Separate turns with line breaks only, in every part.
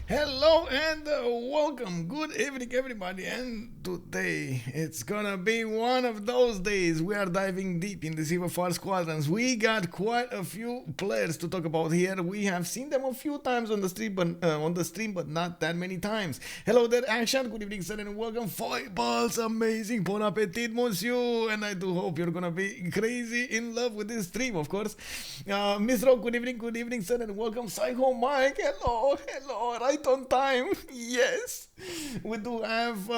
Hello and welcome. Good evening, everybody. And today it's gonna be one of those days. We are diving deep in the CivFR Squadrons. We got quite a few players to talk about here. We have seen them a few times on the stream, but not that many times. Hello there, Action. Good evening, sir, and welcome. Foibles, amazing. Bon appetit, monsieur. And I do hope you're gonna be crazy in love with this stream, of course. Miss Rock, good evening, sir, and welcome. Psycho Mike, hello, right on time. Yes, we do have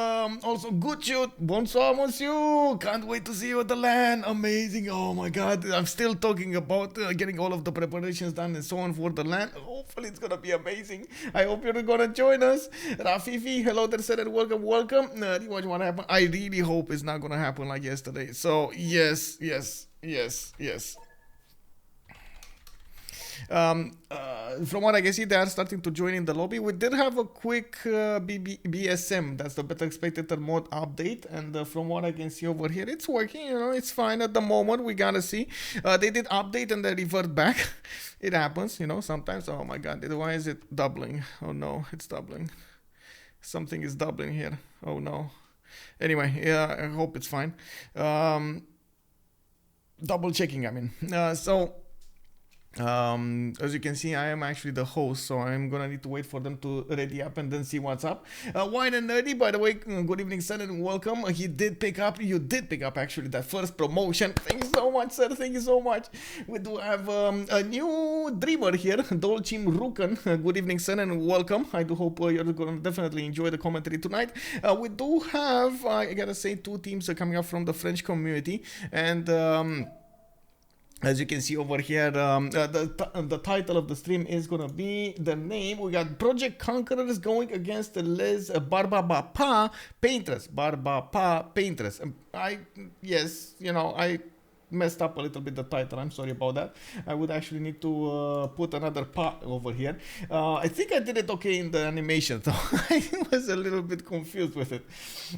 also good shoot. Bonsoir, monsieur. Can't wait to see you at the LAN. Amazing. Oh my god, I'm still talking about getting all of the preparations done and so on for the LAN. Hopefully it's gonna be amazing. I hope you're gonna join us. Rafifi, hello there, sir, and welcome. Rewatch what happened. I really hope it's not gonna happen like yesterday. So yes. From what I can see, they are starting to join in the lobby. We did have a quick BSM, that's the Better Spectator mode update, and from what I can see over here, it's working. It's fine at the moment. We gotta see. They did update and they revert back. It happens, sometimes. Oh my god, why is it doubling? Oh no, it's doubling. Something is doubling here. Oh no. Anyway, yeah, I hope it's fine. Double checking, I mean. As you can see, I am actually the host, so I'm gonna need to wait for them to ready up and then see what's up. Wine and Nerdy, by the way, good evening, sir, and welcome. You did pick up actually that first promotion. Thank you so much, sir. Thank you so much. We do have a new dreamer here, Dolchim Rukan. Good evening, sir, and welcome. I do hope you're gonna definitely enjoy the commentary tonight. We do have, I gotta say, two teams coming up from the French community, and as you can see over here, the title of the stream is gonna be the name. We got ProjectConquerors going against les Barbapeintres. I messed up a little bit the title. I'm sorry about that. I would actually need to put another pa over here. I think I did it okay in the animation, though. I was a little bit confused with it.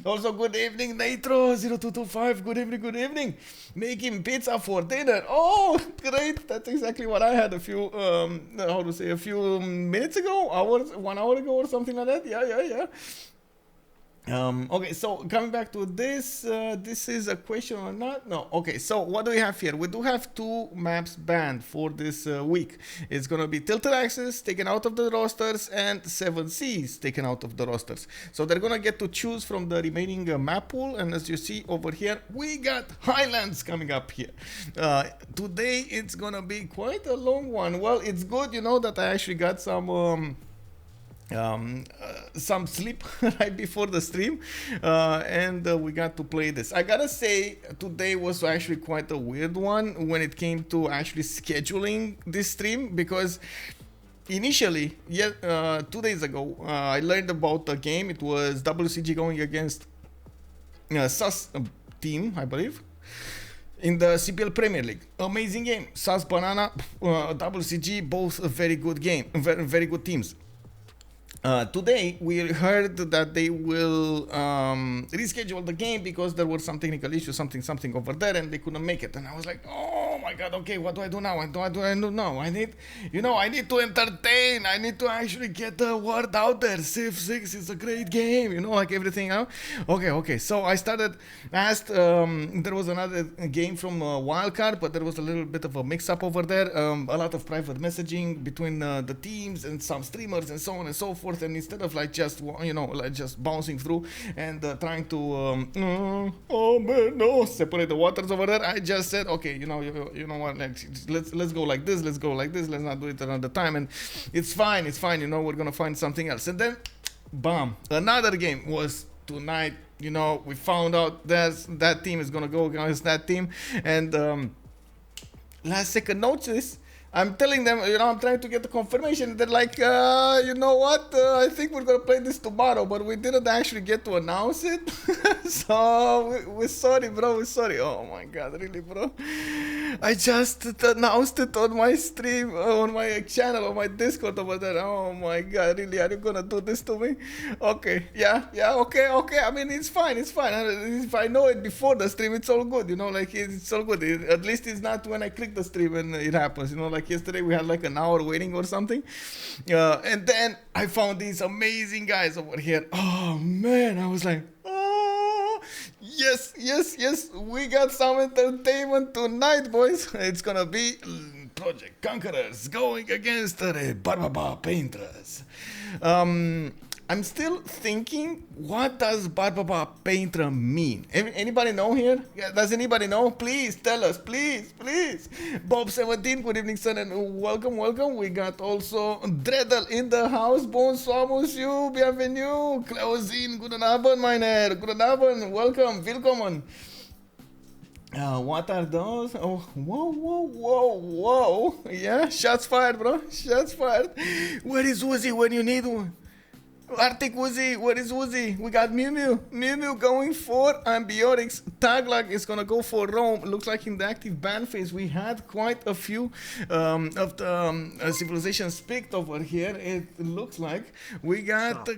Also, good evening, Nitro0225. Good evening. Making pizza for dinner. Oh, great. That's exactly what I had a few, a few minutes ago, 1 hour ago or something like that. Yeah. Okay, so coming back to this, this is a question or not? No. Okay, so what do we have here? We do have two maps banned for this week. It's gonna be Tilted Axis taken out of the rosters and 7 Seas taken out of the rosters. So they're gonna get to choose from the remaining map pool, and as you see over here, we got Highlands coming up here. Today it's gonna be quite a long one. Well, it's good, that I actually got some sleep right before the stream, and we got to play this. I gotta say, today was actually quite a weird one when it came to actually scheduling this stream, because initially, 2 days ago, I learned about the game. It was WCG going against SAS team, I believe, in the CPL Premier League. Amazing game. SAS Banana, WCG, both a very good game, very good teams. Today we heard that they will reschedule the game because there was some technical issue, something over there, and they couldn't make it. And I was like, oh my god, okay, what do I do now? What do I do now? I need to entertain. I need to actually get the word out there. Civ 6 is a great game, like everything else. Okay. So I asked, there was another game from Wildcard, but there was a little bit of a mix-up over there. A lot of private messaging between the teams and some streamers and so on and so forth. And instead of just bouncing through and trying to separate the waters over there, I just said, okay, you know what, let's go like this, let's not do it another time, and it's fine, we're gonna find something else. And then bam, another game was tonight. We found out that team is gonna go against that team, and last second notice, I'm telling them, I'm trying to get the confirmation. They're like, you know what? I think we're going to play this tomorrow, but we didn't actually get to announce it. So, we're sorry, bro. We're sorry. Oh, my God. Really, bro? I just announced it on my stream, on my channel, on my Discord over there. Oh my god, really? Are you gonna do this to me? Okay, yeah, okay. I mean, it's fine. If I know it before the stream, it's all good, like it's all good. At least it's not when I click the stream and it happens, like yesterday we had like an hour waiting or something. And then I found these amazing guys over here. Oh man, I was like, yes, we got some entertainment tonight, boys. It's gonna be ProjectConquerors going against the Barbapeintres. I'm still thinking, what does Barbapeintres mean? Anybody know here? Does anybody know? Please tell us, please. Bob17, good evening, son, and welcome. We got also Dreddle in the house. Bonsoir, monsieur, bienvenue. Clausine, guten Abend, mein Herr. Guten Abend, welcome, willkommen. What are those? Oh, whoa. Yeah, shots fired, bro. Shots fired. Where is Uzi when you need one? Arctic Uzi, where is Uzi? We got Meuhmeuh going for Ambiotics. taClaG is gonna go for Rome. Looks like in the active ban phase we had quite a few of the civilizations picked over here. It looks like we got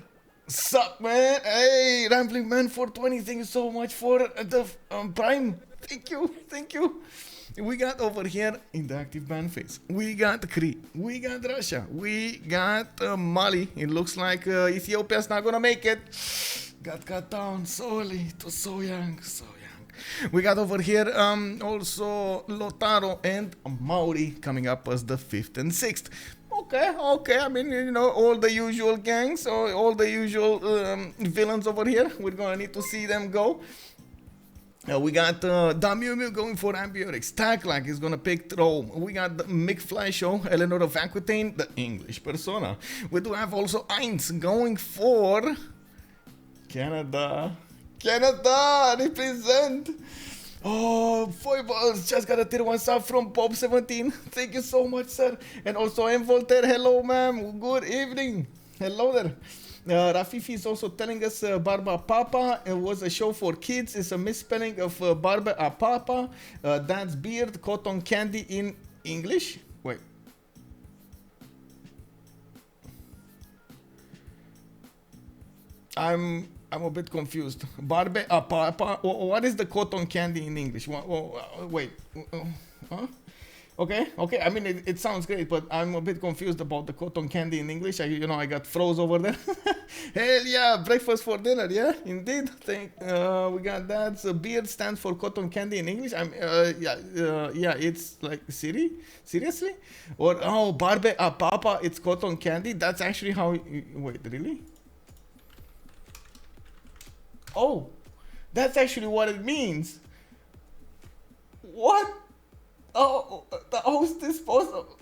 sup, man. Hey, Rambling Man 420, thank you so much for the Prime. Thank you. We got over here in the active ban phase. We got Crete, we got Russia, we got Mali. It looks like Ethiopia's not gonna make it. Got cut down so late, so young. We got over here also Lotaro and Maori coming up as the 5th and 6th. Okay. I mean, all the usual gangs, all the usual villains over here. We're gonna need to see them go. We got Meuhmeuh going for Ambiotics. taClaG is gonna pick Rome. We got the McFlyShow, Eleanor of Aquitaine, the English persona. We do have also Eins going for Canada. Represent. Oh, Foibles just got a tier 1 sub from Bob17. Thank you so much, sir. And also M Voltaire, hello, ma'am. Good evening. Hello there. Rafifi is also telling us Barbapapa was a show for kids. It's a misspelling of Barbapapa. Dad's beard, cotton candy in English. Wait. I'm a bit confused. Barbapapa. What is the cotton candy in English? Wait. Huh? Okay. I mean, it sounds great, but I'm a bit confused about the cotton candy in English. I got froze over there. Hell yeah, breakfast for dinner. Yeah, indeed. We got that. So beard stands for cotton candy in English. It's like seriously? Or Papa, it's cotton candy. That's actually how. Wait, really? Oh, that's actually what it means. What? How is this possible?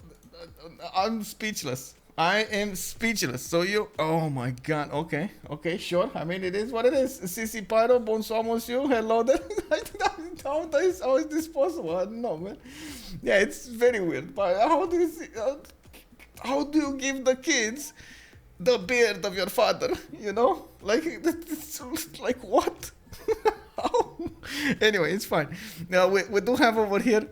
I'm speechless. I am speechless. So oh my god. Okay, sure. I mean, it is what it is. Sisi Pyro, bonsoir, monsieur. Hello there. How is this possible? I don't know, man. Yeah, it's very weird. But how do you give the kids the beard of your father? Like what? How? Anyway, it's fine. Now we do have over here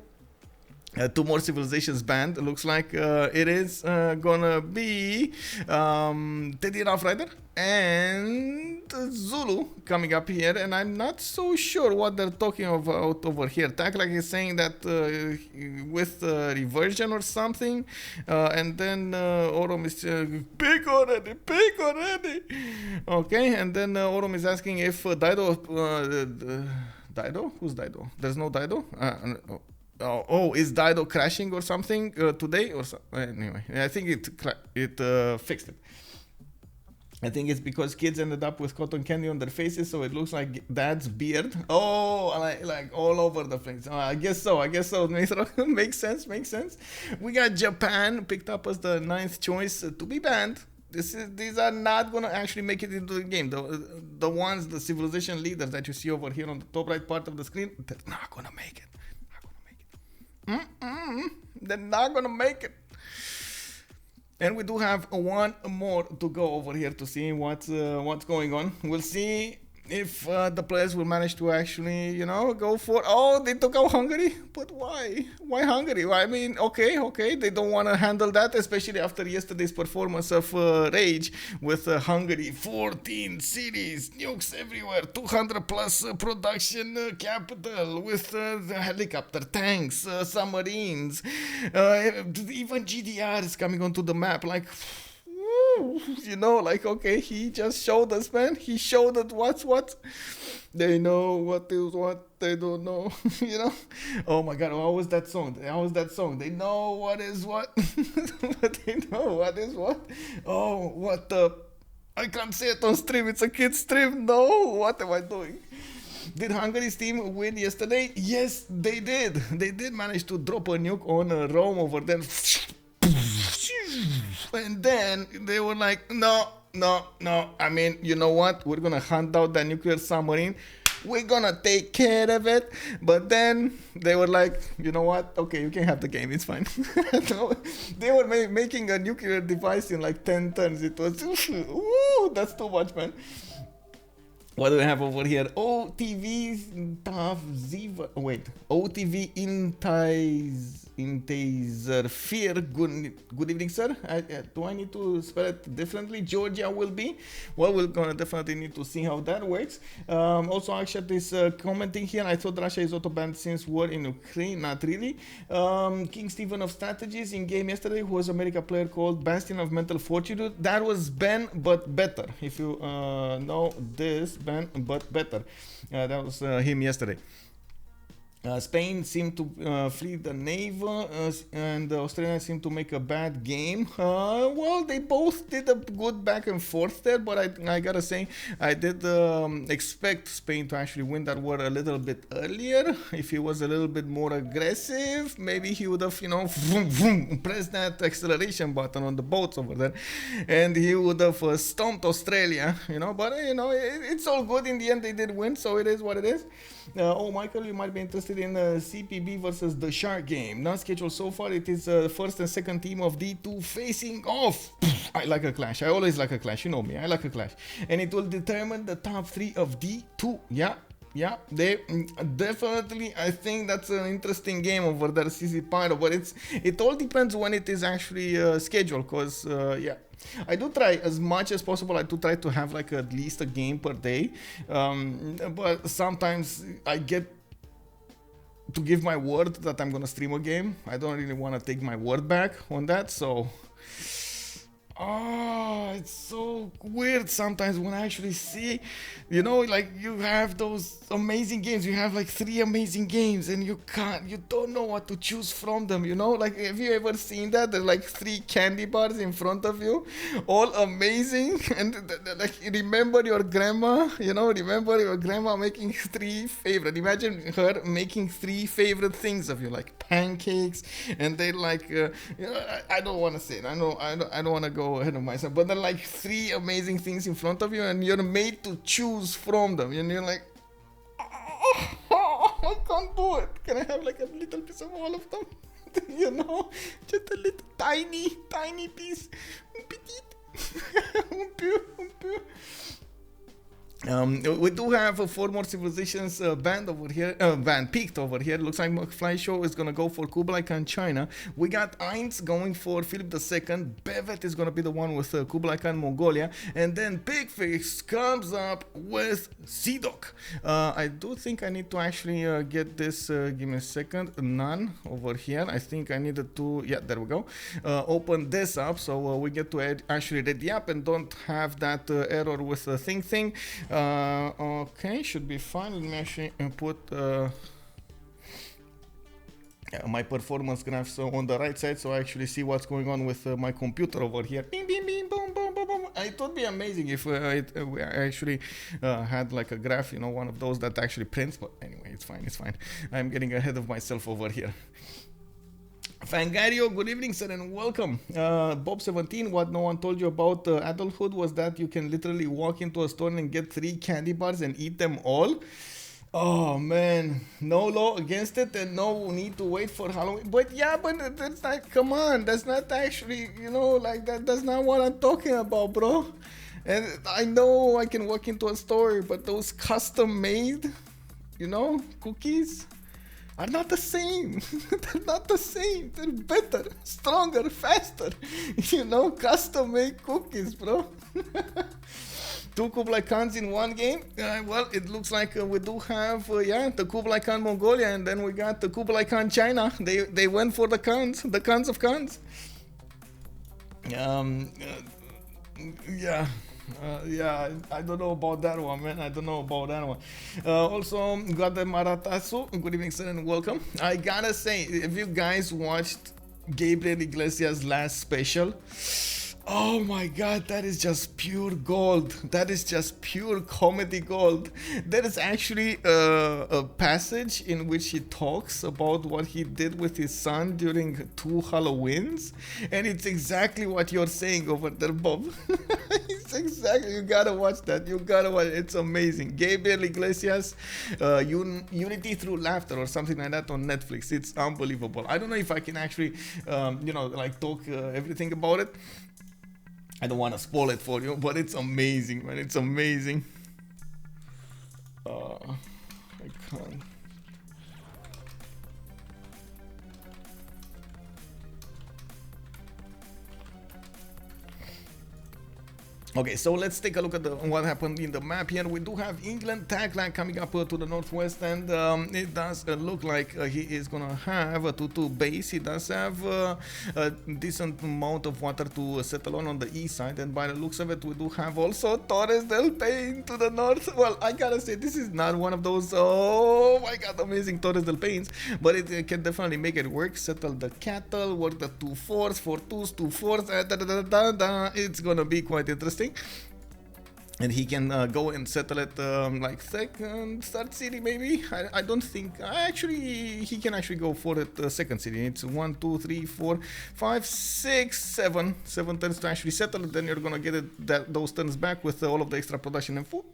2 more civilizations banned. It looks like it is gonna be Teddy Rough Rider and Zulu coming up here, and I'm not so sure what they're talking about over here. taClaG is saying that with reversion or something, and then Aurum is pick already. Okay, and then Aurum is asking if Dido, Dido? Who's Dido? There's no Dido? Is Dido crashing or something today? Anyway, I think it fixed it. I think it's because kids ended up with cotton candy on their faces, so it looks like dad's beard. Oh, like all over the place. I guess so. Makes sense. We got Japan picked up as the 9th choice to be banned. These are not gonna actually make it into the game. The civilization leaders that you see over here on the top right part of the screen, they're not gonna make it. They're not gonna make it. And we do have one more to go over here to see what's going on. We'll see if the players will manage to actually, go for. Oh, they took out Hungary, but why? Why Hungary? Well, I mean, okay, they don't want to handle that, especially after yesterday's performance of Rage with Hungary. 14 cities, nukes everywhere, 200 plus production capital with the helicopter, tanks, submarines. Even GDR is coming onto the map, like. Okay, he just showed us, man. He showed us what's what. They know what is what. They don't know, Oh my God, how was that song? They know what is what, but they know what is what. Oh, what the? I can't say it on stream. It's a kid's stream. No, what am I doing? Did Hungary's team win yesterday? Yes, they did. They did manage to drop a nuke on Rome over there. And then they were like, no. I mean, you know what? We're going to hunt out that nuclear submarine. We're going to take care of it. But then they were like, you know what? Okay, you can have the game. It's fine. No, they were making a nuclear device in like 10 turns. It was, ooh, that's too much, man. What do we have over here? OTV Intaser Fear. Good evening, sir. Do I need to spell it differently? Georgia will be. Well, we're gonna definitely need to see how that works. Also, Akshat is commenting here. I thought Russia is auto-banned since war in Ukraine. Not really. King Stephen of Strategies in game yesterday, who was America player called Bastion of Mental Fortitude. That was Ben, but better. If you know this, Ben, but better. That was him yesterday. Spain seemed to flee the naval, and Australia seemed to make a bad game. Well, they both did a good back and forth there, but I gotta say, I did expect Spain to actually win that war a little bit earlier. If he was a little bit more aggressive, maybe he would have, vroom, vroom, pressed that acceleration button on the boats over there, and he would have stomped Australia, but, it's all good. In the end, they did win, so it is what it is. Michael, you might be interested in CPB versus the Shark game. Not scheduled so far. It is first and second team of D2 facing off. I like a clash. I always like a clash. You know me. I like a clash. And it will determine the top 3 of D2. Yeah, they definitely. I think that's an interesting game over there, CZ but it all depends when it is actually scheduled. Cause I do try as much as possible. I do try to have like at least a game per day, but sometimes I get to give my word that I'm gonna stream a game. I don't really want to take my word back on that, so. It's so weird sometimes when I actually see, like you have those amazing games. You have like 3 amazing games and you don't know what to choose from them, Like, have you ever seen that? There's like 3 candy bars in front of you, all amazing. And like, remember your grandma, remember your grandma making 3 favorite. Imagine her making 3 favorite things of you, like pancakes. And they like, I don't want to say it. I don't want to go ahead of myself, but they're like 3 amazing things in front of you and you're made to choose from them, and you're like, I can't do it. Can I have like a little piece of all of them? Just a little tiny piece. We do have 4 more civilizations banned over here, picked over here. Looks like McFlyShow is gonna go for Kublai Khan China. We got Eins going for Philip II. Bevet is gonna be the one with Kublai Khan Mongolia, and then Picfix comes up with CDOC. I do think I need to actually get this. Give me a second. None over here. I think I needed to. Yeah, there we go. Open this up so we get to actually read the app and don't have that error with the thing. Okay, should be fine. Let me actually put my performance graphs on the right side so I actually see what's going on with my computer over here. Bing, bing, bing, boom, boom, boom, boom. It would be amazing if I actually had like a graph, one of those that actually prints, but anyway, it's fine. I'm getting ahead of myself over here. Fangario, good evening, sir, and welcome. Bob17, what no one told you about adulthood was that you can literally walk into a store and get 3 candy bars and eat them all. Oh man, no law against it and no need to wait for Halloween. But that's like, come on, that's not actually, like that's not what I'm talking about, bro. And I know I can walk into a store, but those custom made, cookies are not the same. They're not the same. They're better, stronger, faster. Custom made cookies, bro. Two Kublai Khans in one game. Well, it looks like we do have, the Kublai Khan Mongolia, and then we got the Kublai Khan China. They went for the Khans of Khans. Yeah. I don't know about that one, man. I don't know about that one. Also, got the Maratasu. Good evening, sir, and welcome. I gotta say, if you guys watched Gabriel Iglesias' last special, oh my god, that is just pure gold. That is just pure comedy gold. There is actually a passage in which he talks about what he did with his son during 2 Halloweens, and it's exactly what you're saying over there, Bob. It's exactly, you gotta watch that. You gotta watch it. It's amazing. Gabriel Iglesias, Unity Through Laughter or something like that on Netflix. It's unbelievable. I don't know if I can actually, talk everything about it. I don't want to spoil it for you, but it's amazing, man. It's amazing. I can't. Okay, so let's take a look at what happened in the map here. We do have England, taClaG coming up to the northwest, and it does look like he is going to have a 2-2 base. He does have a decent amount of water to settle on the east side, and by the looks of it, we do have also Torres del Paine to the north. Well, I gotta say, this is not one of those, oh my god, amazing Torres del Paines, but it can definitely make it work. Settle the cattle, work the 2 forts, 4 2s, 2 4s, it's gonna be quite interesting. And he can go and settle it like second, third city maybe. I don't think. He can actually go for it second city. It's 1, 2, 3, 4, 5, 6, 7 turns to actually settle it. Then you're gonna get those turns back with all of the extra production and food.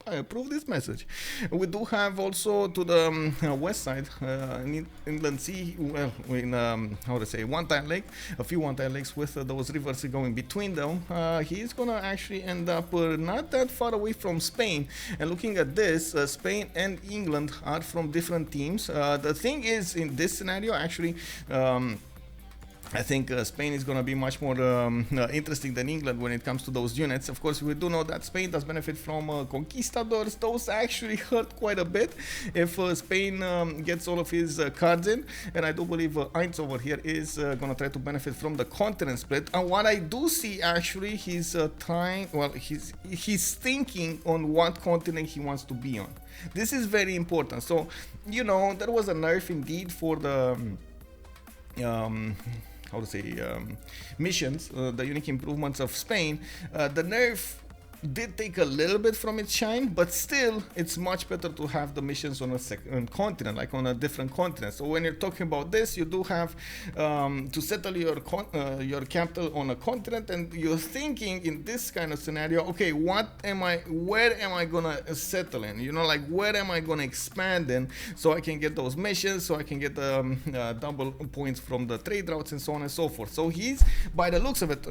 I approve this message. We do have also to the west side in Inland Sea, well, in one-tile lake, a few one-tile lakes with those rivers going between them. He's gonna actually end up not that far away from Spain. And looking at this, Spain and England are from different teams. The thing is, in this scenario, actually, I think Spain is going to be much more interesting than England when it comes to those units. Of course, we do know that Spain does benefit from conquistadors. Those actually hurt quite a bit if Spain gets all of his cards in. And I do believe Eins over here is going to try to benefit from the continent split. And what I do see actually, he's thinking on what continent he wants to be on. This is very important. So, there was a nerf indeed for the missions, the unique improvements of Spain. The nerf did take a little bit from its shine, but still it's much better to have the missions on a second continent, like on a different continent. So when you're talking about this, you do have to settle your capital on a continent, and you're thinking in this kind of scenario, okay, where am I gonna settle in? Where am I gonna expand in, so I can get those missions, so I can get double points from the trade routes and so on and so forth. So he's, by the looks of it,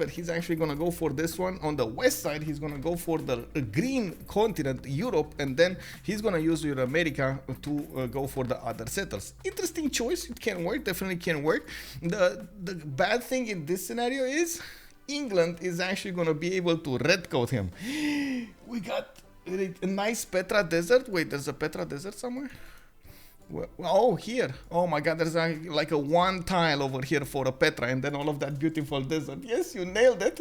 he's actually gonna go for this one. On the west side, he's gonna go for the green continent, Europe, and then he's gonna use your America to go for the other settlers. Interesting choice. It can work, definitely can work. The bad thing in this scenario is England is actually gonna be able to redcoat him. We got a nice Petra Desert. Wait, there's a Petra Desert somewhere? Oh, here. Oh my god, there's like a one tile over here for a Petra, and then all of that beautiful desert. Yes, you nailed it.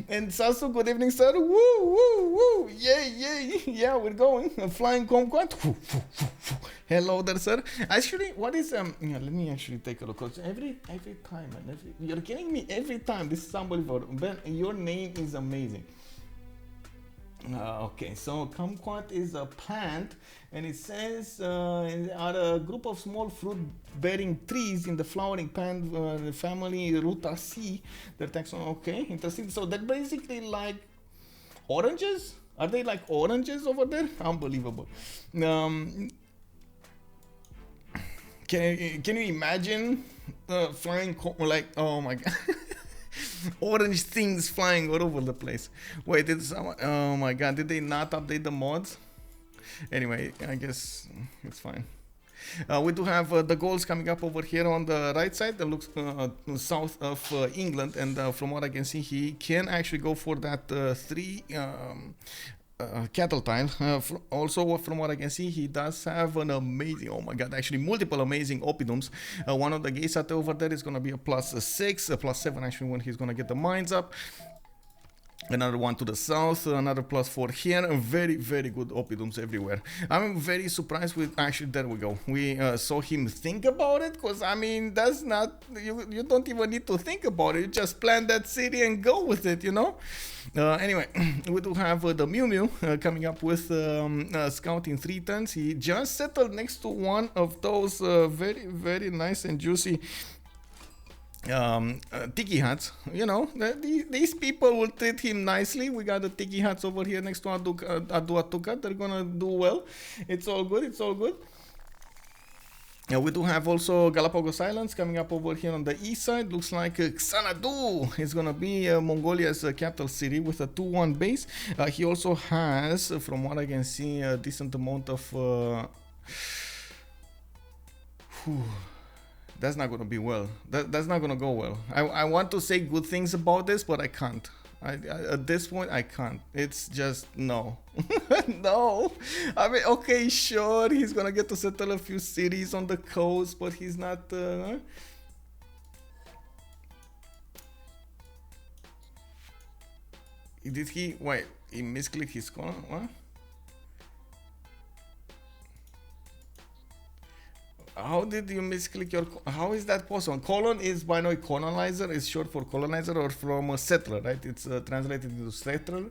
And Sasu, good evening, sir. Woo, woo, woo. Yay, yay. Yeah, we're going. A flying kumquat. Hello there, sir. Actually, what is let me actually take a look. Every time, man. You're getting me every time. This is unbelievable. Ben, your name is amazing. Okay, so kumquat is a plant, and it says are a group of small fruit-bearing trees in the flowering plant family Rutaceae. They're taxon. Okay, interesting. So they're basically like oranges. Are they like oranges over there? Unbelievable. Can you imagine flying like? Oh my god. Orange things flying all over the place. Wait, did someone? Oh my god, did they not update the mods? Anyway, I guess it's fine. We do have the Gauls coming up over here on the right side. That looks south of England, and from what I can see, he can actually go for that 3 cattle tile. Also, from what I can see, he does have an amazing, oh my god, actually multiple amazing oppidums. One of the Gaysat over there is going to be a +6, a +7 actually when he's going to get the mines up. Another one to the south, another +4 here. Very, very good oppidums everywhere. I'm very surprised with, actually, there we go. We saw him think about it, because, I mean, that's not, you don't even need to think about it. You just plan that city and go with it, you know? Anyway, we do have the Meuhmeuh coming up with scouting 3 tons. He just settled next to one of those very, very nice and juicy tiki huts. You know, these people will treat him nicely. We got the tiki huts over here next to Aduatuca. They're gonna do well. It's all good, it's all good. We do have also Galapagos Islands coming up over here on the east side. Looks like Xanadu is gonna be Mongolia's capital city with a 2-1 base. He also has, from what I can see, a decent amount of that's not gonna be well. That's not gonna go well. I want to say good things about this, but I can't. At this point, I can't. It's just no. No. I mean, okay, sure, he's gonna get to settle a few cities on the coast, but he's not. Did he? Wait, he misclicked his colon? What? How did you misclick your? How is that possible? Colon is, by the way, colonizer is short for colonizer or from a settler, right? It's translated into settler.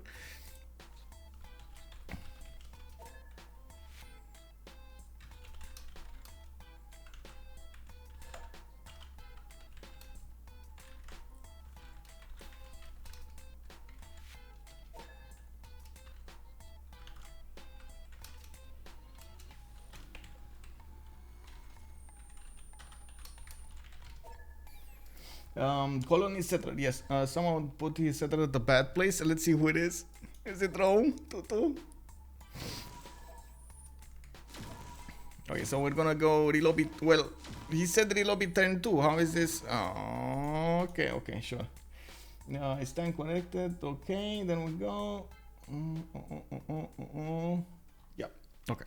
Colony settler, yes. Someone put his settler at the bad place. Let's see who it is. Is it Rome? Tutu? Okay, so we're gonna go relobby. Well, he said relobby turn 2. How is this? Oh, okay, sure. I stand connected. Okay, then we go. Yeah, okay.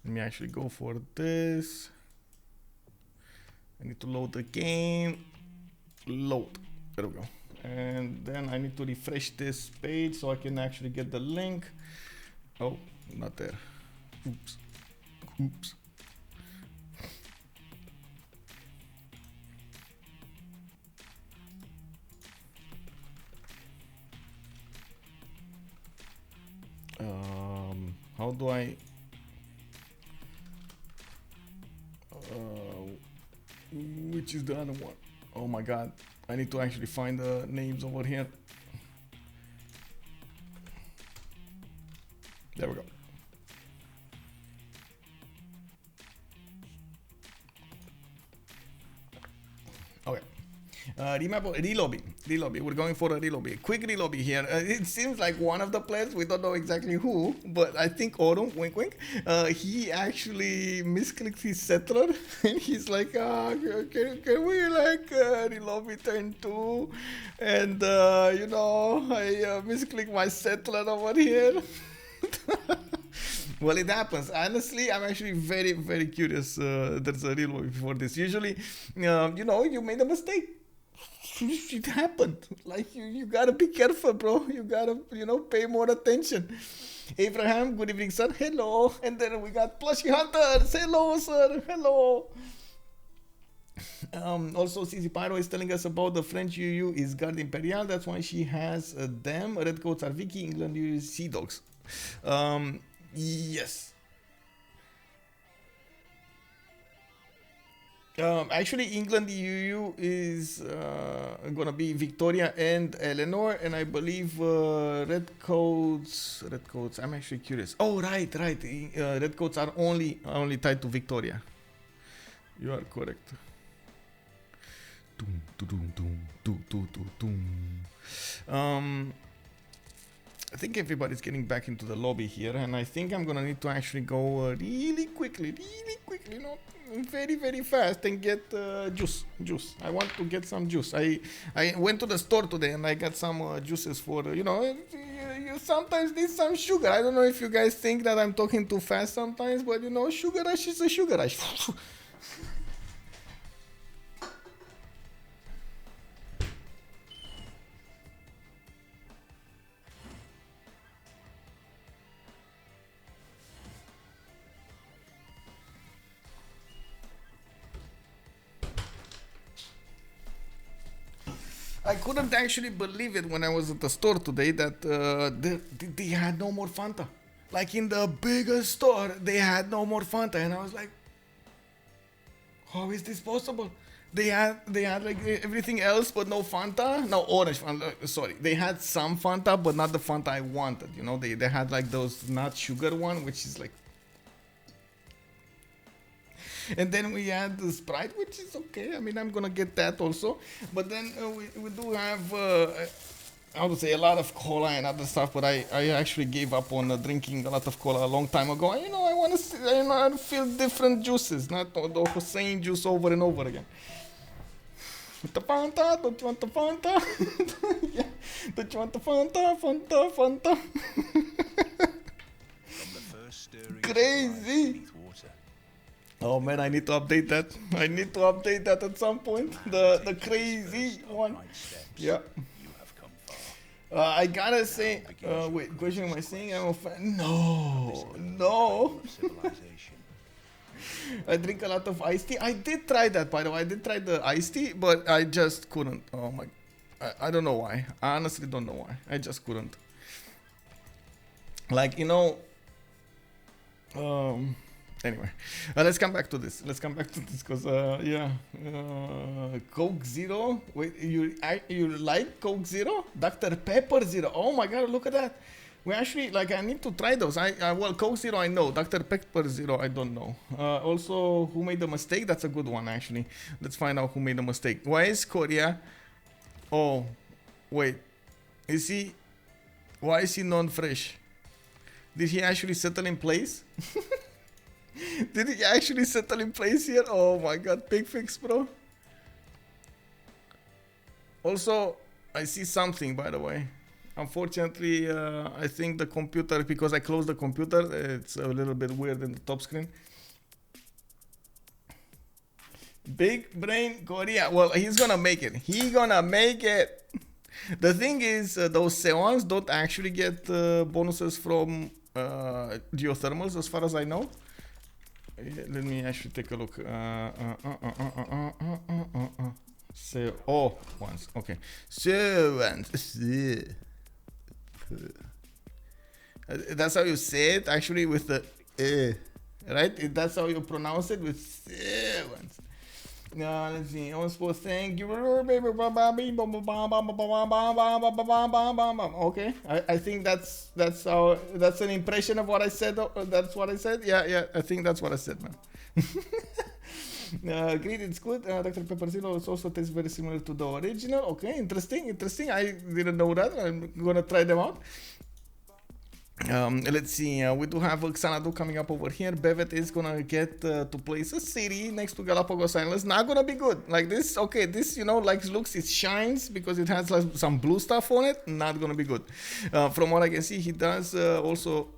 Let me actually go for this. I need to load the game. Load. There we go. And then I need to refresh this page so I can actually get the link. Oh, not there. Oops. How do I? Which is the other one? Oh my god, I need to actually find the names over here. There we go. Okay. Relobby. We're going for a relobby. Quick relobby here. It seems like one of the players, we don't know exactly who, but I think Aurum, wink wink, he actually misclicked his settler and he's like, can we like relobby turn 2? And you know, I misclicked my settler over here. Well, it happens. Honestly, I'm actually very, very curious. There's a relobby before this. Usually, you know, you made a mistake. It happened. Like, you gotta be careful, bro. You gotta, you know, pay more attention. Abraham, good evening, sir. Hello. And then we got Plushy Hunters. Hello, sir. Hello. Also, CC Pyro is telling us about the French UU is Garde Imperiale. That's why she has them. Redcoats are Vicky. England uses Sea Dogs. Yes. Actually, England EU is gonna be Victoria and Eleanor, and I believe Redcoats. I'm actually curious. Oh, right. Redcoats are only tied to Victoria. You are correct. I think everybody's getting back into the lobby here, and I think I'm gonna need to actually go really quickly, not very, very fast, and get juice. I want to get some juice. I went to the store today and I got some juices for, you sometimes need some sugar. I don't know if you guys think that I'm talking too fast sometimes, but sugar rush is a sugar rush. I couldn't actually believe it when I was at the store today that they had no more Fanta. Like in the biggest store, they had no more Fanta, and I was like, how is this possible? They had like everything else but no Fanta, no orange Fanta. Sorry, they had some Fanta but not the Fanta I wanted. They had like those not sugar one, which is like. And then we had the Sprite, which is okay. I mean, I'm gonna get that also. But then we do have, I would say, a lot of cola and other stuff. But I actually gave up on drinking a lot of cola a long time ago. I want to feel different juices, not the same juice over and over again. The Fanta, don't you want the Fanta? Yeah. Don't you want the Fanta? Fanta. Crazy. Oh man, I need to update that. At some point. The crazy one. Yeah. I gotta say, wait, question, am I saying I'm a fan? No. I drink a lot of iced tea. I did try that, by the way. I did try the iced tea, but I just couldn't. Oh my, I don't know why. I honestly don't know why. I just couldn't. Like, anyway, let's come back to this. Because yeah, Coke Zero. Wait, you like Coke Zero? Dr. Pepper Zero. Oh my God, look at that. We actually, like, I need to try those. Well, Coke Zero I know. Dr. Pepper Zero I don't know. Also, who made the mistake? That's a good one actually. Let's find out who made the mistake. Why is Korea? Oh, wait. Why is he non-fresh? Did he actually settle in place? Did he actually settle in place here? Oh my God, Picfix, bro. Also, I see something, by the way. Unfortunately, I think the computer, because I closed the computer, it's a little bit weird in the top screen. Big brain Korea. Well, he's gonna make it. The thing is, those Seons don't actually get bonuses from geothermals, as far as I know. Let me actually take a look. Once. Okay. That's how you say it, actually, with the right? That's how you pronounce it, with once. Let's see. OnSpot, thank you. Okay. I think that's an impression of what I said. That's what I said. Yeah. I think that's what I said, man. Great, it's good. Dr. Pepper Zero also tastes very similar to the original. Okay, interesting. I didn't know that. I'm gonna try them out. Let's see, we do have Xanadu coming up over here. Bevet is gonna get to place a city next to Galapagos Islands. Not gonna be good. Like this, okay, this, like looks, it shines because it has like some blue stuff on it. Not gonna be good. From what I can see, he does also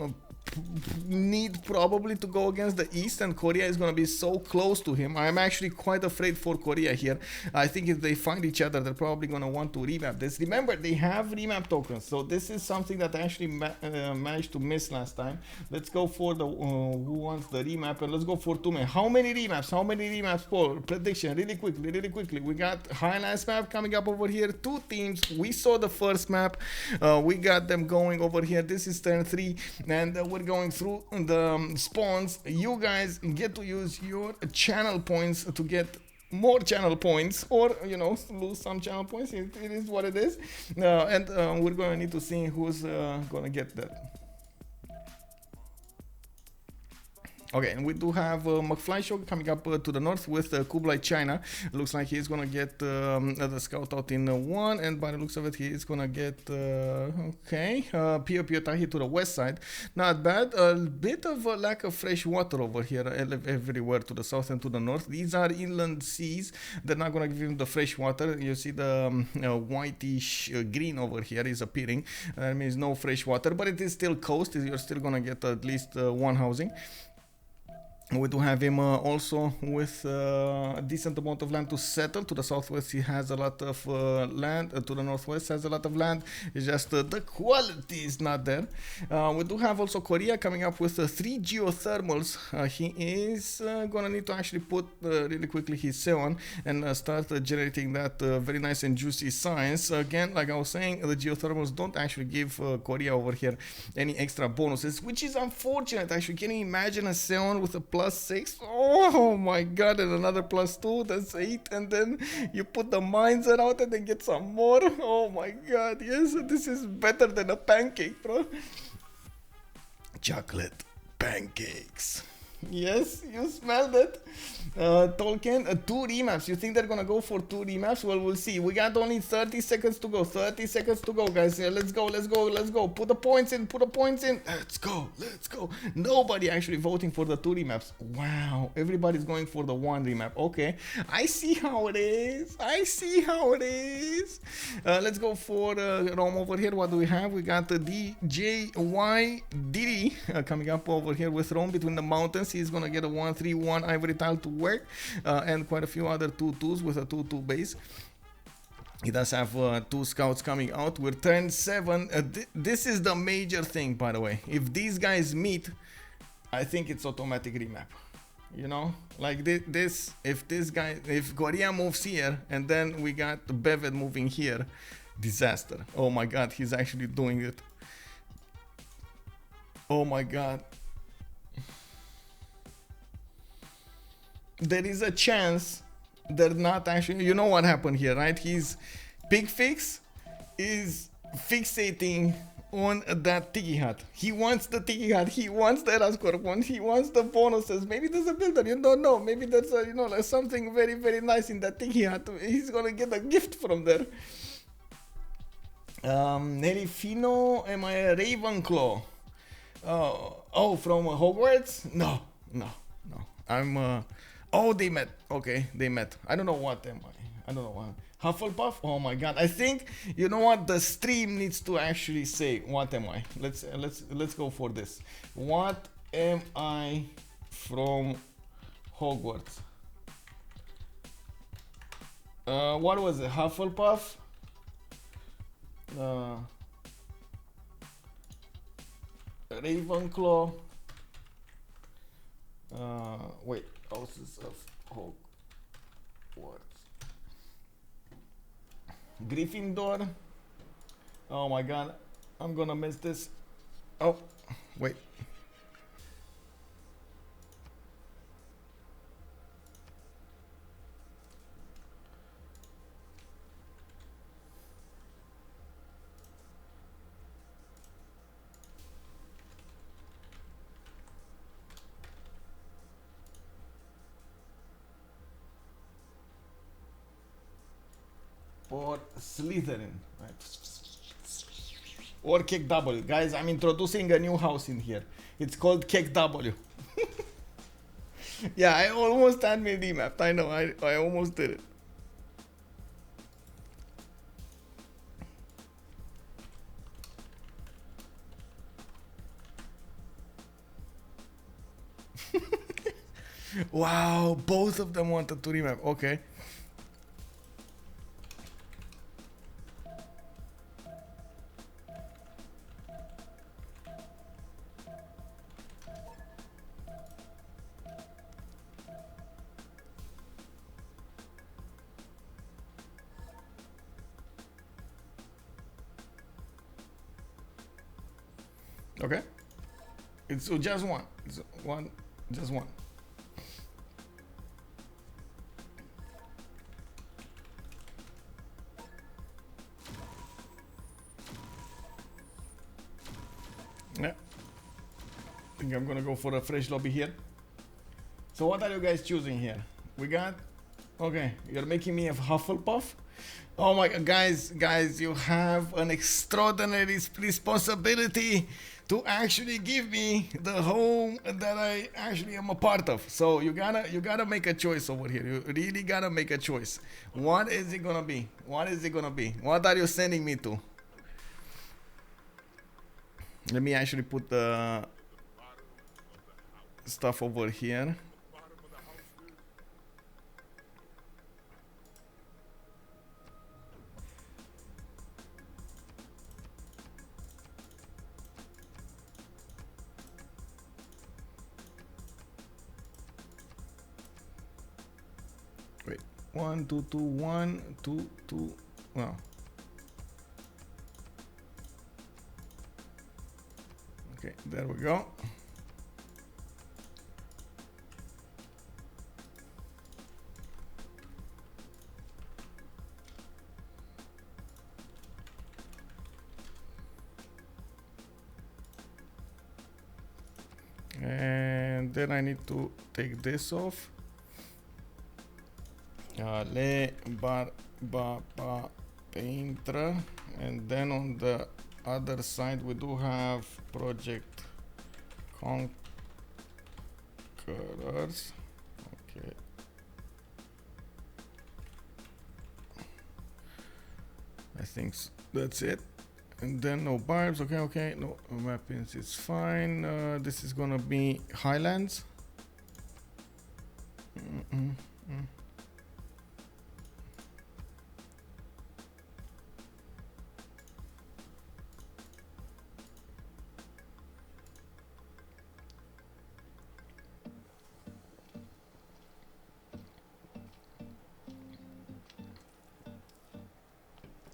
need probably to go against the East, and Korea is going to be so close to him. I'm actually quite afraid for Korea here. I think if they find each other, they're probably going to want to remap this. Remember, they have remap tokens, so this is something that I actually managed to miss last time. Let's go for the who wants the remap, and let's go for 2 men. How many remaps? Paul, prediction really quickly. We got Highlands map coming up over here. 2 teams. We saw the first map. We got them going over here. This is turn 3, and we're going through the spawns. You guys get to use your channel points to get more channel points, or lose some channel points. It is what it is. And we're going to need to see who's going to get that. Okay, and we do have McFlyShow coming up to the north with Kublai, China. Looks like he's gonna get the scout out in 1, and by the looks of it, he's gonna get Pio Tahi to the west side. Not bad. A bit of a lack of fresh water over here everywhere to the south and to the north. These are inland seas. They're not gonna give him the fresh water. You see the whitish green over here is appearing. That means no fresh water, but it is still coast. You're still gonna get at least one housing. We do have him also with a decent amount of land to settle. To the southwest he has a lot of land, to the northwest has a lot of land. It's just the quality is not there. We do have also Korea coming up with 3 geothermals. He is gonna need to actually put really quickly his Seon and start generating that very nice and juicy science. Again, like I was saying, the geothermals don't actually give Korea over here any extra bonuses, which is unfortunate actually. Can you imagine a Seon with a +6? Oh my god, and another +2, that's 8, and then you put the mines out and then get some more. Oh my god, yes, this is better than a pancake, bro. Chocolate pancakes. Yes, you smelled it. Tolkien, 2 remaps. You think they're gonna go for 2 remaps? Well, we'll see. We got only 30 seconds to go. 30 seconds to go, guys. Let's go, let's go, let's go. Put the points in, put the points in. Let's go, let's go. Nobody actually voting for the 2 remaps. Wow, everybody's going for the 1 remap. Okay, I see how it is. I see how it is. Let's go for Rome over here. What do we have? We got the Djydd coming up over here with Rome between the mountains. He's gonna get a 1-3-1 ivory tile to work, and quite a few other 2-2s with a 2-2 base. He does have 2 scouts coming out. We're turn 7. This is the major thing, by the way. If these guys meet, I think it's automatic remap. You know, like this. If Korea moves here, and then we got Bevet moving here, disaster. Oh my god, he's actually doing it. Oh my god. There is a chance they're not actually, you know what happened here, right? His Picfix is fixating on that tiki hat. He wants the tiki hat, he wants the Erascorpon, he wants the bonuses. Maybe there's a builder, you don't know. Maybe there's a, like something very, very nice in that tiki hat. He's gonna get a gift from there. Nerifino, am I a Ravenclaw? Oh, from Hogwarts? No. I'm oh, they met. Okay, they met. I don't know what am I. I don't know what. Hufflepuff? Oh my god. I think, you know what, the stream needs to actually say what am I. Let's go for this. What am I from Hogwarts? What was it? Hufflepuff? Ravenclaw. Wait, houses of Hogwarts. Gryffindor. Oh my god, I'm gonna miss this. Oh, wait. Or Slytherin, right? Or Cake W. Guys, I'm introducing a new house in here. It's called Cake W. Yeah, I almost had me remapped. I know, I almost did it. Wow, both of them wanted to remap. Okay. Okay, it's just one. It's one, just one. Yeah, I think I'm gonna go for a fresh lobby here. So what are you guys choosing here? We got, okay, you're making me a Hufflepuff. Oh my God, guys, you have an extraordinary responsibility to actually give me the home that I actually am a part of. So you gotta make a choice over here. You really gotta make a choice. What is it gonna be? What is it gonna be? What are you sending me to? Let me actually put the stuff over here. Wait, 1 2 2 1 2 2. Wow. Okay, there we go. And then I need to take this off. Le Barbapeintres, and then on the other side we do have ProjectConquerors. Okay. I think that's it. And then no barbs. Okay, no mappings, it's fine. This is gonna be Highlands.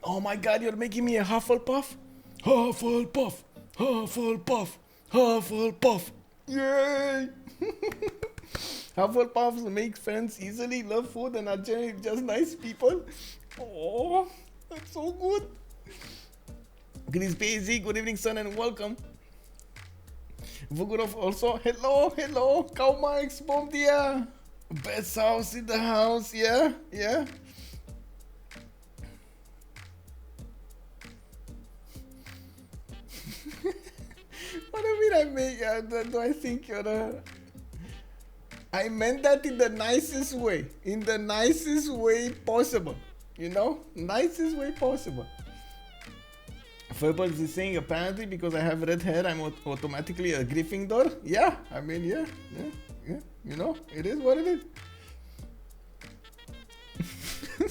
Oh my God, you're making me a Hufflepuff? Hufflepuff, Hufflepuff, Hufflepuff. Yay! Hufflepuffs make friends easily, love food, and are generally just nice people. Oh, that's so good. Chris Basie, good evening, son, and welcome. Vugurov also, hello. Cow Marks, bom dia. Best house in the house, yeah. What do you mean I make? Do I think you're a... I meant that in the nicest way. In the nicest way possible. You know? Nicest way possible. Fairbanks is saying apparently because I have red hair, I'm automatically a Gryffindor. Yeah, I mean, yeah. You know, it is what it is.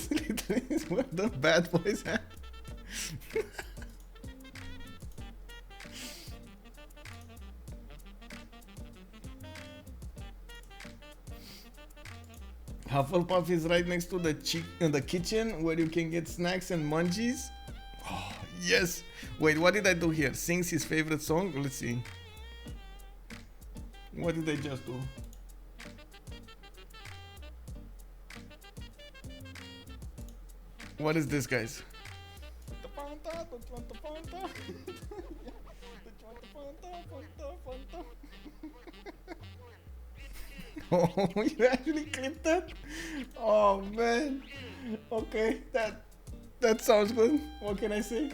Literally is what the bad boys have. Hufflepuff is right next to the kitchen where you can get snacks and munchies. Oh, yes. Wait, what did I do here? Sings his favorite song? Let's see. What did I just do? What is this, guys? Oh, you actually clipped that? Oh man. Okay, that sounds good. What can I say?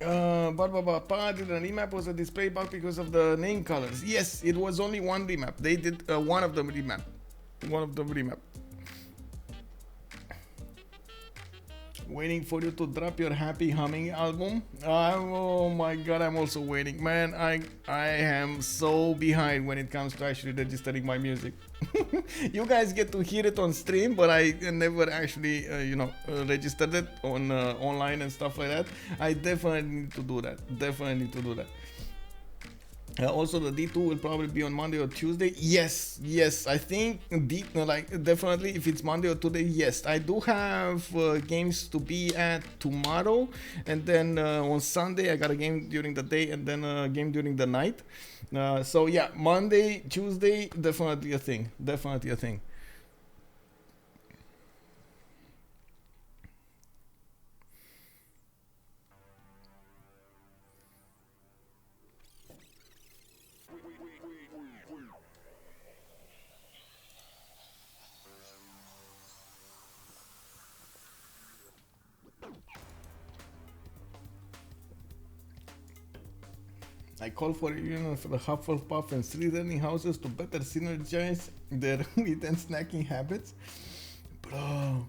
Barbapeintres did a remap. Was a display bug because of the name colors? Yes, it was only one remap. They did one of them remap. Waiting for you to drop your happy humming album. Oh my God, I'm also waiting, man. I am so behind when it comes to actually registering my music. You guys get to hear it on stream, but I never actually registered it on online and stuff like that. I definitely need to do that. Also, the D2 will probably be on Monday or Tuesday. Yes, I think definitely if it's Monday or Tuesday, yes. I do have games to be at tomorrow, and then on Sunday I got a game during the day and then a game during the night. So yeah, Monday, Tuesday, definitely a thing. I call for for the Hufflepuff and Slytherin houses to better synergize their meat and snacking habits. Bro,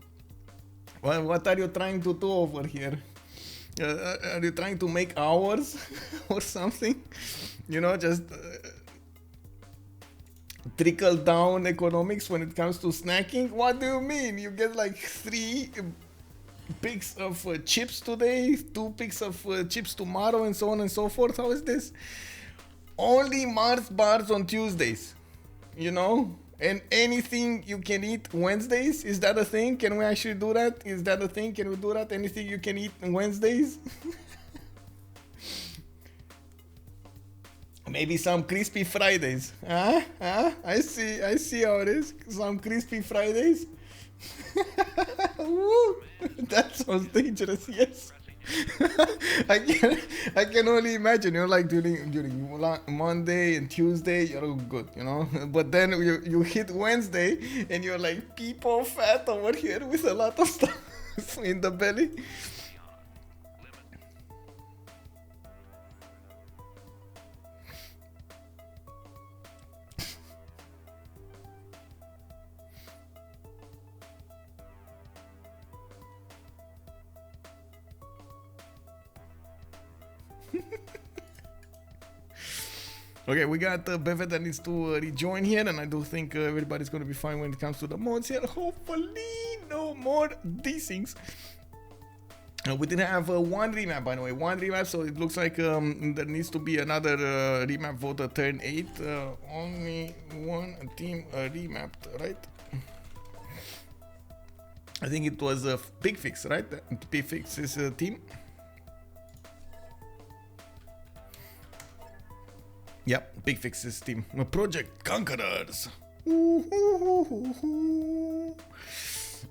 what are you trying to do over here? Are you trying to make hours or something? Just trickle down economics when it comes to snacking? What do you mean? You get like 3 picks of chips today, 2 picks of chips tomorrow, and so on and so forth. How is this? Only Mars bars on Tuesdays, and anything you can eat Wednesdays. Is that a thing? Can we actually do that? Is that a thing? Can we do that? Anything you can eat on Wednesdays? Maybe some crispy Fridays. I see how it is. Some crispy Fridays. Woo! That sounds dangerous. Yes. I can only imagine. Like during Monday and Tuesday, you're good, But then you hit Wednesday and you're like people fat over here with a lot of stuff in the belly. Okay, we got Bevet that needs to rejoin here, and I do think everybody's going to be fine when it comes to the mods here. Hopefully, no more these things. We did have one remap, by the way, so it looks like there needs to be another remap voter turn 8. Only one team remapped, right? I think it was Picfix, right? Picfix's team. Yep, Picfix's team. ProjectConquerors.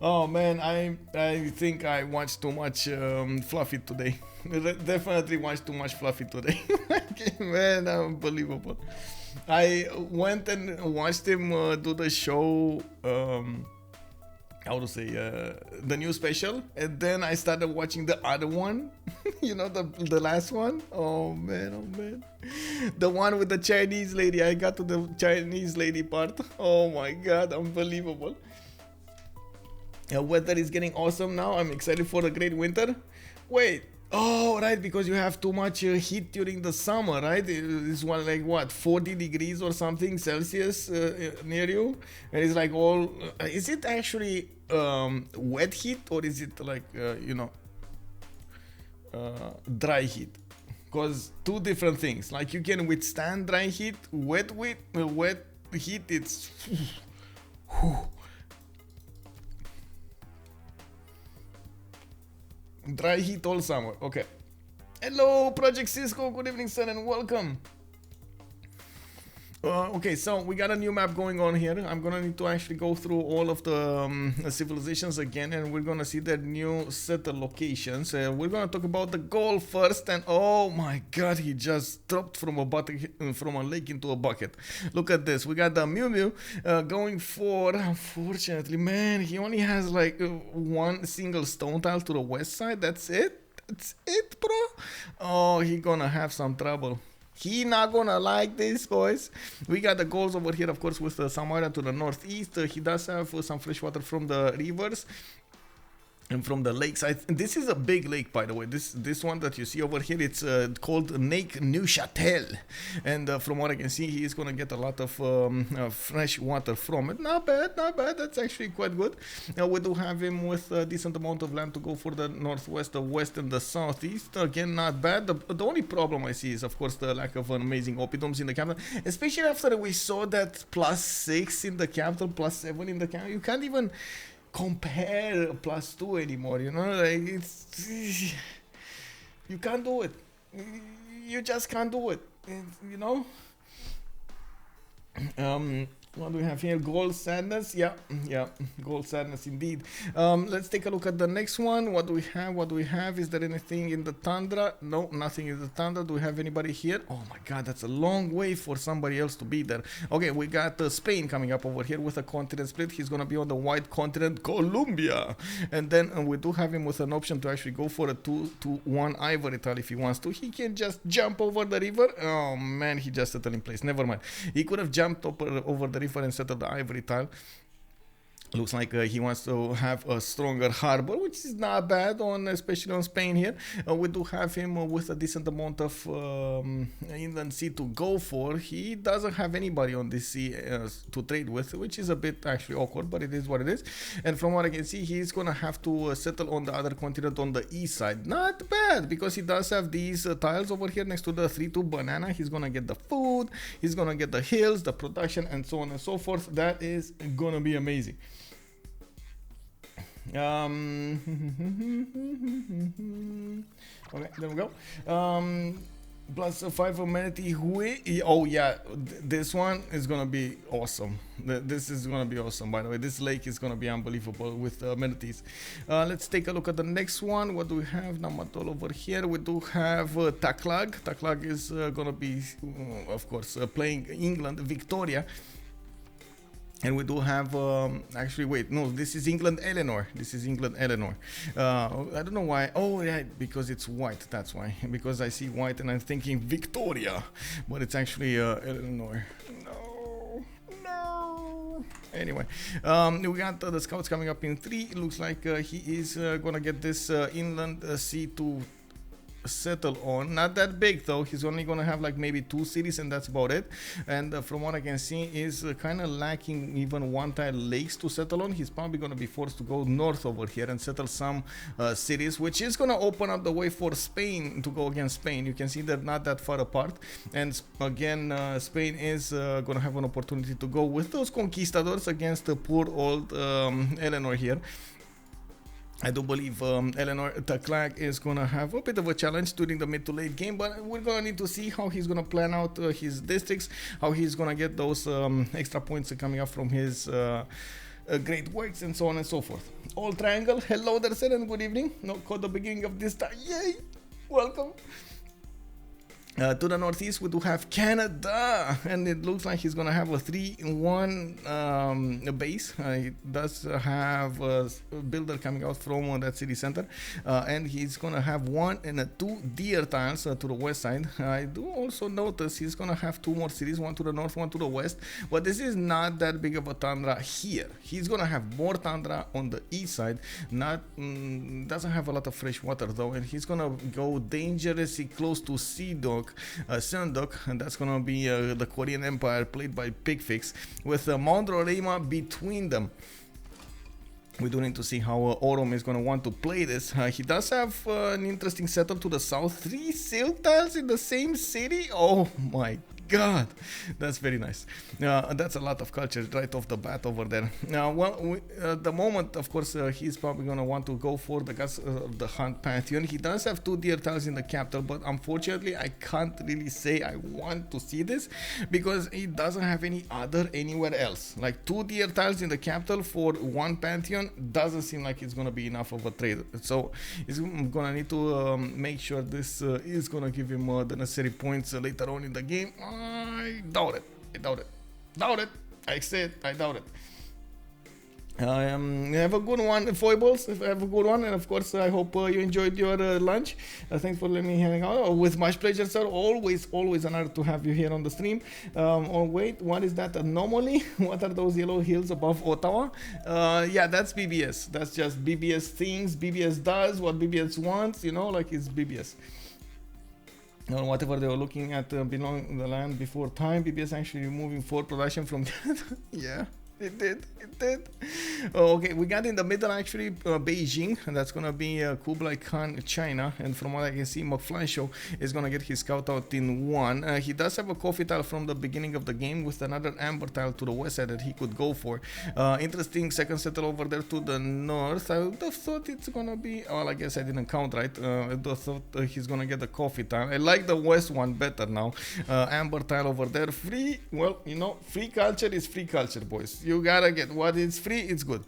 Oh man, I think I watched too much Fluffy today. Definitely watched too much Fluffy today. Man, unbelievable. I went and watched him do the show. How to say, the new special, and then I started watching the other one. The last one. Oh man, the one with the Chinese lady. I got to the Chinese lady part. Oh my god, unbelievable. Weather is getting awesome now. I'm excited for the great winter. Wait, oh right, because you have too much heat during the summer, right? It's like what, 40 degrees or something Celsius near you, and it's like all. Is it actually wet heat, or is it like dry heat? Because 2 different things. Like you can withstand dry heat, wet heat. It's dry heat all summer. Okay. Hello, Project Cisco. Good evening, sir, and welcome. Okay, so we got a new map going on here. I'm gonna need to actually go through all of the civilizations again, and we're gonna see their new set of locations. We're gonna talk about the Gaul first, and oh my god, he just dropped from a lake into a bucket. Look at this. We got the Meuhmeuh going for. Unfortunately, man, he only has like one single stone tile to the west side. That's it. That's it, bro. Oh, he gonna have some trouble. He not gonna like this, boys. We got the goals over here, of course, with some area to the northeast. He does have some fresh water from the rivers and from the lakes. This is a big lake, by the way. This one that you see over here, it's called Lake Neuchâtel, and from what I can see, he is gonna get a lot of fresh water from it. Not bad. That's actually quite good. We do have him with a decent amount of land to go for the northwest, the west, and the southeast. Again, not bad. The only problem I see is, of course, the lack of amazing oppidums in the capital, especially after we saw that +6 in the capital, +7 in the capital. You can't even compare +2 anymore, like you can't do it. You just can't do it, What do we have here? Gold Sadness. Yeah, Gold Sadness indeed. Let's take a look at the next one. What do we have? What do we have? Is there anything in the Tundra? No, nothing in the Tundra. Do we have anybody here? Oh my god, that's a long way for somebody else to be there. Okay, we got Spain coming up over here with a continent split. He's gonna be on the white continent, Colombia. And then we do have him with an option to actually go for a 2-1 ivory tile if he wants to. He can just jump over the river. Oh man, he just settled in place. Never mind. He could have jumped over the river and settle the ivory tile. Looks like he wants to have a stronger harbor, which is not bad, especially on Spain here. We do have him with a decent amount of inland sea to go for. He doesn't have anybody on this sea to trade with, which is a bit actually awkward, but it is what it is. And from what I can see, he's gonna have to settle on the other continent on the east side. Not bad, because he does have these tiles over here next to the 3-2 banana. He's gonna get the food, he's gonna get the hills, the production, and so on and so forth. That is gonna be amazing. Okay, there we go. Plus 5 amenity. Oh yeah, this one is gonna be awesome. This is gonna be awesome, by the way. This lake is gonna be unbelievable with the amenities. Let's take a look at the next one. What do we have? Namatol over here. We do have taClaG. taClaG is gonna be, of course, playing England, Victoria. And we do have, actually, wait, no, this is England Eleanor. This is England Eleanor. I don't know why. Oh, yeah, because it's white. That's why. Because I see white and I'm thinking Victoria. But it's actually Eleanor. No. Anyway, we got the scouts coming up in 3. It looks like he is going to get this inland sea to settle on. Not that big though. He's only gonna have like maybe 2 cities and that's about it. And from what I can see is kind of lacking even 1 tile lakes to settle on. He's probably gonna be forced to go north over here and settle some cities, which is gonna open up the way for Spain to go against Spain. You can see they're not that far apart, and again Spain is gonna have an opportunity to go with those conquistadors against the poor old Eleanor here. I do believe Eleanor taClaG is going to have a bit of a challenge during the mid to late game, but we're going to need to see how he's going to plan out his districts, how he's going to get those extra points coming up from his great works, and so on and so forth. All triangle, hello there, sir, and good evening. No, caught the beginning of this time. Yay! Welcome. To the northeast, we do have Canada, and it looks like he's gonna have a 3-1 base. He does have a builder coming out from that city center, and he's gonna have 1 and 2 deer tiles to the west side. I do also notice he's gonna have 2 more cities, 1 to the north, 1 to the west, but this is not that big of a tundra here. He's gonna have more tundra on the east side. Not doesn't have a lot of fresh water though, and he's gonna go dangerously close to Sunduk, and that's gonna be the Korean Empire played by Picfix, with Mount Roraima between them. We do need to see how Aurum is going to want to play this. He does have an interesting setup to the south. 3 silk tiles in the same city? Oh my god, that's very nice. That's a lot of culture right off the bat over there. Well, the moment, of course, he's probably going to want to go for the Gods of the Hunt Pantheon. He does have 2 deer tiles in the capital, but unfortunately, I can't really say I want to see this because he doesn't have any other anywhere else. Like 2 deer tiles in the capital for 1 Pantheon doesn't seem like it's going to be enough of a trade. So he's going to need to make sure this is going to give him the necessary points later on in the game. I doubt it. I said I doubt it. Have a good one, Foibles. Have a good one, and of course I hope you enjoyed your lunch. Thanks for letting me hang out. With much pleasure, sir. Always an honor to have you here on the stream. Oh wait, what is that anomaly? What are those yellow hills above Ottawa? Yeah, that's BBS. That's just BBS things. BBS does what BBS wants. You know, like it's BBS. Whatever they were looking at belong the land before time. BBS actually removing 4 production from. Yeah. It did. Okay, we got in the middle actually Beijing, and that's gonna be Kublai Khan, China. And from what I can see, McFlyShow is gonna get his scout out in 1. He does have a coffee tile from the beginning of the game with another amber tile to the west side that he could go for. Interesting second settle over there to the north. I would have thought it's gonna be, well, I guess I didn't count right. I would have thought he's gonna get the coffee tile. I like the west one better now. Amber tile over there, free. Well, you know, free culture is free culture, boys. You gotta get what is free, it's good.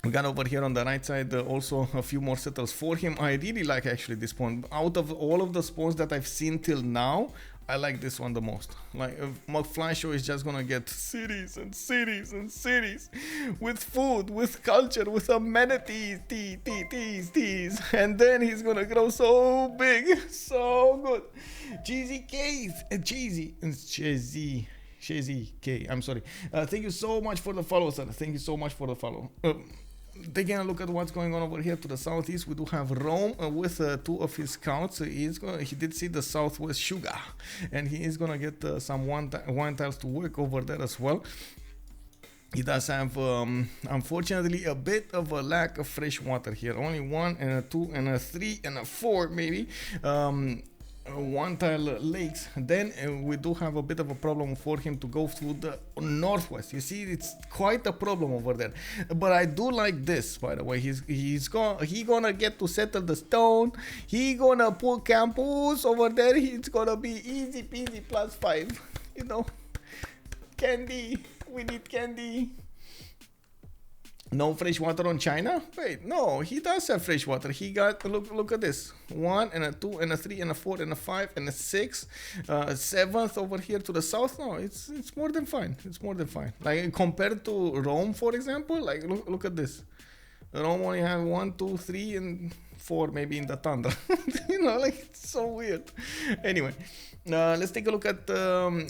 We got over here on the right side also a few more settles for him. I really like actually this spawn. Out of all of the spawns that I've seen till now, I like this one the most. Like McFlyShow is just gonna get cities and cities and cities with food, with culture, with amenities, teas, and then he's gonna grow so big, so good. Jzzy K, I'm sorry. Thank you so much for the follow, sir. Thank you so much for the follow. Taking a look at what's going on over here to the southeast, we do have Rome with 2 of his scouts. He did see the southwest sugar, and he is gonna get some wine tiles to work over there as well. He does have, unfortunately, a bit of a lack of fresh water here. Only 1 and a 2 and a 3 and a 4 maybe. One tile lakes. Then we do have a bit of a problem for him to go through the northwest. You see, it's quite a problem over there. But I do like this, by the way. He gonna get to settle the stone. He gonna put campus over there. It's gonna be easy peasy +5. You know, candy. We need candy. No fresh water on China? Wait, no, he does have fresh water. He got, look at this. 1 and a 2 and a 3 and a 4 and a 5 and a 6. 7th over here to the south. No, it's more than fine. It's more than fine. Like compared to Rome, for example, like look at this. Rome only had 1, 2, 3 and 4 maybe in the tundra. You know, like it's so weird. Anyway. Let's take a look at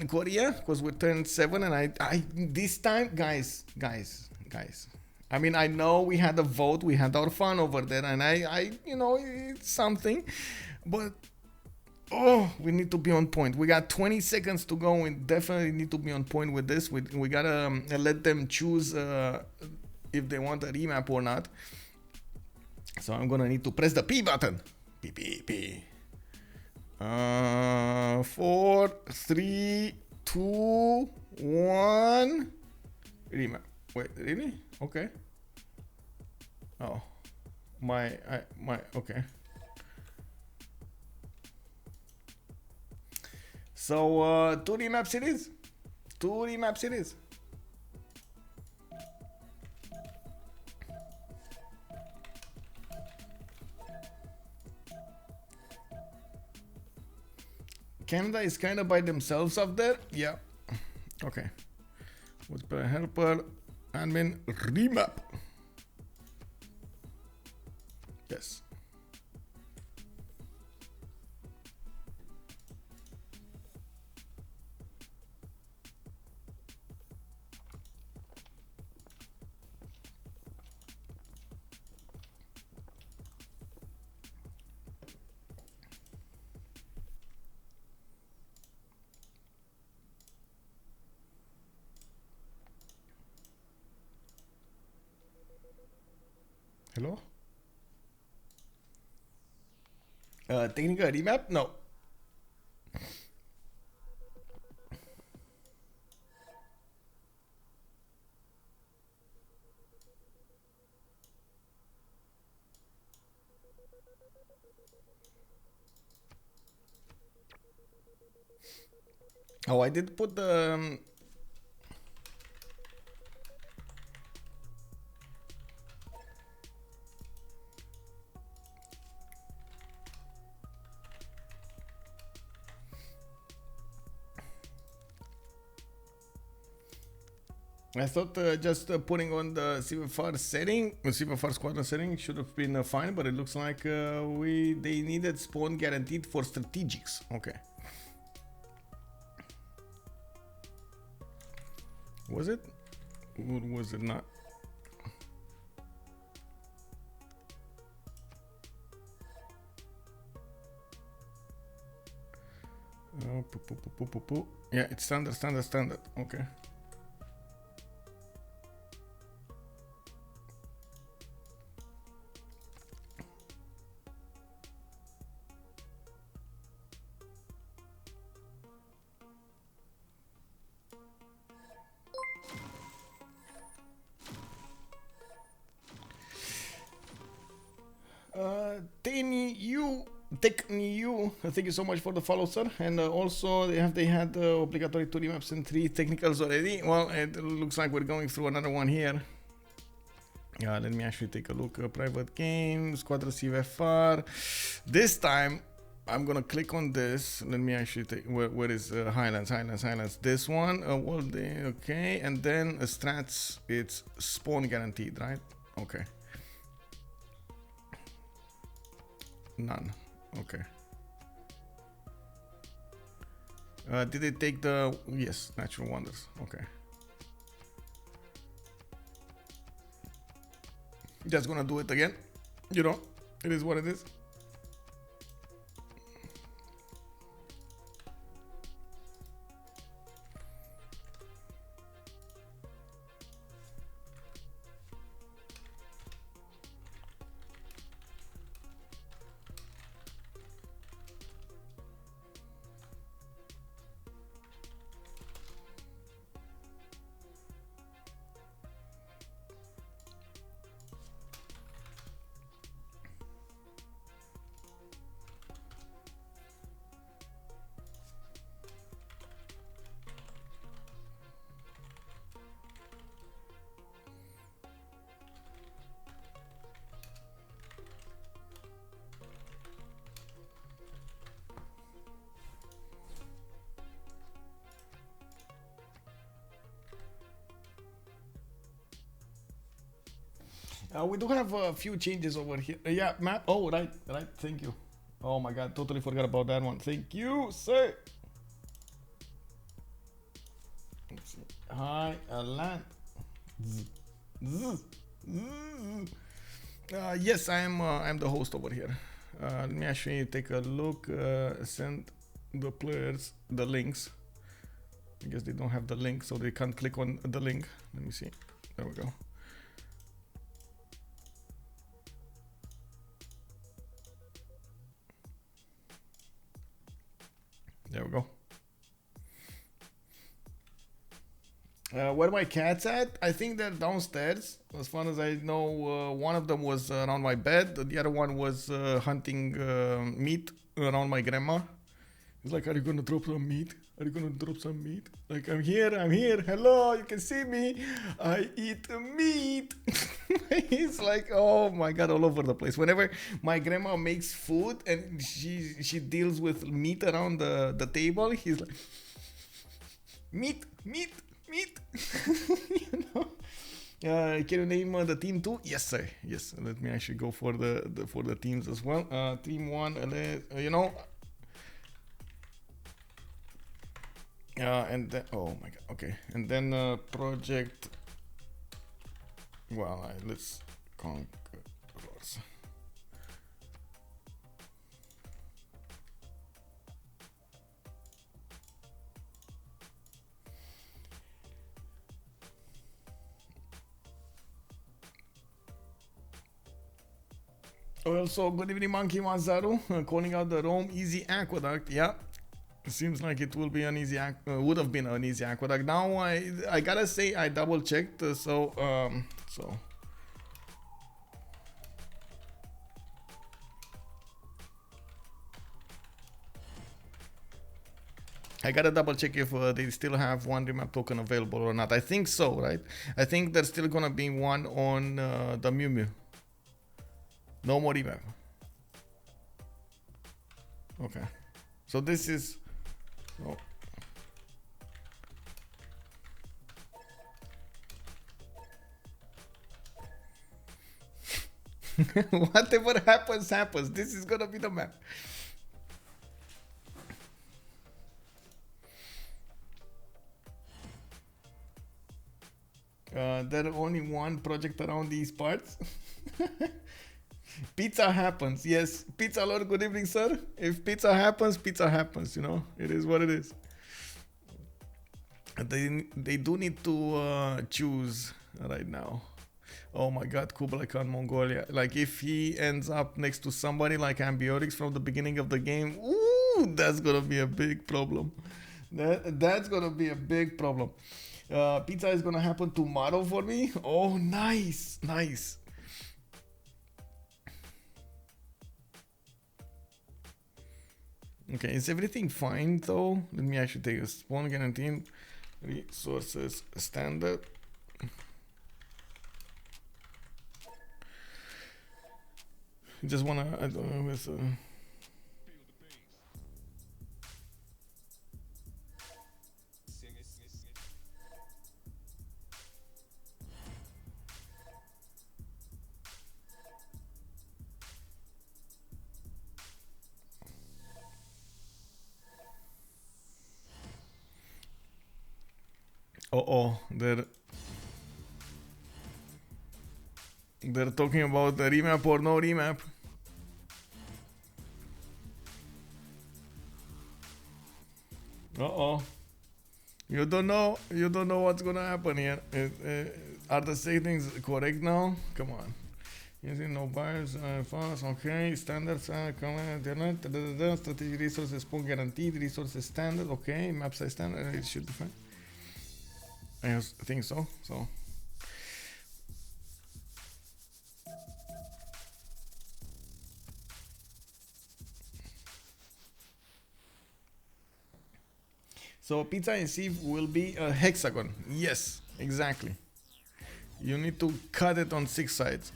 Korea, because we turned 7 and I this time, guys. I mean, I know we had a vote, we had our fun over there, and I you know, it's something, but oh, we need to be on point. We got 20 seconds to go. We definitely need to be on point with this. We gotta let them choose if they want a remap or not. So I'm gonna need to press the P button. P. 4, 3, 2, 1. Remap. Wait, really? Okay. Oh, okay. So 2 remap series. 2 remap series. Canada is kind of by themselves up there. Yeah. Okay. Let's put a helper. Admin remap. Yes. Hello? Technical remap? No. Oh, I did put the... I thought just putting on the CivFR setting, CivFR Squadron setting should have been fine, but it looks like they needed spawn guaranteed for strategics. Okay. Was it? Or was it not? Yeah, it's standard. Okay. Tech New, thank you so much for the follow, sir. And also they had obligatory 2D maps and 3 technicals already. Well, it looks like we're going through another one here. Let me actually take a look. Private games, Squadrons CivFR. This time I'm gonna click on this. Let me actually take where is Highlands. This one, world day, okay, and then strats. It's spawn guaranteed, right? Okay. None. Okay. Did they take the yes natural wonders? Okay. Just gonna do it again. You know, it is what it is. We do have a few changes over here. Yeah, Matt. Oh, right. Thank you. Oh my God, totally forgot about that one. Thank you, sir. Let's see. Hi, Alan. Yes, I'm the host over here. Let me actually take a look. Send the players the links. I guess they don't have the link, so they can't click on the link. Let me see. There we go. There we go. Where my cats at? I think they're downstairs. As far as I know, one of them was around my bed. The other one was hunting meat around my grandma. He's like, are you gonna drop some meat? Are you gonna drop some meat? Like, I'm here. Hello, you can see me. I eat meat. He's like, oh my God, all over the place. Whenever my grandma makes food and she deals with meat around the table, he's like, meat. You know. Can you name the team too? Yes, sir. Yes. Let me actually go for the teams as well. Team 1, you know. And then, oh my God, okay, and then project. Well, let's Conquerors. Also, good evening, Monkey Mazaru. Calling out the Rome Easy Aqueduct. Yeah. It seems like it will be an easy would have been an easy aqueduct. Now I gotta say I double checked, so I gotta double check if they still have one remap token available or not. I think so, right? I think there's still gonna be one on the Meuhmeuh. No more remap. Okay, so this is. Oh. Whatever happens. This is gonna be the map. There are only one project around these parts. Pizza happens, yes. Pizza Lord, good evening, sir. If pizza happens, you know. It is what it is. They do need to choose right now. Oh my God, Kublai Khan Mongolia. Like if he ends up next to somebody like Ambiorix from the beginning of the game, ooh, that's gonna be a big problem. That's gonna be a big problem. Pizza is gonna happen tomorrow for me. Oh, nice. Okay, is everything fine though? Let me actually take a spawn guarantee resources standard. Just wanna, I don't know, with they're talking about the remap or no remap. You don't know what's gonna happen here. Are the settings correct now? Come on. Using no bars, fast, okay. Standards, strategy resources, spawn guaranteed, resources standard, okay. Map size standard, it should be fine. I think so. So pizza in Civ will be a hexagon. Yes, exactly. You need to cut it on 6 sides.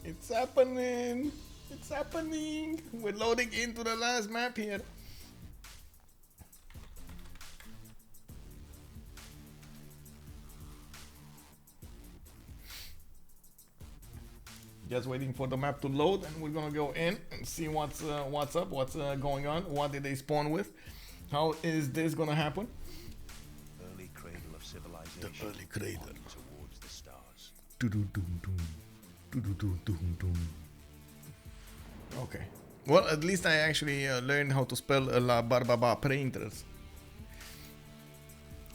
It's happening. It's happening. We're loading into the last map here. Just waiting for the map to load, and we're gonna go in and see what's up, what's going on, what did they spawn with, how is this gonna happen?
Early cradle of civilization.
The early cradle
towards the stars.
Okay. Well, at least I actually learned how to spell la Barbapeintres.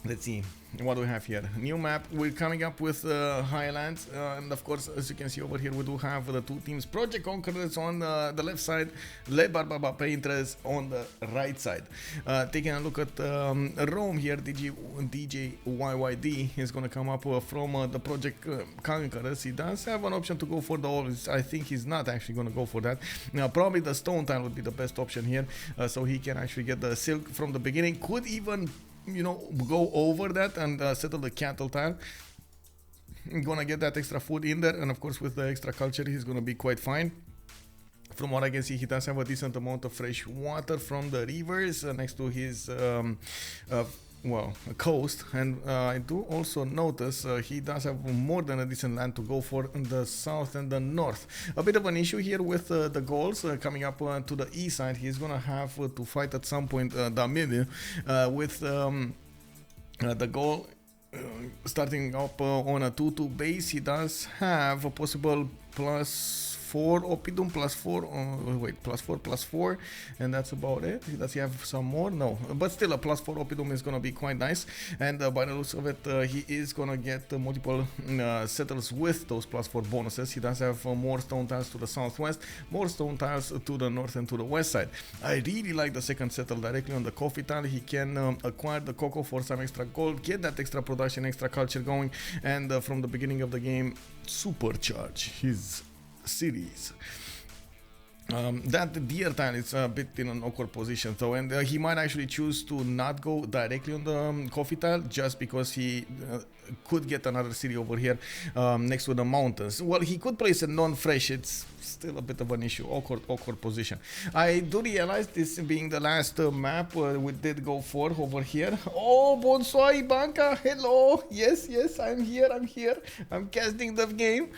Let's see what we have here. New map. We're coming up with Highlands, and of course, as you can see over here, we do have the two teams: ProjectConquerors on the left side, Le Barbapeintres on the right side. Taking a look at Rome here, Djydd is going to come up from the ProjectConquerors. He does have an option to go for the oils. I think he's not actually going to go for that. Now, probably the stone tile would be the best option here, so he can actually get the silk from the beginning. Could even, you know, go over that and settle the cattle tile. Gonna get that extra food in there, and of course with the extra culture he's gonna be quite fine. From what I can see, he does have a decent amount of fresh water from the rivers next to his coast, and I do also notice he does have more than a decent land to go for in the south and the north. A bit of an issue here with the Gauls coming up to the east side. He's gonna have to fight at some point the middle with the Gaul starting up on a 2-2 base. He does have a possible +4 Oppidum, +4, and that's about it. Does he have some more? No, but still a +4 Oppidum is gonna be quite nice, and by the looks of it, he is gonna get multiple settles with those +4 bonuses. He does have more stone tiles to the southwest, more stone tiles to the north and to the west side. I really like the second settle directly on the coffee tile. He can acquire the cocoa for some extra gold, get that extra production, extra culture going, and from the beginning of the game, supercharge his cities. That deer tile is a bit in an awkward position though, and he might actually choose to not go directly on the coffee tile just because he could get another city over here next to the mountains. Well, he could place a non-fresh. It's still a bit of an issue. Awkward position. I do realize this being the last map we did go for over here. Oh, bonsoir Ibanka, hello. Yes, I'm here. I'm casting the game.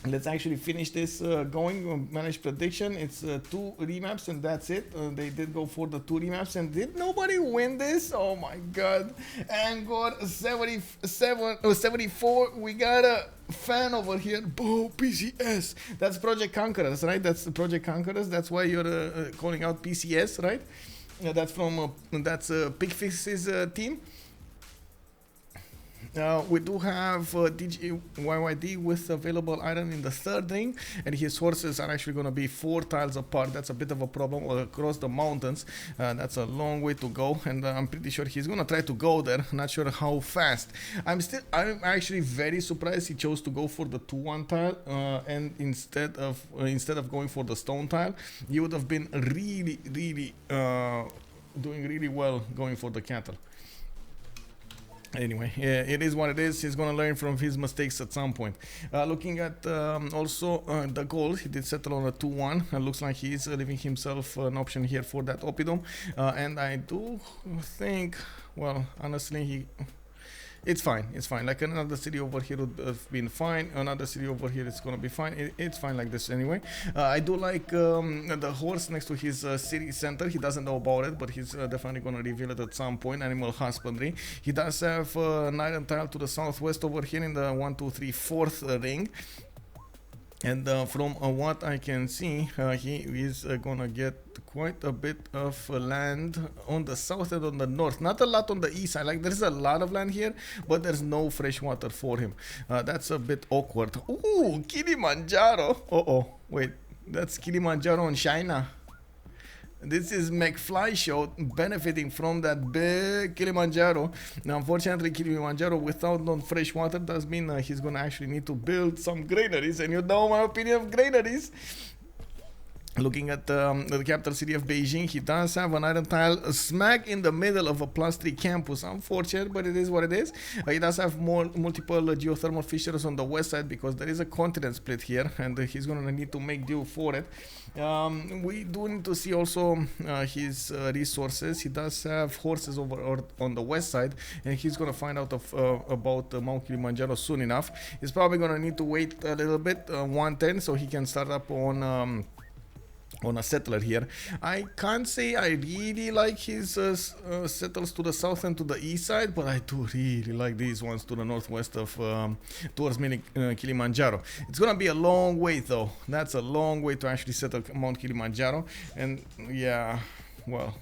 Let's actually finish this going. Manage prediction. It's 2 remaps and that's it. They did go for the 2 remaps, and did nobody win this? Oh my god. Angor 74. We got a fan over here. Boo, PCS. That's ProjectConquerors, right? That's the ProjectConquerors. That's why you're calling out PCS, right? That's from Picfix's team. We do have YYD with available iron in the third ring, and his horses are actually going to be 4 tiles apart. That's a bit of a problem across the mountains. That's a long way to go, and I'm pretty sure he's going to try to go there. Not sure how fast. I'm actually very surprised he chose to go for the 2-1 tile, and instead of going for the stone tile, he would have been really doing really well going for the cattle. Anyway, yeah, it is what it is. He's going to learn from his mistakes at some point. Looking at also the Gaul, he did settle on a 2-1. Looks like he's leaving himself an option here for that Oppidum. And I do think, well, honestly, it's fine. It's fine. Like another city over here would have been fine. Another city over here is going to be fine. It's fine like this anyway. I do like the horse next to his city center. He doesn't know about it, but he's definitely going to reveal it at some point. Animal husbandry. He does have an iron tile to the southwest over here in the 1, 2, 3, 4th ring. And from what I can see, he is gonna get quite a bit of land on the south and on the north. Not a lot on the east side. Like, there's a lot of land here, but there's no fresh water for him. That's a bit awkward. Ooh, Kilimanjaro. Wait, that's Kilimanjaro in China. This is McFlyShow benefiting from that big Kilimanjaro. Now, unfortunately, Kilimanjaro without no fresh water does mean he's going to actually need to build some granaries. And you know my opinion of granaries. Looking at the capital city of Beijing, he does have an iron tile smack in the middle of a +3 campus. Unfortunate, but it is what it is. He does have multiple geothermal fissures on the west side because there is a continent split here, and he's going to need to make do for it. We do need to see also his resources. He does have horses over on the west side, and he's going to find out about Mount Kilimanjaro soon enough. He's probably going to need to wait a little bit, 110, so he can start up on a settler here. I can't say I really like his settles to the south and to the east side, but I do really like these ones to the northwest of towards Kilimanjaro. It's gonna be a long way though. That's a long way to actually settle Mount Kilimanjaro, and yeah, well,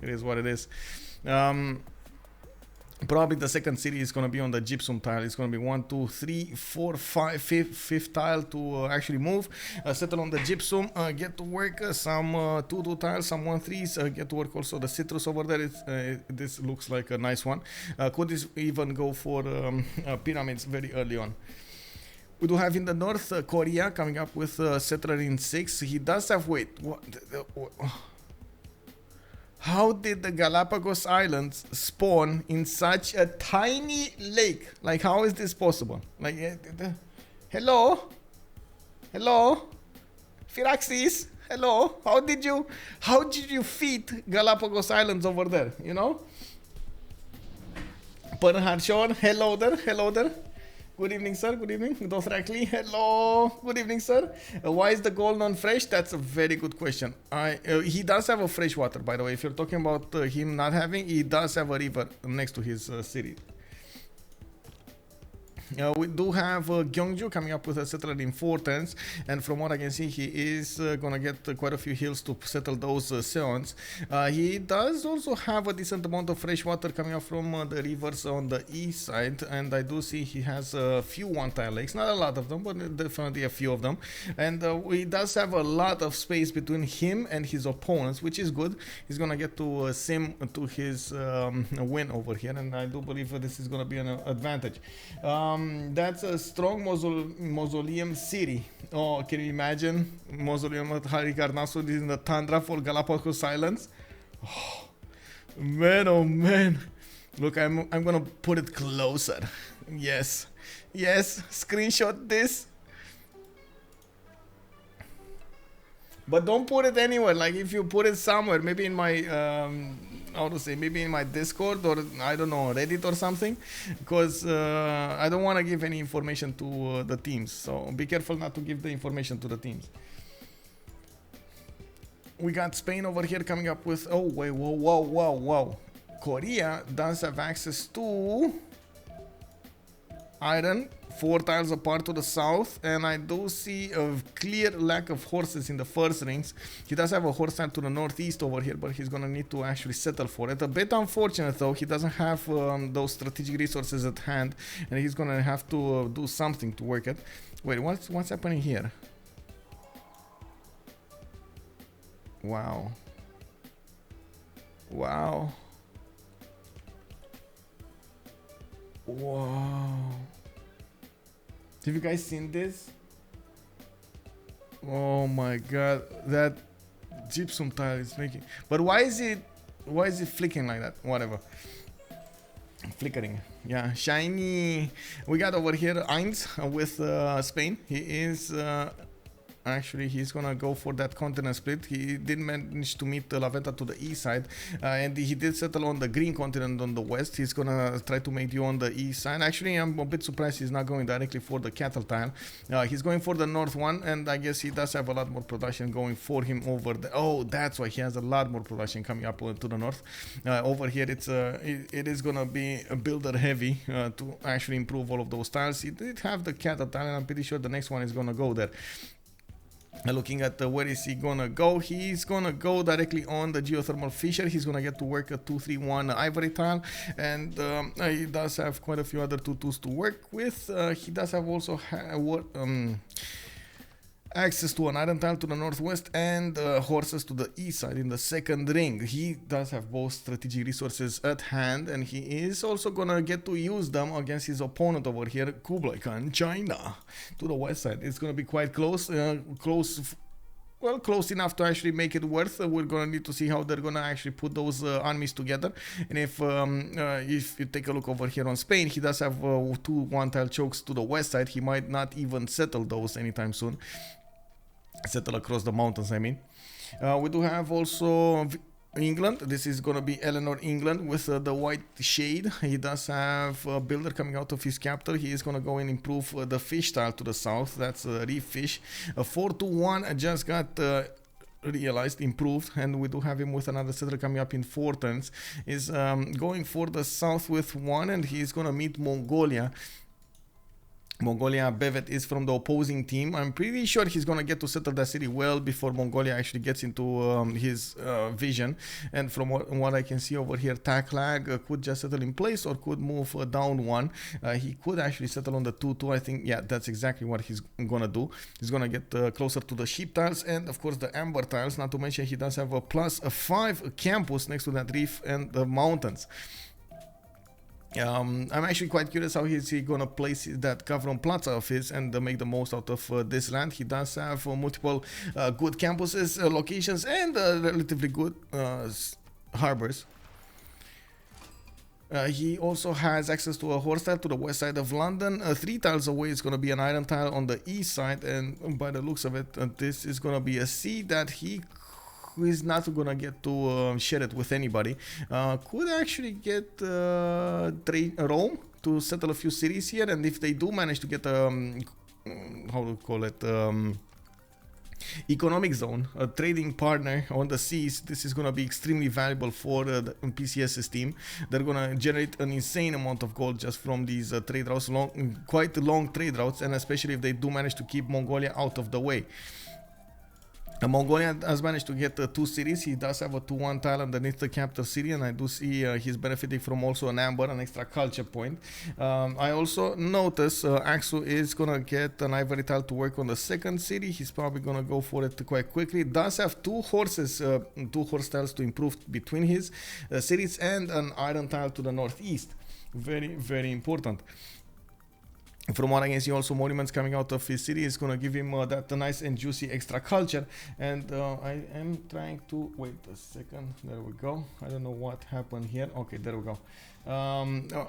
it is what it is. Probably the second city is going to be on the gypsum tile. It's going to be 1, 2, 3, 4, 5, fifth tile to actually move. Settle on the gypsum. Get to work some 2-2 tiles, some 1-3s. Get to work also the citrus over there. This looks like a nice one. Could even go for pyramids very early on. We do have in the north Korea coming up with settler in 6. He does have, wait, what? How did the Galapagos Islands spawn in such a tiny lake? Like, how is this possible? Like, hello? Hello? Firaxis? Hello? How did you feed Galapagos Islands over there, you know? Perharshon, hello there. Good evening, sir. Good evening. Dothrakli, hello. Good evening, sir. Why is the Gaul non-fresh? That's a very good question. He does have a fresh water, by the way. If you're talking about him not having, he does have a river next to his city. We do have Gyeongju coming up with a settler in 410s, and from what I can see, he is gonna get quite a few hills to settle those seons. He does also have a decent amount of fresh water coming up from the rivers on the east side, and I do see he has a few one-tile lakes, not a lot of them, but definitely a few of them. And he does have a lot of space between him and his opponents, which is good. He's gonna get to sim to his win over here, and I do believe this is gonna be an advantage. That's a strong mausoleum city. Oh, can you imagine? Mausoleum at Halikarnassus in the tundra for Galapagos Islands. Oh man. Look, I'm gonna put it closer. Yes, screenshot this. But don't put it anywhere. Like, if you put it somewhere, maybe in my how to say, maybe in my Discord, or I don't know, Reddit or something, because I don't want to give any information to the teams, so be careful not to give the information to the teams. We got Spain over here coming up with, oh wait, whoa, Korea does have access to iron, 4 tiles apart to the south, and I do see a clear lack of horses in the first rings. He does have a horse tile to the northeast over here, but he's gonna need to actually settle for it. A bit unfortunate though, he doesn't have those strategic resources at hand, and he's gonna have to do something to work it. Wait, what's happening here? Wow. Wow. Wow. Have you guys seen this? Oh my god, that gypsum tile is making. But why is it flicking like that? Whatever. Flickering. Yeah, shiny. We got over here Eins with Spain. He is actually, he's gonna go for that continent split. He did manage to meet La Venta to the east side, and he did settle on the green continent on the west. He's gonna try to make you on the east side. Actually, I'm a bit surprised he's not going directly for the cattle tile. He's going for the north one, and I guess he does have a lot more production going for him over there. Oh, that's why he has a lot more production coming up to the north. Over here, it is gonna be a builder heavy to actually improve all of those tiles. He did have the cattle tile, and I'm pretty sure the next one is gonna go there. Looking at where is he gonna go, he's gonna go directly on the geothermal fissure. He's gonna get to work a 2-3-1 ivory tile, and he does have quite a few other 2-2s to work with. He does have also access to an iron tile to the northwest and horses to the east side in the second ring. He does have both strategic resources at hand, and he is also gonna get to use them against his opponent over here, Kublai Khan, China, to the west side. It's gonna be quite close, close enough to actually make it worth. We're gonna need to see how they're gonna actually put those armies together. And if you take a look over here on Spain, he does have 2 1-tile chokes to the west side. He might not even settle those anytime soon. Settle across the mountains, I mean. We do have also England. This is gonna be Eleanor, England, with the white shade. He does have a builder coming out of his capital. He is gonna go and improve the fish tile to the south. That's a reef fish. A 4-2-1 just got realized, improved, and we do have him with another settler coming up in 4 turns. Is going for the south with 1, and he's gonna meet Mongolia. Bevet is from the opposing team. I'm pretty sure he's gonna get to settle that city well before Mongolia actually gets into his vision. And from what I can see over here, taClaG could just settle in place or could move down 1. He could actually settle on the 2-2. I think, yeah, that's exactly what he's gonna do. He's gonna get closer to the sheep tiles and of course the amber tiles. Not to mention he does have a +5 campus next to that reef and the mountains. I'm actually quite curious how is he gonna place that Gavron Plaza of his and make the most out of this land. He does have multiple good campuses, locations, and relatively good harbors. He also has access to a horse tile to the west side of London. 3 tiles away is going to be an iron tile on the east side, and by the looks of it, this is going to be a sea that he is not gonna get to share it with anybody. Could actually get Rome to settle a few cities here, and if they do manage to get how to call it, economic zone, a trading partner on the seas, this is gonna be extremely valuable for the PCS's team. They're gonna generate an insane amount of gold just from these trade routes, quite long trade routes, and especially if they do manage to keep Mongolia out of the way. Mongolia has managed to get 2 cities. He does have a 2-1 tile underneath the capital city, and I do see he's benefiting from also an amber, an extra culture point. I also notice Axu is gonna get an ivory tile to work on the second city. He's probably gonna go for it quite quickly. Does have 2 horses, 2 horse tiles to improve between his cities, and an iron tile to the northeast. Very, very important. From what I can see, also monuments coming out of his city is going to give him that nice and juicy extra culture. And I am trying to wait a second. There we go. I don't know what happened here. Okay, there we go.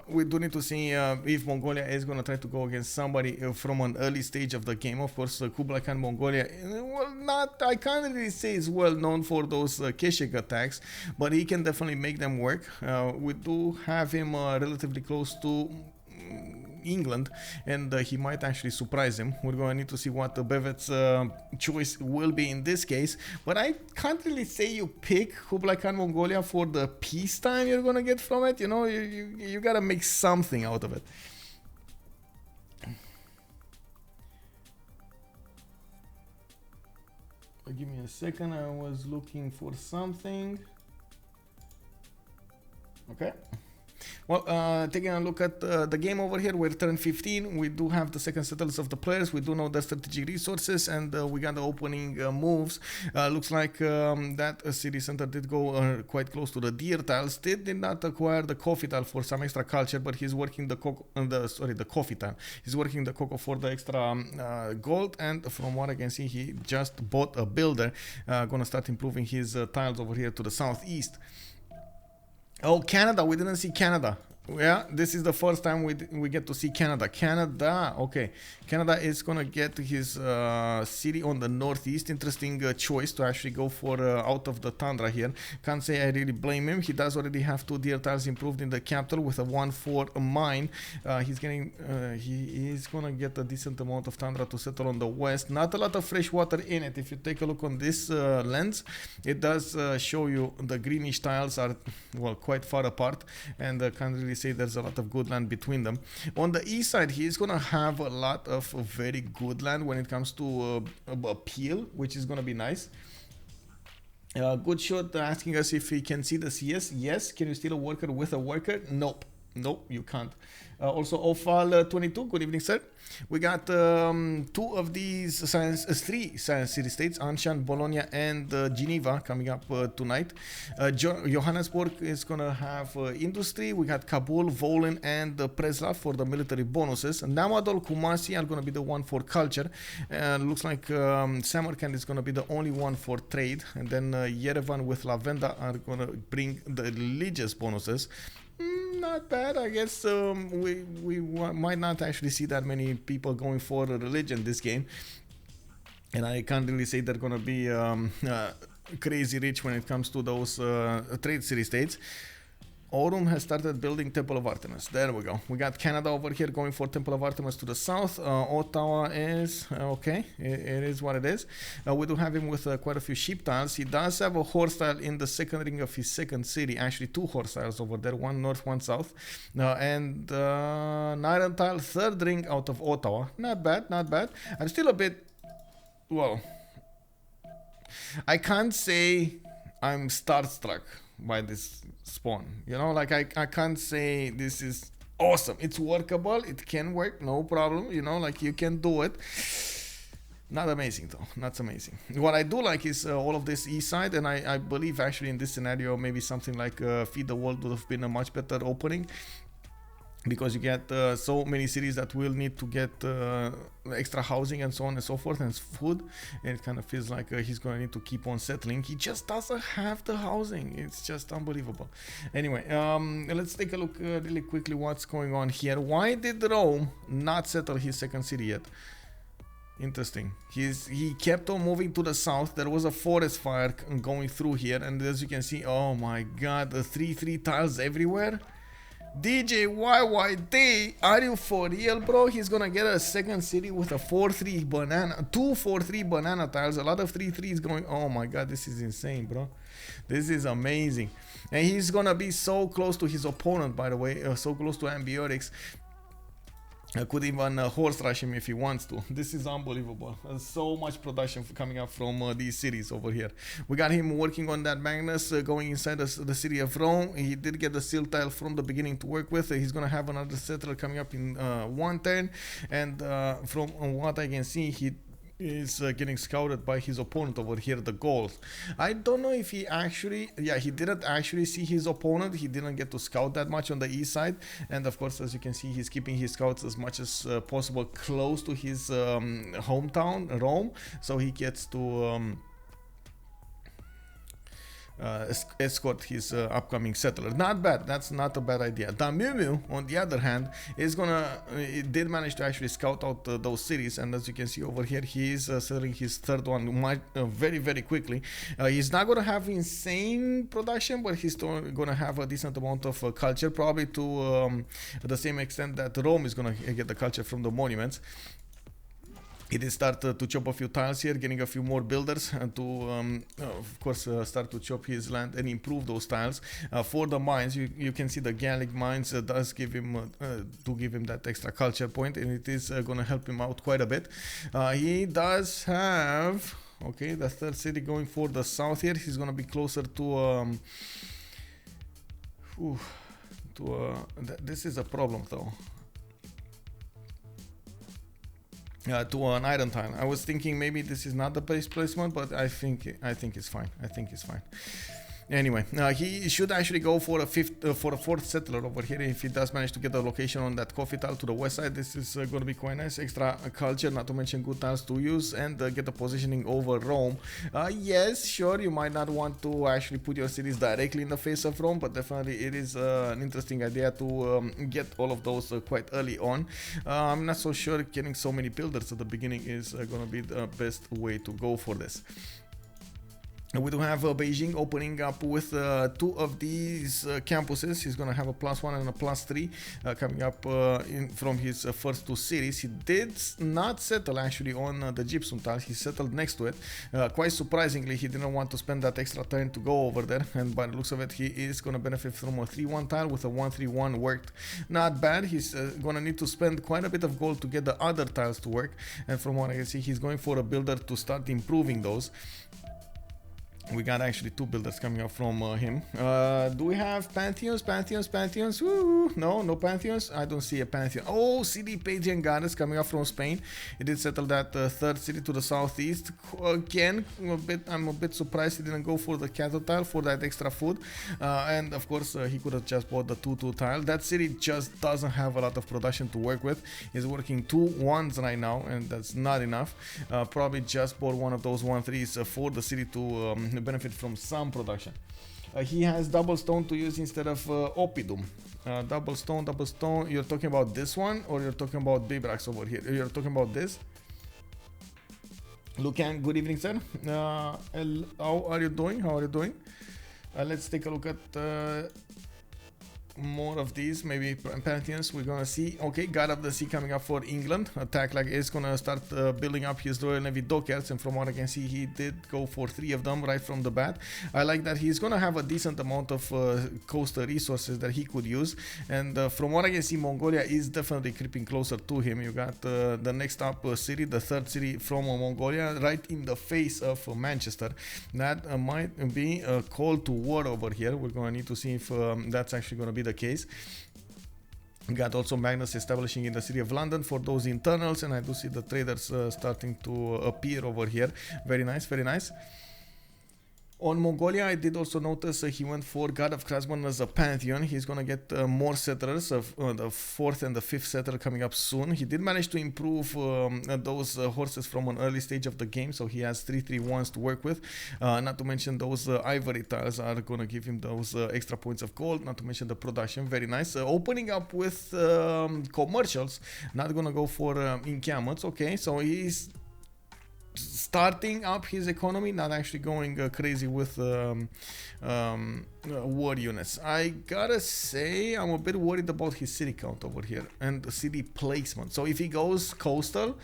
We do need to see if Mongolia is going to try to go against somebody from an early stage of the game. Of course, Kublai Khan Mongolia, well, I can't really say is well known for those Keshik attacks, but he can definitely make them work. We do have him relatively close to England, and he might actually surprise him. We're going to need to see what the Bevet's choice will be in this case, but I can't really say you pick Kublai Khan Mongolia for the peacetime you're going to get from it. You know, you got to make something out of it. give me a second. I was looking for something. Okay. Well, taking a look at the game over here, we're turn 15. We do have the second settlers of the players. We do know the strategic resources, and we got the opening moves. Looks like that city center did go quite close to the deer tiles. Did not acquire the coffee tile for some extra culture, but he's working the coffee tile. He's working the cocoa for the extra gold, and from what I can see, he just bought a builder. Gonna start improving his tiles over here to the southeast. Oh, Canada. We didn't see Canada. Yeah, this is the first time we get to see Canada. Canada, okay. Canada is gonna get his city on the northeast. Interesting choice to actually go for out of the tundra here. Can't say I really blame him. He does already have 2 deer tiles improved in the capital with a 1-4 mine. He's getting, he is gonna get a decent amount of tundra to settle on the west. Not a lot of fresh water in it. If you take a look on this lens, it does show you the greenish tiles are, well, quite far apart, and can't really say there's a lot of good land between them. On the east side, he's gonna have a lot of very good land when it comes to appeal, which is gonna be nice. Good shot asking us if he can see the CS. Yes. Can you steal a worker with a worker? Nope. Nope, you can't. Also, Ofal 22, good evening, sir. We got 2 of these three science city states, Anshan, Bologna, and Geneva coming up tonight. Johannesburg is gonna have industry. We got Kabul, Volin, and Preslav for the military bonuses. Namadol, Kumasi are gonna be the one for culture. Looks like Samarkand is gonna be the only one for trade, and then Yerevan with Lavenda are gonna bring the religious bonuses. Not bad, I guess. We might not actually see that many people going for a religion this game, and I can't really say they're gonna be crazy rich when it comes to those trade city states. Aurum has started building Temple of Artemis. There we go. We got Canada over here going for Temple of Artemis to the south. Ottawa is okay. It is what it is. We do have him with quite a few sheep tiles. He does have a horse tile in the second ring of his second city. Actually, 2 horse tiles over there. 1 north, 1 south. And iron tile, third ring out of Ottawa. Not bad, not bad. I'm still a bit, well, I can't say I'm starstruck by this spawn, you know, like I can't say this is awesome. It's workable, it can work, no problem, you know, like you can do it. Not amazing though, not amazing. What I do like is all of this east side, and I believe actually in this scenario maybe something like Feed the World would have been a much better opening, because you get so many cities that will need to get extra housing and so on and so forth, and food, and it kind of feels like he's going to need to keep on settling. He just doesn't have the housing. It's just unbelievable. Anyway, let's take a look really quickly what's going on here. Why did Rome not settle his second city yet? Interesting. He kept on moving to the south. There was a forest fire going through here, and as you can see, oh my god, the 3-3 tiles everywhere. DJ YYD, are you for real, bro? He's gonna get a second city with a 4-3 banana, 2 4-3 banana tiles, a lot of 3-3s going. Oh my god, this is insane, bro. This is amazing. And he's gonna be so close to his opponent, by the way, so close to Ambiotics. Could even horse rush him if he wants to. This is unbelievable. So much production coming up from these cities over here. We got him working on that Magnus, going inside the city of Rome. He did get the seal tile from the beginning to work with. He's going to have another settler coming up in 1 turn. And from what I can see, he is getting scouted by his opponent over here, the Gaul. I don't know if he actually, yeah, he didn't actually see his opponent. He didn't get to scout that much on the east side, and of course, as you can see, he's keeping his scouts as much as possible close to his hometown, Rome, so he gets to escort his upcoming settler. Not bad. That's not a bad idea. Meuhmeuh, on the other hand, is it did manage to actually scout out those cities, and as you can see over here, he is settling his third one very, very quickly. He's not going to have insane production, but he's still going to have a decent amount of culture, probably to the same extent that Rome is going to get the culture from the monuments. He did start to chop a few tiles here, getting a few more builders, and to, of course, start to chop his land and improve those tiles. For the mines, you can see the Gallic mines does give him that extra culture point, and it is going to help him out quite a bit. He does have Okay, the third city going for the south here. He's gonna be closer to this is a problem though. To an iron tile. I was thinking maybe this is not the base placement, but I think it's fine. I think it's fine. Anyway, he should actually go for a fourth settler over here if he does manage to get the location on that coffee tile to the west side. This is going to be quite nice. Extra culture, not to mention good tiles to use, and get the positioning over Rome. Yes, sure, you might not want to actually put your cities directly in the face of Rome, but definitely it is an interesting idea to get all of those quite early on. I'm not so sure getting so many builders at the beginning is going to be the best way to go for this. We do have Beijing opening up with two of these campuses. He's going to have a +1 and a +3 coming up from his first two cities. He did not settle actually on the gypsum tile. He settled next to it. Quite surprisingly, he didn't want to spend that extra turn to go over there. And by the looks of it, he is going to benefit from a 3-1 tile with a 1-3-1 worked. Not bad. He's going to need to spend quite a bit of gold to get the other tiles to work. And from what I can see, he's going for a builder to start improving those. We got actually two builders coming up from him. Do we have Pantheons? Pantheons? Woo! No Pantheons. I don't see a Pantheon. Oh, city Pagan Goddess coming up from Spain. He did settle that third city to the southeast. Again, I'm a bit surprised he didn't go for the cattle tile for that extra food. And of course, he could have just bought the 2-2 tile. That city just doesn't have a lot of production to work with. He's working 2 1s right now, and that's not enough. Probably just bought one of those 1-3s for the city to benefit from some production. He has double stone to use instead of oppidum. Double stone. You're talking about this one, or you're talking about Bibrax over here? You're talking about this. Lucan, good evening, sir. How are you doing? Let's take a look at more of these, maybe Pantheons. We're gonna see. Okay, God of the Sea coming up for England. taClaG is gonna start building up his Royal Navy dockyards, and from what I can see, he did go for 3 of them right from the bat. I like that he's gonna have a decent amount of coastal resources that he could use, and from what I can see, Mongolia is definitely creeping closer to him. You got the next up city, the third city from Mongolia, right in the face of Manchester. That might be a call to war over here. We're gonna need to see if that's actually gonna be the case. We got also Magnus establishing in the city of London for those internals, and I do see the traders starting to appear over here. Very nice. On Mongolia, I did also notice he went for God of Craftsman as a Pantheon. He's going to get more settlers, the 4th and the 5th settler coming up soon. He did manage to improve those horses from an early stage of the game, so he has 3-3-1s to work with. Not to mention those ivory tiles are going to give him those extra points of gold, not to mention the production. Very nice. Opening up with commercials, not going to go for encampments. Okay, so he's starting up his economy, not actually going crazy with war units. I gotta say, I'm a bit worried about his city count over here and the city placement. So if he goes coastal,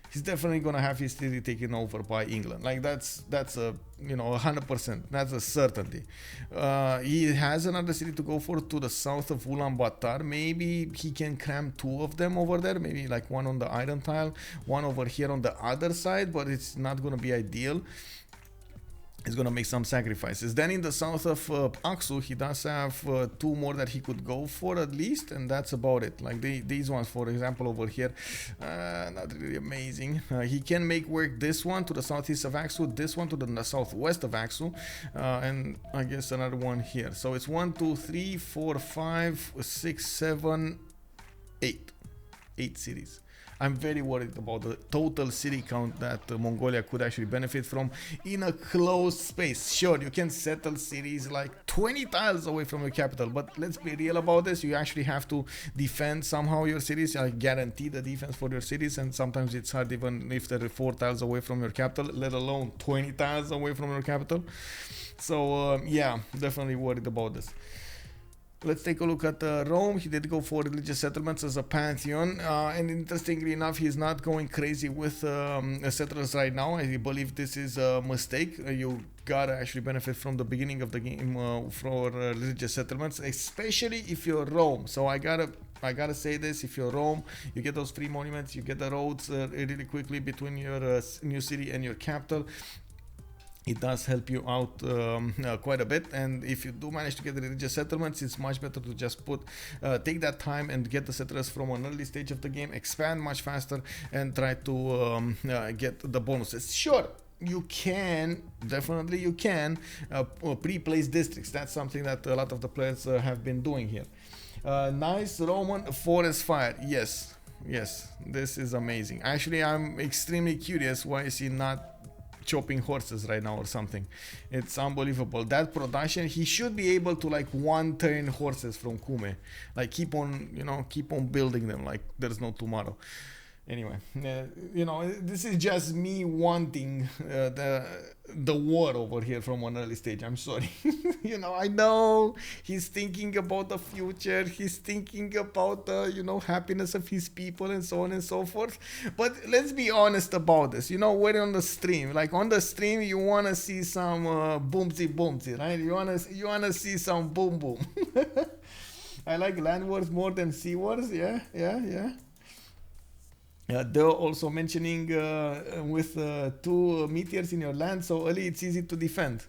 he's definitely gonna have his city taken over by England. Like that's a 100%. That's a certainty. He has another city to go for to the south of Ulaanbaatar. Maybe he can cram 2 of them over there. Maybe like one on the iron tile, one over here on the other side. But it's not gonna be ideal. He's gonna make some sacrifices. Then in the south of Aksu, he does have 2 more that he could go for at least, and that's about it. Like these ones, for example, over here, not really amazing. He can make work this one to the southeast of Aksu, this one to the southwest of Aksu, and I guess another one here. So it's 1, 2, 3, 4, 5, 6, 7, 8 cities. I'm very worried about the total city count that Mongolia could actually benefit from in a closed space. Sure, you can settle cities like 20 tiles away from your capital, but let's be real about this. You actually have to defend somehow your cities, guarantee the defense for your cities, and sometimes it's hard even if they're 4 tiles away from your capital, let alone 20 tiles away from your capital. So yeah, definitely worried about this. Let's take a look at Rome. He did go for religious settlements as a Pantheon, and interestingly enough, he's not going crazy with settlers right now. I believe this is a mistake. You gotta actually benefit from the beginning of the game for religious settlements, especially if you're Rome. So I gotta say this: if you're Rome, you get those free monuments, you get the roads really quickly between your new city and your capital. it does help you out quite a bit. And if you do manage to get religious settlements, it's much better to just take that time and get the settlers from an early stage of the game, expand much faster, and try to get the bonuses. Sure, you can, definitely you can pre-place districts. That's something that a lot of the players have been doing here. Nice Roman forest fire. Yes, this is amazing. Actually, I'm extremely curious, why is he not chopping horses right now or something? It's unbelievable. That production, he should be able to like one turn horses from Kume, like keep on building them like there's no tomorrow. Anyway, this is just me wanting the war over here from an early stage. I'm sorry. I know he's thinking about the future. He's thinking about the, happiness of his people and so on and so forth. But let's be honest about this. We're on the stream. Like on the stream, you want to see some boomsy, right? You want to see some boom boom. I like land wars more than sea wars. Yeah. They're also mentioning with 2 meteors in your land, so early it's easy to defend.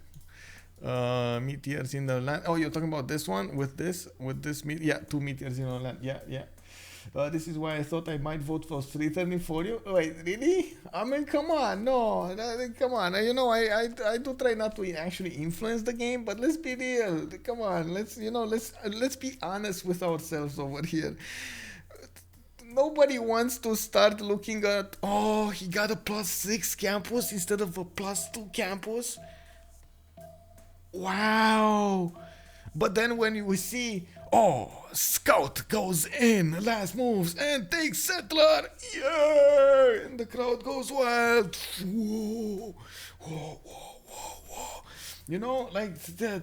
Meteors in the land. Oh, you're talking about this one with this yeah, 2 meteors in your land. Yeah. This is why I thought I might vote for 330 for you. Wait, really? I mean, come on, no, come on. I do try not to actually influence the game, but let's be real. Come on, let's be honest with ourselves over here. Nobody wants to start looking at, oh, he got a +6 campus instead of a +2 campus. Wow. But then when we see, oh, scout goes in, last moves, and takes settler, yeah, and the crowd goes wild. Whoa.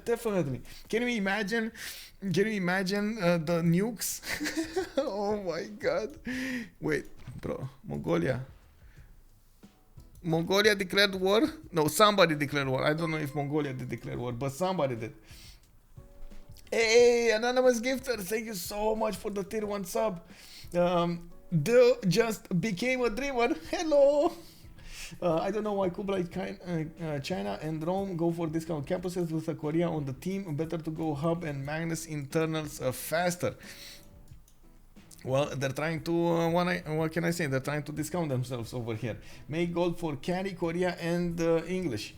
Definitely. Can you imagine the nukes? Oh my god. Wait, bro. Mongolia declared war? No, somebody declared war. I don't know if Mongolia did declare war, but somebody did. Hey, anonymous gifter, thank you so much for the tier 1 sub. Just became a dreamer. Hello. I don't know why Kublai, China and Rome go for discount campuses with Korea on the team. Better to go hub and Magnus internals faster. Well, they're trying to, what can I say? They're trying to discount themselves over here. Make gold for carry, Korea and English.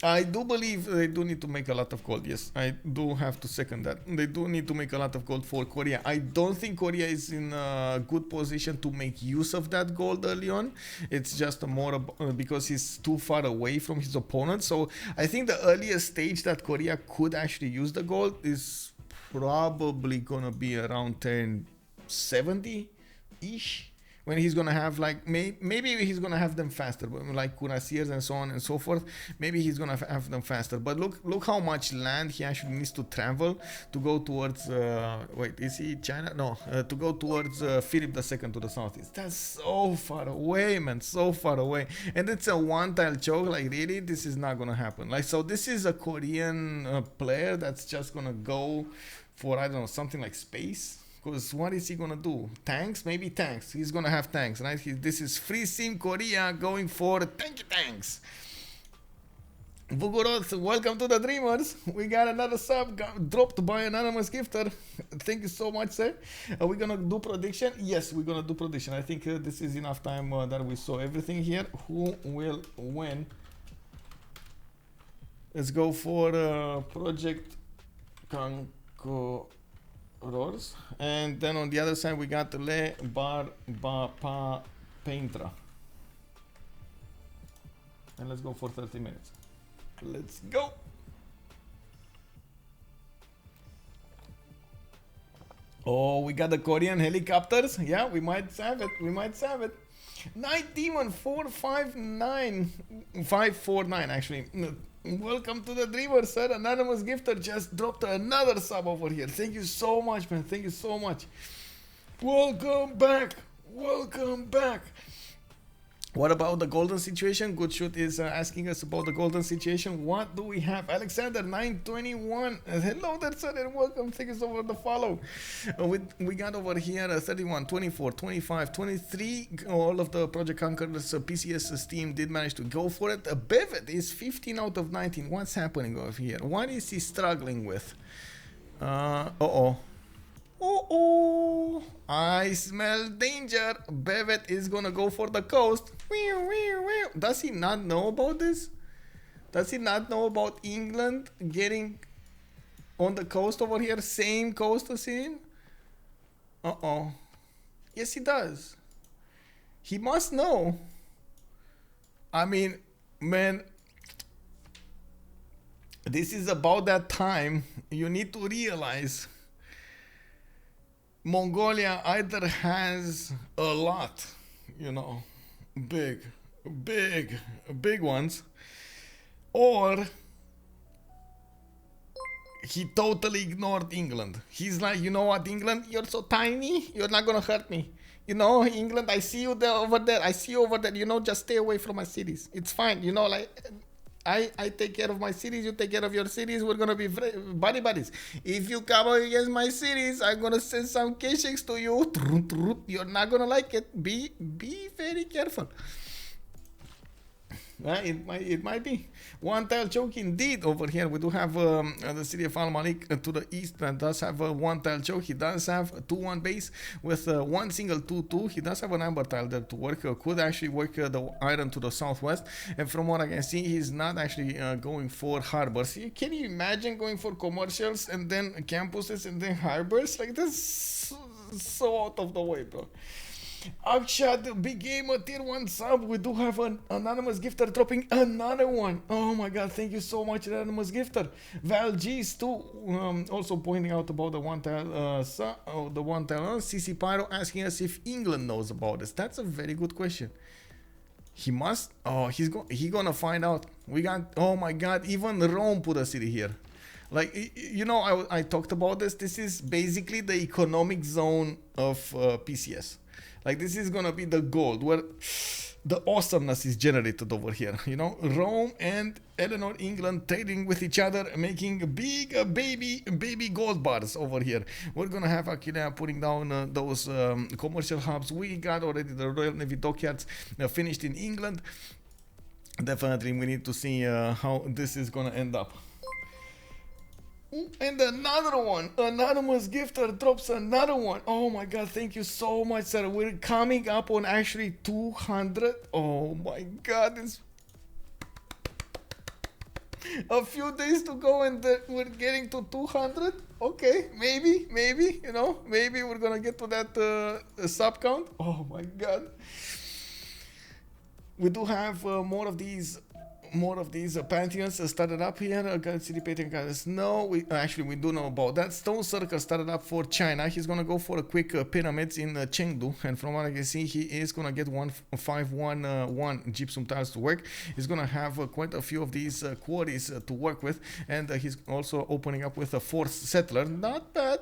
I do believe they do need to make a lot of gold. Yes, I do have to second that. They do need to make a lot of gold for Korea. I don't think Korea is in a good position to make use of that gold early on. It's just more because he's too far away from his opponent. So I think the earliest stage that Korea could actually use the gold is probably gonna be around turn 70-ish. When he's gonna have like maybe he's gonna have them faster, but like cuirassiers and so on and so forth. Maybe he's gonna have them faster. But look how much land he actually needs to travel to go towards. Wait, is he China? No, to go towards Philip II to the southeast. That's so far away, man, so far away. And it's a one-tile choke. Like really, this is not gonna happen. Like so, this is a Korean player that's just gonna go for I don't know something like space. Because what is he gonna do? Tanks? Maybe tanks. He's gonna have tanks, right? This is Free Sim Korea going for tanks. Vugoroth, welcome to the Dreamers. We got another sub dropped by anonymous gifter. Thank you so much, sir. Are we gonna do prediction? Yes, we're gonna do prediction. I think this is enough time that we saw everything here. Who will win? Let's go for Project Conquerors. And then on the other side we got Le Barbapeintres. And let's go for 30 minutes. Let's go. Oh, we got the Korean helicopters. Yeah, we might have it. Night Demon 549 actually. Welcome to the Dreamer, sir. Anonymous gifter just dropped another sub over here. Thank you so much, man. Thank you so much. Welcome back. What about the golden situation? Good Shoot is asking us about the golden situation. What do we have? Alexander 921. Hello there, sir, and welcome. Thank you so much for the follow. We got over here 31, 24, 25, 23. All of the Project Conquerors PCS team did manage to go for it. Bevet is 15 out of 19. What's happening over here? What is he struggling with? Uh-oh. Uh-oh. I smell danger. Bevet is gonna go for the coast. Does he not know about this? Does he not know about England getting on the coast over here? Same coast as him? Uh-oh. Yes, he does. He must know. I mean, man, this is about that time. You need to realize Mongolia either has a lot, you know, big ones, or he totally ignored England. He's like, you know what, England, you're so tiny, you're not gonna hurt me. You know, England, I see you there over there. I see you over there. You know, just stay away from my cities. It's fine. You know, like I take care of my cities, you take care of your cities, we're gonna be buddies. If you come against my cities, I'm gonna send some K-shakes to you. You're not gonna like it. Be very careful. It might be. One tile choke indeed over here. We do have the city of Al Malik to the east that does have a one tile choke. He does have a 2-1 base with one single 2-2. He does have an amber tile there to work. Could actually work the iron to the southwest. And from what I can see, he's not actually going for harbors. Can you imagine going for commercials and then campuses and then harbors? Like, that's so out of the way, bro. Akshat, big gamer, tier 1 sub. We do have an anonymous gifter dropping another one. Oh my god, thank you so much, anonymous gifter. Val G's too, also pointing out about the one tile, CC Pyro asking us if England knows about this. That's a very good question. He must. Oh, he's gonna find out. We got. Oh my god, even Rome put a city here. Like, you know, I talked about this. This is basically the economic zone of PCS. Like, this is gonna be the gold where the awesomeness is generated over here. You know, Rome and Eleanor, England trading with each other, making big baby gold bars over here. We're gonna have Aquila putting down those commercial hubs. We got already the Royal Navy dockyards finished in England. Definitely, we need to see how this is gonna end up. And another one, anonymous gifter drops another one. Oh my god, thank you so much, sir. We're coming up on actually 200. Oh my god, it's a few days to go and we're getting to 200. Okay, maybe, you know, maybe we're gonna get to that sub count. Oh my god. We do have more of these pantheons started up here. City painting guys. No, we do know about that. Stone Circle started up for China. He's gonna go for a quick pyramids in Chengdu, and from what I can see, he is gonna get 151 gypsum tiles to work. He's gonna have quite a few of these quarries to work with, and he's also opening up with a fourth settler. Not bad.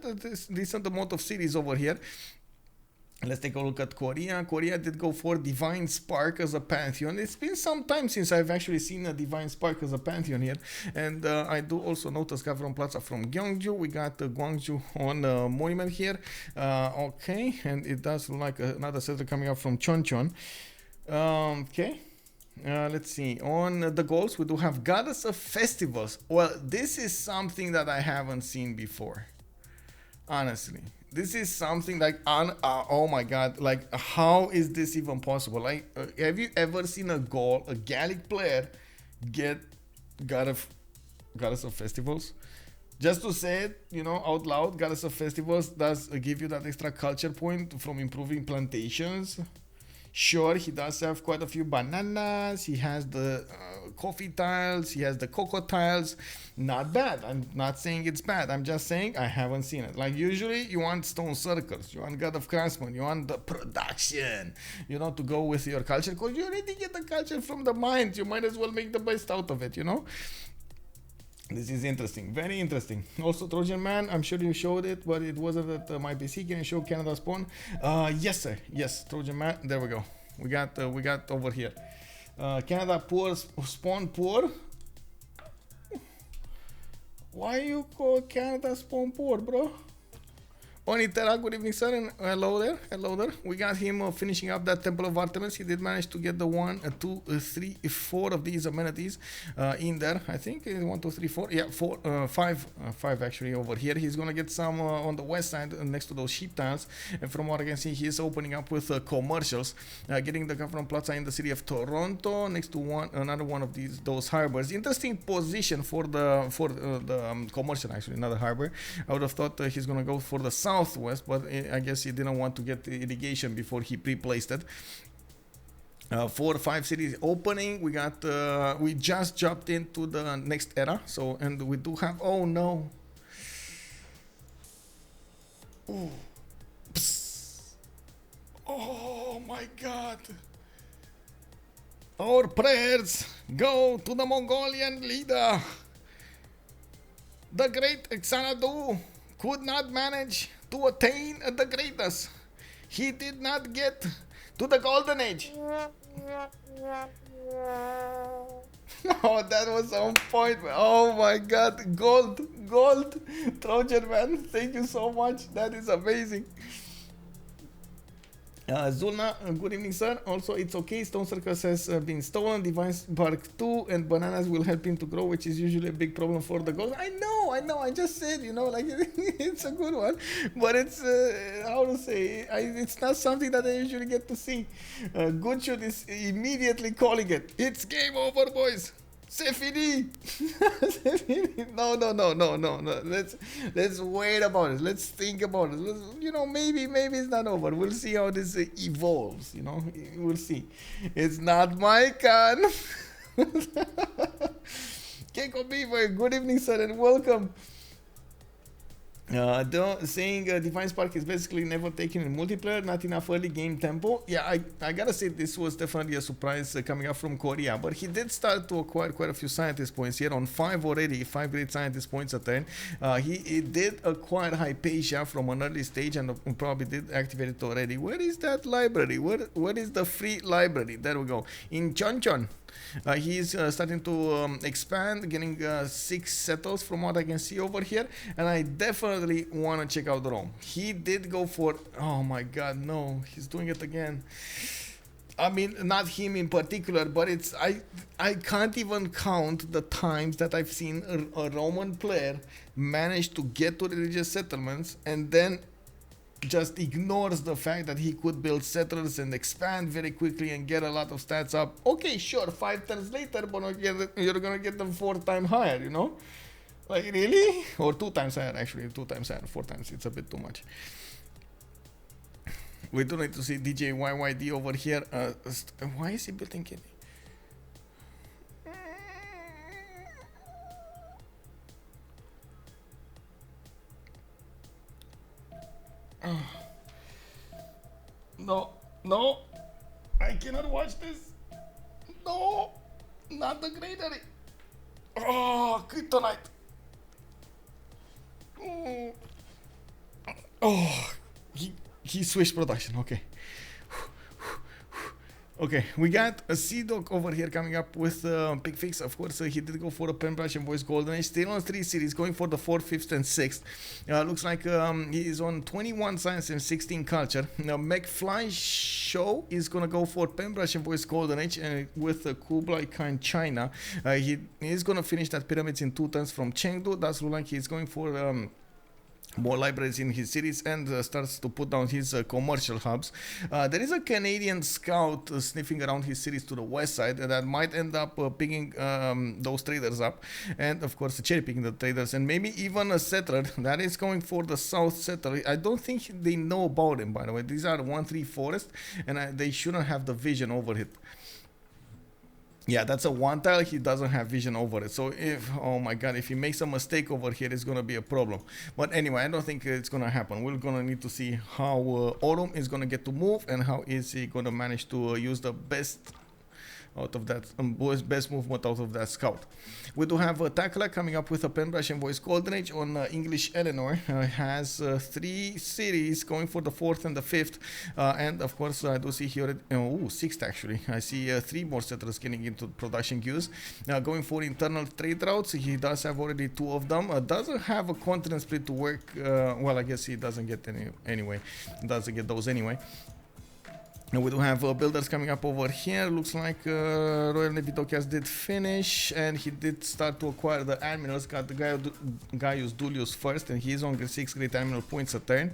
This decent amount of cities over here. Let's take a look at Korea. Korea did go for Divine Spark as a pantheon. It's been some time since I've actually seen a Divine Spark as a pantheon here. And I do also notice Gavron Plaza from Gyeongju. We got Gwangju on Meuhmeuh here. Okay, and it does look like another settler coming up from Chonchon. Okay. Let's see. On the goals, we do have Goddess of Festivals. Well, this is something that I haven't seen before. Honestly. This is something like, oh my god, like, how is this even possible? Like, have you ever seen a Gaul, a Gallic player, get Goddess of Festivals? Just to say it, you know, out loud, Goddess of Festivals does give you that extra culture point from improving plantations. Sure, he does have quite a few bananas. He has the coffee tiles. He has the cocoa tiles. Not bad. I'm not saying it's bad. I'm just saying I haven't seen it. Like, usually you want stone circles. You want God of Craftsmen. You want the production. You know, to go with your culture. Because you already get the culture from the mines. You might as well make the best out of it, you know. This is interesting, very interesting. Also, Trojan Man, I'm sure you showed it, but it wasn't at my PC. Can you show Canada spawn? Yes, sir. Yes, Trojan Man. There we go. We got over here. Canada poor, spawn poor. Why you call Canada spawn poor, bro? Onitera, good evening, sir, and hello there, hello there. We got him finishing up that Temple of Artemis. He did manage to get the 1, 2, 3, 4 of these amenities in there. I think 1, 2, 3, 4. Yeah, 4, 5 actually over here. He's gonna get some on the west side next to those sheep tiles. And from what I can see, he is opening up with commercials, getting the government plaza in the city of Toronto next to another one of those harbors. Interesting position for the commercial, actually, another harbor. I would have thought he's gonna go for the southwest, but I guess he didn't want to get the irrigation before he pre-placed it. 4 or 5 cities opening. We got we just jumped into the next era, so, and we do have, oh no, ooh. Oh my god, our prayers go to the Mongolian leader. The great Xanadu could not manage to attain the greatness. He did not get to the golden age. Oh, that was on point. Oh my god, gold, Trojan man, thank you so much. That is amazing. Zulna, good evening, sir. Also, it's okay. Stone Circus has been stolen. Divine Spark 2 and bananas will help him to grow, which is usually a big problem for the gold. I know. I just said, you know, like, it's a good one, but it's, how to say, it's not something that I usually get to see. Good Shoot is immediately calling it. It's game over, boys. C'est fini. No. Let's wait about it. Let's think about it. You know, maybe it's not over. We'll see how this evolves. You know, we'll see. It's not my con. Keiko Beaver, good evening, sir, and welcome. Saying Divine Spark is basically never taken in multiplayer, not enough early game tempo. Yeah, I gotta say this was definitely a surprise coming up from Korea, but he did start to acquire quite a few scientist points here on 5 already, 5 great scientist points a turn. He did acquire Hypatia from an early stage and probably did activate it already. Where is that library? Where is the free library? There we go. In Chonchon. He's starting to expand, getting 6 settles from what I can see over here, and I definitely want to check out Rome. He did go for, oh my god, no, he's doing it again. I mean, not him in particular, but it's, I can't even count the times that I've seen a Roman player manage to get to religious settlements and then just ignores the fact that he could build settlers and expand very quickly and get a lot of stats up. Okay, sure, 5 turns later, but you're gonna get them 4 times higher, you know? Like, really? Or 2 times higher, actually. 2 times higher, 4 times. It's a bit too much. We do need to see DJ YYD over here. Why is he building Kitty? No, I cannot watch this. No, not the granary. Oh, kryptonite. Oh, he switched production. Okay. Okay, we got a Sea Dog over here coming up with Picfix. Of course, he did go for a pen brush and voice golden age. Still on 3 series, going for the 4th, 5th, and 6th. Looks like he is on 21 science and 16 culture. Now, McFlyShow is gonna go for pen brush and voice golden age with Kublai Khan China. He is gonna finish that pyramids in 2 turns from Chengdu. That's like he's going for more libraries in his cities and starts to put down his commercial hubs. There is a Canadian scout sniffing around his cities to the west side that might end up picking those traders up, and of course cherry picking the traders, and maybe even a settler that is going for the south settler. I don't think they know about him, by the way. These are 1-3 forest, and they shouldn't have the vision over it. Yeah, that's a 1 tile. He doesn't have vision over it. So if, oh my god, if he makes a mistake over here, it's going to be a problem. But anyway, I don't think it's going to happen. We're going to need to see how Aurum is going to get to move and how is he going to manage to use the best out of that, best movement out of that scout. We do have taClaG coming up with a pen brush and voice golden age on English Eleanor. Has 3 series going for the 4th and the 5th, and of course I do see here 6th actually. I see 3 more settlers getting into production queues, going for internal trade routes. He does have already 2 of them. Doesn't have a continent split to work. Well, I guess he doesn't get any anyway. Doesn't get those anyway. And we do have builders coming up over here. Looks like Royal Navy Dockers did finish, and he did start to acquire the admirals. Got the Gaius Dulius first, and he's on grade 6 great admiral points a turn.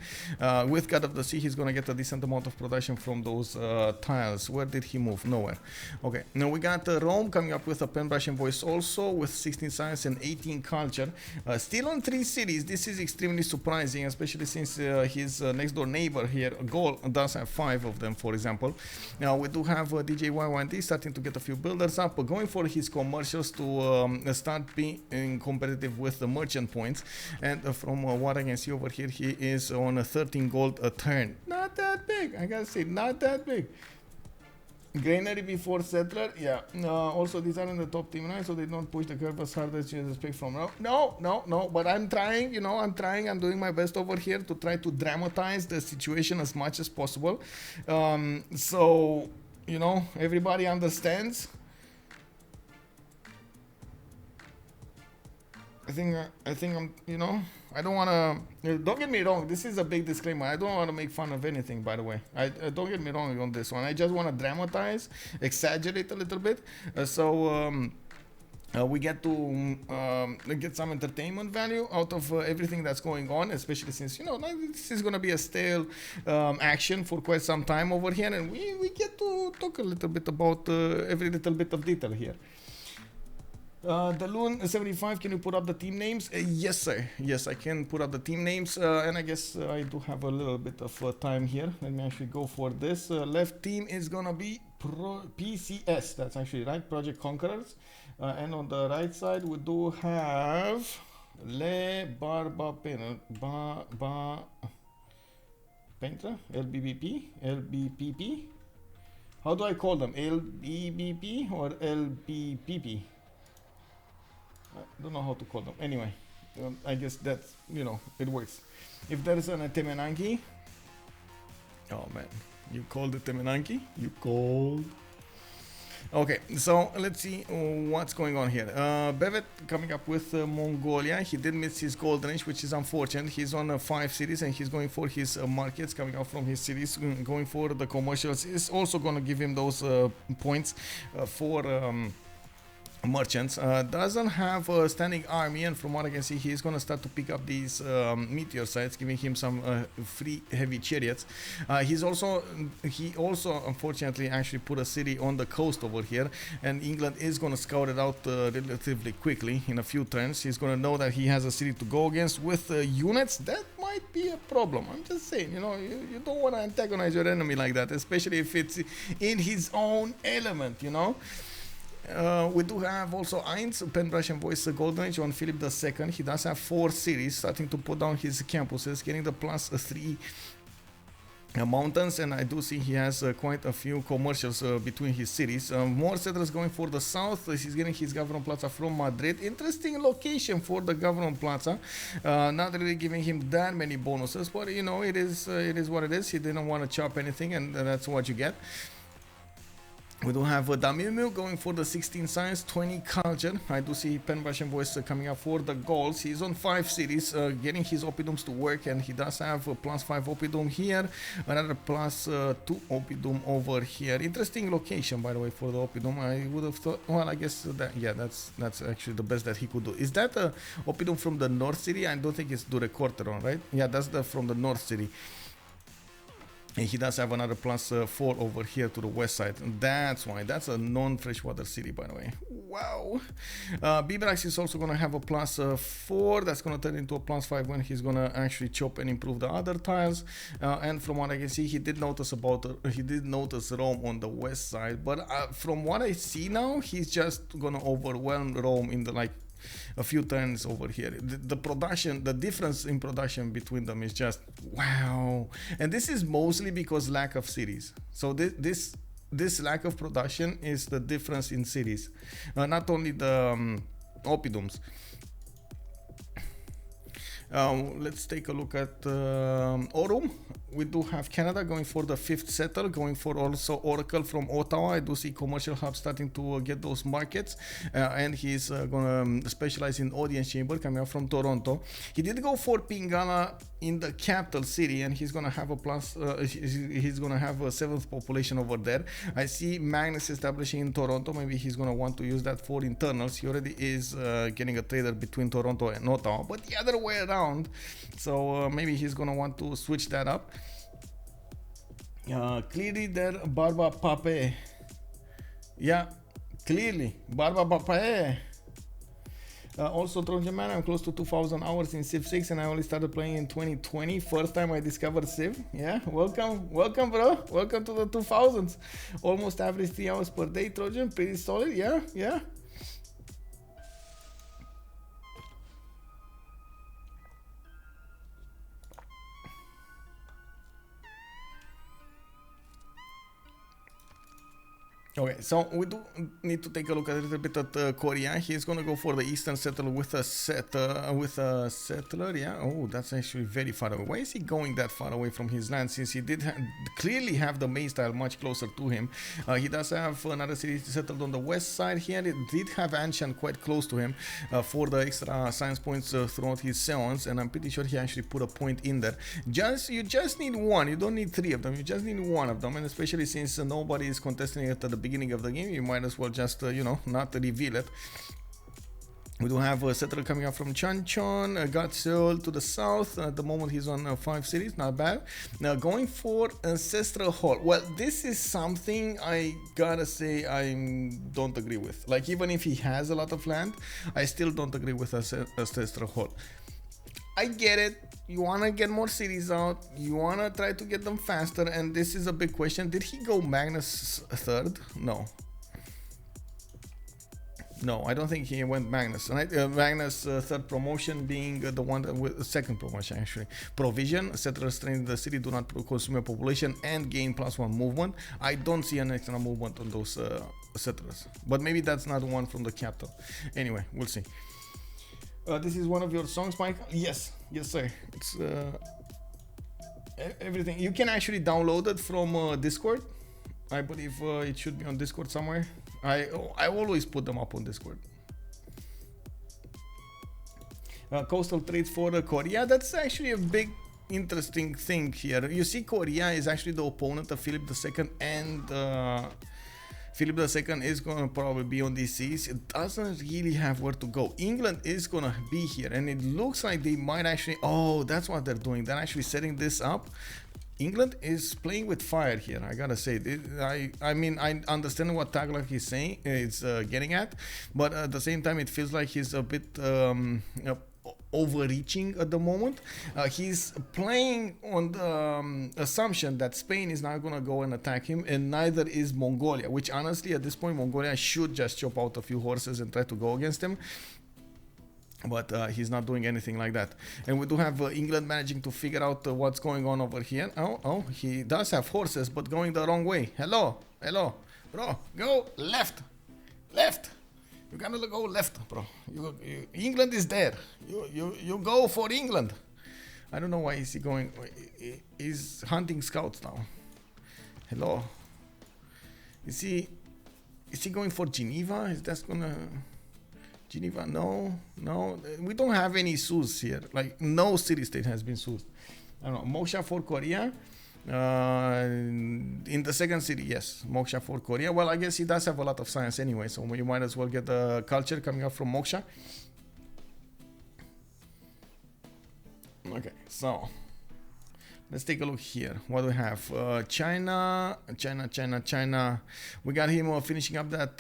With God of the Sea, he's gonna get a decent amount of production from those tiles. Where did he move? Nowhere. Okay, now we got Rome coming up with a pen brush and voice also, with 16 science and 18 culture. Still on 3 cities. This is extremely surprising, especially since his next door neighbor here, Gaul, does have 5 of them, for example. Now we do have DJY1D starting to get a few builders up, going for his commercials to start being competitive with the merchant points. And from what I can see over here, he is on a 13 gold a turn. Not that big, I gotta say, not that big. Granary before settler, yeah. Also, these are in the top team, right? So they don't push the curve as hard as you expect from now. No. But I'm trying, I'm doing my best over here to try to dramatize the situation as much as possible. So, everybody understands. I think I'm, I don't want to, don't get me wrong, this is a big disclaimer. I don't want to make fun of anything, by the way. Don't get me wrong on this one. I just want to dramatize, exaggerate a little bit. We get to get some entertainment value out of everything that's going on, especially since, this is going to be a stale action for quite some time over here. And we get to talk a little bit about every little bit of detail here. The Loon 75, can you put up the team names? Yes, sir. Yes, I can put up the team names. And I guess I do have a little bit of time here. Let me actually go for this. Left team is going to be PCS. That's actually right. Project Conquerors. And on the right side, we do have Le Barbapeintres. LBPP. How do I call them? LBBP or LBPP? I don't know how to call them. Anyway, I guess that's, it works. If there's an Temenanki, oh man, you called it Temenanki? You called? Okay, so let's see what's going on here. Bevet coming up with Mongolia. He did miss his gold range, which is unfortunate. He's on 5 cities and he's going for his markets coming out from his cities, going for the commercials. It's also going to give him those points for merchants. Doesn't have a standing army, and from what I can see, he's gonna start to pick up these meteor sites, giving him some free heavy chariots. He also unfortunately actually put a city on the coast over here, and England is gonna scout it out relatively quickly in a few turns. He's gonna know that he has a city to go against with units. That might be a problem. I'm just saying, you don't want to antagonize your enemy like that, especially if it's in his own element, we do have also Eins, pen brush and voice golden age on Philip II. He does have 4 series, starting to put down his campuses, getting the +3 mountains, and I do see he has quite a few commercials between his cities. More settlers going for the south. He's getting his government plaza from Madrid. Interesting location for the government plaza. Not really giving him that many bonuses, but it is what it is. He didn't want to chop anything, and that's what you get. We do have Meuhmeuh going for the 16 science, 20 culture. I do see pen brush and voice coming up for the Gauls. He's on 5 cities, getting his oppidums to work, and he does have a +5 oppidum here, another +2 oppidum over here. Interesting location, by the way, for the oppidum. I would have thought, well, I guess that's actually the best that he could do. Is that a oppidum from the north city? I don't think it's Durecorteron, right? Yeah, that's from the north city. And he does have another +4 over here to the west side. That's why. That's a non-freshwater city, by the way. Wow. Bibrax is also going to have a +4. That's going to turn into a +5 when he's going to actually chop and improve the other tiles. And from what I can see, he did notice Rome on the west side. But from what I see now, he's just going to overwhelm Rome in the a few turns over here. The production, the difference in production between them is just wow. And this is mostly because lack of cities. So this this lack of production is the difference in cities, not only the oppidums. Let's take a look at Aurum. We do have Canada going for the 5th settle, going for also Oracle from Ottawa. I do see commercial hub starting to get those markets, and he's going to specialize in audience chamber coming out from Toronto. He did go for Pingala in the capital city, and he's going to have a plus. He's going to have a 7th population over there. I see Magnus establishing in Toronto. Maybe he's going to want to use that for internals. He already is getting a trader between Toronto and Ottawa, but the other way around. So maybe he's going to want to switch that up. Clearly there Barbapeintres. Yeah, clearly Barbapeintres. Also Trojan Man, I'm close to 2,000 hours in Civ 6 and I only started playing in 2020. First time I discovered Civ. Yeah, welcome bro, welcome to the 2000s. Almost average 3 hours per day, Trojan, pretty solid. Yeah. Okay, so we do need to take a look at a little bit at Korea. He's gonna go for the eastern settler with a settler. Yeah. Oh, that's actually very far away. Why is he going that far away from his land? Since he did clearly have the May style much closer to him. He does have another city settled on the west side here. It did have Anshan quite close to him for the extra science points throughout his seance, and I'm pretty sure he actually put a point in there. You just need one. You don't need 3 of them. You just need 1 of them, and especially since nobody is contesting it at the beginning of the game, you might as well just not reveal it. We do have a settler coming up from Chanchon, Gatsul to the south. At the moment he's on 5 cities, not bad. Now going for Ancestral Hall. Well, this is something I gotta say I don't agree with. Like, even if he has a lot of land, I still don't agree with Ancestral Hall. I get it. You want to get more cities out. You want to try to get them faster. And this is a big question. Did he go Magnus 3rd? No, I don't think he went Magnus. Right? Magnus 3rd promotion being the one with the 2nd promotion actually. Provision, settlers trained in the city do not consume a population and gain +1 movement. I don't see an extra movement on those settlers. But maybe that's not one from the capital. Anyway, we'll see. This is one of your songs, Mike? Yes sir. It's everything. You can actually download it from Discord. I believe it should be on Discord somewhere. I always put them up on Discord. Coastal trades for Korea. That's actually a big interesting thing here. You see, Korea is actually the opponent of Philip II, and Philip II is going to probably be on these seas. It doesn't really have where to go. England is going to be here, and it looks like they might actually... Oh, that's what they're doing. They're actually setting this up. England is playing with fire here, I gotta say. I mean, I understand what taClaG is saying, it's getting at, but at the same time, it feels like he's a bit overreaching at the moment. He's playing on the assumption that Spain is not going to go and attack him, and neither is Mongolia, which honestly at this point Mongolia should just chop out a few horses and try to go against him. But he's not doing anything like that. And we do have England managing to figure out what's going on over here. Oh, he does have horses, but going the wrong way. Hello, bro, go left. You gotta go left, bro. England is there. You go for England. I don't know why is he going. He's hunting scouts now. Hello. Is he going for Geneva? Is that gonna... Geneva? No. We don't have any Sus here. Like, no city-state has been Sus. I don't know. Moksha for Korea. In the second city, yes. Moksha for Korea. Well, I guess he does have a lot of science anyway, so you might as well get the culture coming up from Moksha. Okay, so... let's take a look here. What do we have? China. We got him finishing up that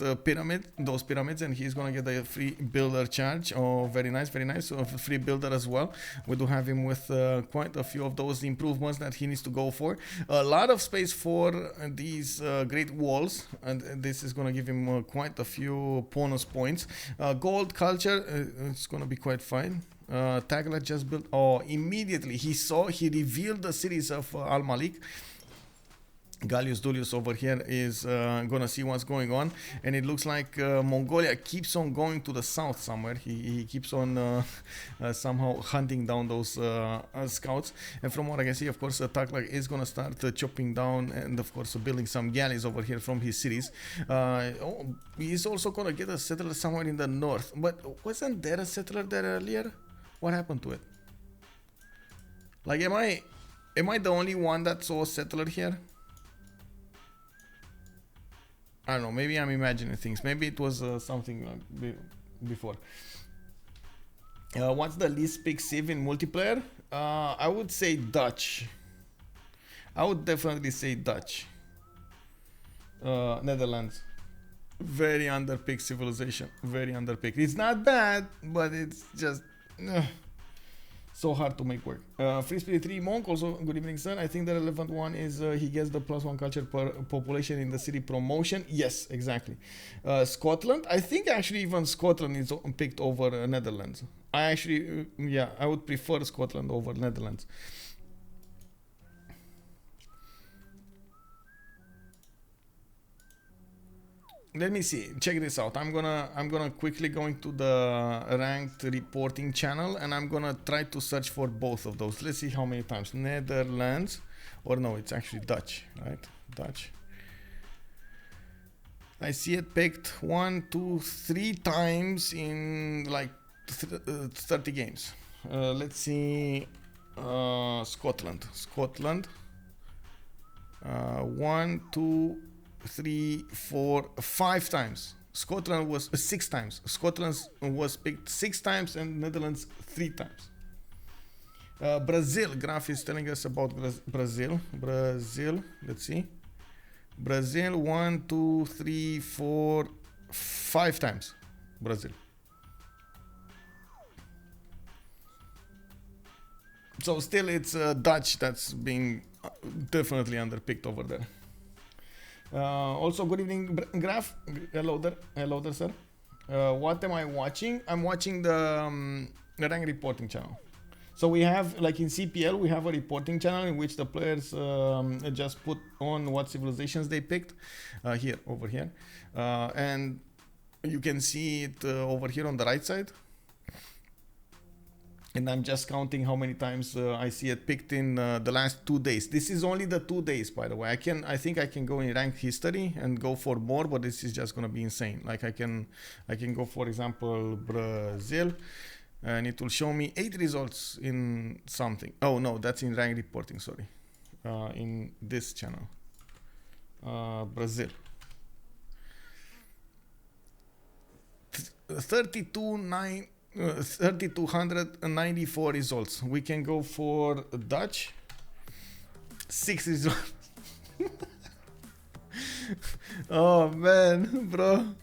those pyramids, and he's gonna get a free builder charge. Oh, very nice. So a free builder as well. We do have him with quite a few of those improvements that he needs to go for. A lot of space for these great walls, and this is gonna give him quite a few bonus points. Gold culture, it's gonna be quite fine. taClaG just built. Oh, immediately he revealed the cities of Al Malik. Gallius Dullius over here is gonna see what's going on, and it looks like Mongolia keeps on going to the south somewhere. He keeps on somehow hunting down those scouts, and from what I can see, of course, taClaG is gonna start chopping down and of course building some galleys over here from his cities. He's also gonna get a settler somewhere in the north, but wasn't there a settler there earlier? What happened to it? Like, am I the only one that saw a settler here? I don't know, maybe I'm imagining things. Maybe it was something before. What's the least pick civ in multiplayer? I would say Dutch. I would definitely say Dutch. Netherlands. Very underpicked civilization. Very underpicked. It's not bad, but it's just so hard to make work. Free Spirit 3 Monk, also good evening, sir. I think the relevant one is he gets the +1 culture per population in the city promotion. Yes, exactly. Scotland, I think actually even Scotland is picked over Netherlands. I actually, yeah, I would prefer Scotland over Netherlands. Let me see. Check this out. I'm gonna quickly go into the ranked reporting channel, and I'm gonna try to search for both of those. Let's see how many times. Netherlands, or no, it's actually Dutch, right? Dutch. I see it picked 1, 2, 3 times in like 30 games. Let's see. Scotland. 1, 2, 3, 4, 5 times. Scotland was 6 times. Scotland was picked 6 times and Netherlands 3 times. Brazil, Graph is telling us about Brazil. Let's see. Brazil 1, 2, 3, 4, 5 times. Brazil. So still it's Dutch that's being definitely underpicked over there. Also, good evening, Graph. Hello there, sir. What am I watching? I'm watching the rank reporting channel. So we have, like in CPL, we have a reporting channel in which the players just put on what civilizations they picked over here. And you can see it over here on the right side. And I'm just counting how many times I see it picked in the last 2 days. This is only the 2 days, by the way. I think I can go in ranked history and go for more, but this is just gonna be insane. Like I can go, for example, Brazil, and it will show me 8 results in something. Oh no, that's in rank reporting. Sorry, in this channel, Brazil. 3,294 results. We can go for Dutch. 6 results. Oh man, bro.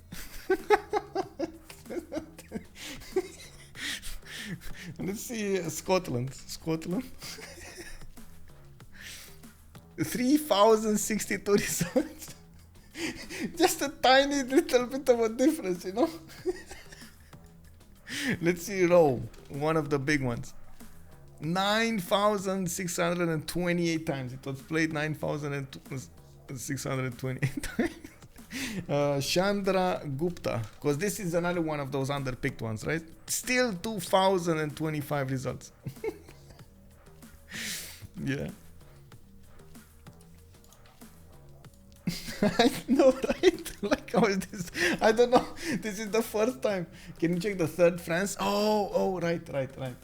Let's see Scotland. 3,062 results. Just a tiny little bit of a difference, you know. Let's see Rome, one of the big ones. 9,628 times. It was played 9,628 times. Chandra Gupta, because this is another one of those underpicked ones, right? Still 2,025 results. Yeah. I know, right? Like, how is this? I don't know. This is the first time. Can you check the third France? Oh, right.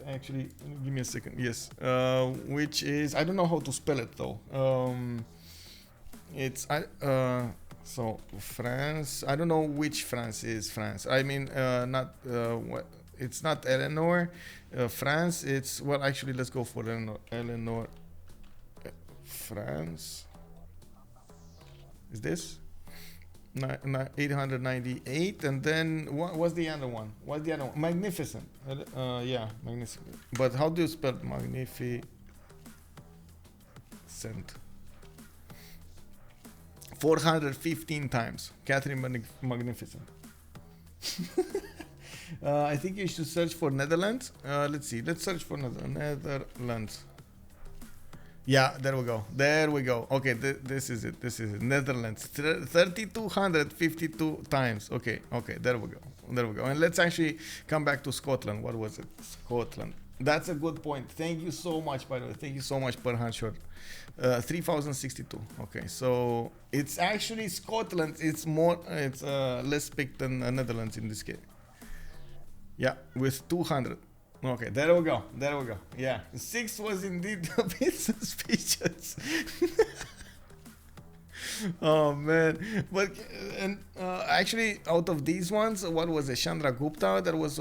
Actually, give me a second. Yes. Which is, I don't know how to spell it though. So France. I don't know which France is France. I mean, it's not Eleanor. France. It's, well, actually, let's go for Eleanor. France. Is this 898? And then what's the other one? Magnificent. Yeah, magnificent. But how do you spell magnificent? 415 times. Catherine Magnificent. I think you should search for Netherlands. Let's see. Let's search for Netherlands. Yeah, there we go. There we go. Okay, this is it. This is it. Netherlands, 3,252 times. Okay, okay, there we go. There we go. And let's actually come back to Scotland. What was it? Scotland. That's a good point. Thank you so much, by the way. Thank you so much, Perhanshore. 3,062. Okay, so it's actually Scotland. It's more. It's less big than Netherlands in this case. Yeah, with 200. Okay, there we go. There we go. Yeah, 6 was indeed a bit suspicious. Oh man, but and actually, out of these ones, what was it? Chandragupta. There was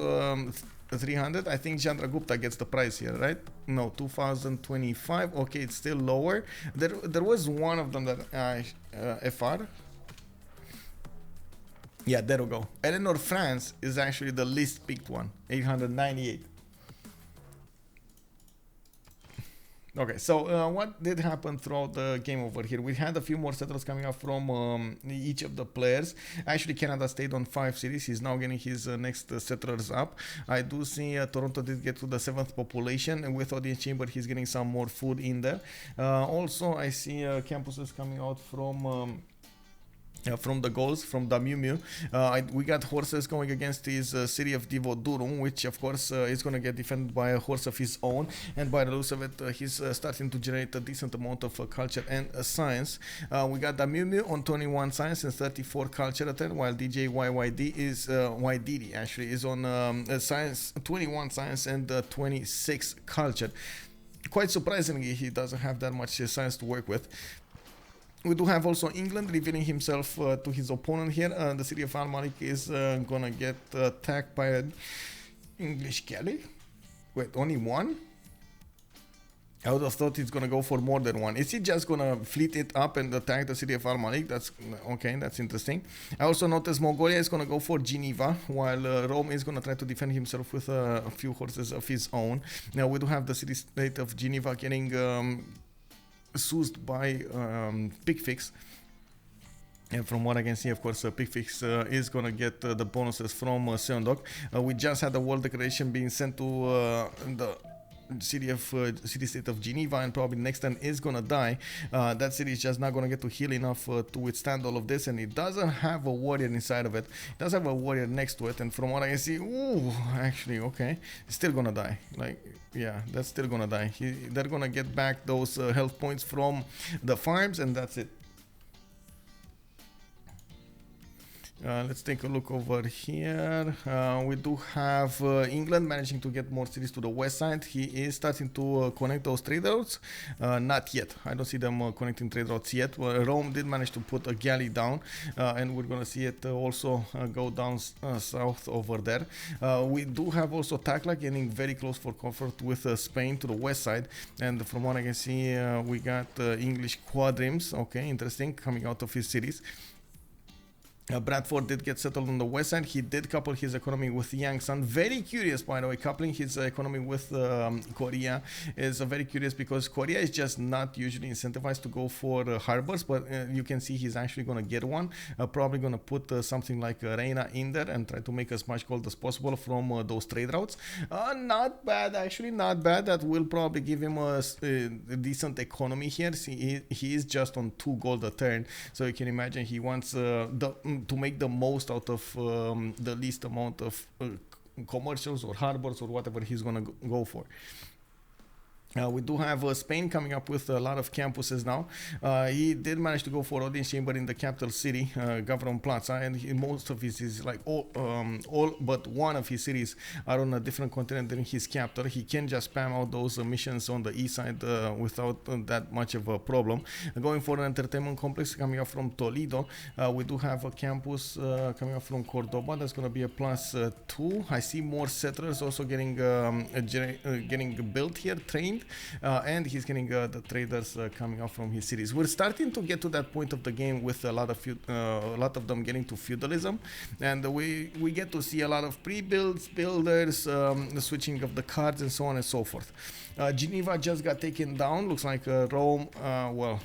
300. I think Chandragupta gets the prize here, right? No, 2025. Okay, it's still lower. There was one of them that FR. Yeah, there we go. Eleanor, France is actually the least picked one, 898. Okay, so what did happen throughout the game over here? We had a few more settlers coming up from each of the players. Actually, Canada stayed on 5 cities. He's now getting his next settlers up. I do see Toronto did get to the 7th population, and with Audience Chamber, he's getting some more food in there. Also, I see campuses coming out from the Gauls, from the Meuhmeuh. We got horses going against his city of Divodurum, which of course is going to get defended by a horse of his own, and by the looks of it, he's starting to generate a decent amount of culture and science. We got the Meuhmeuh on 21 science and 34 culture attack, while DJYYD is YDD actually is on science, 21 science and 26 culture. Quite surprisingly, he doesn't have that much science to work with. We do have also England revealing himself to his opponent here. The city of Al-Malik is gonna get attacked by an English galley. Wait, only one? I would have thought he's gonna go for more than one. Is he just gonna fleet it up and attack the city of Al-Malik? That's okay, that's interesting. I also noticed Mongolia is gonna go for Geneva, while Rome is gonna try to defend himself with a few horses of his own. Now we do have the city-state of Geneva getting soothed by Picfix, and from what I can see, of course, Picfix is gonna get the bonuses from Seondok. We just had the world declaration being sent to the city-state of Geneva, and probably next time is gonna die. That city is just not gonna get to heal enough to withstand all of this, and it doesn't have a warrior inside of it. It does have a warrior next to it, and from what I can see, ooh, actually, okay, it's still gonna die. Like, yeah, that's still gonna die. They're gonna get back those health points from the farms, and that's it. Let's take a look over here. We do have England managing to get more cities to the west side. He is starting to connect those trade routes. Not yet. I don't see them connecting trade routes yet. Rome did manage to put a galley down, and we're going to see it also go down south over there. We do have also taClaG getting very close for comfort with Spain to the west side. And from what I can see, we got English Squadrons. Okay, interesting, coming out of his cities. Bradford did get settled on the west side. He did couple his economy with Yangsan. Very curious, by the way, coupling his economy with Korea is very curious, because Korea is just not usually incentivized to go for harbors, but you can see he's actually going to get one. Probably going to put something like Reina in there and try to make as much gold as possible from those trade routes. Not bad, actually, not bad. That will probably give him a decent economy here. See, he is just on 2 gold a turn, so you can imagine he wants to make the most out of the least amount of commercials or harbors or whatever he's gonna go for. We do have Spain coming up with a lot of campuses now. He did manage to go for Audience Chamber in the capital city, Gavron Plaza, and most of his is like all but one of his cities are on a different continent than his capital. He can just spam out those missions on the east side without that much of a problem. Going for an entertainment complex coming up from Toledo. We do have a campus coming up from Cordoba. That's going to be a +2. I see more settlers also getting built here, trained. And he's getting the traders coming up from his cities. We're starting to get to that point of the game with a lot of them getting to feudalism, and we get to see a lot of pre-builds, builders, the switching of the cards, and so on and so forth. Geneva just got taken down. Looks like Rome, well,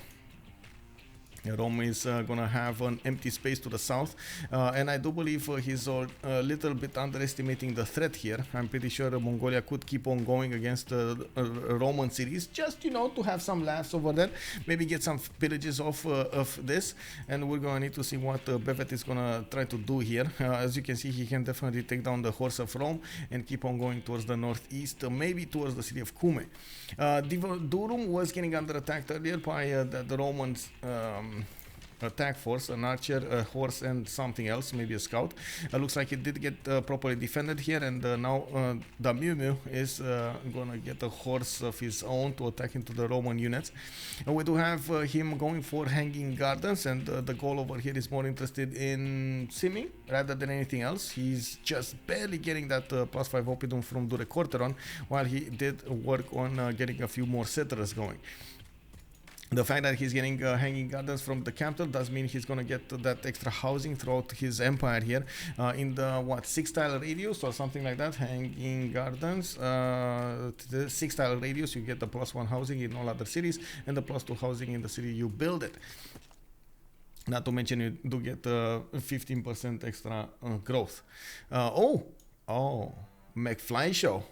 Rome is gonna have an empty space to the south, and I do believe he's a little bit underestimating the threat here. I'm pretty sure Mongolia could keep on going against Roman cities, just to have some laughs over there, maybe get some villages off of this, and we're gonna need to see what Bevet is gonna try to do here. As you can see, he can definitely take down the horse of Rome and keep on going towards the northeast, maybe towards the city of Cume. Durum was getting under attack earlier by the Romans. Attack force, an archer, a horse, and something else, maybe a scout. Looks like it did get properly defended here, and now the Meuhmeuh is gonna get a horse of his own to attack into the Roman units. We do have him going for hanging gardens, and the Gaul over here is more interested in simming rather than anything else. He's just barely getting that +5 oppidum from Dure Corteron, while he did work on getting a few more settlers going. The fact that he's getting hanging gardens from the capital does mean he's going to get that extra housing throughout his empire here in the 6-tile radius or something like that. Hanging gardens, the 6-tile radius, you get the +1 housing in all other cities and the +2 housing in the city you build it. Not to mention you do get 15% extra growth. McFlyShow.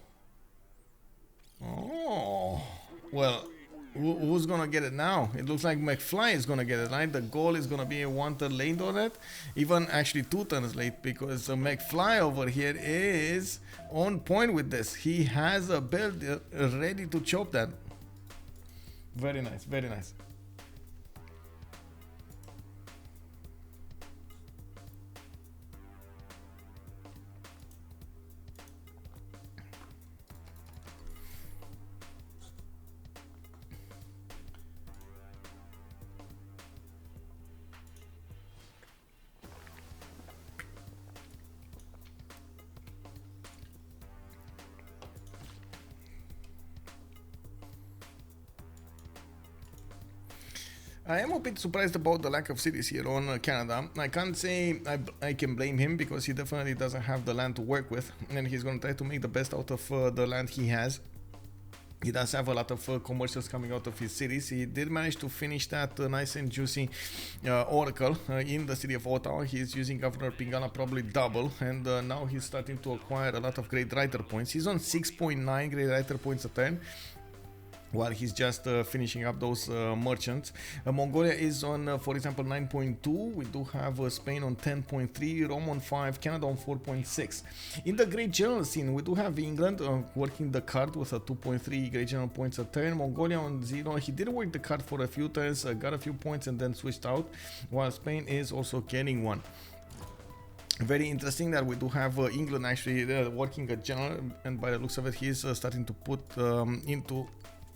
Oh, well. Who's gonna get it now? It looks like McFly is gonna get it, right? The Gaul is gonna be 1 turn late on it, even actually 2 turns late, because McFly over here is on point with this. He has a build ready to chop that. Very nice, very nice. I am a bit surprised about the lack of cities here on Canada. I can't say I can blame him, because he definitely doesn't have the land to work with, and he's going to try to make the best out of the land he has. He does have a lot of commercials coming out of his cities. He did manage to finish that nice and juicy oracle in the city of Ottawa. He's using Governor Pingana probably double, and now he's starting to acquire a lot of great writer points. He's on 6.9 great writer points a turn, while he's just finishing up those merchants. Mongolia is on, for example, 9.2. We do have Spain on 10.3, Rome on 5, Canada on 4.6. In the Great General scene, we do have England working the card with a 2.3 Great General points a turn. Mongolia on 0. He did work the card for a few turns, got a few points, and then switched out, while Spain is also getting one. Very interesting that we do have England actually working a general, and by the looks of it, he's starting to put into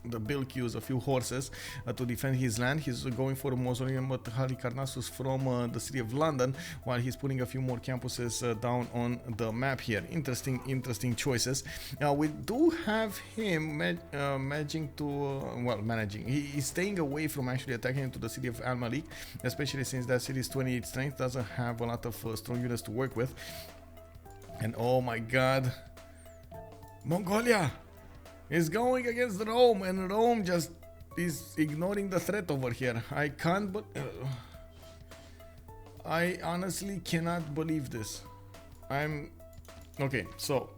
the bill queues a few horses to defend his land. He's going for a mausoleum at Halicarnassus from the city of London, while he's putting a few more campuses down on the map here. Interesting choices. We do have him managing. He's staying away from actually attacking into the city of Al Malik, especially since that city's 28 strength doesn't have a lot of strong units to work with. And oh my god, Mongolia is going against Rome, and Rome just is ignoring the threat over here. I can't, but I honestly cannot believe this. Okay, so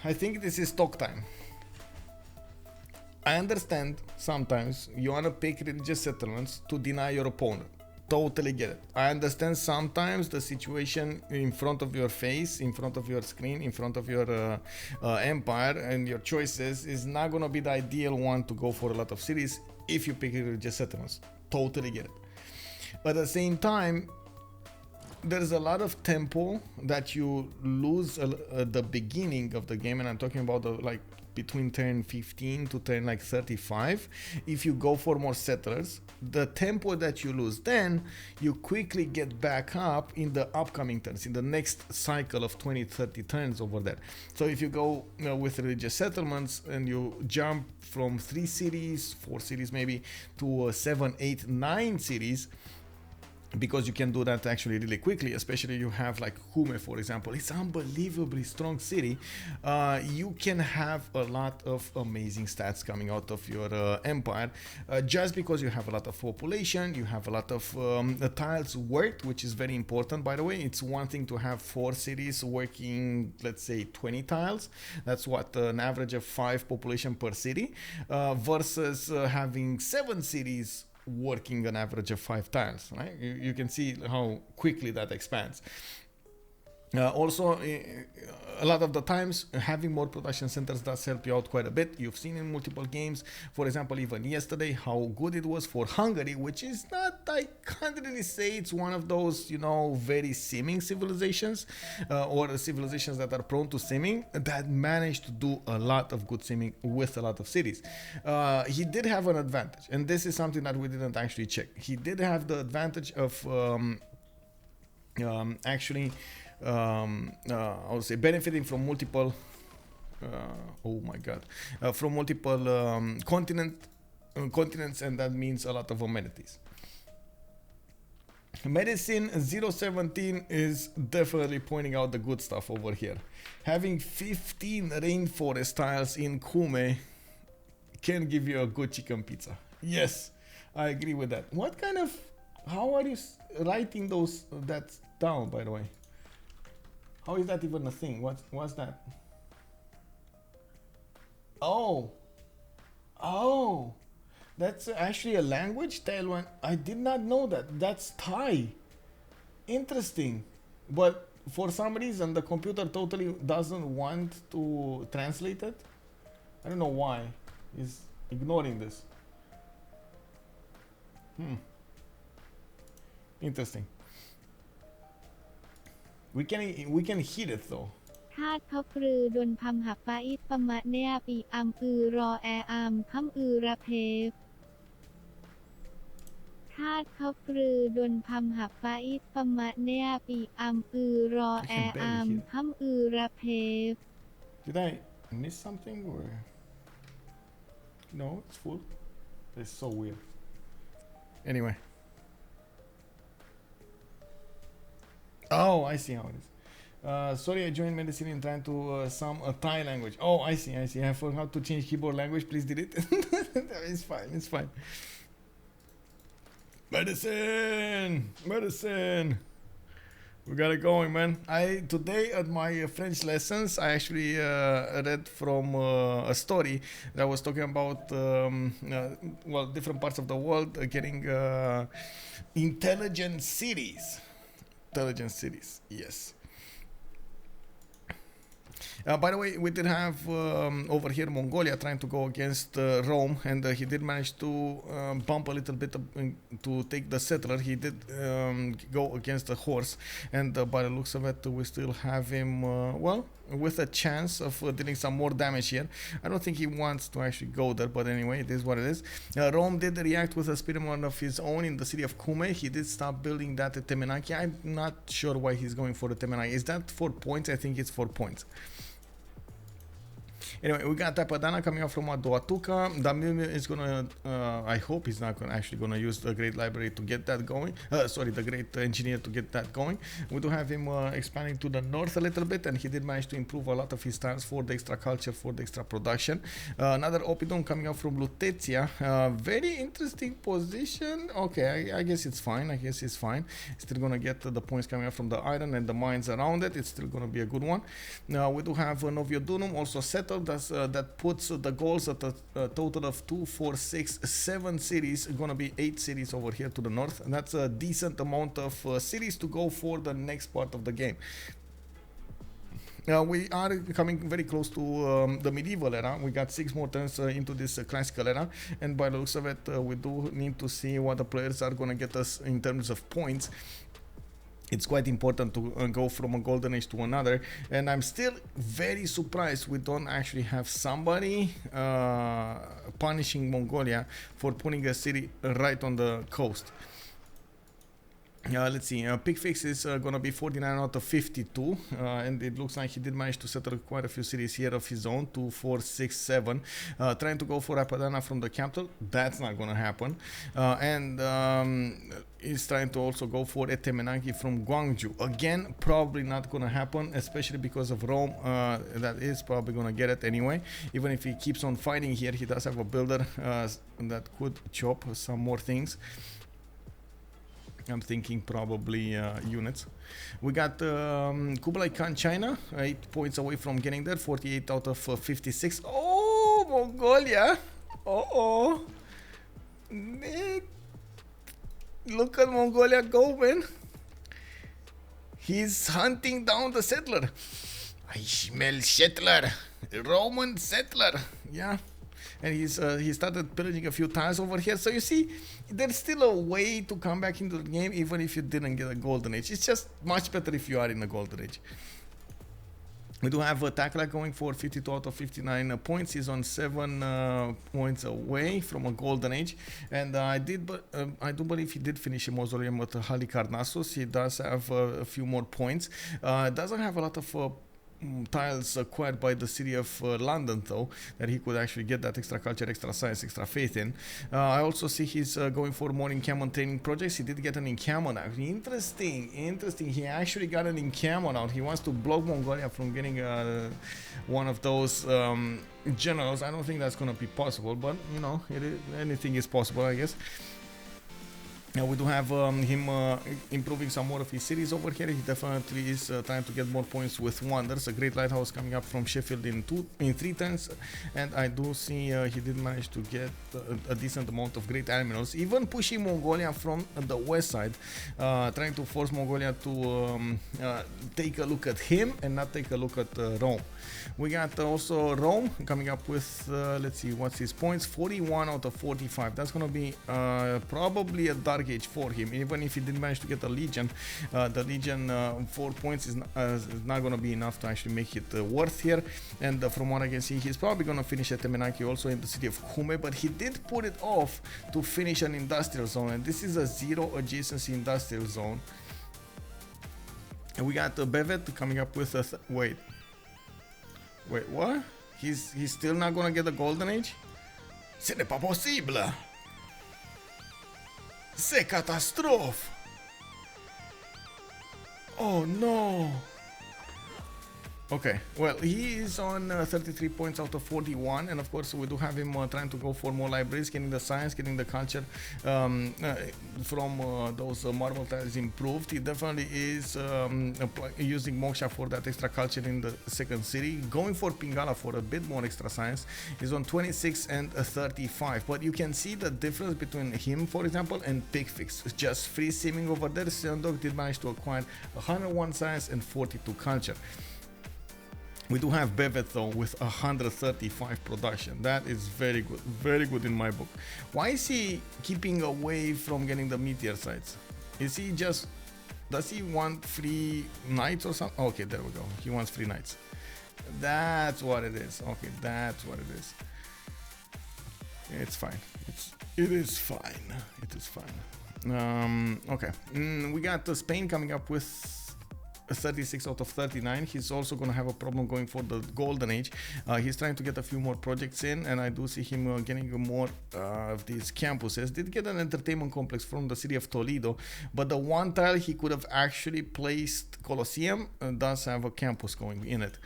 I think this is talk time. I understand sometimes you want to pick religious settlements to deny your opponent. Totally get it. I understand sometimes the situation in front of your face, in front of your screen, in front of your empire and your choices is not going to be the ideal one to go for a lot of cities if you pick religious settlements. Totally get it. But at the same time, there's a lot of tempo that you lose at the beginning of the game, and I'm talking about between turn 15 to turn 35. If you go for more settlers, the tempo that you lose, then you quickly get back up in the upcoming turns, in the next cycle of 20-30 turns over there. So if you go with religious settlements and you jump from 3 cities, 4 cities maybe, to 7, 8, 9 cities, because you can do that actually really quickly, especially you have like Meuhmeuh, for example. It's unbelievably strong city. You can have a lot of amazing stats coming out of your empire, just because you have a lot of population, you have a lot of tiles worked, which is very important, by the way. It's one thing to have 4 cities working, let's say 20 tiles. That's what, an average of 5 population per city, versus having 7 cities working an average of 5 tiles, right? You can see how quickly that expands. Also, a lot of the times, having more production centers does help you out quite a bit. You've seen in multiple games, for example, even yesterday, how good it was for Hungary, which is not, I can't really say it's one of those, you know, very simming civilizations, or civilizations that are prone to simming, that managed to do a lot of good simming with a lot of cities. He did have an advantage, and this is something that we didn't actually check. He did have the advantage of actually, I would say, benefiting from multiple from multiple continents, and that means a lot of amenities. Medicine 017 is definitely pointing out the good stuff over here. Having 15 rainforest tiles in Meuhmeuh can give you a good chicken pizza. Yes, I agree with that. What kind of, how are you writing that down, by the way? How is that even a thing? What's that? Oh, that's actually a language, Taiwan. I did not know that. That's Thai. Interesting. But for some reason, the computer totally doesn't want to translate it. I don't know why. It's ignoring this. Interesting. We can hear it though.
ธาตุเขาปรือดนพำหับปะอิปมะเนียปีอัมอือรอแออัมคำอือระเพฟธาตุเขาปรือดนพำหับปะอิปมะเนียปีอัมอือรอแออัมคำอือระเพฟ
Did I miss something or no? It's full. It's so weird. Anyway. Oh, I see how it is. Sorry, I joined medicine in trying to some Thai language. Oh, I see. I forgot to change keyboard language. Please delete. It's fine. Medicine. We got it going, man. Today at my French lessons, I actually read from a story that was talking about different parts of the world getting intelligent cities. Yes. By the way, we did have over here Mongolia trying to go against Rome, and he did manage to bump a little bit to take the settler. He did go against the horse, and by the looks of it, we still have him, with a chance of dealing some more damage here. I don't think he wants to actually go there, but anyway, it is what it is. Rome did react with a spearman of his own in the city of Meuhmeuh. He did stop building that at Temenaki. I'm not sure why he's going for the Temenaki. Is that 4 points? I think it's 4 points. Anyway, we got Tapadana coming up from Adoatuka. Meuhmeuh is gonna, I hope he's not actually gonna use the great library to get that going. The great engineer to get that going. We do have him expanding to the north a little bit, and he did manage to improve a lot of his tiles for the extra culture, for the extra production. Another Opidum coming up from Lutetia. Very interesting position. Okay, I guess it's fine. Still gonna get the points coming up from the iron and the mines around it. It's still gonna be a good one. Now we do have Noviodunum also settled. That puts the goals at a total of 2, 4, 6, 7 cities. Gonna be 8 cities over here to the north, and that's a decent amount of cities to go for the next part of the game. We are coming very close to the medieval era. We got 6 more turns into this classical era, and by the looks of it, we do need to see what the players are gonna get us in terms of points. It's quite important to go from a golden age to another, and I'm still very surprised we don't actually have somebody punishing Mongolia for putting a city right on the coast. Let's see, Picfix is gonna be 49 out of 52, and it looks like he did manage to settle quite a few cities here of his own, 2, 4, 6, 7. Trying to go for Apadana from the capital, that's not gonna happen. And he's trying to also go for Etemenangi from Gwangju. Again, probably not gonna happen, especially because of Rome. That is probably gonna get it anyway. Even if he keeps on fighting here, he does have a builder that could chop some more things. I'm thinking probably units. We got Kublai Khan China, 8 points away from getting there, 48 out of 56. Oh, Mongolia. Look at Mongolia go, man. He's hunting down the settler. I smell settler. Roman settler. Yeah. And he started pillaging a few times over here. So you see, there's still a way to come back into the game even if you didn't get a golden age. It's just much better if you are in a golden age. We do have taClaG going for 52 out of 59 points. He's on 7 points away from a golden age. And I do believe he did finish a mausoleum with Halikarnassus. He does have a few more points. Doesn't have a lot of tiles acquired by the city of London, though, that he could actually get that extra culture, extra science, extra faith in. I also see he's going for more encampment training projects. He did get an encampment out. Interesting. He actually got an encampment out. He wants to block Mongolia from getting one of those generals. I don't think that's going to be possible, but you know, anything is possible, I guess. Now we do have him improving some more of his cities over here. He definitely is trying to get more points with wonders. A great lighthouse coming up from Sheffield in 3 turns, and I do see he did manage to get a decent amount of great admirals, even pushing Mongolia from the west side, trying to force Mongolia to take a look at him and not take a look at Rome. We got also Rome coming up with, let's see, what's his points? 41 out of 45. That's going to be probably a dark age for him. Even if he didn't manage to get a legion, the legion 4 points is not going to be enough to actually make it worth here. And from what I can see, he's probably going to finish at Temenaki also in the city of Meuhmeuh, but he did put it off to finish an industrial zone, and this is a 0 adjacency industrial zone. And we got Bevet coming up with a wait, what? He's still not gonna get the golden age? Ce n'est pas possible! C'est catastrophe! Oh no! Okay, well, he is on 33 points out of 41, and of course we do have him trying to go for more libraries, getting the science, getting the culture from those marble tiles improved. He definitely is using Moksha for that extra culture in the second city, going for Pingala for a bit more extra science. He's on 26 and 35, but you can see the difference between him, for example, and Picfix. Just free simming over there. Sendog did manage to acquire 101 science and 42 culture. We do have Bevet though with 135 production. That is very good in my book. Why is he keeping away from getting the meteor sites? Is he just, does he want free knights or something? Okay, there we go. He wants free knights. That's what it is. Okay, that's what it is. It's fine. It is fine. Okay. We got Spain coming up with 36 out of 39. He's also going to have a problem going for the golden age. He's trying to get a few more projects in, and I do see him getting more of these campuses. Did get an entertainment complex from the city of Toledo, but the one tile he could have actually placed Colosseum does have a campus going in it.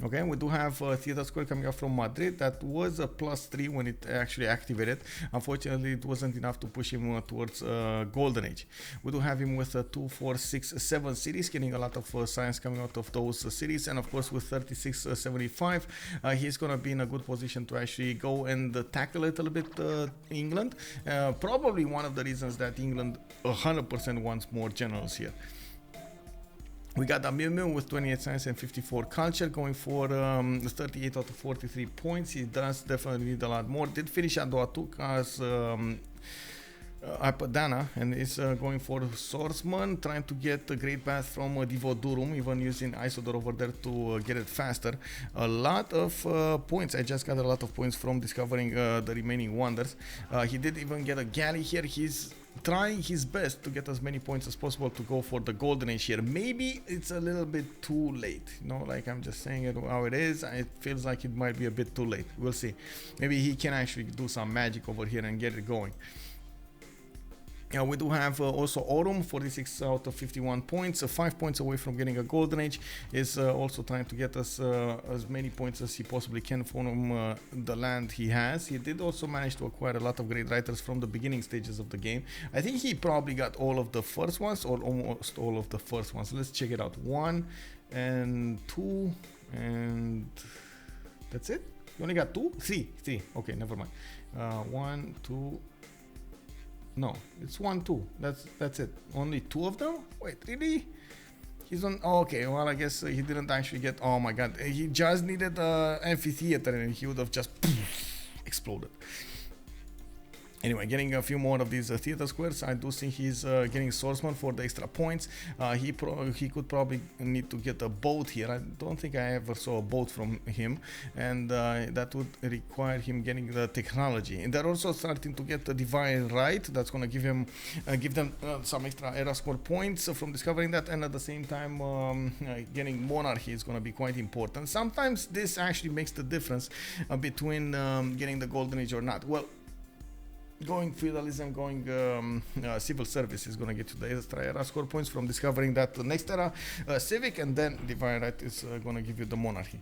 Okay, we do have Theater Square coming up from Madrid. That was a +3 when it actually activated. Unfortunately, it wasn't enough to push him towards Golden Age. We do have him with 2, 4, 6, 7 cities, getting a lot of science coming out of those cities. And of course, with 36, 75, he's going to be in a good position to actually go and tackle a little bit England. Probably one of the reasons that England 100% wants more generals here. We got a Meuhmeuh with 28 science and 54 culture, going for 38 out of 43 points. He does definitely need a lot more. Did finish at Doatuk as Apadana, and is going for swordsman, trying to get a great path from Divodurum, even using Isodor over there to get it faster. A lot of points. I just got a lot of points from discovering the remaining wonders. He did even get a galley here. He's trying his best to get as many points as possible to go for the golden age here. Maybe it's a little bit too late, you know, like I'm just saying it how it is. It feels like it might be a bit too late. We'll see. Maybe he can actually do some magic over here and get it going. We do have also Aurum, 46 out of 51 points, 5 points away from getting a golden age. Is also trying to get us as many points as he possibly can from the land he has. He did also manage to acquire a lot of great writers from the beginning stages of the game. I think he probably got all of the first ones, or almost all of the first ones. Let's check it out. 1 and 2, and that's it. You only got 2? 3. Okay, never mind. 1, 2. No, it's 1, 2. That's it. Only 2 of them? Wait, really? He's on. Oh, okay, well, I guess he didn't actually get. Oh my god, he just needed an amphitheater and he would have just exploded. Anyway, getting a few more of these theater squares. I do think he's getting swordsman for the extra points. He could probably need to get a boat here. I don't think I ever saw a boat from him, and that would require him getting the technology. And they're also starting to get the divine right. That's going to give them some extra era score points from discovering that, and at the same time getting monarchy is going to be quite important. Sometimes this actually makes the difference between getting the golden age or not. Well, going feudalism, going civil service is going to get you the extra era score points from discovering that the next era civic, and then divine right is going to give you the monarchy.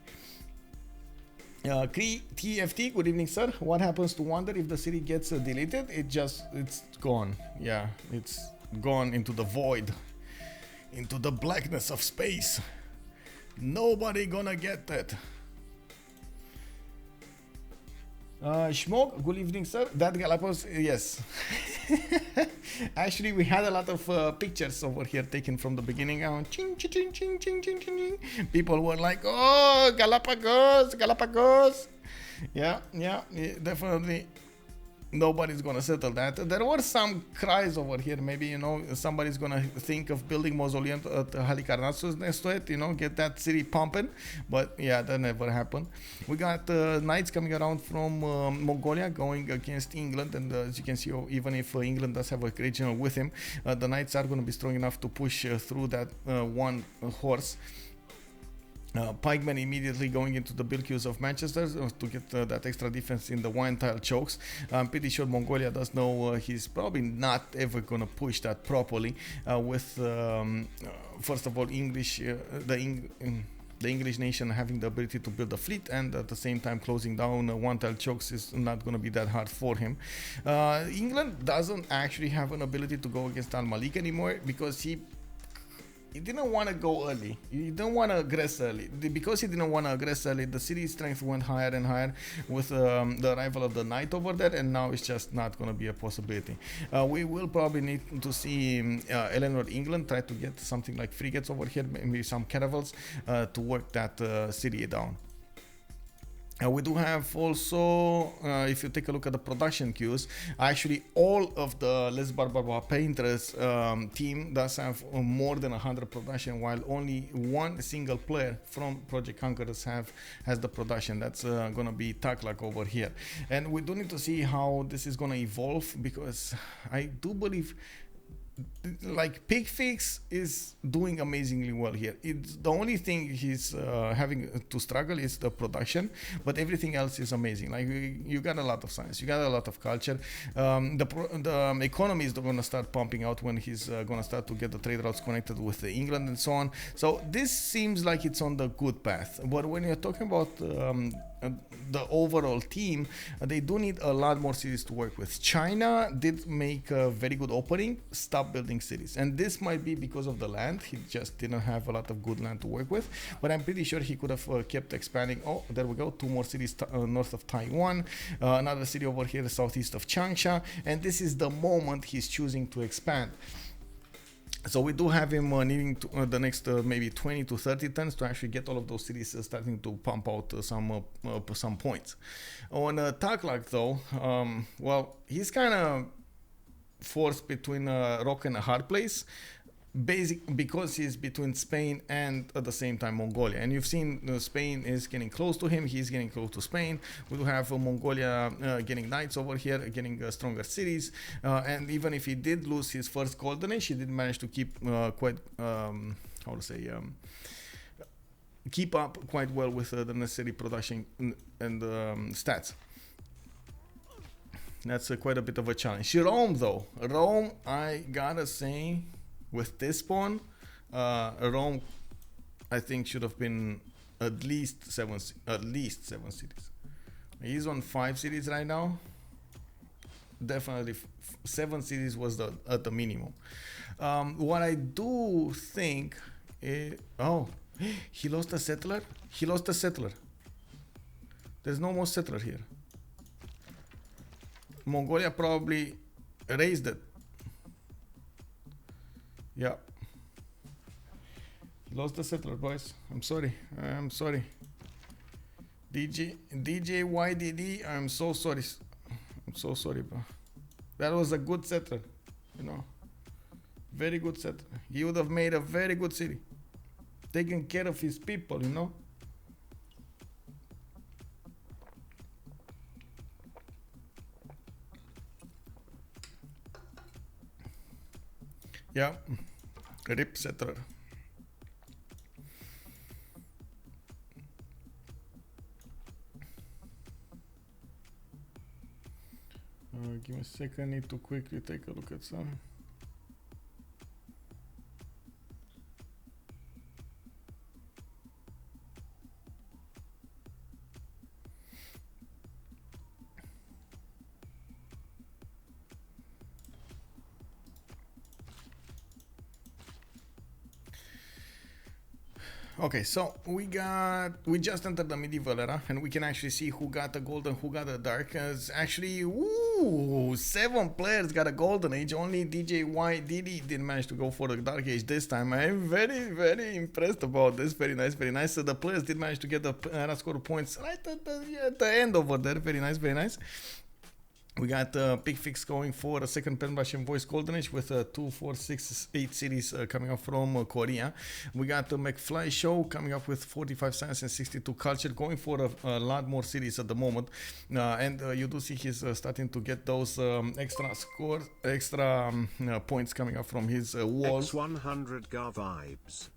TFT, good evening, sir. What happens to Wonder if the city gets deleted? It's gone. Yeah, it's gone into the void, into the blackness of space. Nobody gonna get that. Schmog, good evening, sir. That Galapagos, yes. Actually, we had a lot of pictures over here taken from the beginning. Ching, ching, ching, ching, ching, ching, ching. People were like, oh, Galapagos, Galapagos. Yeah, definitely. Nobody's gonna settle that. There were some cries over here. Maybe, you know, somebody's gonna think of building mausoleum at Halicarnassus next to it, you know, get that city pumping. But yeah, that never happened. We got knights coming around from Mongolia going against England, and as you can see, even if England does have a great general with him, the knights are gonna be strong enough to push through that one horse. Pikemen immediately going into the bill queues of Manchester to get that extra defense in the wine tile chokes. I'm pretty sure Mongolia does know he's probably not ever going to push that properly with first of all the English nation having the ability to build a fleet, and at the same time closing down one tile chokes is not going to be that hard for him. England doesn't actually have an ability to go against Al Malik anymore because he didn't want to go early. He didn't want to aggress early. Because he didn't want to aggress early, the city's strength went higher and higher with the arrival of the knight over there, and now it's just not going to be a possibility. We will probably need to see Eleanor England try to get something like frigates over here, maybe some caravels to work that city down. We do have also, if you take a look at the production queues, actually all of the Les Barbapeintres team does have more than 100 production, while only one single player from ProjectConquerors has the production. That's gonna be taClaG over here. And we do need to see how this is gonna evolve, because I do believe like Picfix is doing amazingly well here. It's the only thing he's having to struggle is the production, but everything else is amazing. Like you got a lot of science, you got a lot of culture. The economy is going to start pumping out when he's going to start to get the trade routes connected with England and so on. So this seems like it's on the good path. But when you're talking about the overall team, they do need a lot more cities to work with. China did make a very good opening, stop building cities, and this might be because of the land. He just didn't have a lot of good land to work with, but I'm pretty sure he could have kept expanding. Oh, there we go, 2 more cities north of Taiwan, another city over here southeast of Changsha, and this is the moment he's choosing to expand. So we do have him needing to, the next maybe 20 to 30 turns to actually get all of those cities starting to pump out some points. On taClaG though, well, he's kind of forced between a rock and a hard place, because he's between Spain and at the same time Mongolia. And you've seen Spain is getting close to him, he's getting close to Spain. We do have Mongolia getting knights over here, getting stronger cities, and even if he did lose his first golden age, he did manage to keep keep up quite well with the necessary production and stats. That's quite a bit of a challenge. Rome, though, I gotta say, with this spawn, Rome, I think should have been at least seven cities. He's on 5 cities right now. Definitely 7 cities was at the minimum. What I do think is, he lost a settler. There's no more settler here. Mongolia probably raised it. Yeah. He lost the settler, boys. I'm sorry. Djydd, I'm so sorry. Bro. That was a good settler, you know. Very good settler. He would have made a very good city. Taking care of his people, you know. Yeah, rip settler. Give me a second, I need to quickly take a look at some. Okay, so we just entered the medieval era, and we can actually see who got the gold and who got the dark. It's actually, 7 players got a golden age. Only Djydd didn't manage to go for the dark age this time. I'm very, very impressed about this. Very nice, very nice. So the players did manage to get the era score points right at the end over there. Very nice, very nice. We got Picfix going for a second pen brush and voice golden age with 2, 4, 6, 8 cities coming up from Korea. We got the McFlyShow coming up with 45 science and 62 culture, going for a lot more cities at the moment. And you do see he's starting to get those extra scores, points coming up from his walls.
X100 Gar vibes.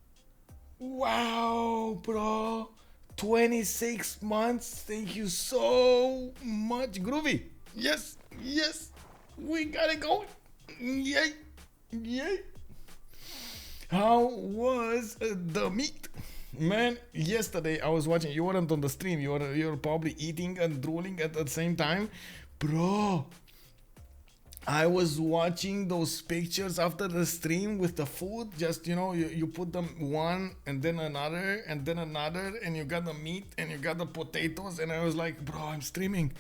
Wow, bro. 26 months. Thank you so much. Groovy. Yes, we got it going. Yay. How was the meat? Man, yesterday I was watching, you weren't on the stream, you were probably eating and drooling at the same time. Bro, I was watching those pictures after the stream with the food, just, you put them one and then another and then another, and you got the meat and you got the potatoes, and I was like, bro, I'm streaming.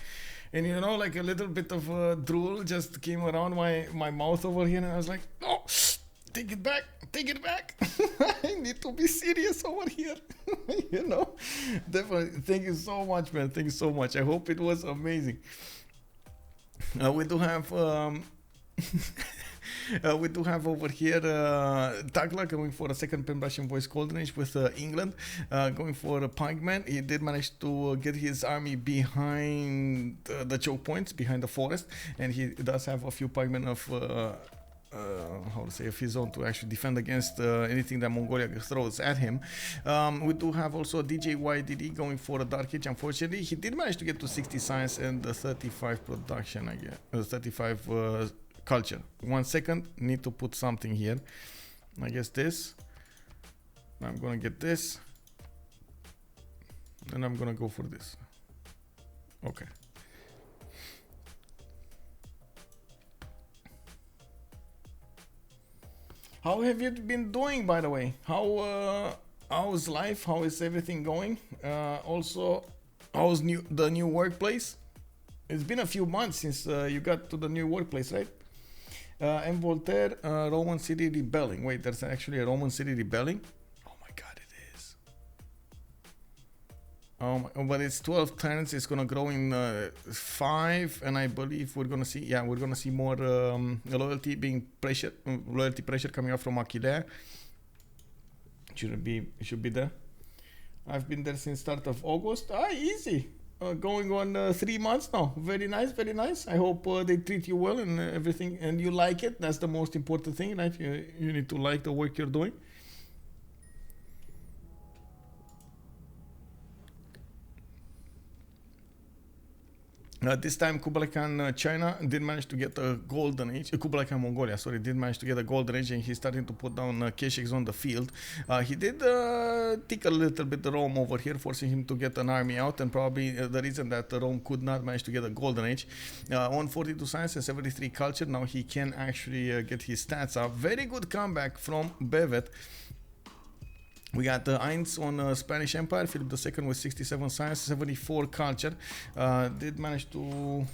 And like a little bit of drool just came around my mouth over here, and I was like, oh, take it back. I need to be serious over here. Definitely. Thank you so much, man. Thank you so much. I hope it was amazing. We do have over here taClaG going for a second pen brush and voice golden age with England, going for a pikeman. He did manage to get his army behind the choke points, behind the forest, and he does have a few pikemen of of his own to actually defend against anything that Mongolia throws at him. We do have also Djydd going for a dark age. Unfortunately, he did manage to get to 60 science and 35 production, I guess, 35 culture. 1 second, need to put something here. I guess this. I'm gonna get this, and I'm gonna go for this. Okay. How have you been doing, by the way? How's life? How is everything going? Also, how's the new workplace? It's been a few months since you got to the new workplace, right? And Voltaire, Roman city rebelling. Wait, there's actually a Roman city rebelling? Oh my god, it is. But it's 12 turns. It's gonna grow in 5, and I believe we're gonna see. Yeah, we're gonna see more loyalty pressure coming out from Aquilea. Should be there. I've been there since start of August. Easy. Going on 3 months now. Very nice, very nice. I hope they treat you well and everything, and you like it. That's the most important thing, right? You need to like the work you're doing. This time Kublai Khan China did manage to get a golden age. Kublai Khan Mongolia, sorry, did manage to get a golden age, and he's starting to put down Keshiks on the field. He did tick a little bit the Rome over here, forcing him to get an army out, and probably the reason that Rome could not manage to get a golden age. On 42 science and 73 culture, now he can actually get his stats up. Very good comeback from Bevet. We got Eins on Spanish Empire, Philip II with 67 science, 74 culture. Did manage to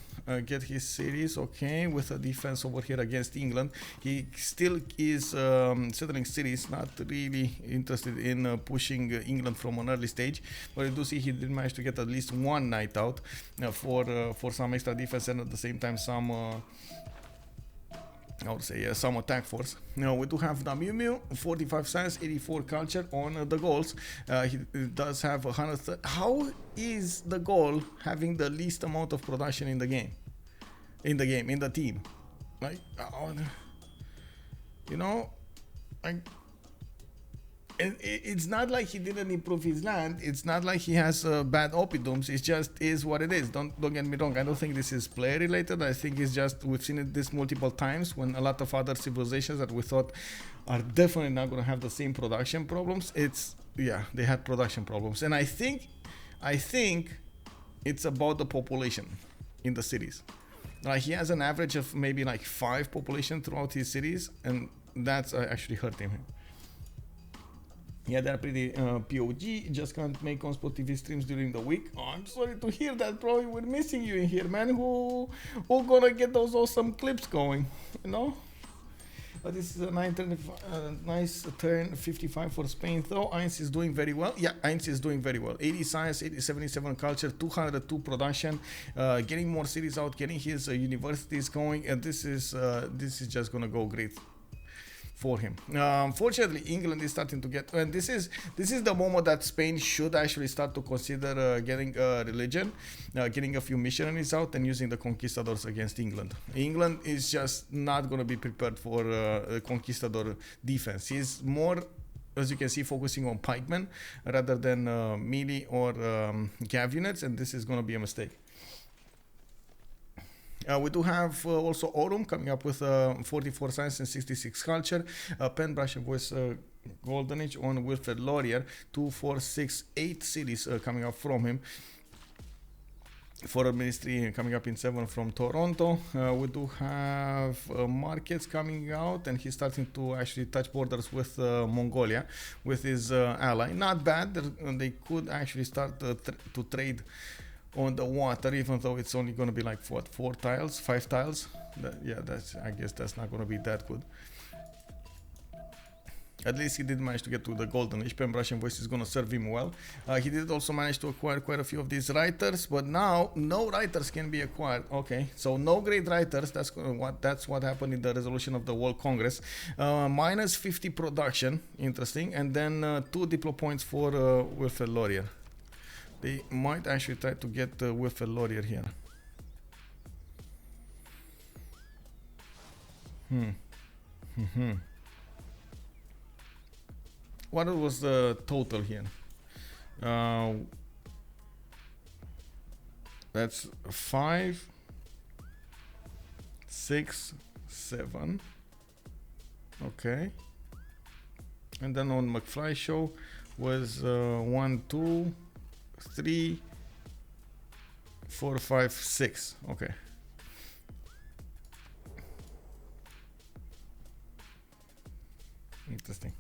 get his series, okay, with a defense over here against England. He still is settling series, not really interested in pushing England from an early stage. But you do see he did manage to get at least one knight out for some extra defense, and at the same time some I would say some attack force. Now we do have the Meuhmeuh, 45 science, 84 culture on the Gauls. He does have 100. How is the Gaul having the least amount of production in the game? In the team, like you know, it's not like he didn't improve his land. It's not like he has bad oppidums. It just is what it is. Don't get me wrong. I don't think this is player related. I think it's just we've seen this multiple times when a lot of other civilizations that we thought are definitely not going to have the same production problems. They had production problems, and I think it's about the population in the cities. Like he has an average of maybe like 5 population throughout his cities, and that's actually hurting him. Yeah, they're pretty POG. Just can't make OnSpotTV streams during the week. Oh, I'm sorry to hear that, bro. We're missing you in here, man. Who gonna get those awesome clips going? You know. But this is a nice turn 55 for Spain, though. Eins is doing very well. Yeah, Eins is doing very well. 80 science, 77 culture, 202 production, getting more cities out, getting his universities going, and this is just gonna go great for him. Fortunately, England is starting to get, and this is the moment that Spain should actually start to consider getting a religion, getting a few missionaries out, and using the conquistadors against England. England is just not going to be prepared for a conquistador defense. He's more, as you can see, focusing on pikemen rather than melee or cav units, and this is going to be a mistake. We do have also Aurum coming up with 44 science and 66 culture. Pen, brush, and voice golden age on Wilfred Laurier. 2, 4, 6, 8 cities coming up from him. Foreign Ministry coming up in 7 from Toronto. We do have markets coming out, and he's starting to actually touch borders with Mongolia with his ally. Not bad. They could actually start to trade on the water, even though it's only going to be like 4 tiles, 5 tiles. I guess that's not going to be that good. At least he did manage to get to the golden age. Pen, brush, and voice is going to serve him well. He did also manage to acquire quite a few of these writers, but now no writers can be acquired. Okay, so no great writers. That's what happened in the resolution of the World Congress. Minus 50 production, interesting, and then 2 diplo points for Wilfred Laurier. They might actually try to get Wilfred Laurier here. What was the total here? That's 5, 6, 7. Okay. And then on McFlyShow was 1, 2, 3, 4, 5, 6. Okay. Interesting.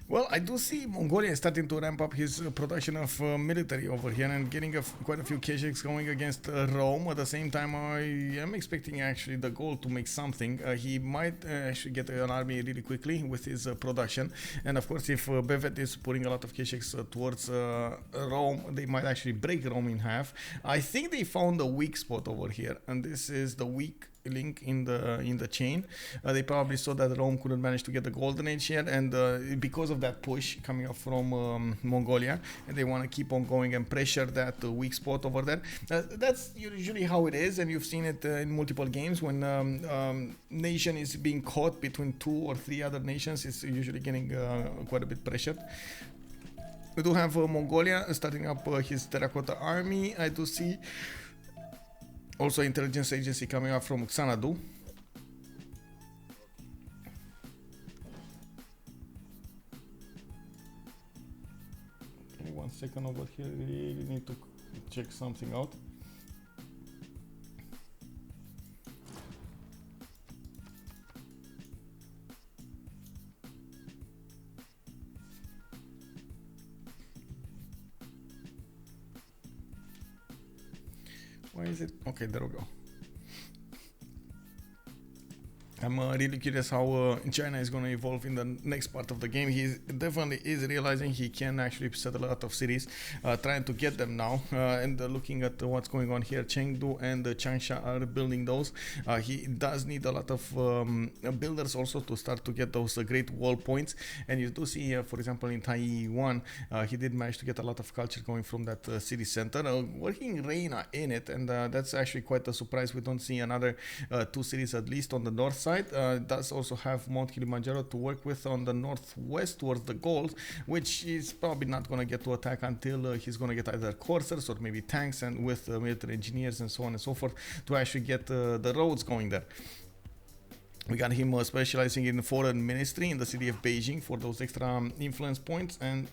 Well, I do see Mongolia is starting to ramp up his production of military over here and getting quite a few KSHs going against Rome. At the same time, I am expecting actually the Gaul to make something. He might actually get an army really quickly with his production. And of course, if Bevet is putting a lot of KSHs towards Rome, they might actually break Rome in half. I think they found a weak spot over here, and this is the weak link in the chain. They probably saw that Rome couldn't manage to get the golden age here, and because of that push coming up from Mongolia, and they want to keep on going and pressure that weak spot over there. That's usually how it is, and you've seen it in multiple games when nation is being caught between 2 or 3 other nations. It's usually getting quite a bit pressured. We do have Mongolia starting up his terracotta army. I do see also intelligence agency coming up from Xanadu. Okay, 1 second over here. Really need to check something out. Why is it? Okay, there we go. I'm really curious how China is going to evolve in the next part of the game. He definitely is realizing he can actually set a lot of cities, trying to get them now. And looking at what's going on here, Chengdu and Changsha are building those. He does need a lot of builders also to start to get those great wall points. And you do see, for example, in Taiwan, he did manage to get a lot of culture going from that city center, working Reina in it. And that's actually quite a surprise. We don't see another 2 cities at least on the north side. Does also have Mount Kilimanjaro to work with on the northwest towards the Gaul, which is probably not going to get to attack until he's going to get either coursers or maybe tanks and with military engineers and so on and so forth to actually get the roads going there. We got him specializing in foreign ministry in the city of Beijing for those extra influence points, and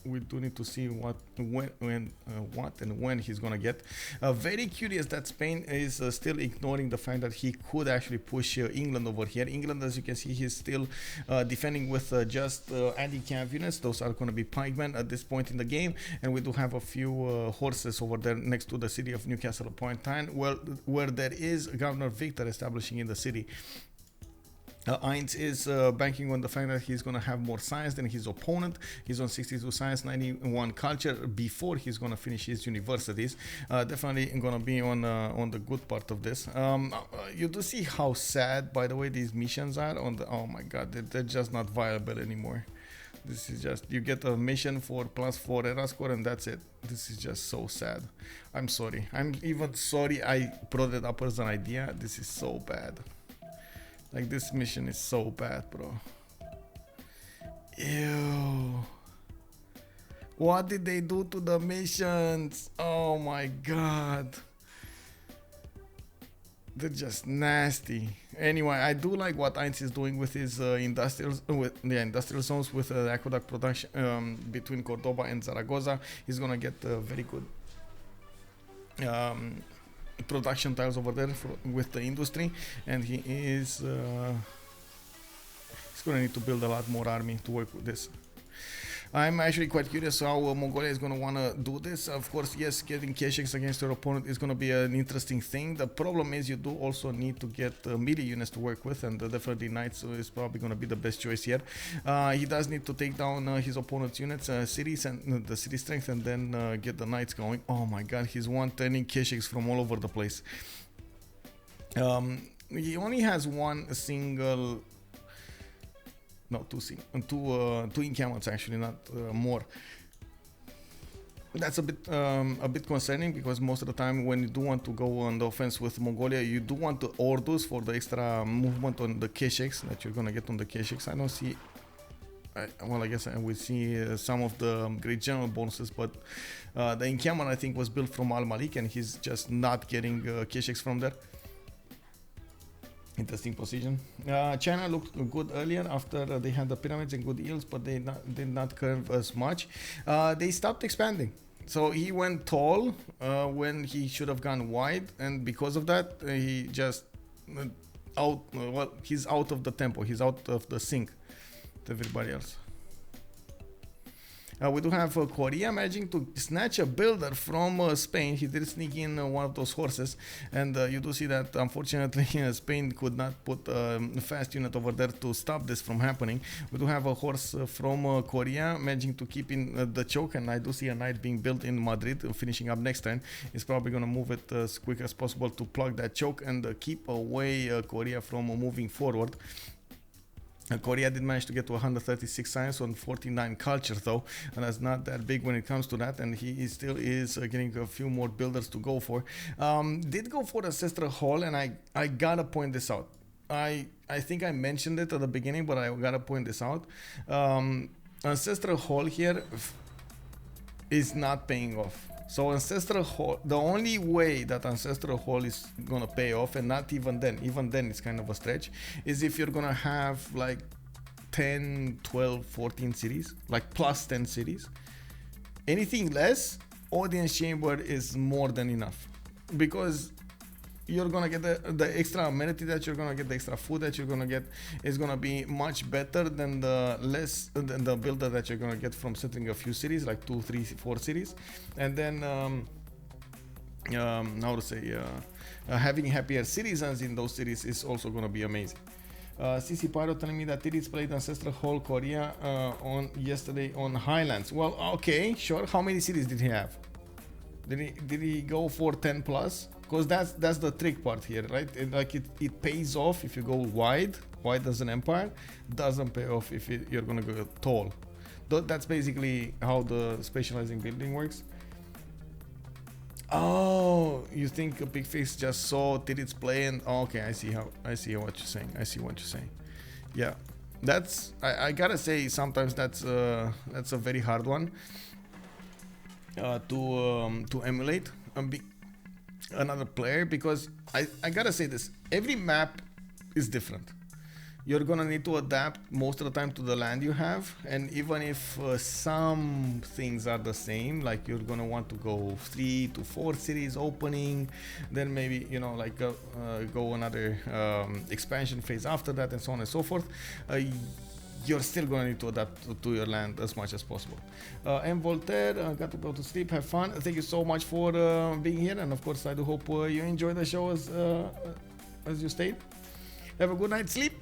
we do need to see what and when he's gonna get. Very curious that Spain is still ignoring the fact that he could actually push England over here. England, as you can see, he's still defending with just anti-cav units. Those are going to be pikemen at this point in the game, and we do have a few horses over there next to the city of Newcastle upon Tyne, where there is Governor Victor establishing in the city. Eins is banking on the fact that he's going to have more science than his opponent. He's on 62 science, 91 culture before he's going to finish his universities. Definitely going to be on the good part of this. You do see how sad, by the way, these missions are. Oh my god, they're just not viable anymore. This is just, you get a mission for +4 era score and that's it. This is just so sad. I'm sorry. I'm even sorry I brought it up as an idea. This is so bad. Like, this mission is so bad, bro. Ew. What did they do to the missions? Oh my god. They're just nasty. Anyway, I do like what Eins is doing with his industrial zones with aqueduct production between Cordoba and Zaragoza. He's gonna get very good production tiles over there with the industry, and he is he's gonna need to build a lot more army to work with this. I'm actually quite curious how Mongolia is going to want to do this. Of course, yes, getting Kesheks against your opponent is going to be an interesting thing. The problem is you do also need to get melee units to work with, and definitely Knights is probably going to be the best choice here. He does need to take down his opponent's units, cities, and the city strength, and then get the Knights going. Oh my god, he's one-turning Kesheks from all over the place. He only has one single... No, two encampments actually, not more. That's a bit concerning, because most of the time when you do want to go on the offense with Mongolia, you do want the Ordus for the extra movement on the Kesheks that you're gonna get on the Kesheks. I don't see... well, I guess I will see some of the great general bonuses, but the encampment I think was built from Al Malik, and he's just not getting Kesheks from there. Interesting position. China looked good earlier after they had the pyramids and good yields, but they did not curve as much. They stopped expanding. So he went tall when he should have gone wide, and because of that, he just he's out of the tempo. He's out of the sync with everybody else. We do have Korea managing to snatch a builder from Spain. He did sneak in one of those horses, and you do see that unfortunately Spain could not put a fast unit over there to stop this from happening. We do have a horse from Korea managing to keep in the choke, and I do see a knight being built in Madrid, finishing up next turn. He's probably going to move it as quick as possible to plug that choke and keep away Korea from moving forward. Korea did manage to get to 136 science on 49 culture though, and that's not that big when it comes to that, and he still is getting a few more builders to go for. Did go for Ancestral Hall, and I gotta point this out. I think I mentioned it at the beginning, but I gotta point this out. Ancestral Hall here is not paying off. So Ancestral Hall, the only way that Ancestral Hall is gonna pay off, and not even then it's kind of a stretch, is if you're gonna have like 10, 12, 14 cities, like plus 10 cities. Anything less, Audience Chamber is more than enough, because you're gonna get the extra amenity that you're gonna get, the extra food that you're gonna get is gonna be much better than the builder that you're gonna get from settling a few cities, like 2, 3, 4 cities. And then how to say, having happier citizens in those cities is also gonna be amazing. CC Pyro telling me that Djydd played Ancestral Hall Korea on yesterday on Highlands. Well, okay, sure. How many cities did he have? Did he go for 10 plus? Because that's the trick part here, right? It pays off if you go wide as an empire. Doesn't pay off if you're gonna go tall. That's basically how the specializing building works. Oh, you think a Picfix just saw Djydd's play and okay, I see what you're saying. Yeah, that's I gotta say sometimes that's a very hard one to emulate another player, because I gotta say this, every map is different. You're gonna need to adapt most of the time to the land you have, and even if some things are the same, like you're gonna want to go 3 to 4 cities opening, then maybe go another expansion phase after that, and so on and so forth. You're still going to need to adapt to your land as much as possible. And Voltaire, got to go to sleep, have fun. Thank you so much for being here, and of course I do hope you enjoy the show as you stayed. Have a good night's sleep.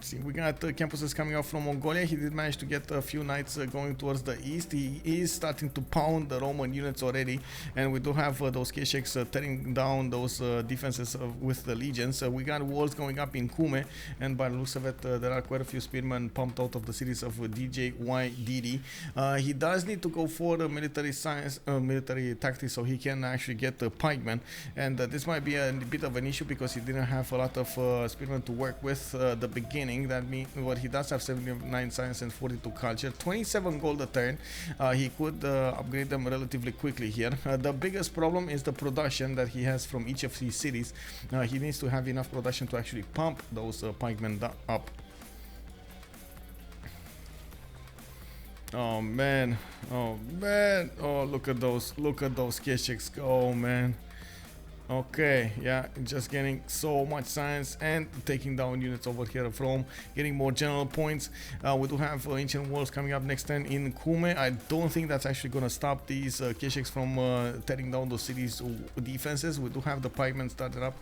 See, we got campuses coming out from Mongolia. He did manage to get a few knights going towards the east. He is starting to pound the Roman units already, and we do have those Kesheks tearing down those defenses with the legions. We got walls going up in Meuhmeuh, and by the looks of it, there are quite a few spearmen pumped out of the cities of Djydd. He does need to go for the military science, military tactics, so he can actually get the pikemen, and this might be a bit of an issue because he didn't have a lot of spearmen to work with the beginning. That means what he does have 79 science and 42 culture, 27 gold a turn. He could upgrade them relatively quickly here. The biggest problem is the production that he has from each of these cities. He needs to have enough production to actually pump those pikemen up. Oh man, oh look at those Kesheks go, man. Okay, yeah, just getting so much science and taking down units over here of Rome, getting more general points. We do have ancient walls coming up next turn in Meuhmeuh. I don't think that's actually going to stop these Kesheks from tearing down those cities' defenses. We do have the pikemen started up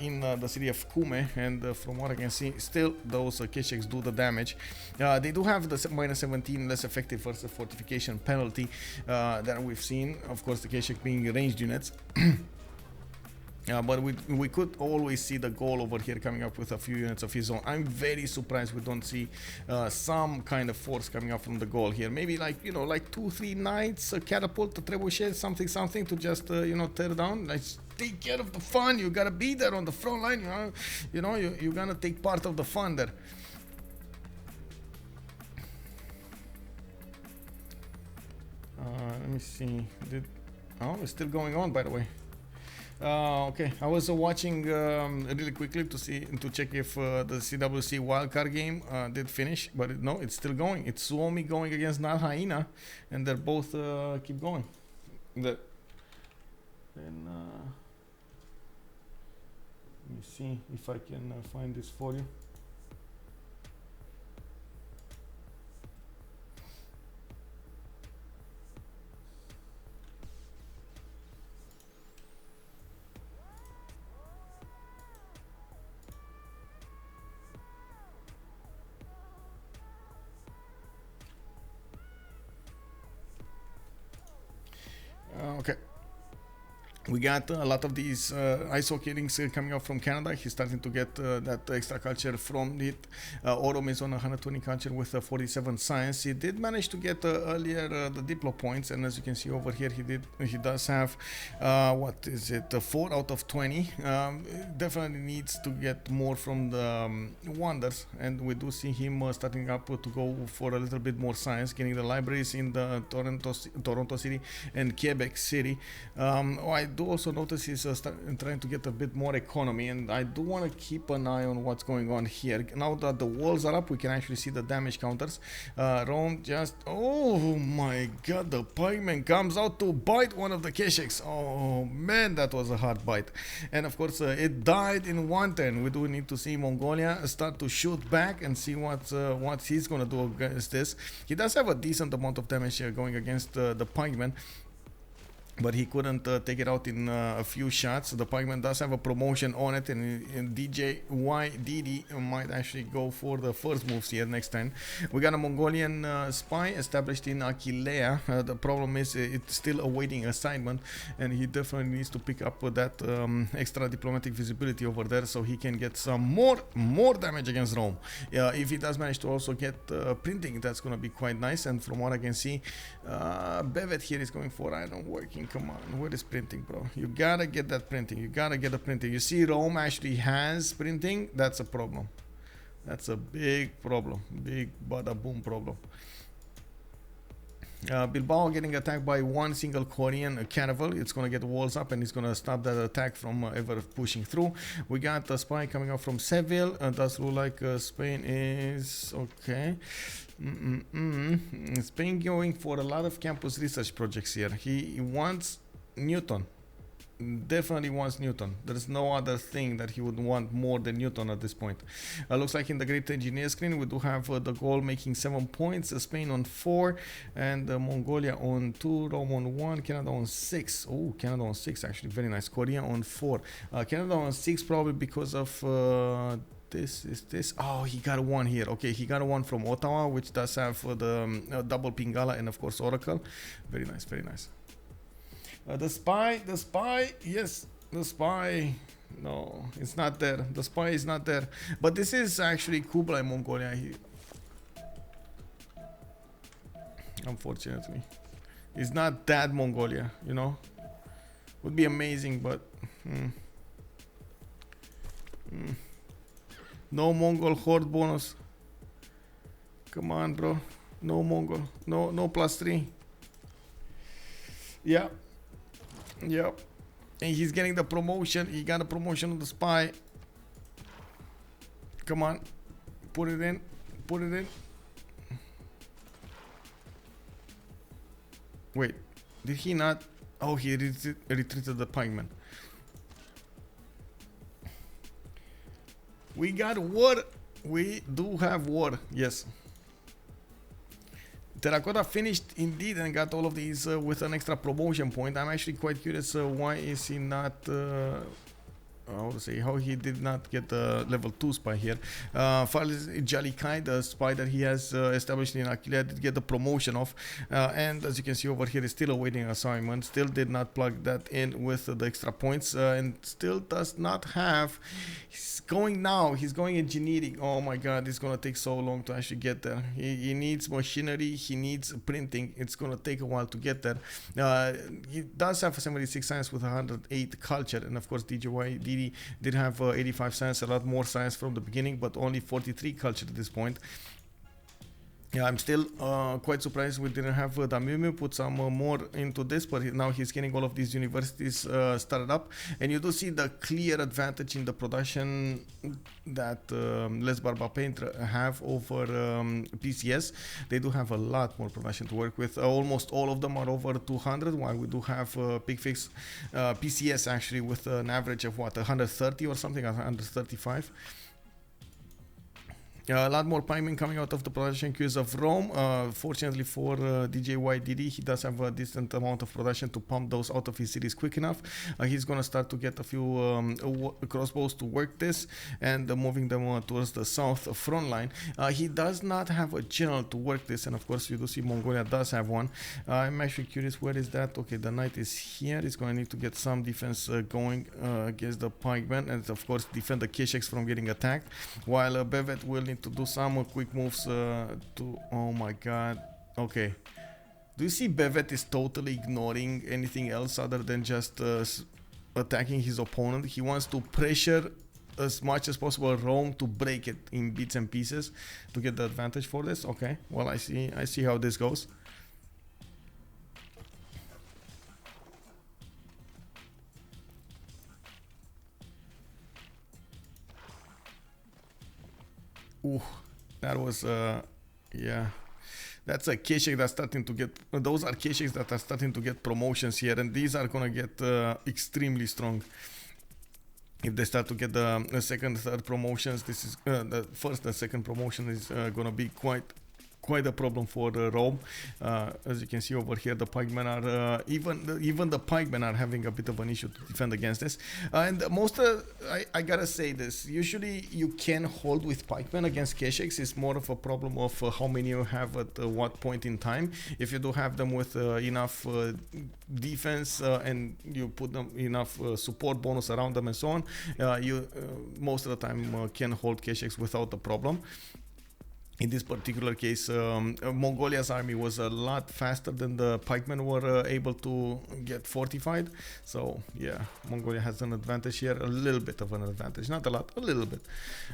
in the city of Meuhmeuh, and from what I can see, still those Kesheks do the damage. They do have the -17 less effective versus fortification penalty that we've seen. Of course, the Keshek being ranged units. But we could always see the Gaul over here coming up with a few units of his own. I'm very surprised we don't see some kind of force coming up from the Gaul here. Maybe like 2-3 knights, a catapult, a trebuchet, something to just tear down. Like, take care of the fun. You gotta be there on the front line. You're gonna take part of the fun there. Let me see. It's still going on, by the way. Okay, I was watching really quickly to check if the CWC wildcard game did finish, but no, it's still going. It's Suomi going against Nal Hyena, and they're both keep going. Let me see if I can find this for you. Okay. We got a lot of these ISO killings coming out from Canada. He's starting to get that extra culture from it. Aurum is on 120 culture with 47 science. He did manage to get earlier the Diplo points, and as you can see over here, he does have 4 out of 20. Definitely needs to get more from the wonders, and we do see him starting up to go for a little bit more science, getting the libraries in the Toronto City and Quebec City. I do also notice he's trying to get a bit more economy, and I do want to keep an eye on what's going on here. Now that the walls are up, we can actually see the damage counters. Rome just, oh my god, the pikeman comes out to bite one of the Kesheks. Oh man, that was a hard bite. And of course it died in one turn. We do need to see Mongolia start to shoot back and see what he's gonna do against this. He does have a decent amount of damage going against the pikeman, but he couldn't take it out in a few shots. The pikeman does have a promotion on it, and Djydd might actually go for the first moves here next turn. We got a Mongolian spy established in Akilea. The problem is it's still awaiting assignment, and he definitely needs to pick up that extra diplomatic visibility over there so he can get some more damage against Rome. If he does manage to also get printing, that's going to be quite nice. And from what I can see, Bevet here is going for iron working. Come on, where is printing, bro? You gotta get that printing. You gotta get the printing. You see Rome actually has printing. That's a problem. That's a big problem. Big bada boom problem. Bilbao getting attacked by one single Korean caravel. It's gonna get walls up, and it's gonna stop that attack from ever pushing through. We got a spy coming out from Seville. Does look like Spain is okay. Spain going for a lot of campus research projects here. He wants Newton. Definitely wants Newton. There's no other thing that he would want more than Newton at this point. Looks like in the Great Engineer screen we do have the Gaul making 7 points, Spain on 4, and Mongolia on 2, Rome on 1, Canada on 6. Oh, Canada on 6 actually, very nice. Korea on 4. Canada on 6 probably because of this. Oh, he got one here. Okay, he got one from Ottawa, which does have the double Pingala and of course Oracle. Very nice, very nice. The spy, yes, the spy. No, it's not there. The spy is not there. But this is actually Kublai Mongolia here. Unfortunately, it's not that Mongolia, you know. Would be amazing, but no Mongol horde bonus. Come on, bro. No Mongol. No +3. Yeah. Yep. And he's getting the promotion. He got a promotion on the spy. Come on. Put it in. Put it in. Wait. Did he not? Oh, he retreated the pikeman. We got war. We do have war. Yes. Terracotta finished indeed and got all of these with an extra promotion point. I'm actually quite curious why is he not how he did not get the level 2 spy here. Jalikai, the spy that he has established in Akilea, did get the promotion of, and as you can see over here, is still awaiting assignment. Still did not plug that in with the extra points, and still does not have. He's going engineering. Oh my god, it's gonna take so long to actually get there. He needs machinery, he needs printing. It's gonna take a while to get there. He does have 76 science with 108 culture, and of course Djydd did have 85 science, a lot more science from the beginning, but only 43 culture at this point. Yeah, I'm still quite surprised we didn't have the Meuhmeuh put some more into this, but now he's getting all of these universities started up, and you do see the clear advantage in the production that Les Barbapeintres have over PCS. They do have a lot more production to work with. Almost all of them are over 200, while we do have Picfix PCS actually with an average of what, 130 or something, 135. A lot more piping coming out of the production queues of Rome. Fortunately for Djydd, he does have a decent amount of production to pump those out of his series quick enough. He's going to start to get a few crossbows to work this, and moving them towards the south front line. He does not have a general to work this, and of course you do see Mongolia does have one. I'm actually curious, where is that? Okay, the knight is here. He's going to need to get some defense going against the pikemen, and of course defend the Kesheks from getting attacked, while Bevet will need to do some quick moves to... Oh my god. Okay. Do you see Bevet is totally ignoring anything else other than just attacking his opponent? He wants to pressure as much as possible Rome to break it in bits and pieces to get the advantage for this. Okay, well, I see how this goes. Ooh, that was yeah, that's a Keshek that's starting to get, those are Kesheks that are starting to get promotions here, and these are gonna get extremely strong. If they start to get the second, third promotions, this is the first and second promotion is gonna be quite a problem for Rome. As you can see over here, the pikemen are even the pikemen are having a bit of an issue to defend against this. And most I gotta say this, usually you can hold with pikemen against Kesheks. It's more of a problem of how many you have at what point in time. If you do have them with enough defense and you put them enough support bonus around them and so on, you most of the time can hold Kesheks without a problem. In this particular case, Mongolia's army was a lot faster than the pikemen were able to get fortified. So yeah, Mongolia has an advantage here, a little bit of an advantage, not a lot, a little bit.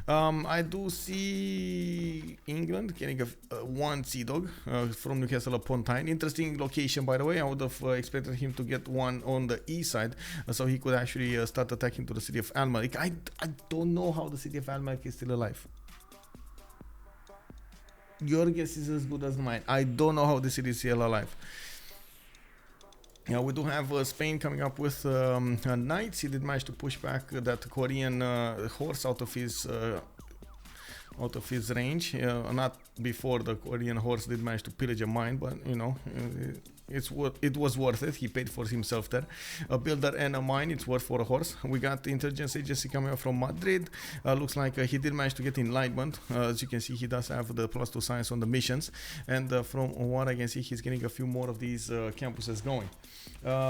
I do see England getting one Sea Dog from Newcastle upon Tyne. Interesting location, by the way. I would have expected him to get one on the east side, so he could actually start attacking to the city of Almeric. I don't know how the city of Almeric is still alive. Your guess is as good as mine. I don't know how the city is still alive. Yeah, we do have Spain coming up with knights. He did manage to push back that Korean horse out of his range. Not before the Korean horse did manage to pillage a mine, but you know, it was worth it. He paid for himself there. A builder and a mine, it's worth for a horse. We got the intelligence agency coming up from Madrid. Looks like he did manage to get enlightenment. As you can see, he does have the +2 science on the missions, and from what I can see, he's getting a few more of these campuses going.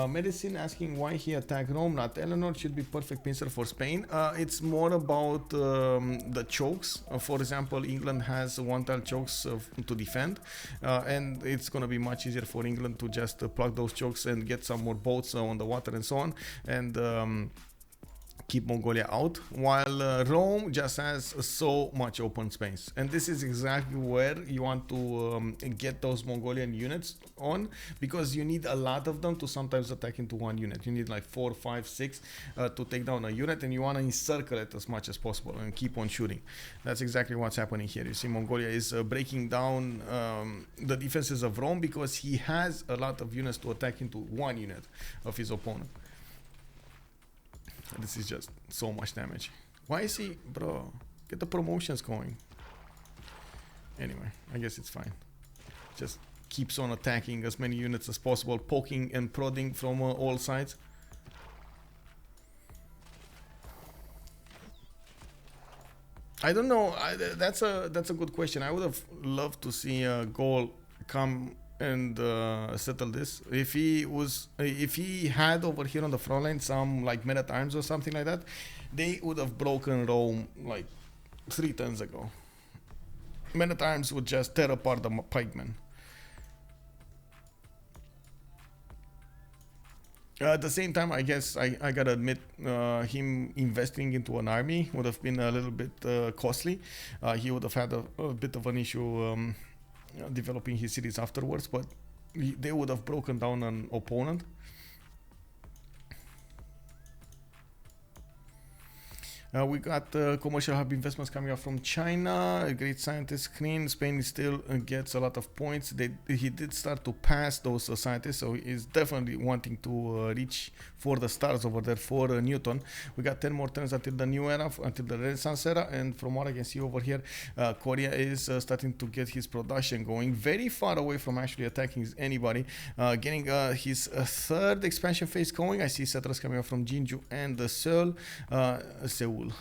Medicine asking why he attacked Rome, not Eleanor. Should be perfect pincer for Spain. It's more about the chokes. For example, England has one-tile chokes to defend, and it's going to be much easier for England to just plug those chokes and get some more boats on the water and so on, and keep Mongolia out, while Rome just has so much open space. And this is exactly where you want to get those Mongolian units on, because you need a lot of them to sometimes attack into one unit. You need like 4, 5, 6 to take down a unit, and you want to encircle it as much as possible and keep on shooting. That's exactly what's happening here. You see Mongolia is breaking down the defenses of Rome because he has a lot of units to attack into one unit of his opponent. This is just so much damage. Why is he... Bro, get the promotions going. Anyway, I guess it's fine. Just keeps on attacking as many units as possible, poking and prodding from all sides. I don't know. That's a good question. I would have loved to see Gaul come and settle this. If he had over here on the front line some like men at arms or something like that, they would have broken Rome like 3 turns ago. Men at arms would just tear apart the pikemen. At the same time, I guess I gotta admit, him investing into an army would have been a little bit costly. He would have had a bit of an issue developing his cities afterwards, but they would have broken down an opponent. We got commercial hub investments coming out from China. A great scientist screen. Spain still gets a lot of points. He did start to pass those scientists, so he's definitely wanting to reach for the stars over there for Newton. We got 10 more turns until the new era, until the Renaissance era, and from what I can see over here, Korea is starting to get his production going, very far away from actually attacking anybody, getting his third expansion phase going. I see settlers coming out from Jinju and Seoul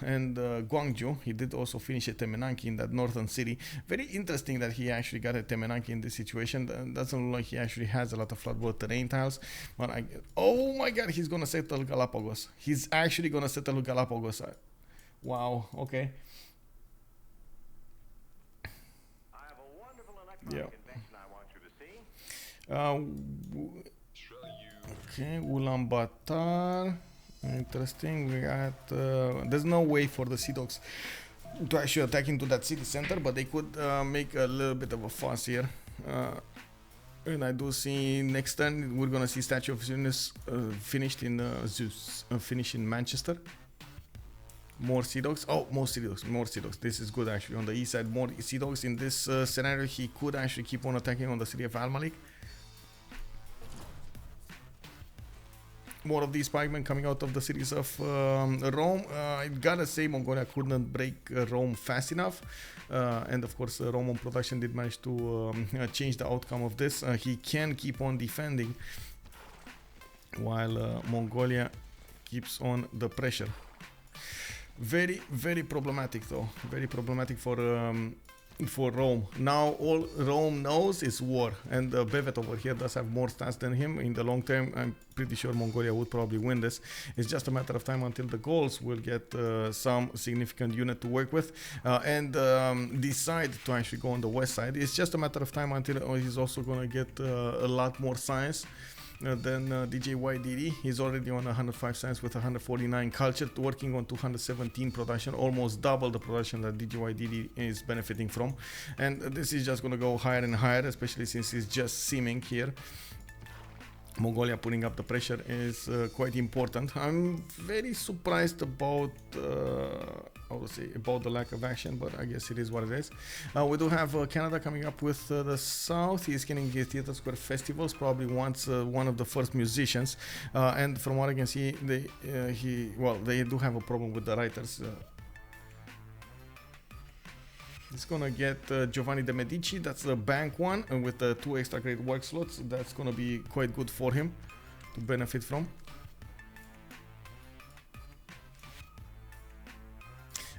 and Gwangju. He did also finish at Temenanki in that northern city. Very interesting that he actually got a Temenanki in this situation. Doesn't look like he actually has a lot of floodboard terrain tiles. But oh my god, he's gonna settle Galapagos. He's actually gonna settle Galapagos. Wow, okay.
I have a wonderful electronic invention I want you to see.
Okay, Ulaanbaatar. Interesting. We got there's no way for the Sea Dogs to actually attack into that city center, but they could make a little bit of a fuss here. And I do see next turn we're gonna see Statue of Zeus finished in Zeus finish in Manchester. More Sea Dogs. Oh, more Sea Dogs. More Sea Dogs. This is good actually. On the east side, more Sea Dogs. In this scenario, he could actually keep on attacking on the city of Al Malik. More of these pikemen coming out of the cities of Rome. I gotta say, Mongolia couldn't break Rome fast enough, and of course Roman production did manage to change the outcome of this. He can keep on defending while Mongolia keeps on the pressure. Very, very problematic though. Very problematic for Rome. Now all Rome knows is war, and Bevet over here does have more stats than him. In the long term, I'm pretty sure Mongolia would probably win this. It's just a matter of time until the Gauls will get some significant unit to work with and decide to actually go on the west side. It's just a matter of time until he's also going to get a lot more science than Djydd. He's already on 105 science with 149 culture, working on 217 production, almost double the production that Djydd is benefiting from. And this is just going to go higher and higher, especially since it's just seeming here. Mongolia putting up the pressure is quite important. I'm very surprised about about the lack of action, but I guess it is what it is. We do have Canada coming up with the south. He's getting his Theatre Square festivals, probably once one of the first musicians. And from what I can see, they do have a problem with the writers. It's gonna get Giovanni de Medici. That's the bank one, and with the 2 extra great work slots, that's gonna be quite good for him to benefit from.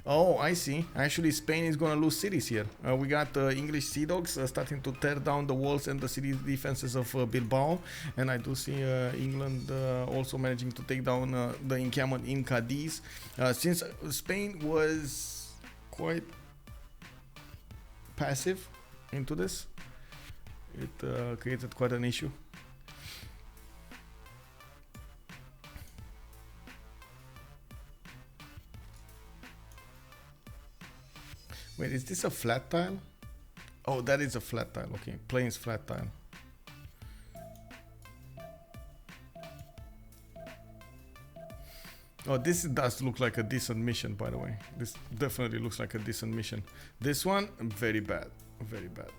Oh, I see. Actually, Spain is gonna lose cities here. We got English Sea Dogs starting to tear down the walls and the city defenses of Bilbao, and I do see England also managing to take down the encampment in Cadiz. Since Spain was quite passive into this, it created quite an issue. Wait, is this a flat tile? Oh, that is a flat tile. Okay, plains flat tile. Oh, this does look like a decent mission, by the way. This definitely looks like a decent mission. This one, very bad. Very bad.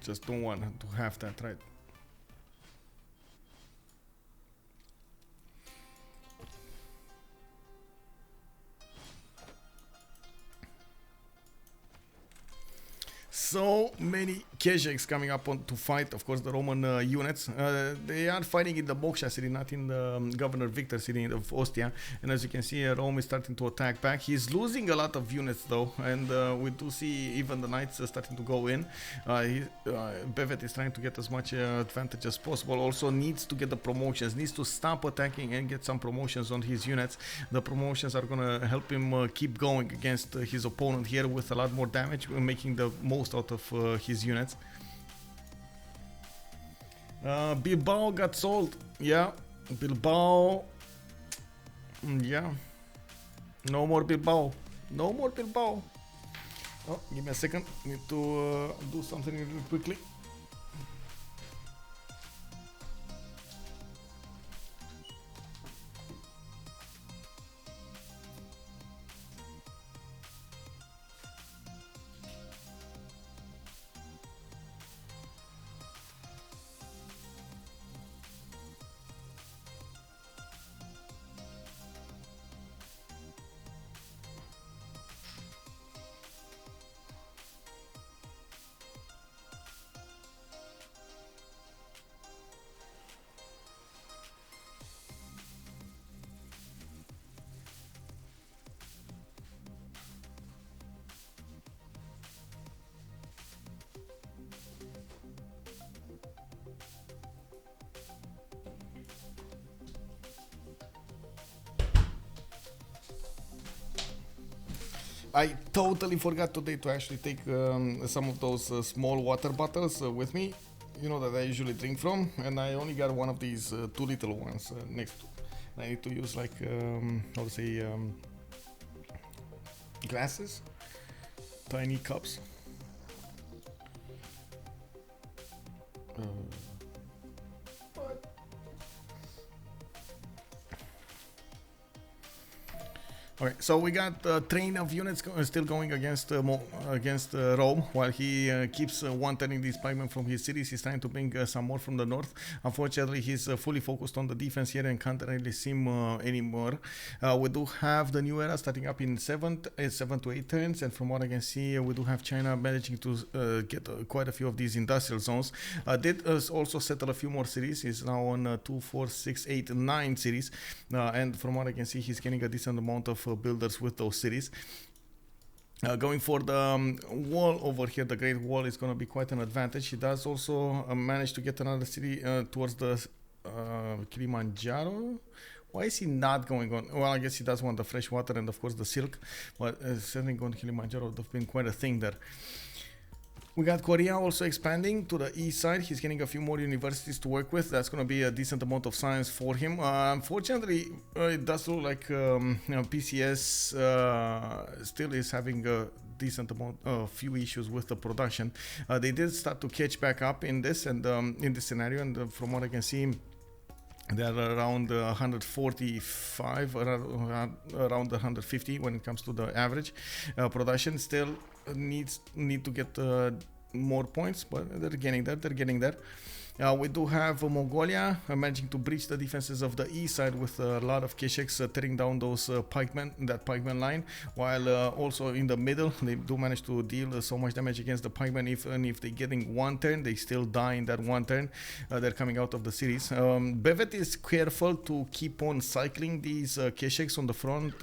Just don't want to have that, right? So many Kazaks coming up to fight, of course, the Roman units. They are fighting in the Moksha city, not in the Governor Victor city of Ostia. And as you can see, Rome is starting to attack back. He's losing a lot of units though, and we do see even the knights starting to go in. Bevet is trying to get as much advantage as possible. Also needs to get the promotions, needs to stop attacking and get some promotions on his units. The promotions are gonna help him keep going against his opponent here with a lot more damage, making the most out of his units. Bilbao got sold. Yeah, Bilbao. Yeah, no more Bilbao. No more Bilbao. Oh, give me a second. Need to do something really quickly. I totally forgot today to actually take some of those small water bottles with me, you know, that I usually drink from, and I only got one of these two little ones next to. I need to use like, how to say, glasses, tiny cups. Okay, so we got a train of units still going against Rome, while he keeps one-turning these pikemen from his cities. He's trying to bring some more from the north. Unfortunately, he's fully focused on the defense here and can't really see him anymore. We do have the new era starting up in 7 to 8 turns, and from what I can see, we do have China managing to get quite a few of these industrial zones. Did also settle a few more cities. He's now on 2, 4, 6, 8, 9 cities, and from what I can see, he's getting a decent amount of builders with those cities. Going for the wall over here, the Great Wall is going to be quite an advantage. He does also manage to get another city towards the Kilimanjaro. Why is he not going on? Well, I guess he does want the fresh water and of course the silk, but certainly going to Kilimanjaro would have been quite a thing there. We got Korea also expanding to the east side. He's getting a few more universities to work with. That's going to be a decent amount of science for him. Unfortunately, it does look like PCS still is having a decent amount, few issues with the production. They did start to catch back up in this and in this scenario, and from what I can see, they're around 145, around 150 when it comes to the average. Production still need to get more points, but they're getting there. We do have Mongolia managing to breach the defenses of the east side with a lot of Kesheks tearing down those pikemen line, while also in the middle they do manage to deal so much damage against the pikemen. If they're getting one turn, they still die in that one turn. They're coming out of the cities. Bevet is careful to keep on cycling these Kesheks on the front,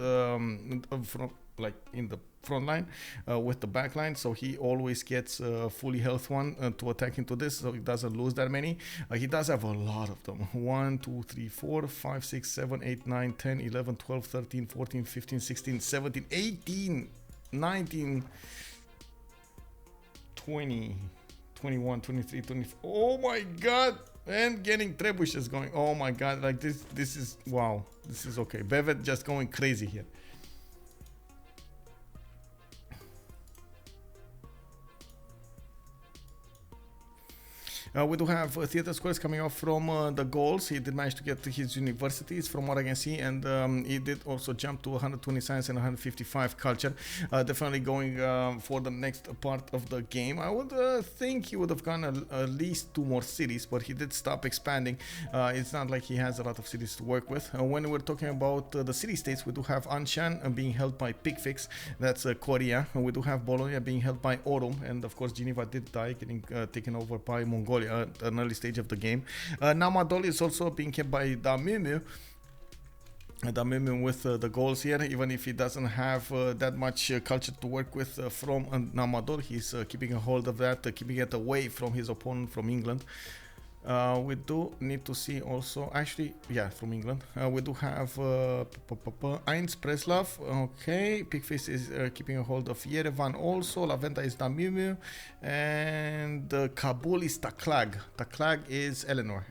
like in the front line with the back line, so he always gets fully health one to attack into this, so he doesn't lose that many. He does have a lot of them. 1, 2, 3, 4, 5, 6, 7, 8, 9, 10, 11, 12, 13, 14, 15, 16, 17, 18, 19, 20, 21, 23, 24. Oh my god! And getting trebuchets going. Oh my god, like this is wow. This is okay. Bevet just going crazy here. We do have theater squares coming off from the Gauls. He did manage to get to his universities from what I can see, and he did also jump to 120 science and 155 culture. Definitely going for the next part of the game. I would think he would have gone at least 2 more cities, but he did stop expanding. It's not like he has a lot of cities to work with. When we're talking about the city-states, we do have Anshan being held by Picfix. That's Korea. We do have Bologna being held by Aurum, and of course Geneva did die, getting taken over by Mongolia at an early stage of the game. Namadol is also being kept by the Meuhmeuh. The Meuhmeuh with the goals here, even if he doesn't have that much culture to work with from Namadol, he's keeping a hold of that, keeping it away from his opponent from England. We do need to see also, actually, yeah, from England. We do have Eins Preslav. Okay, Picfix is keeping a hold of Yerevan also. Laventa is the Meuhmeuh, and Kabul is taClaG. taClaG is Eleanor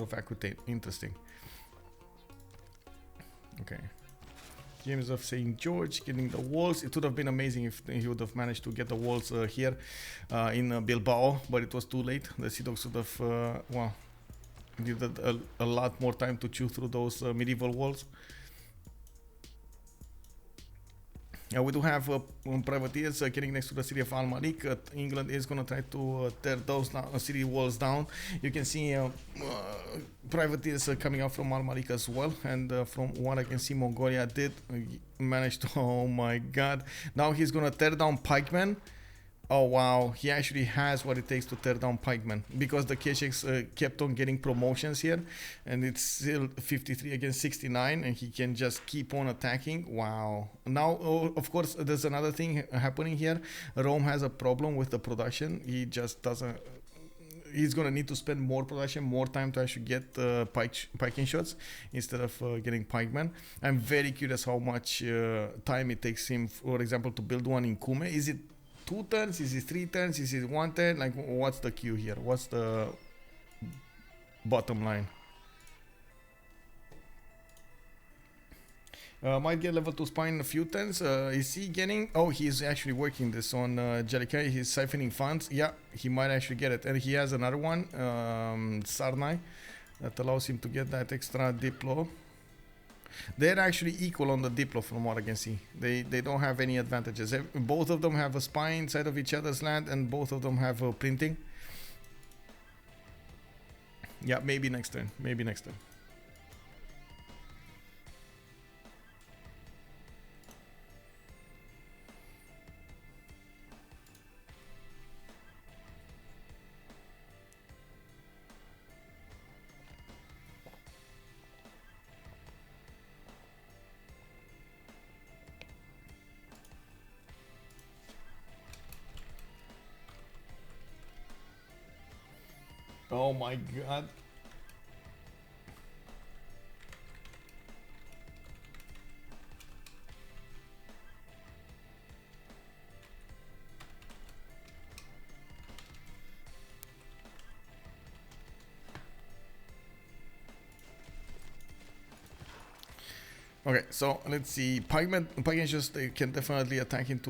of Aquitaine. Interesting. Okay. James of St. George getting the walls. It would have been amazing if he would have managed to get the walls here in Bilbao, but it was too late. The Sea Dogs would have, well, needed a lot more time to chew through those medieval walls. We do have privateers getting next to the city of Al Malik. England is going to try to tear those city walls down. You can see privateers coming out from Al Malik as well. And from what I can see, Mongolia did manage to. Oh my god. Now he's going to tear down pikemen. Oh wow, he actually has what it takes to tear down pikemen, because the Keshiks kept on getting promotions here, and it's still 53 against 69, and he can just keep on attacking. Wow. Now, of course, there's another thing happening here. Rome has a problem with the production. He just doesn't. He's gonna need to spend more production, more time to actually get piking shots instead of getting pikemen. I'm very curious how much time it takes him, for example, to build one in Kume. Is it 2 turns? Is it 3 turns? Is it 1 turn? Like, what's the queue here? What's the bottom line? Might get level 2 spine in a few turns. Is he getting? Oh, he's actually working this on Jellikai. He's siphoning funds. Yeah, he might actually get it. And he has another one, Sarnai, that allows him to get that extra diplo. They're actually equal on the diplo from what I can see. They don't have any advantages. Both of them have a spine inside of each other's land, and both of them have printing. Yeah, maybe next turn. Maybe next turn. Oh my god. Okay, so let's see. Pikemen just can definitely attack into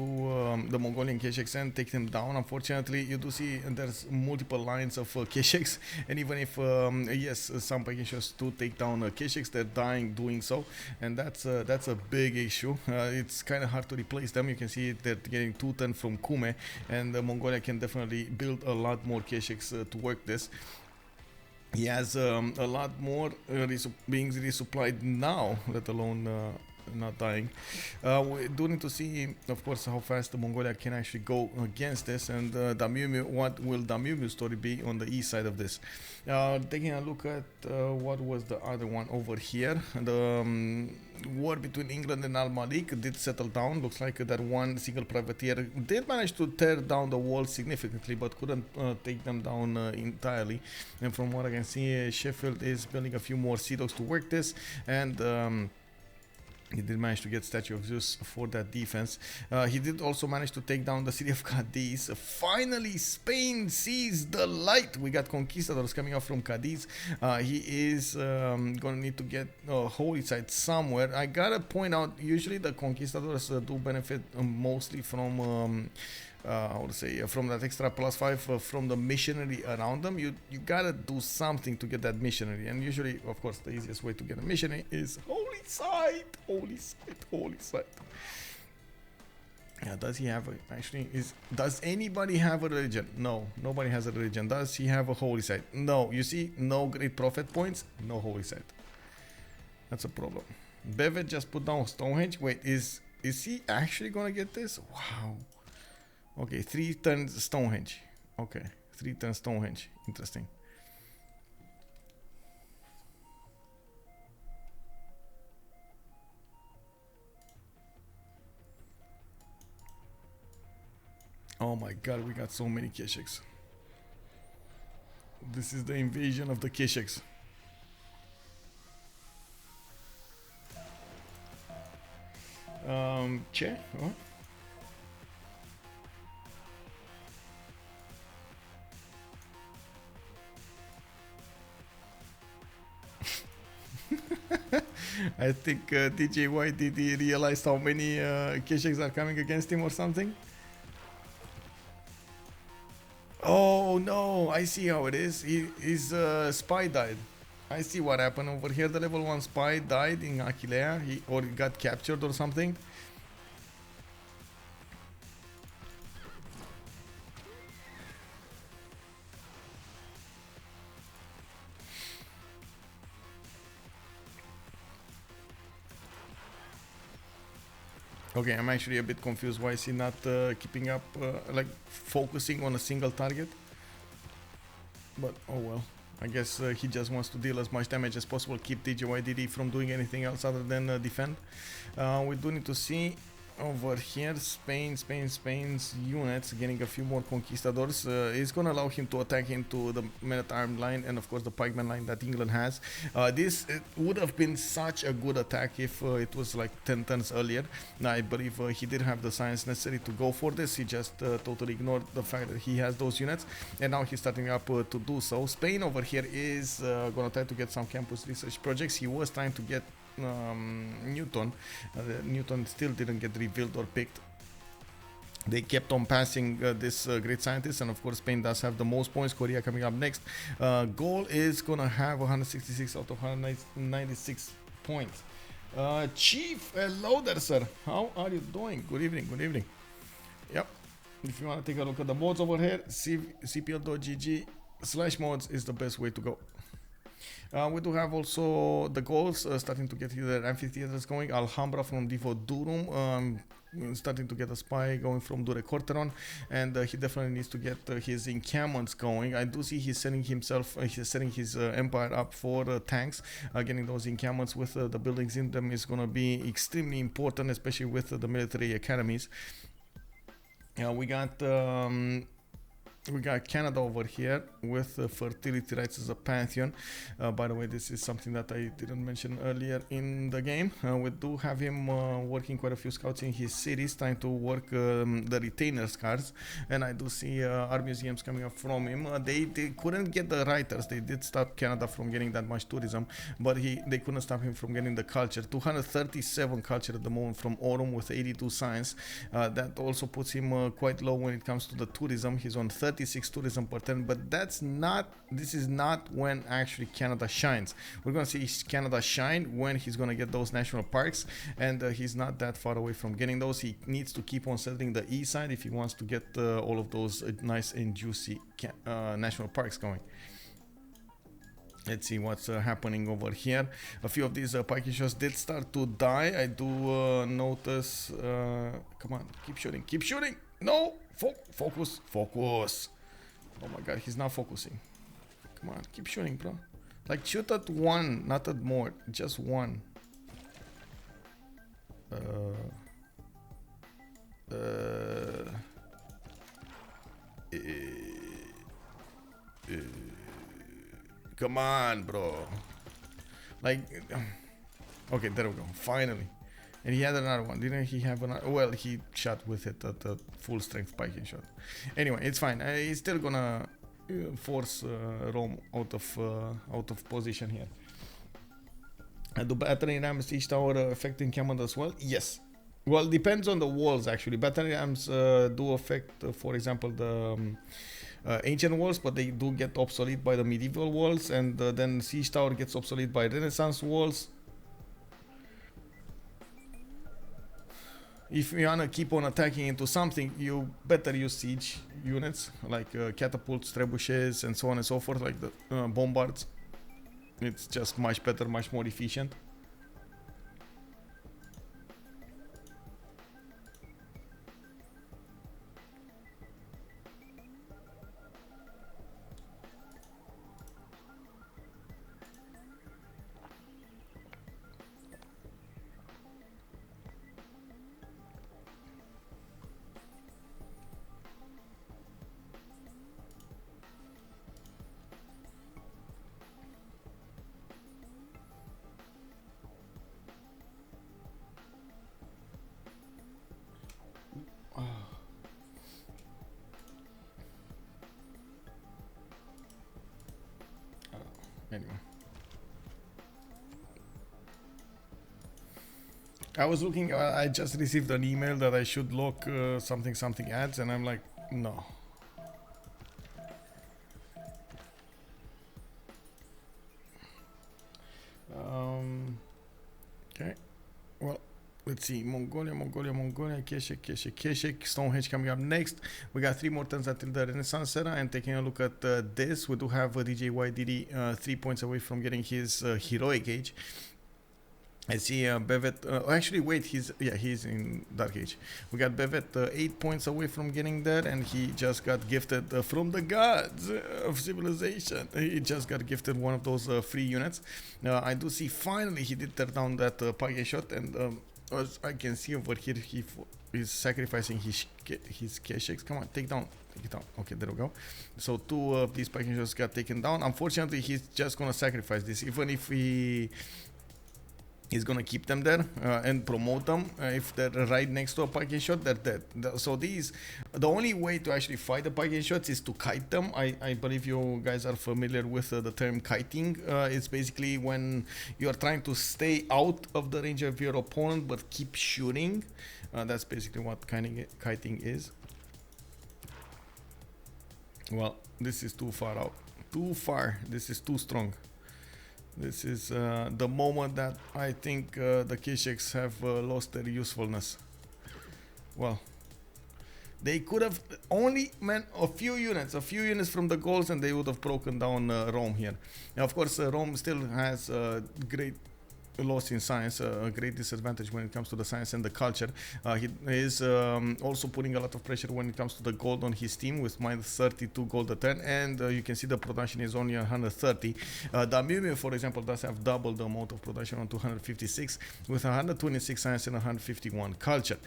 the Mongolian Keshiks and take them down. Unfortunately, you do see there's multiple lines of Keshiks, and even if yes, some Pikemen do take down Keshiks, they're dying doing so, and that's a big issue. It's kind of hard to replace them. You can see they're getting 2 turns from Kume, and Mongolia can definitely build a lot more Keshiks to work this. He has a lot more being resupplied now, let alone not dying. We do need to see, of course, how fast the Mongolia can actually go against this, and what will the Meuhmeuh story be on the east side of this. Taking a look at what was the other one over here. The war between England and Al Malik did settle down. Looks like that one single privateer did manage to tear down the walls significantly, but couldn't take them down entirely. And from what I can see, Sheffield is building a few more Sea Dogs to work this, and he did manage to get Statue of Zeus for that defense. He did also manage to take down the city of Cadiz. Finally, Spain sees the light. We got conquistadors coming out from Cadiz. He is going to need to get a holy site somewhere. I gotta point out, usually the conquistadors do benefit mostly from how to say, from that extra +5 from the missionary around them. You gotta do something to get that missionary, and usually, of course, the easiest way to get a missionary is holy site. Yeah, does he have does anybody have a religion? No, nobody has a religion. Does he have a holy site? No. You see, no great prophet points, no holy site. That's a problem. Bevet just put down Stonehenge. Wait, is he actually gonna get this? Wow. Okay, 3 turns Stonehenge. Okay, 3 turns Stonehenge. Interesting. Oh my god, we got so many Keshiks. This is the invasion of the Keshiks. Che? What? I think Djydd realized how many Kesheks are coming against him or something. Oh no, I see how it is. His spy died. I see what happened over here. The level 1 spy died in Aquilea, or he got captured or something. Okay, I'm actually a bit confused. Why is he not keeping up, like focusing on a single target? But oh well, I guess he just wants to deal as much damage as possible, keep Djydd from doing anything else other than defend. We do need to see over here Spain's units getting a few more conquistadors. Is going to allow him to attack into the men-at-arms line and of course the pikeman line that England has. This would have been such a good attack if it was like 10 turns earlier. Now I believe he did have the science necessary to go for this. He just totally ignored the fact that he has those units, and now he's starting up to do so. Spain over here is going to try to get some campus research projects. He was trying to get Newton. Newton still didn't get revealed or picked. They kept on passing this great scientist, and of course Spain does have the most points. Korea coming up next. Gaul is gonna have 166 out of 196 points. Chief, hello there, sir. How are you doing? Good evening, good evening. Yep. If you want to take a look at the mods over here, cpl.gg/mods is the best way to go. We do have also the Gauls starting to get their amphitheaters going. Alhambra from Divo Durum starting to get a spy going from Dure Corteron, and he definitely needs to get his encampments going. I do see he's setting his empire up for tanks. Getting those encampments with the buildings in them is going to be extremely important, especially with the military academies. We got Canada over here with fertility rights as a pantheon. By the way, this is something that I didn't mention earlier in the game. We do have him working quite a few scouts in his cities, trying to work the retainers cards, and I do see art museums coming up from him. They couldn't get the writers. They did stop Canada from getting that much tourism, but they couldn't stop him from getting the culture. 237 culture at the moment from Aurum with 82 science. That also puts him quite low when it comes to the tourism. He's on 36 tourism per turn, but this is not when actually Canada shines. We're gonna see Canada shine when he's gonna get those national parks, and he's not that far away from getting those. He needs to keep on settling the east side if he wants to get all of those nice and juicy national parks going. Let's see what's happening over here. A few of these pike shots did start to die. I do notice. Come on, keep shooting. No, focus. Oh my god, he's not focusing. Come on, keep shooting, bro. Like, shoot at one, not at more, just one. Come on, bro. Like, okay, there we go. Finally. And he had another one. Didn't he have another? Well, he shot with it at the full strength piking shot. Anyway, it's fine. He's still gonna force Rome out of position here. Do battering rams siege tower affect encampment as well? Yes. Well, depends on the walls actually. Battering rams do affect, for example, the ancient walls, but they do get obsolete by the medieval walls, and then siege tower gets obsolete by Renaissance walls. If you wanna keep on attacking into something, you better use siege units like catapults, trebuchets, and so on and so forth, like the bombards. It's just much better, much more efficient. I was looking. I just received an email that I should lock something ads, and I'm like, no. Okay. Well, let's see. Mongolia, Keshik, Stonehenge coming up next. We got 3 more turns until the Renaissance era, and taking a look at this, we do have Djydd 3 points away from getting his heroic age. I see Bevet. Actually, wait, he's in Dark Age. We got Bevet 8 points away from getting there, and he just got gifted from the gods of civilization. He just got gifted one of those free units. I do see finally he did tear down that Page shot, and as I can see over here, he is sacrificing his Kesheks. Come on, take it down. Okay, there we go. So 2 of these Page shots got taken down. Unfortunately, he's just gonna sacrifice this, even if he's gonna keep them there and promote them. If they're right next to a package shot, they're dead. So the only way to actually fight the package shots is to kite them. I believe you guys are familiar with the term kiting. It's basically when you're trying to stay out of the range of your opponent but keep shooting. That's basically what kiting is. Well, this is too far out. Too far. This is too strong. This is the moment that I think the Kesheks have lost their usefulness. Well, they could have only meant a few units from the Gauls, and they would have broken down Rome here. Now, of course, Rome still has great loss in science, a great disadvantage when it comes to the science and the culture. He is also putting a lot of pressure when it comes to the gold on his team with minus 32 gold a turn, and you can see the production is only 130. The Meuhmeuh, for example, does have double the amount of production on 256 with 126 science and 151 culture.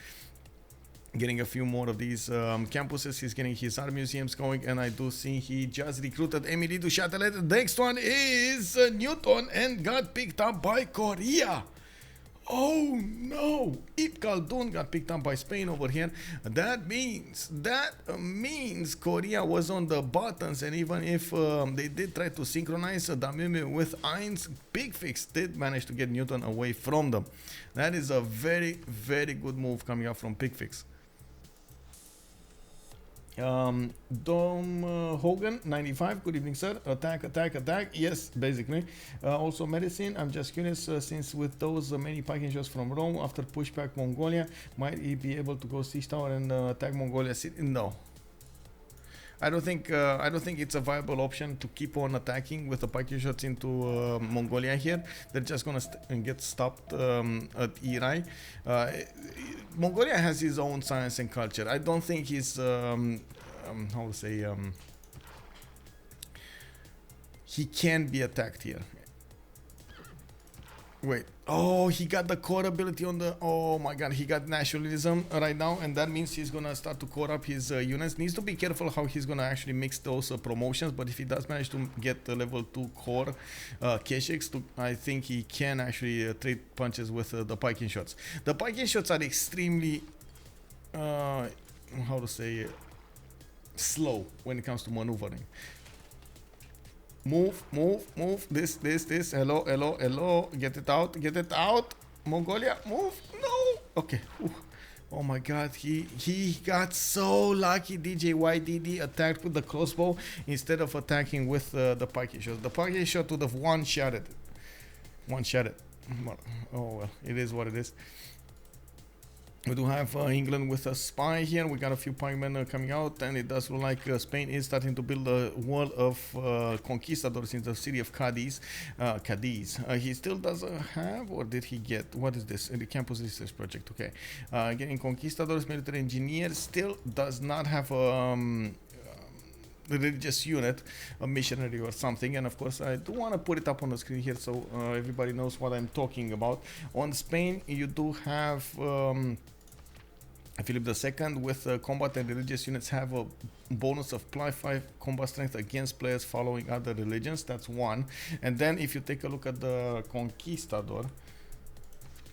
Getting a few more of these campuses. He's getting his art museums going, and I do see he just recruited Emily du Châtelet. The next one is Newton and got picked up by Korea. Oh no! Ibn Khaldun got picked up by Spain over here. That means Korea was on the buttons, and even if they did try to synchronize the Meuhmeuh with Eins, Picfix did manage to get Newton away from them. That is a very, very good move coming up from Picfix. Dom Hogan 95, good evening sir. Attack. Yes, basically. Also medicine, I'm just curious, since with those many packages from Rome after pushback Mongolia, might he be able to go siege tower and attack Mongolia city? No, I don't think it's a viable option to keep on attacking with the package shots into Mongolia here. They're just gonna get stopped at Irai. Mongolia has his own science and culture. I don't think he's how to say he can be attacked here. Wait, oh, he got the core ability on the, oh my god, he got nationalism right now, and that means he's gonna start to core up his units. Needs to be careful how he's gonna actually mix those promotions, but if he does manage to get the level 2 core Kesheks, I think he can actually trade punches with the piking shots. The piking shots are extremely, how to say, slow when it comes to maneuvering. Move. This. Hello. Get it out. Mongolia, move. No. Okay. Ooh. Oh my god, he got so lucky. Djydd attacked with the crossbow instead of attacking with the pike shot. The pike shot would have one-shotted. Oh well, it is what it is. We do have England with a spy here. We got a few pikemen coming out, and it does look like Spain is starting to build a wall of conquistadors in the city of Cadiz. He still doesn't have, or did he get? What is this? The campus research project. Okay, getting conquistadors, military engineers. Still does not have religious unit, a missionary or something. And of course I do want to put it up on the screen here so everybody knows what I'm talking about. On Spain you do have Philip II with combat and religious units have a bonus of +5 combat strength against players following other religions. That's one. And then if you take a look at the conquistador,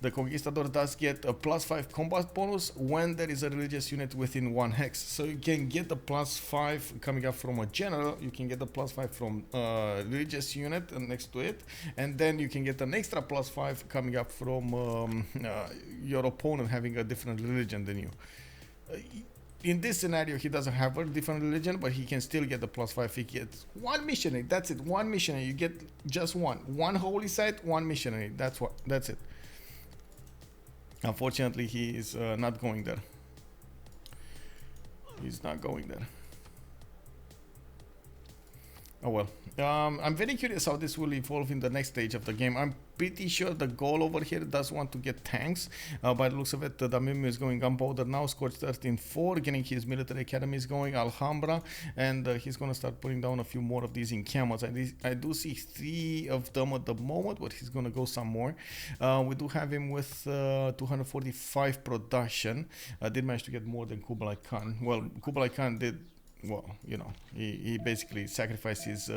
The Conquistador does get a +5 combat bonus when there is a religious unit within 1 hex. So you can get the +5 coming up from a general, you can get the +5 from a religious unit next to it, and then you can get an extra +5 coming up from your opponent having a different religion than you. In this scenario, he doesn't have a different religion, but he can still get the +5. He gets 1 missionary. That's it. 1 missionary. You get just one holy site, 1 missionary. That's it. Unfortunately, he is not going there. He's not going there. Oh well. I'm very curious how this will evolve in the next stage of the game. I'm pretty sure the Gaul over here does want to get tanks. By the looks of it, the Meuhmeuh is going gunpowder now. Scorch 13-4, getting his military academies going. Alhambra, and he's going to start putting down a few more of these encampments. I do see 3 of them at the moment, but he's going to go some more. We do have him with 245 production. Did manage to get more than Kublai Khan. Well, Kublai Khan did. Well, you know, he basically sacrificed his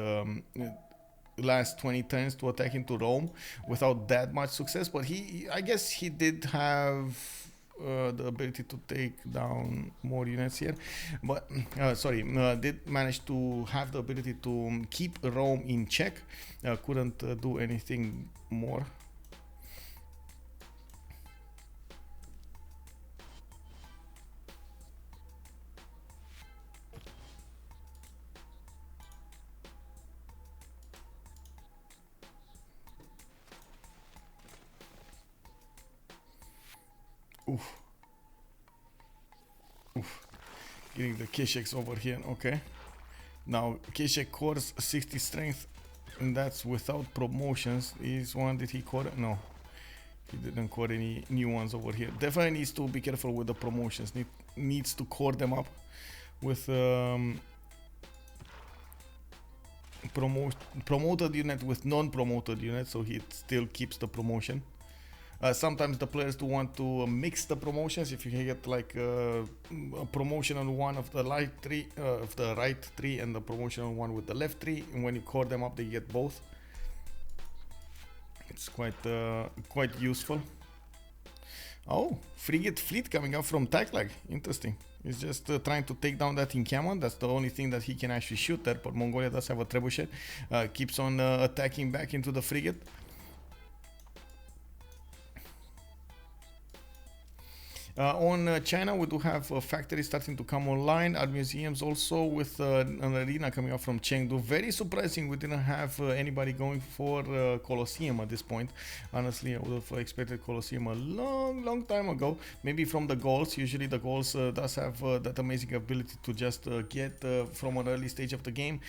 last 20 turns to attack into Rome without that much success, but I guess he did have the ability to take down more units here, but did manage to have the ability to keep Rome in check. Couldn't do anything more. Oof. Getting the Kesheks over here. Okay. Now Keshek cores 60 strength, and that's without promotions. Is one, did he core? No, he didn't core any new ones over here. Definitely needs to be careful with the promotions. Needs to core them up with promoted unit with non-promoted unit, so he still keeps the promotion. Sometimes the players do want to mix the promotions. If you can get like a promotion on one of the right three and the promotion on one with the left 3, and when you core them up, they get both. It's quite useful. Oh, frigate fleet coming up from taClaG. Interesting. He's just trying to take down that encampment. That's the only thing that he can actually shoot there. But Mongolia does have a trebuchet. Keeps on attacking back into the frigate. On China, we do have factories starting to come online, art museums also, with an arena coming up from Chengdu. Very surprising, we didn't have anybody going for Colosseum at this point. Honestly, I would have expected Colosseum a long time ago. Maybe from the Gauls. Usually the Gauls does have that amazing ability to just get from an early stage of the game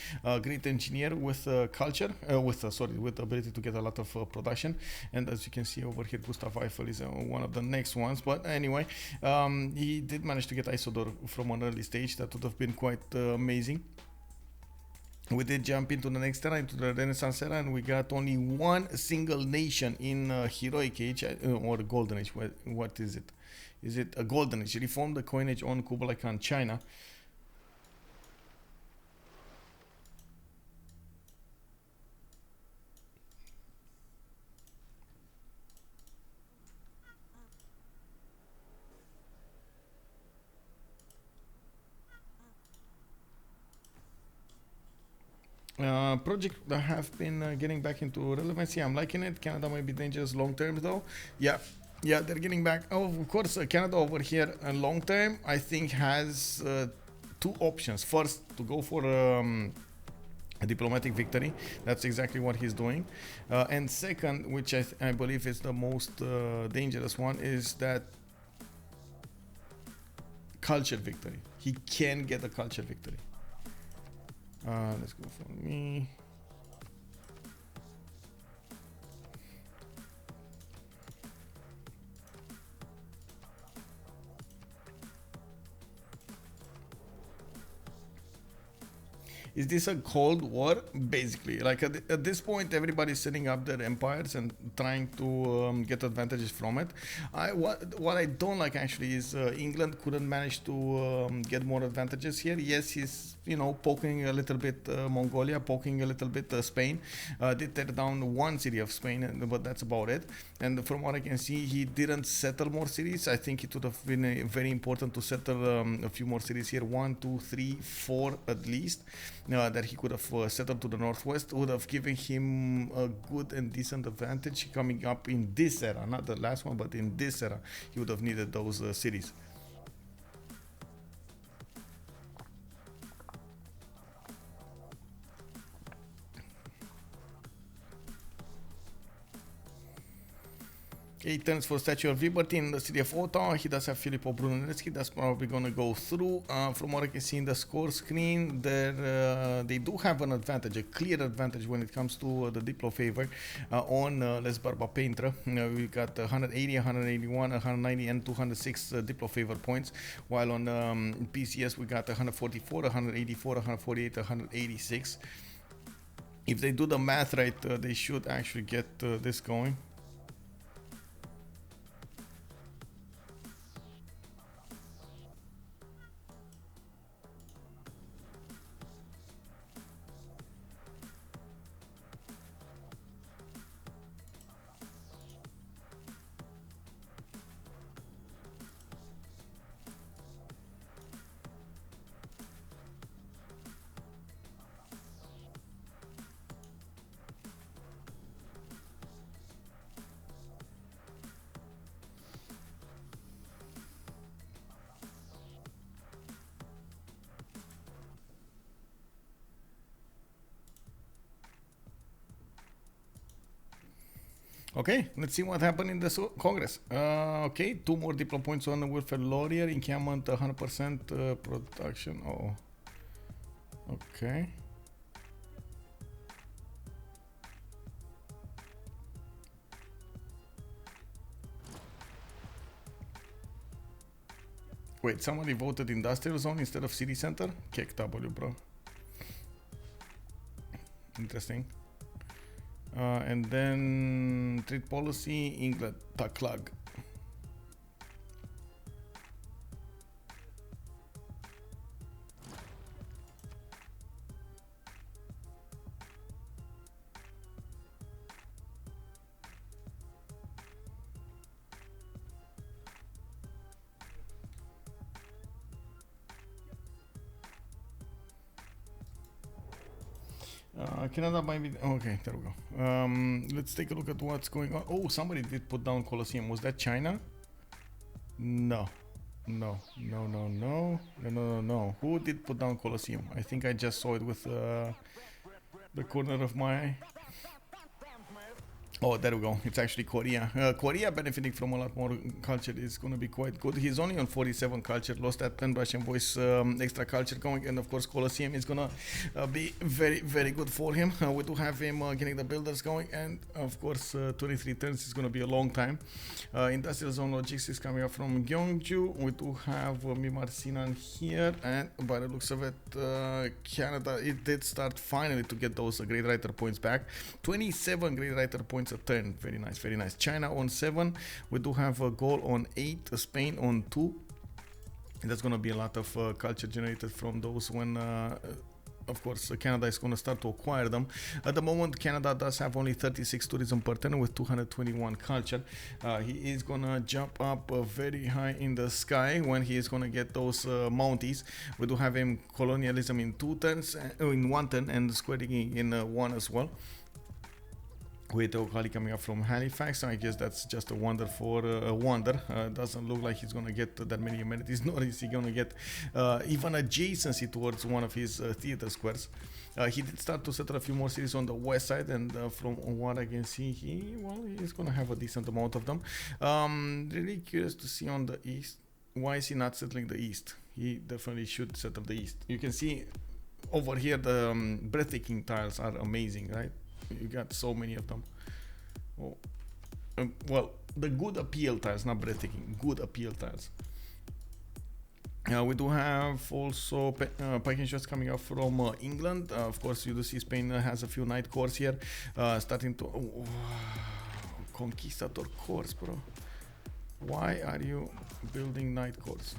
great engineer with culture, with the ability to get a lot of production. And as you can see over here, Gustav Eiffel is one of the next ones. But anyway, he did manage to get Isodor from an early stage. That would have been quite amazing. We did jump into the next era, into the Renaissance era, and we got only one single nation in Heroic Age, or Golden Age. What is it? Is it a Golden Age? Reformed the coinage on Kublai Khan, China. Project that have been getting back into relevancy. I'm liking it. Canada might be dangerous long term though. Yeah, they're getting back. Oh, of course, Canada over here long term, I think, has 2 options. First, to go for a diplomatic victory. That's exactly what he's doing. And second, which I believe is the most dangerous one, is that culture victory. He can get a culture victory. Let's go for me. Is this a Cold War? Basically, like at this point, everybody's setting up their empires and trying to get advantages from it. What I don't like actually is England couldn't manage to get more advantages here. Yes, he's you know, poking a little bit Mongolia, poking a little bit Spain. Did tear down one city of Spain, but that's about it. And from what I can see, he didn't settle more cities. I think it would have been very important to settle a few more cities here, 1, 2, 3, 4 at least, that he could have settled to the northwest. Would have given him a good and decent advantage coming up in this era, not the last one, but in this era, he would have needed those cities. He turns for Statue of Liberty in the city of Ottawa. He does have Filippo Brunelleschi. That's probably going to go through. From what I can see in the score screen, they do have an advantage, a clear advantage when it comes to the Diplo favor on Les Barbapeintres. We got 180, 181, 190, and 206 Diplo favor points, while on PCS we got 144, 184, 148, 186. If they do the math right, they should actually get this going. Okay, let's see what happened in the Congress. Okay, 2 more Diplo points on the Welfare Lawyer, encampment 100% production. Oh, okay. Wait, somebody voted industrial zone instead of city center? Kick W, bro. Interesting. And then trade policy, England, taClaG. Canada might be okay. There we go. Let's take a look at what's going on. Oh, somebody did put down Colosseum. Was that China? No. Who did put down Colosseum? I think I just saw it with the corner of my eye. Oh, there we go. It's actually Korea. Korea benefiting from a lot more culture is going to be quite good. He's only on 47 culture, lost that pen brush and voice extra culture going, and of course Colosseum is going to be very, very good for him. We do have him getting the builders going, and of course 23 turns is going to be a long time. Industrial Zone Logistics coming up from Gyeongju. We do have Mimar Sinan here, and by the looks of it, Canada, it did start finally to get those grade writer points back. 27 grade writer points a turn. Very nice, very nice. China on 7. We do have a Gaul on 8, Spain on 2. And that's going to be a lot of culture generated from those when of course Canada is going to start to acquire them. At the moment Canada does have only 36 tourism per turn with 221 culture. He is going to jump up very high in the sky when he is going to get those Mounties. We do have him colonialism in 2 turns, in 1 turn, and square digging in 1 as well. With O'Kali coming up from Halifax, I guess that's just a wonder for a wonder. Doesn't look like he's going to get that many amenities, nor is he going to get even adjacency towards one of his theater squares. He did start to settle a few more cities on the west side, and from what I can see, he's going to have a decent amount of them. Really curious to see on the east, why is he not settling the east? He definitely should settle the east. You can see over here the breathtaking tiles are amazing, right? You got so many of them. Oh. Well, the good appeal tiles, not breathtaking, good appeal tiles. We do have also packing shots coming up from England. Of course, you do see Spain has a few night cores here, starting to Conquistador cores, bro. Why are you building night cores?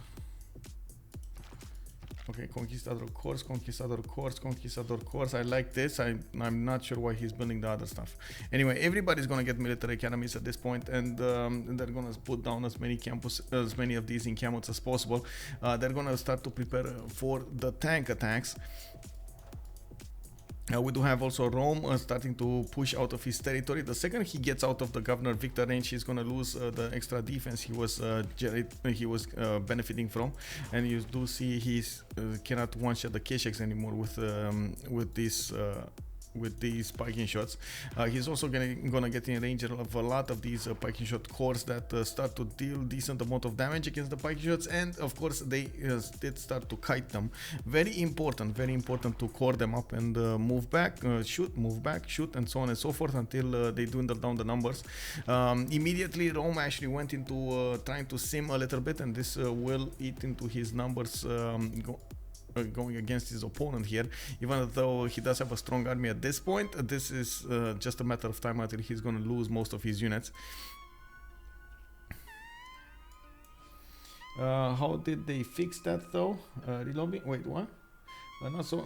Okay, Conquistador course, Conquistador course, Conquistador course. I like this. I'm not sure why he's building the other stuff. Anyway, everybody's gonna get military academies at this point, and they're gonna put down as many of these encampments as possible. They're gonna start to prepare for the tank attacks. We do have also Rome starting to push out of his territory. The second he gets out of the Governor Victor range, he's going to lose the extra defense he was benefiting from, and you do see he's cannot one-shot the Keshex anymore with these piking shots. He's also gonna get in range of a lot of these piking shot cores that start to deal decent amount of damage against the piking shots, and of course they did start to kite them. Very important to core them up and move back, shoot, and so on and so forth until they dwindle down the numbers. Immediately Rome actually went into trying to sim a little bit, and this will eat into his numbers going against his opponent here. Even though he does have a strong army at this point, this is just a matter of time until he's going to lose most of his units. How did they fix that though? Reloading? Wait, what? Not so.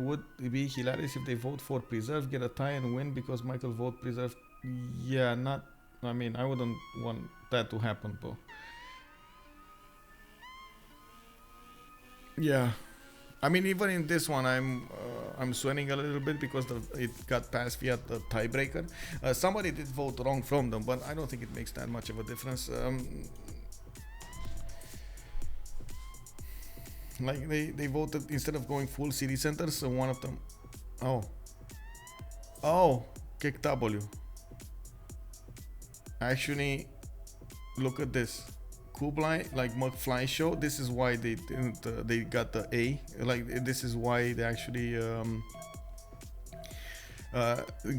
Would it be hilarious if they vote for preserve, get a tie and win because Michael vote preserve? Yeah, not. I mean, I wouldn't want that to happen, bro. Yeah. I mean, even in this one, I'm sweating a little bit because it got passed via the tiebreaker. Somebody did vote wrong from them, but I don't think it makes that much of a difference. Like they voted instead of going full city centers, so one of them. Oh, kick W. Actually, look at this. Kublai, like McFlyShow, this is why they didn't, they got the A. Like this is why they actually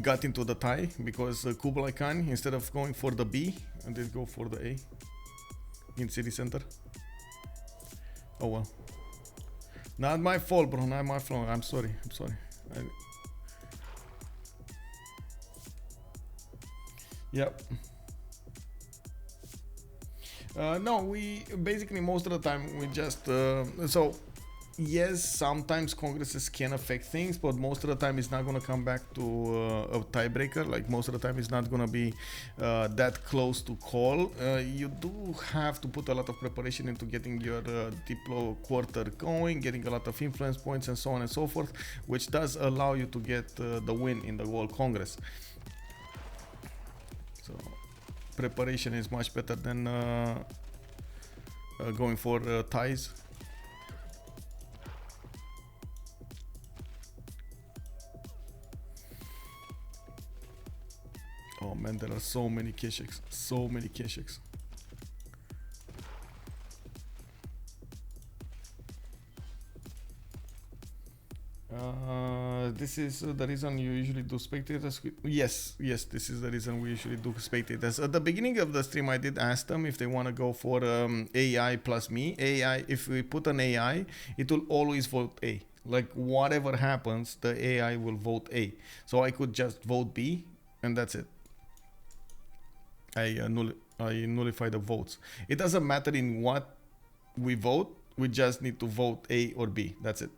got into the tie, because Kublai Khan, instead of going for the B, and they go for the A in city center. Oh well, not my fault, bro. Not my fault. I'm sorry. Yep. No, we basically most of the time we just so yes, sometimes congresses can affect things, but most of the time it's not going to come back to a tiebreaker. Like most of the time it's not going to be that close to call. You do have to put a lot of preparation into getting your Diplo quarter going, getting a lot of influence points and so on and so forth, which does allow you to get the win in the Gaul Congress. So preparation is much better than going for ties. Oh man, there are so many Keshex. This is the reason you usually do spectators. Yes, this is the reason we usually do spectators. At the beginning of the stream, I did ask them if they want to go for AI plus me. AI, if we put an AI, it will always vote A. Like whatever happens, the AI will vote A. So I could just vote B, and that's it. I nullify the votes. It doesn't matter in what we vote. We just need to vote A or B. That's it.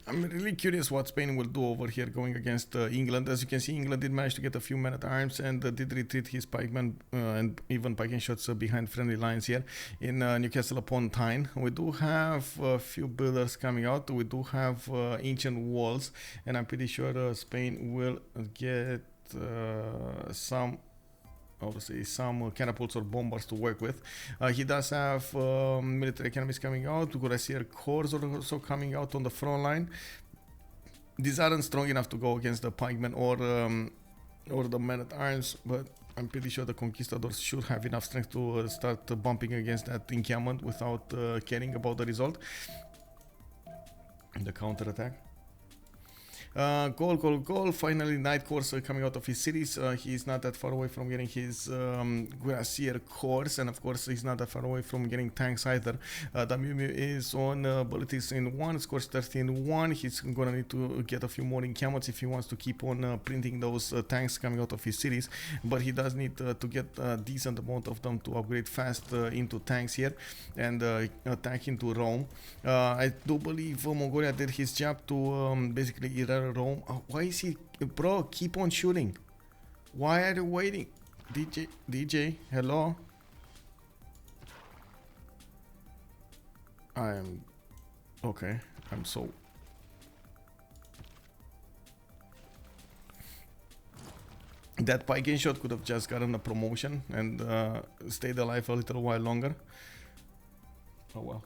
I'm really curious what Spain will do over here going against England. As you can see, England did manage to get a few men-at-arms and did retreat his pikemen and even piking shots behind friendly lines here in Newcastle upon Tyne. We do have a few builders coming out. We do have ancient walls, and I'm pretty sure Spain will get some catapults or bombers to work with. He does have military academies coming out. Cuirassier corps are also coming out on the front line. These aren't strong enough to go against the pikemen or the men-at-arms, but I'm pretty sure the conquistadors should have enough strength to start bumping against that encampment without caring about the result. the counter attack. Gaul. Finally, Night Course coming out of his cities. He's not that far away from getting his Cuirassier Course, and of course, he's not that far away from getting tanks either. The Meuhmeuh is on abilities in 1, scores 13-1. He's gonna need to get a few more encampments if he wants to keep on printing those tanks coming out of his cities. But he does need to get a decent amount of them to upgrade fast into tanks here and attack into Rome. I do believe Mongolia did his job to basically erase Rome. Why is he, bro? Keep on shooting. Why are you waiting? DJ, hello. I'm okay. I'm so. That Pike shot could have just gotten a promotion and stayed alive a little while longer. Oh well.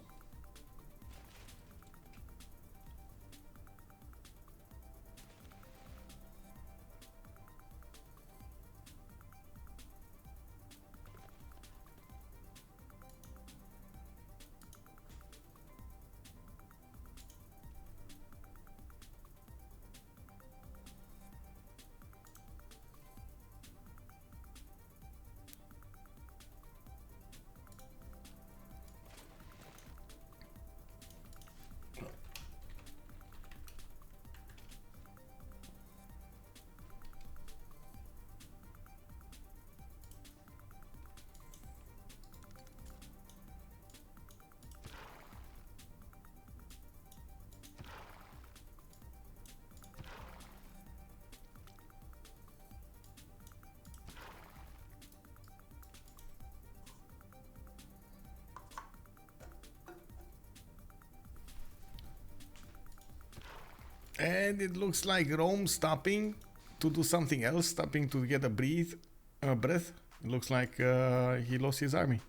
And it looks like Rome stopping to do something else, stopping to get a breath. It looks like he lost his army.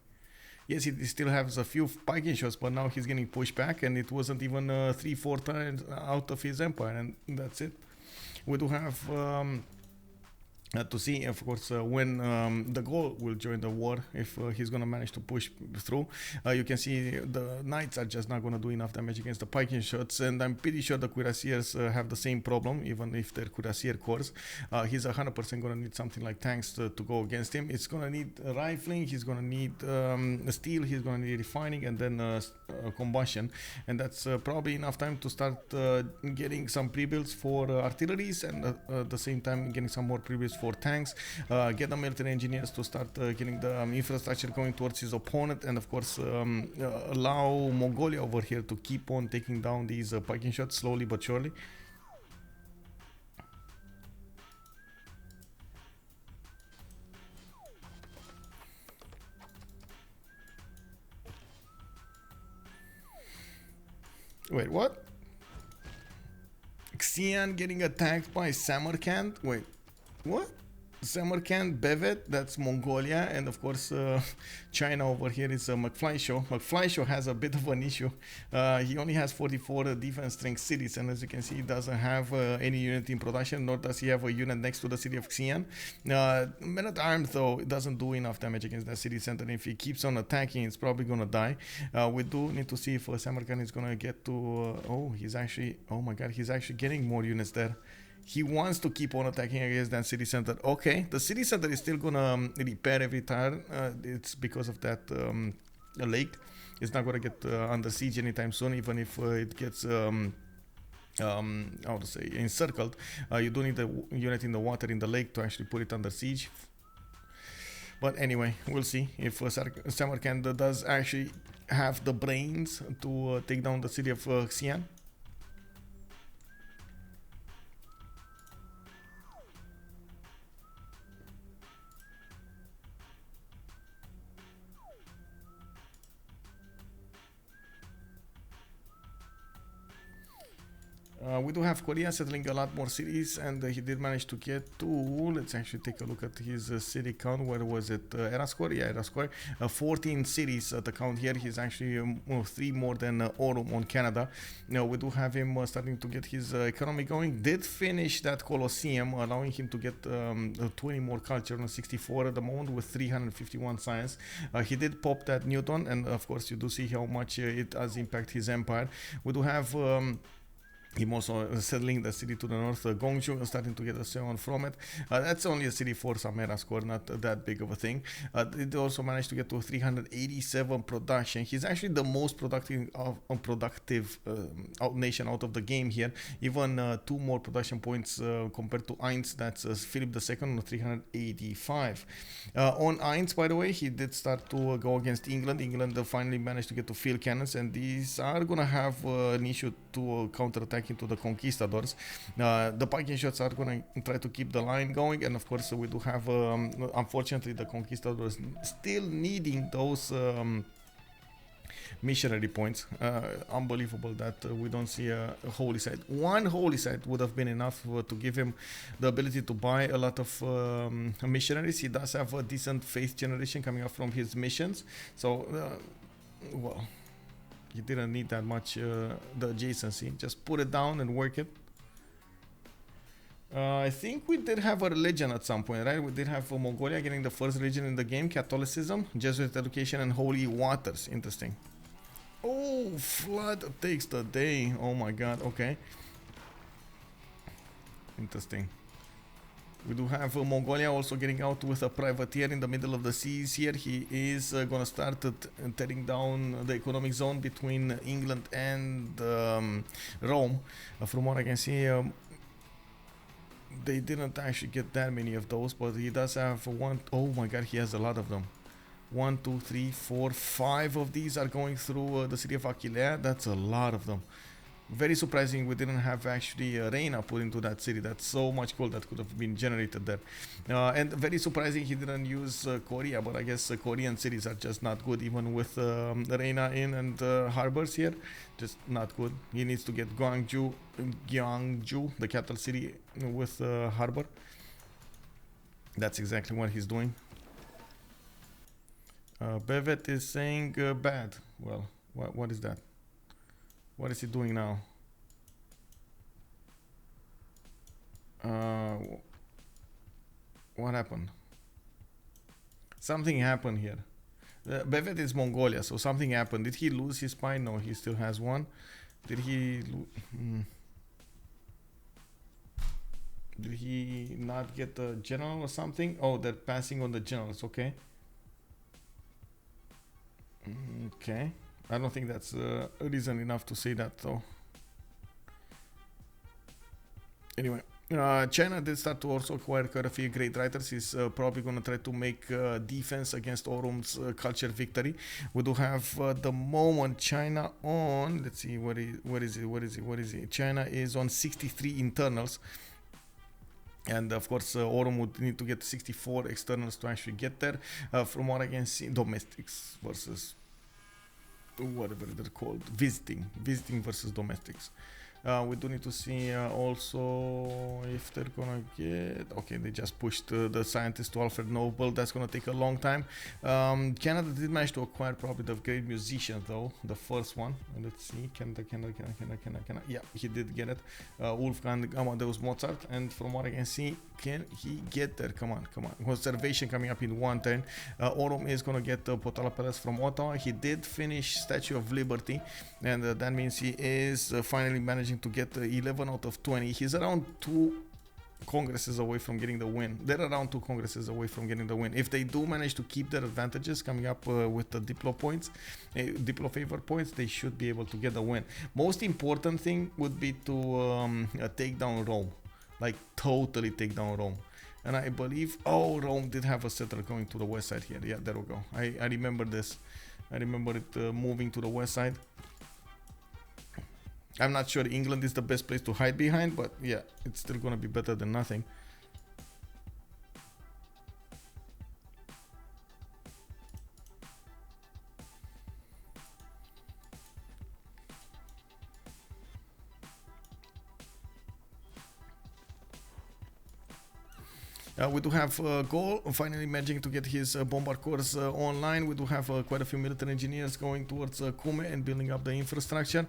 Yes, he still has a few Viking shots, but now he's getting pushed back, and it wasn't even 3-4 times out of his empire, and that's it. We do have to see, of course, when the Gaul will join the war, if he's going to manage to push through. You can see the knights are just not going to do enough damage against the Viking shots, and I'm pretty sure the cuirassiers have the same problem, even if they're cuirassier corps. He's 100% going to need something like tanks to go against him. It's going to need rifling, he's going to need steel, he's going to need refining, and then combustion. And that's probably enough time to start getting some pre-builds for artilleries, and at the same time getting some more pre-builds for tanks, get the military engineers to start getting the infrastructure going towards his opponent, and of course allow Mongolia over here to keep on taking down these Viking shots slowly but surely. Wait, what? Xian getting attacked by Samarkand? Wait, what? Samarkand, Bevet, that's Mongolia, and of course China over here is McFlyShow. McFlyShow has a bit of an issue. He only has 44 defense strength cities, and as you can see, he doesn't have any unit in production, nor does he have a unit next to the city of Xian. Man at arms, though, it doesn't do enough damage against that city center. If he keeps on attacking, it's probably gonna die. We do need to see if Samarkand is gonna get to. Oh my god, he's actually getting more units there. He wants to keep on attacking against that city center. Okay, the city center is still gonna repair every turn. It's because of that lake. It's not gonna get under siege anytime soon, even if it gets how to say, encircled. You do need a unit in the water in the lake to actually put it under siege. But anyway, we'll see if Samarkand does actually have the brains to take down the city of Xian. We do have Korea settling a lot more cities, and he did manage to get to, let's actually take a look at his city count. Where was it? Erascore? Yeah, Erascore. 14 cities at the count here. He's actually 3 more than Aurum on Canada. Now we do have him starting to get his economy going. Did finish that Colosseum, allowing him to get 20 more culture on 64 at the moment with 351 science. He did pop that Newton, and of course you do see how much it does impact his empire. We do have Him also settling the city to the north, Gongju, and starting to get a sale from it. That's only a city for Samera score, not that big of a thing. It also managed to get to 387 production. He's actually the most productive nation out of the game here. Even 2 more production points compared to Eins. That's Philip II on 385. On Eins, by the way, he did start to go against England. England finally managed to get to field cannons, and these are gonna have an issue to counterattack into the conquistadors. The parking shots are going to try to keep the line going, and of course we do have unfortunately the conquistadors still needing those missionary points. Unbelievable that we don't see a holy site. One holy site would have been enough to give him the ability to buy a lot of missionaries. He does have a decent faith generation coming up from his missions, so well, you didn't need that much the adjacency. Just put it down and work it. I think we did have a religion at some point, right? We did have Mongolia getting the first religion in the game, Catholicism, Jesuit education, and holy waters. Interesting. Oh, flood takes the day. Oh my god, okay. Interesting. We do have Mongolia also getting out with a privateer in the middle of the seas here. He is going to start tearing down the economic zone between England and Rome. From what I can see, they didn't actually get that many of those, but he does have one. Oh my god, he has a lot of them. 1, 2, 3, 4, 5 of these are going through the city of Aquilea. That's a lot of them. Very surprising we didn't have actually Reina put into that city. That's so much gold that could have been generated there. And very surprising he didn't use Korea, but I guess Korean cities are just not good, even with Reina in and harbors here. Just not good. He needs to get Gwangju, the capital city, with harbor. That's exactly what he's doing. Bevet is saying bad. Well, what is that? What is he doing now? What happened? Something happened here. Bevet is Mongolia, so something happened. Did he lose his spy? No, he still has one. Did he Did he not get the general or something? Oh, they're passing on the generals, okay. Okay. I don't think that's reason enough to say that, though. Anyway, China did start to also acquire quite a few great writers. He's probably going to try to make defense against Aurum's culture victory. We do have the moment China on. Let's see, what is it? China is on 63 internals. And of course, Aurum would need to get 64 externals to actually get there. From what I can see, domestics versus whatever they're called, visiting versus domestics. We do need to see also if they're gonna get. Okay, they just pushed the scientist to Alfred Nobel. That's gonna take a long time. Canada did manage to acquire probably the great musician, though, the first one. Let's see, Canada. Yeah, he did get it. Wolfgang Amadeus Mozart, and from what I can see, can he get there? Come on. Conservation coming up in one turn. Aurum is gonna get Potala Palace from Ottawa. He did finish Statue of Liberty, and that means he is finally managing to get 11 out of 20. He's around 2 congresses away from getting the win. They're around 2 congresses away from getting the win. If they do manage to keep their advantages coming up with the Diplo points, Diplo favor points, they should be able to get the win. Most important thing would be to take down Rome. Like, totally take down Rome. And I believe, Rome did have a settler going to the west side here. Yeah, there we go. I remember this. I remember it moving to the west side. I'm not sure England is the best place to hide behind, but yeah, it's still gonna be better than nothing. We do have Gaul finally managing to get his bombard cores online. We do have quite a few military engineers going towards Kume and building up the infrastructure.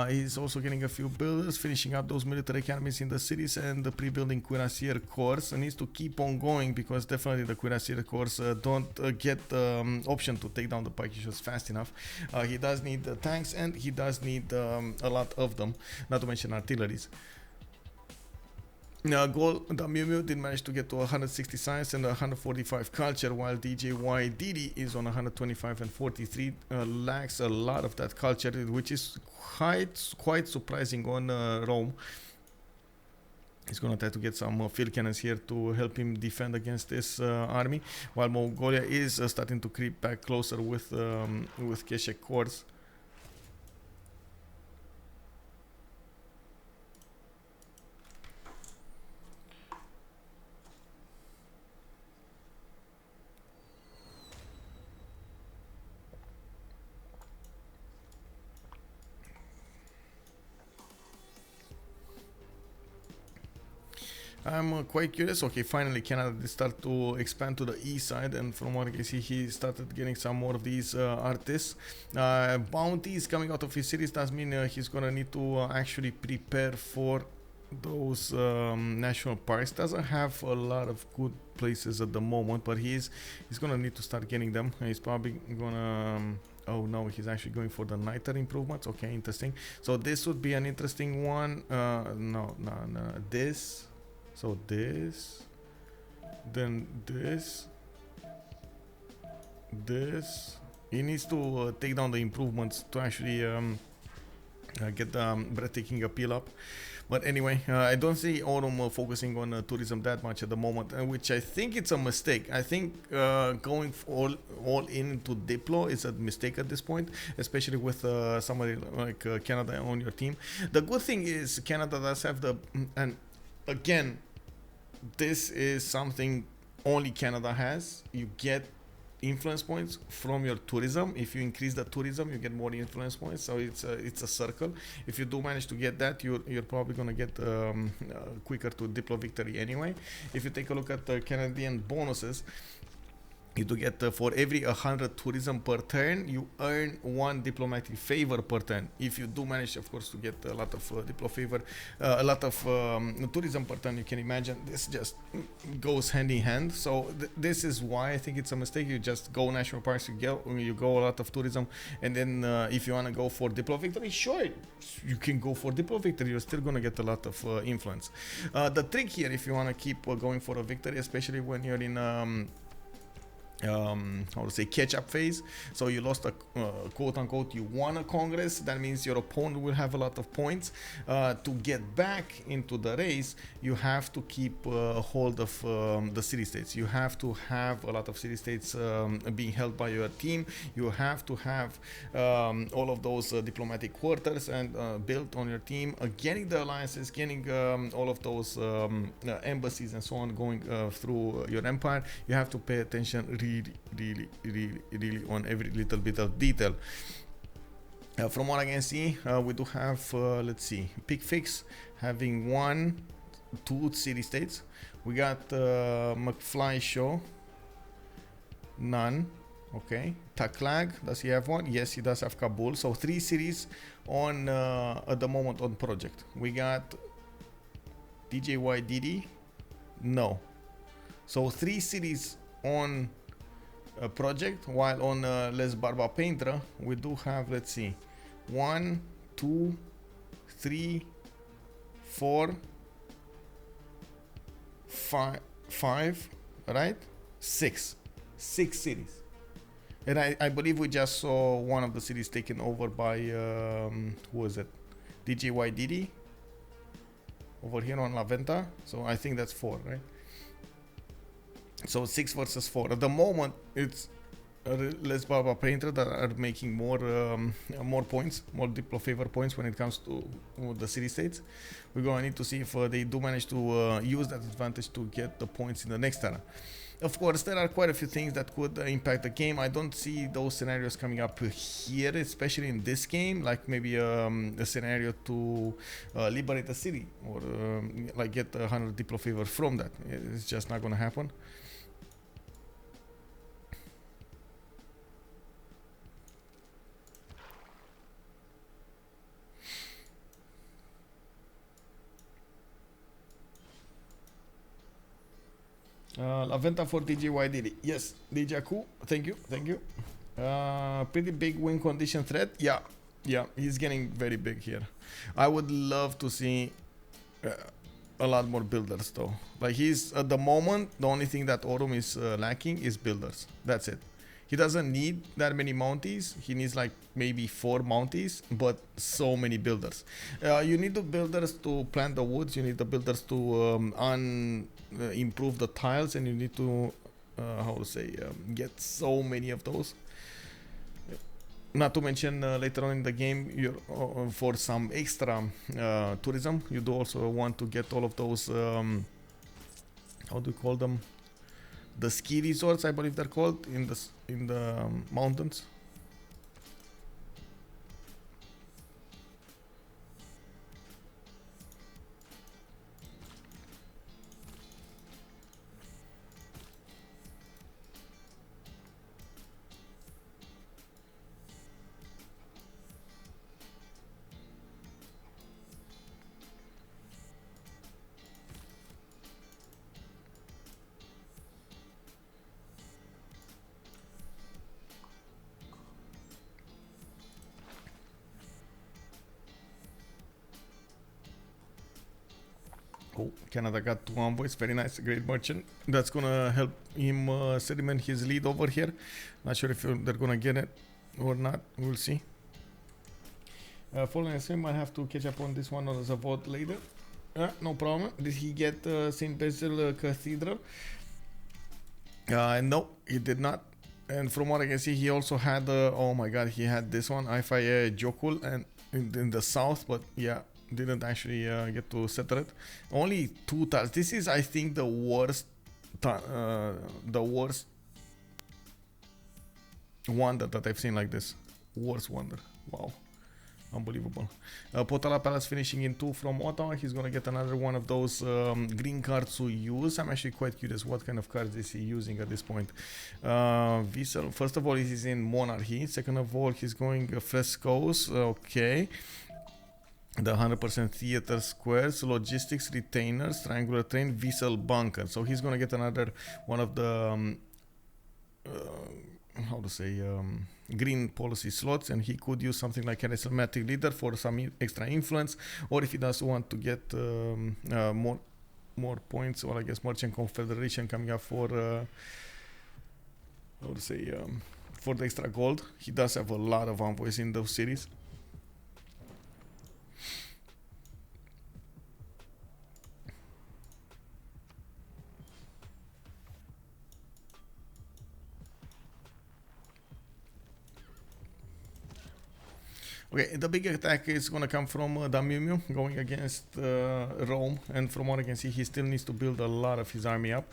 He's also getting a few builders, finishing up those military academies in the cities, and pre-building cuirassier corps. Needs to keep on going because definitely the cuirassier corps don't get the option to take down the pikes fast enough. He does need tanks, and he does need a lot of them, not to mention artilleries. Gaul, the Meuhmeuh did manage to get to 160 science and 145 culture, while Djydd is on 125 and 43. Lacks a lot of that culture, which is quite surprising on Rome. He's gonna try to get some field cannons here to help him defend against this army, while Mongolia is starting to creep back closer with Keshek corps. I'm quite curious. Okay, finally Canada did start to expand to the east side, and from what I can see, he started getting some more of these artists. Bounties coming out of his cities does mean he's gonna need to actually prepare for those national parks. Doesn't have a lot of good places at the moment, but he's gonna need to start getting them. He's probably gonna oh no, he's actually going for the nitre improvements. Okay, interesting. So this would be an interesting one. No, this. So this, then this. He needs to take down the improvements to actually get the breathtaking appeal up. But anyway, I don't see Aurum focusing on tourism that much at the moment, which I think it's a mistake. I think going all into Diplo is a mistake at this point, especially with somebody like Canada on your team. The good thing is Canada does have and again, this is something only Canada has. You get influence points from your tourism. If you increase the tourism, you get more influence points. So it's a circle. If you do manage to get that, you're probably gonna get quicker to Diplo victory anyway. If you take a look at the Canadian bonuses, you do get for every 100 tourism per turn, you earn 1 diplomatic favor per turn. If you do manage, of course, to get a lot of diplo favor, a lot of tourism per turn, you can imagine this just goes hand in hand. So this is why I think it's a mistake. You just go national parks, you go a lot of tourism, and then if you want to go for diplo victory, sure, you can go for diplo victory. You're still gonna get a lot of influence. The trick here, if you want to keep going for a victory, especially when you're in how to say, catch-up phase. So you lost a quote-unquote, you won a congress. That means your opponent will have a lot of points. To get back into the race, you have to keep hold of the city-states. You have to have a lot of city-states being held by your team. You have to have all of those diplomatic quarters and built on your team. Getting the alliances, getting all of those embassies and so on going through your empire. You have to pay attention really on every little bit of detail. From what I can see, we do have let's see, Picfix having 2 city-states. We got McFlyShow, none. Okay, taClaG, does he have one? Yes, he does have Kabul. So 3 cities on at the moment on project. We got Djydd, no. So 3 cities on a project, while on Les Barbapeintres we do have, let's see, 1, 2, 3, 4, 5, right? 6 cities. And I believe we just saw one of the cities taken over by who was it? Djydd over here on La Venta. So I think that's 4, right? So 6 versus 4. At the moment, it's Les Barbapeintres that are making more points, more diplo favor points when it comes to the city-states. We're going to need to see if they do manage to use that advantage to get the points in the next era. of course, there are quite a few things that could impact the game. I don't see those scenarios coming up here, especially in this game, like maybe a scenario to liberate a city or like get 100 Diplo favor from that. It's just not gonna happen. La venta for Djydd. Yes, Djydd, thank you. Pretty big win condition threat. Yeah, he's getting very big here. I would love to see a lot more builders though. Like he's at the moment, the only thing that Aurum is lacking is builders. That's it. He doesn't need that many mounties. He needs like maybe 4 mounties, but so many builders. You need the builders to plant the woods. You need the builders to improve the tiles, and you need to get so many of those. Not to mention later on in the game, for some extra tourism, you do also want to get all of those. How do you call them? The ski resorts, I believe they're called, in the mountains. Oh, Canada got 2 envoys, very nice, great merchant. That's gonna help him sediment his lead over here. Not sure if they're gonna get it or not, we'll see. Following stream, I have to catch up on this one as a vote later. No problem. Did he get St. Basil Cathedral? No, he did not. And from what I can see, he also had, oh my god, he had this one, I5 Jokul, and in the south, but yeah, didn't actually get to settle it. Only 2 tiles. This is, I think, the worst wonder that I've seen like this. Worst wonder. Wow. Unbelievable. Potala Palace finishing in 2 from Ottawa. He's gonna get another one of those green cards to use. I'm actually quite curious what kind of cards is he using at this point. Vessel. First of all, he's in Monarchy. Second of all, he's going Frescoes. Okay. The 100% theater squares, logistics, retainers, triangular train, vessel bunker. So he's gonna get another one of the green policy slots, and he could use something like charismatic leader for some extra influence, or if he does want to get more points, or I guess merchant confederation coming up for for the extra gold. He does have a lot of envoys in those cities. Okay, the big attack is going to come from the Meuhmeuh going against Rome, and from what I can see, he still needs to build a lot of his army up.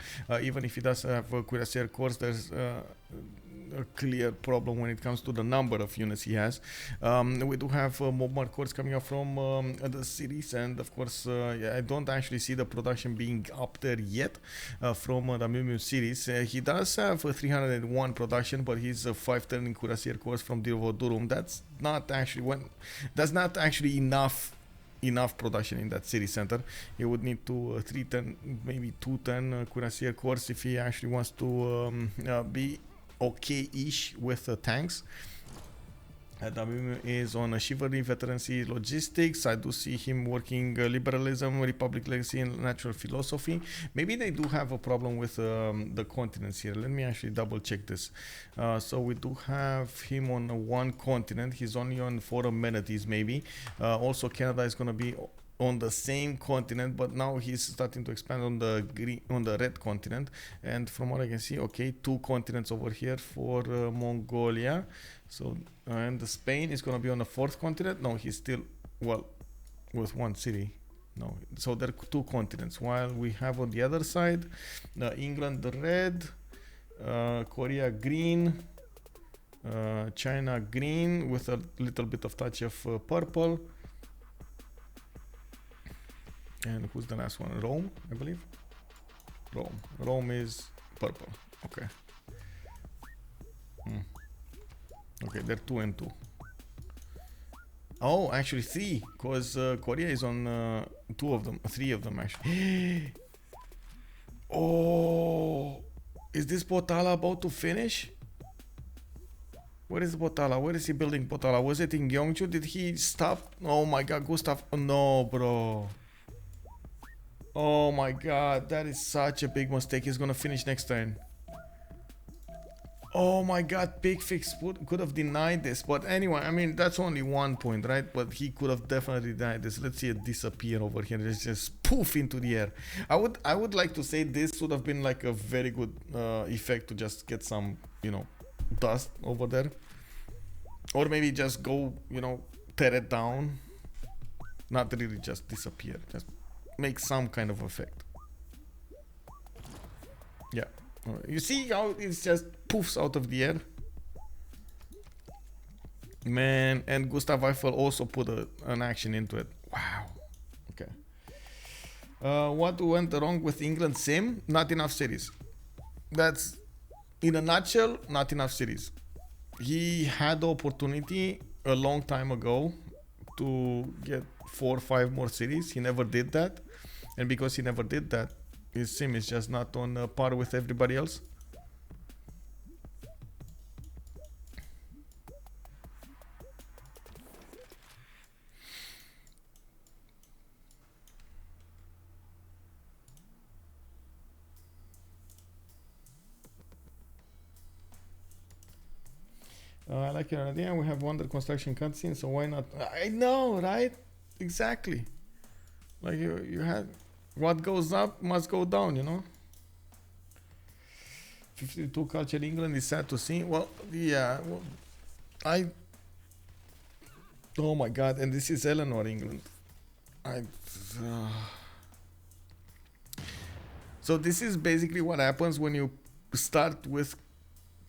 Even if he does have a cuirassier corps, there's a clear problem when it comes to the number of units he has. We do have Meuhmeuh corps coming up from the cities, and of course, I don't actually see the production being up there yet from the Meuhmeuh cities. He does have 301 production, but he's a 5 turning cuirassier corps from Aurum. That's not actually enough production in that city center. He would need to 310, maybe 210 cuirassier corps if he actually wants to be okay-ish with tanks. Meuhmeuh is on a chivalry, veterancy, logistics. I do see him working liberalism, republic legacy, and natural philosophy. Maybe they do have a problem with the continents here. Let me actually double check this. So we do have him on 1 continent. He's only on 4 amenities maybe. Also Canada is going to be on the same continent, but now he's starting to expand on the red continent. And from what I can see, okay, 2 continents over here for Mongolia. So and Spain is going to be on the 4th continent. No, he's still, well, with 1 city. No, so there are 2 continents, while we have on the other side England, the red, Korea green, China green with a little bit of touch of purple. And who's the last one? Rome, I believe. Rome is purple. Okay. Okay, they're 2 and 2. Oh, actually 3, because Korea is on 2 of them, 3 of them actually. Oh, is this Potala about to finish? Where is Potala? Where is he building Potala? Was it in Gyeongju? Did he stop? Oh my god, Gustav. Oh, no, bro. Oh my god, that is such a big mistake. He's gonna finish next turn. Oh my god, Picfix could have denied this. But anyway, I mean, that's only 1 point, right? But he could have definitely denied this. Let's see it disappear over here. It's just poof into the air. I would like to say this would have been like a very good effect to just get some, you know, dust over there. Or maybe just go, you know, tear it down. Not really just disappear. Just make some kind of effect. Yeah. You see how it just poofs out of the air? Man, and Gustav Eiffel also put an action into it. Wow. Okay. What went wrong with England sim? Not enough cities. That's, in a nutshell, not enough cities. He had the opportunity a long time ago to get 4 or 5 more cities. He never did that. And because he never did that, his sim is just not on par with everybody else. I like your idea. We have wonder construction cutscene, so why not? I know, right? Exactly. Like you had, what goes up must go down, you know. 52 culture England is sad to see. Well, yeah. Well, oh my god! And this is Eleanor, England. So this is basically what happens when you start with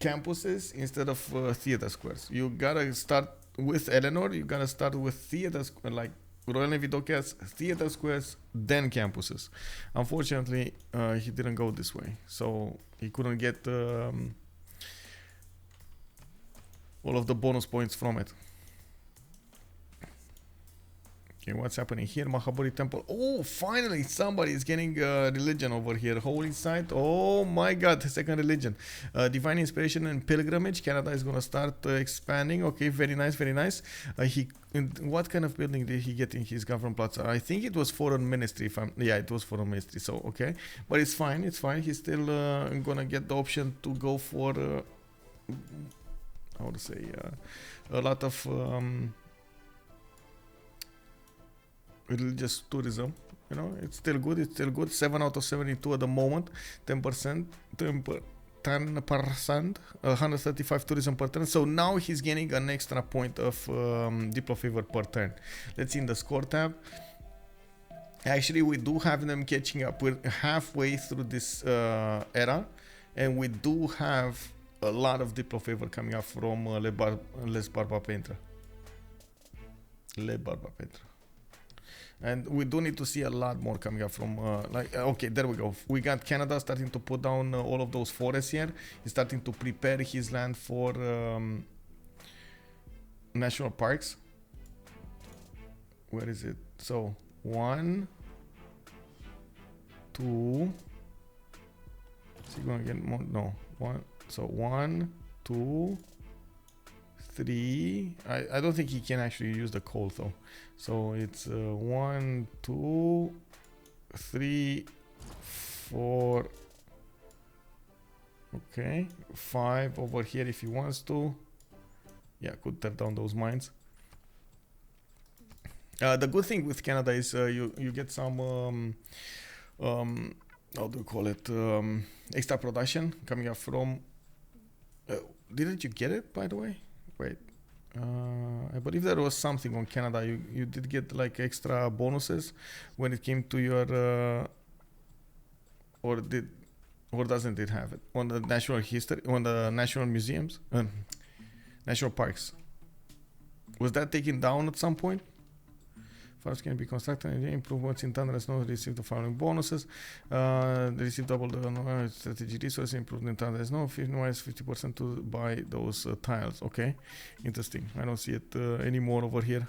campuses instead of theater squares. You gotta start with Eleanor. You gotta start with theater like Royal Navy dockyards, theater squares, then campuses. Unfortunately, he didn't go this way, so he couldn't get all of the bonus points from it. Okay, what's happening here? Mahaburi Temple. Oh, finally somebody is getting religion over here. Holy site. Oh my god, second religion. Divine Inspiration and Pilgrimage. Canada is gonna start expanding. Okay, very nice, very nice. What kind of building did he get in his government plaza? I think it was Foreign Ministry. Yeah, it was Foreign Ministry. So okay, but it's fine. It's fine. He's still gonna get the option to go for how to say a lot of religious tourism. You know, it's still good. It's still good. 7 out of 72 at the moment. 10%. 10%. 135 tourism per turn. So now he's gaining an extra point of Diplo favor per turn. Let's see in the score tab. Actually, we do have them catching up. We're halfway through this era, and we do have a lot of Diplo favor coming up from Les Barbapeintres. Les Barbapeintres. And we do need to see a lot more coming up from okay, there we go. We got Canada starting to put down all of those forests here. He's starting to prepare his land for national parks. Where is it? So 1, 2. Is he gonna get more? No. 1. So 1, 2, 3. I don't think he can actually use the coal though. So it's 1, 2, 3, 4. Okay, 5 over here if he wants to. Yeah, could tear down those mines. The good thing with Canada is you get some how do you call it, extra production coming up from didn't you get it, by the way? Wait, I believe there was something on Canada. You did get like extra bonuses when it came to your or did or doesn't it have it on the national history, on the national museums, national parks? Was that taken down at some point? Farms can be constructed and improvements in tunnels now receive the following bonuses. They receive double the strategy resource improved in tunnels now 50% to buy those tiles. Okay, interesting. I don't see it anymore over here.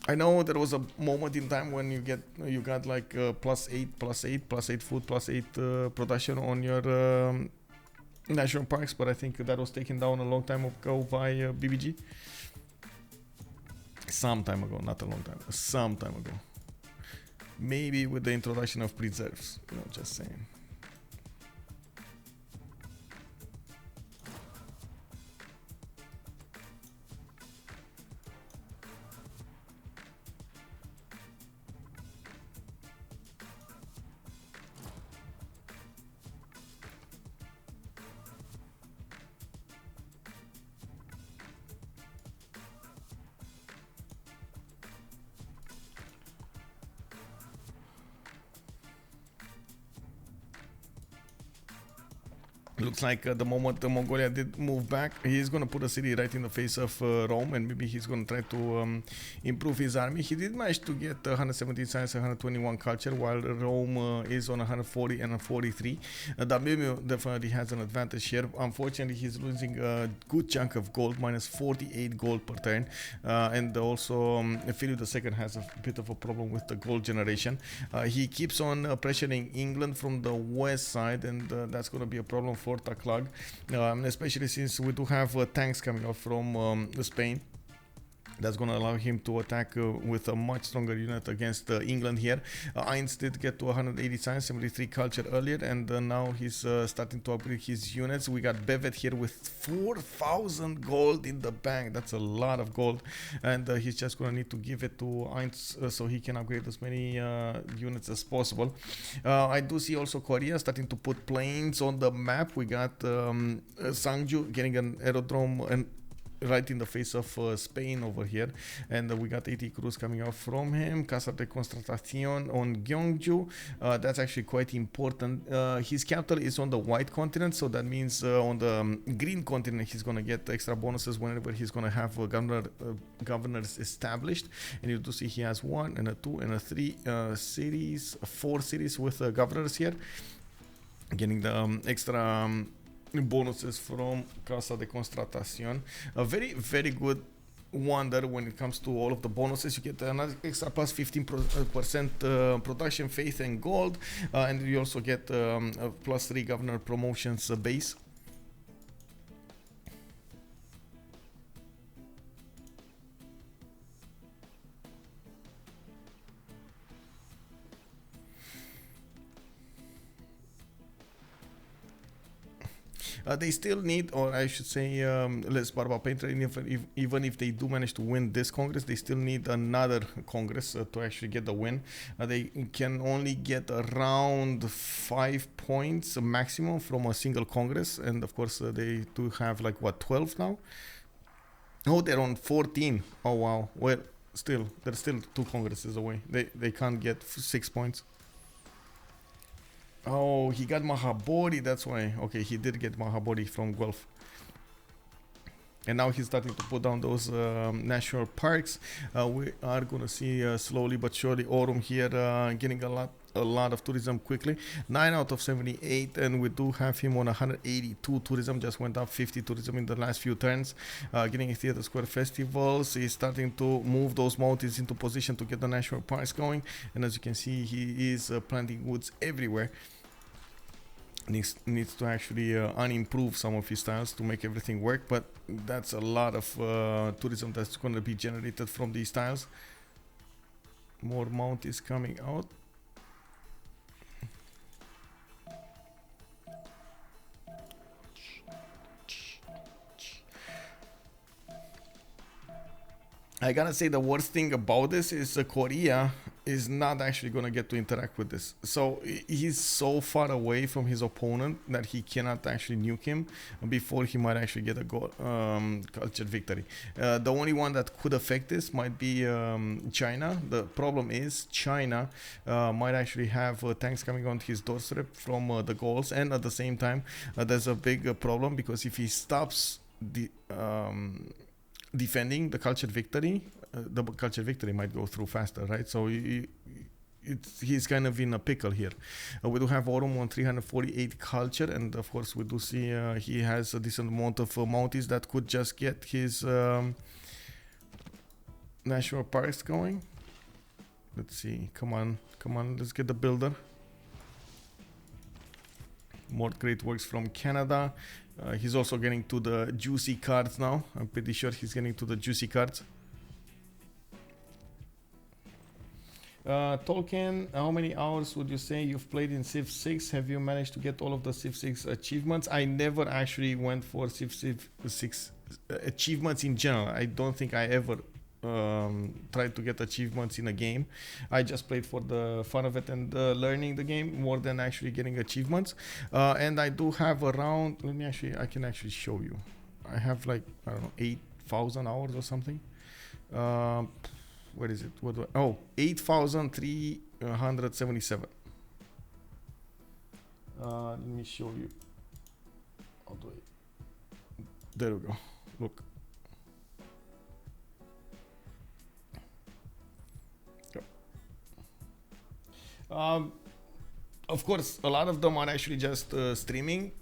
I know there was a moment in time when you got like +8 food, +8 production on your national parks, but I think that was taken down a long time ago by BBG. Some time ago, not a long time, some time ago. Maybe with the introduction of preserves, you know, just saying. Looks like the moment the Mongolia did move back, he's going to put a city right in the face of Rome, and maybe he's going to try to improve his army. He did manage to get 117 science, 121 culture, while Rome is on 140 and 43. Meuhmeuh definitely has an advantage here. Unfortunately, he's losing a good chunk of gold, minus 48 gold per turn, and also Philip II has a bit of a problem with the gold generation. He keeps on pressuring England from the west side, and that's going to be a problem for taClaG, especially since we do have tanks coming up from Spain. That's going to allow him to attack with a much stronger unit against England here. Eins did get to 180 science, 73 culture earlier, and now he's starting to upgrade his units. We got Bevet here with 4,000 gold in the bank. That's a lot of gold, and he's just going to need to give it to Eins so he can upgrade as many units as possible. I do see also Korea starting to put planes on the map. We got Sangju getting an aerodrome and right in the face of Spain over here, and we got 80 crews coming out from him. Casa de Constatacion on Gyeongju, that's actually quite important. His capital is on the white continent, so that means on the green continent he's going to get extra bonuses whenever he's going to have governors established. And you do see he has 1 and a 2 and a 3 cities, 4 cities with governors here, getting the extra bonuses from Casa de Constatacion. A very, very good wonder when it comes to all of the bonuses. You get another extra plus 15% production, faith, and gold, and you also get a plus 3 governor promotions base. They still need, or I should say, Les Barbapeintres, even if they do manage to win this Congress, they still need another Congress to actually get the win. They can only get around 5 points maximum from a single Congress, and of course they do have like, what, 12 now? Oh, they're on 14. Oh, wow. Well, still, they're still 2 Congresses away. They can't get 6 points. Oh, he got Mahabodhi, that's why. Okay, he did get Mahabodhi from Gulf. And now he's starting to put down those national parks. We are going to see slowly but surely Aurum here getting a lot of tourism quickly. 9 out of 78, and we do have him on 182 tourism. Just went up 50 tourism in the last few turns. Getting a theater square festivals. He's starting to move those mountains into position to get the national parks going. And as you can see, he is planting woods everywhere. Needs to actually unimprove some of his styles to make everything work, but that's a lot of tourism that's going to be generated from these tiles. More mount is coming out. I gotta say, the worst thing about this is Korea is not actually going to get to interact with this. So he's so far away from his opponent that he cannot actually nuke him before he might actually get a goal, cultured victory. The only one that could affect this might be China. The problem is China might actually have tanks coming on his doorstep from the Gauls, and at the same time there's a big problem, because if he stops defending the cultured victory, the cultured victory might go through faster, right? So he's kind of in a pickle here. We do have Aurum on 348 culture, and of course we do see he has a decent amount of Mounties that could just get his national parks going. Let's see, come on, let's get the builder. More great works from Canada. He's also getting to the juicy cards now. I'm pretty sure he's getting to the juicy cards. Tolkien, how many hours would you say you've played in Civ 6? Have you managed to get all of the Civ 6 achievements? I never actually went for Civ 6 achievements in general. I don't think I ever tried to get achievements in a game. I just played for the fun of it and learning the game more than actually getting achievements. And I do have around, I can actually show you. I have like, I don't know, 8,000 hours or something. Where is it? 8,377. Let me show you. There we go. Look. Of course, a lot of them are actually just streaming,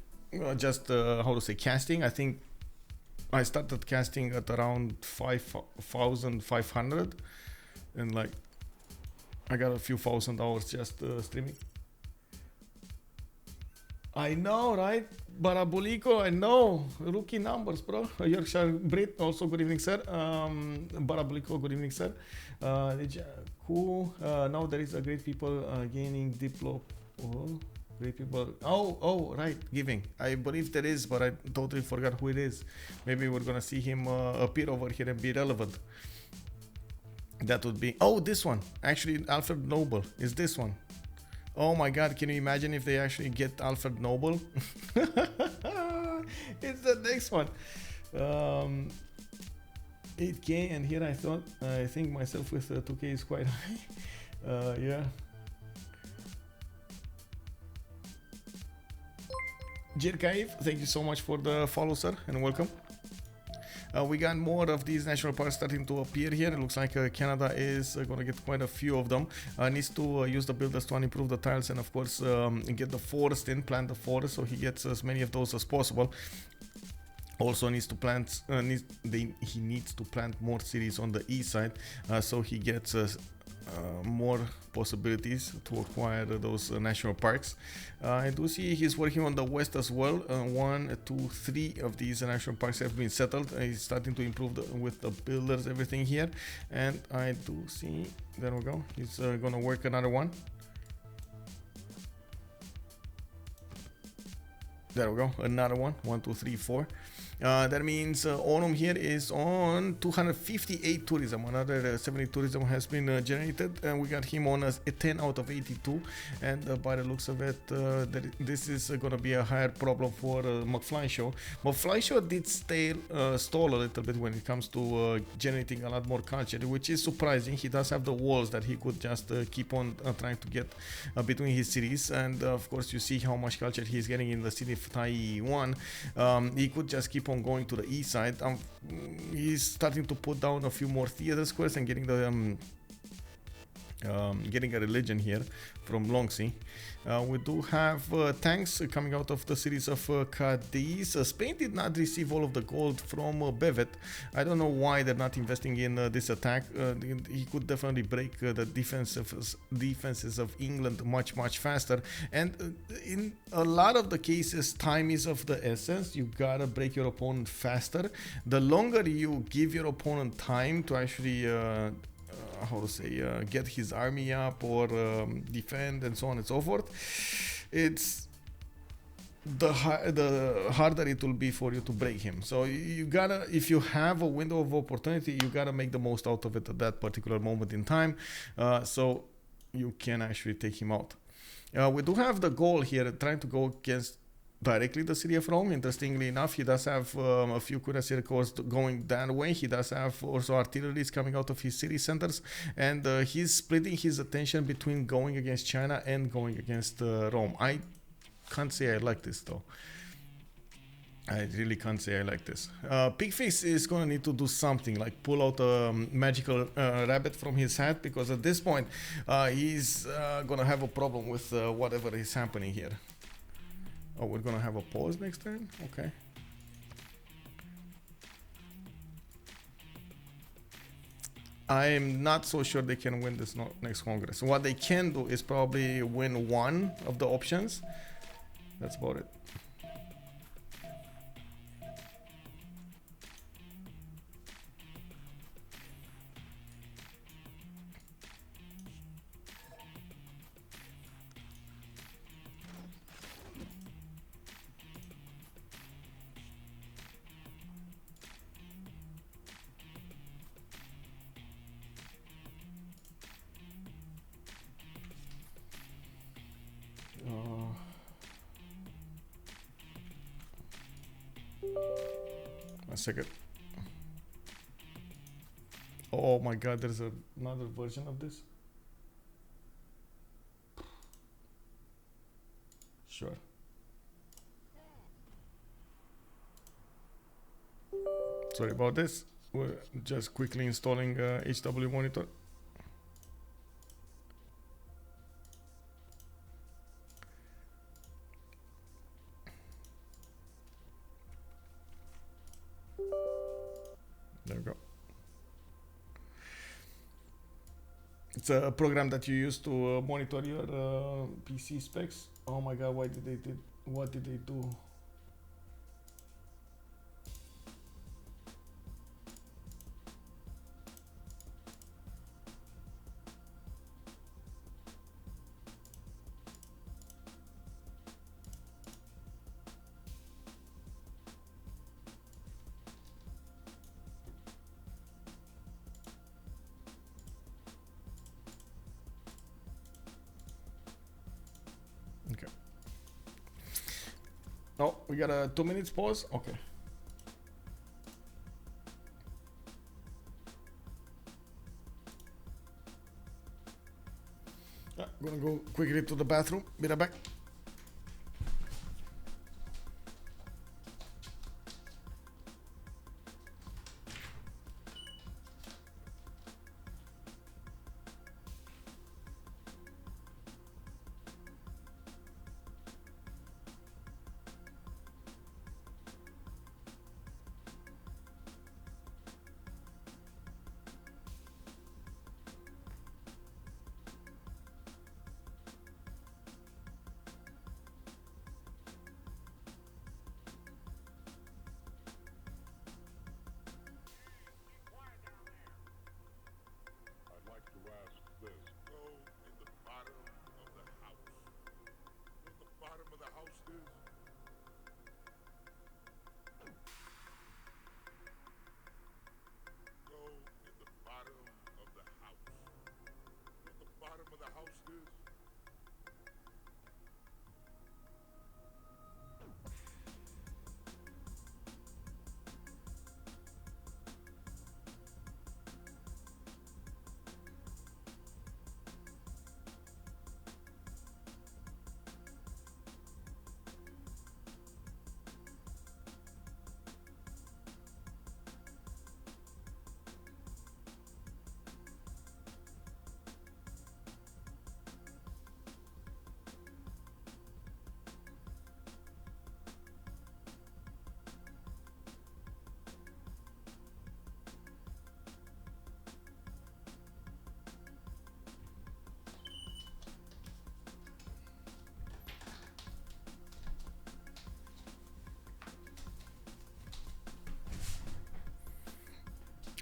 casting. I think I started casting at around 5,500, and like I got a few thousand hours just streaming. I know, right? Barabulico, I know. Rookie numbers, bro. Yorkshire Brit, also good evening, sir. Barabulico, good evening, sir. Cool. Now there is a great people gaining Diplo. Oh, great people. Oh, right. Giving. I believe there is, but I totally forgot who it is. Maybe we're gonna see him appear over here and be relevant. That would be. Oh, this one. Actually, Alfred Noble is this one. Oh my god, can you imagine if they actually get Alfred Noble? It's the next one. 8k, and here I think myself with 2k is quite high. Yeah. Jirkaev, thank you so much for the follow, sir, and welcome. We got more of these national parks starting to appear here. It looks like Canada is going to get quite a few of them. Needs to use the builders to improve the tiles, and of course get the forest in, plant the forest, so he gets as many of those as possible. Also needs to plant, he needs to plant more cities on the east side, so he gets more possibilities to acquire those national parks. I do see he's working on the west as well. 1, 2, 3 of these national parks have been settled. He's starting to improve with the builders, everything here. And I do see, there we go, he's gonna work another one. There we go, another one. 1, 2, 3, 4. That means Aurum here is on 258 tourism. Another 70 tourism has been generated, and we got him on a 10 out of 82. And by the looks of it, this is going to be a higher problem for McFlyShow. McFlyShow did stall a little bit when it comes to generating a lot more culture, which is surprising. He does have the walls that he could just keep on trying to get between his cities, and of course you see how much culture he's getting in the city of Taiwan. He could just keep on going to the east side. He's starting to put down a few more theater squares and getting the getting a religion here from Longsea. We do have tanks coming out of the cities of Cadiz. Spain did not receive all of the gold from Bevet. I don't know why they're not investing in this attack. He could definitely break the defenses of England much faster, and in a lot of the cases time is of the essence. You gotta break your opponent faster. The longer you give your opponent time to actually get his army up or defend and so on and so forth, it's the harder it will be for you to break him. So you gotta, if you have a window of opportunity, you gotta make the most out of it at that particular moment in time. So you can actually take him out. We do have the Gaul here trying to go against directly the city of Rome. Interestingly enough, he does have a few cuirassier corps going that way. He does have also artilleries coming out of his city centers, and he's splitting his attention between going against China and going against Rome. I can't say I like this though. I really can't say I like this. Picfix is gonna need to do something, like pull out a magical rabbit from his hat, because at this point he's gonna have a problem with whatever is happening here. Oh, we're gonna have a pause next time? Okay. I'm not so sure they can win this next Congress. What they can do is probably win one of the options. That's about it. A second. Oh my god, there's another version of this? Sure. Sorry about this. We're just quickly installing HW monitor. There we go. It's a program that you use to monitor your PC specs. Oh my god, what did they do? Okay. Oh, we got a 2 minutes pause? Okay. I'm gonna go quickly to the bathroom. Be right back.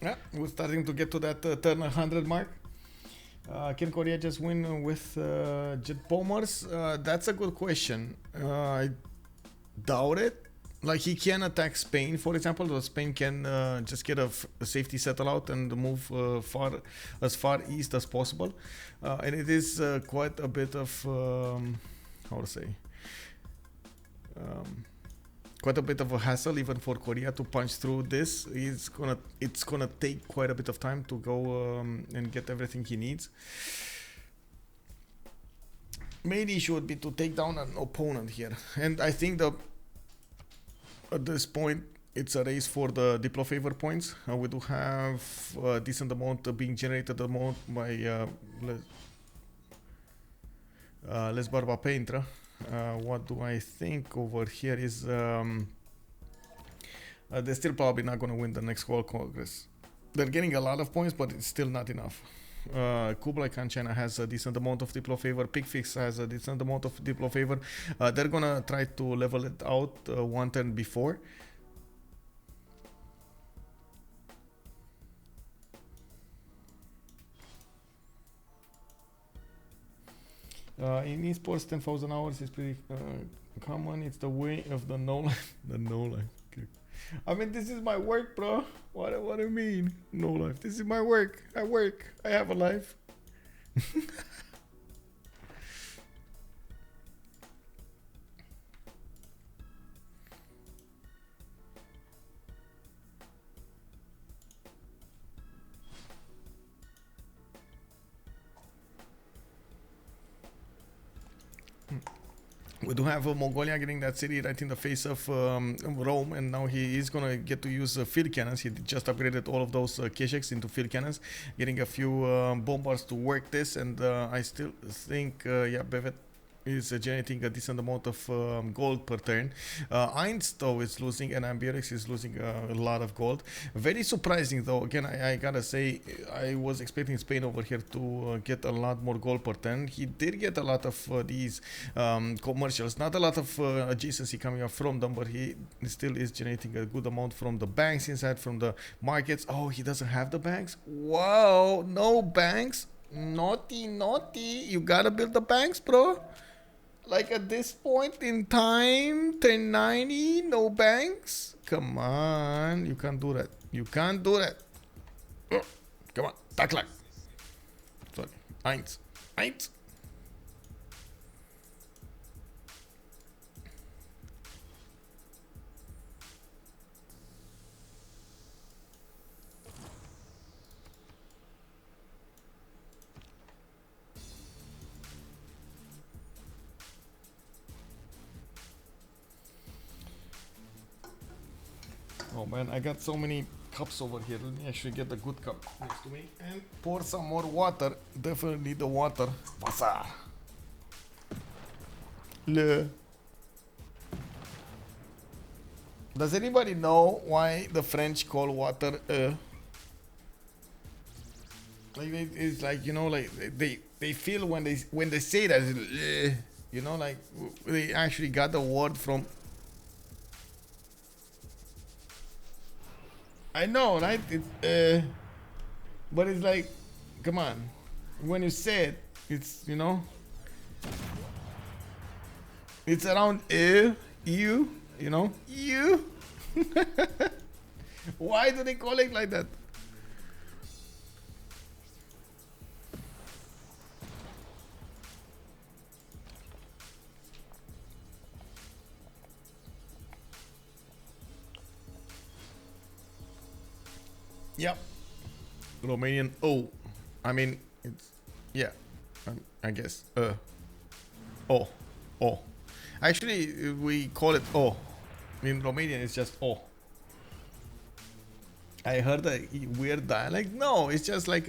Yeah, we're starting to get to that turn 100 mark. Can Korea just win with jet bombers? That's a good question. I doubt it. like he can attack Spain, for example. But Spain can just get a safety settle out and move as far east as possible, and it is quite a bit of how to say. Quite a bit of a hassle even for Korea to punch through this. It's gonna take quite a bit of time to go and get everything he needs. Main issue would be to take down an opponent here, and I think that at this point it's a race for the Diplo favor points. We do have a decent amount being generated at the moment by Les Barbapeintres. What do I think over here is they're still probably not going to win the next World Congress. They're getting a lot of points, but it's still not enough. Kublai Khan China has a decent amount of Diplo favor. Picfix has a decent amount of Diplo favor. They're going to try to level it out one turn before. In esports, 10,000 hours is pretty common. It's the way of the no life. The no life. Okay. I mean, this is my work, bro. What do you mean? No life. This is my work. I work. I have a life. We do have Mongolia getting that city right in the face of Rome, and now he is gonna get to use field cannons. He just upgraded all of those Kesheks into field cannons, getting a few bombers to work this, and I still think, yeah, Bevet is generating a decent amount of gold per turn. Eins though is losing, and Ambirex is losing a lot of gold. Very surprising though. Again, I gotta say, I was expecting Spain over here to get a lot more gold per turn. He did get a lot of these commercials, not a lot of adjacency coming up from them, but he still is generating a good amount from the banks inside, from the markets. Oh, he doesn't have the banks? Wow, no banks? Naughty, naughty. You gotta build the banks, bro. Like at this point in time, 1090, no banks? Come on, you can't do that. You can't do that. Come on, taClaG. Sorry, Eins. Eins. Oh man, I got so many cups over here. Let me actually get a good cup next to me and pour some more water. Definitely need the water. Pasa. Le. Does anybody know why the French call water like it's like, you know, like they feel when they say that, you know, like they actually got the word from. I know, right? It's, but it's like, come on. When you say it, it's, you know, it's around you know, you. Why do they call it like that? Yep. Romanian O. I mean, it's, yeah, I guess. O. O. Actually, we call it O. In Romanian, it's just O. I heard a weird dialect. No, it's just like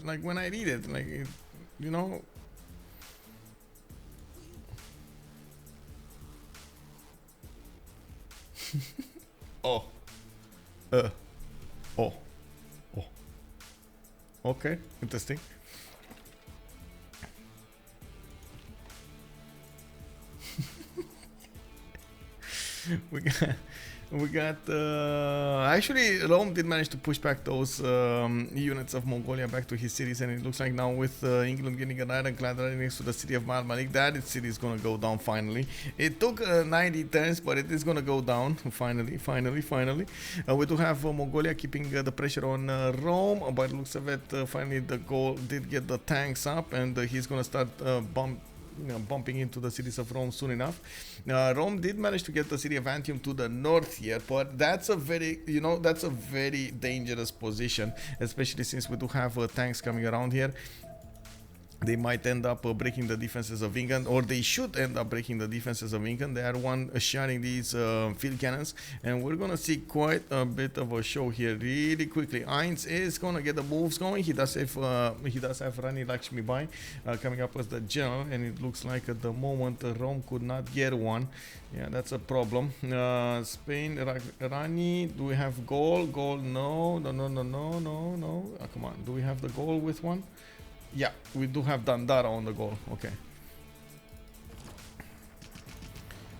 like when I read it, like it, you know. O. O. Oh. Okay, interesting. We got actually Rome did manage to push back those units of Mongolia back to his cities, and it looks like now with England getting an ironclad right next to the city of Malik, that city is gonna go down finally. It took 90 turns, but it is gonna go down finally. We do have Mongolia keeping the pressure on Rome, but it looks of it finally the Gaul did get the tanks up, and he's gonna start bumping into the cities of Rome soon enough. Rome did manage to get the city of Antium to the north here, but that's a very, that's a very dangerous position, especially since we do have tanks coming around here. They might end up breaking the defenses of England, or they should end up breaking the defenses of England. They are shining these field cannons, and we're gonna see quite a bit of a show here really quickly. Eins is gonna get the moves going. He does have Rani Lakshmi Bai coming up as the general, and it looks like at the moment Rome could not get one. Yeah, that's a problem. Spain, Rani. Do we have Gaul? Gaul? No. Come on. Do we have the Gaul with one? Yeah, we do have Dandara on the goal. Okay.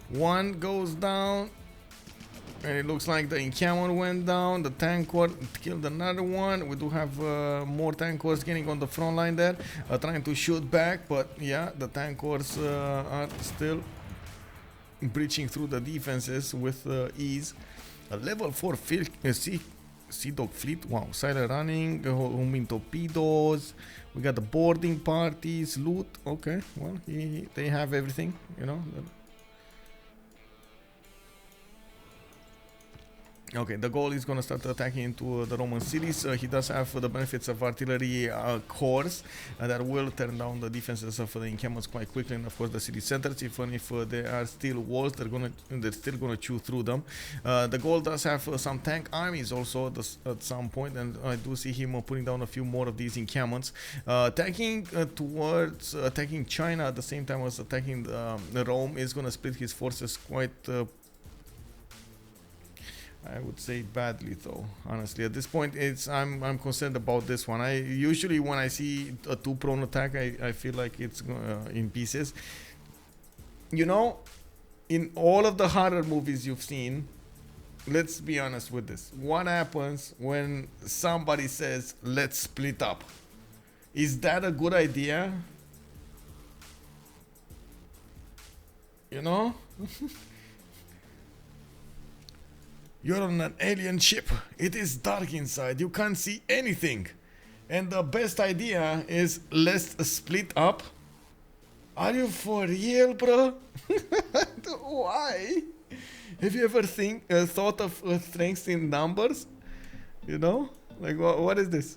One goes down, and it looks like the encampment went down. The tank corps killed another one. We do have more tank corps getting on the front line there, trying to shoot back. But yeah, the tank corps are still breaching through the defenses with ease. A level 4 Sea Dog fleet. Wow, silent running, homing torpedoes. We got the boarding parties, loot. Okay, well, they have everything, Okay, the goal is gonna start attacking into the Roman cities. He does have the benefits of artillery corps that will turn down the defenses of the encampments quite quickly, and of course the city centers. Even if there are still walls, they're still gonna chew through them. The goal does have some tank armies also at some point, and I do see him putting down a few more of these encampments, attacking towards attacking China at the same time as attacking Rome. Is gonna split his forces quite. I would say badly, though. Honestly, at this point, I'm concerned about this one. I usually, when I see a two-prone attack, I feel like it's in pieces. In all of the horror movies you've seen, let's be honest with this. What happens when somebody says, "Let's split up"? Is that a good idea? You're on an alien ship. It is dark inside. You can't see anything. And the best idea is, let's split up. Are you for real, bro? Why? Have you ever thought of strength in numbers? Like, what is this?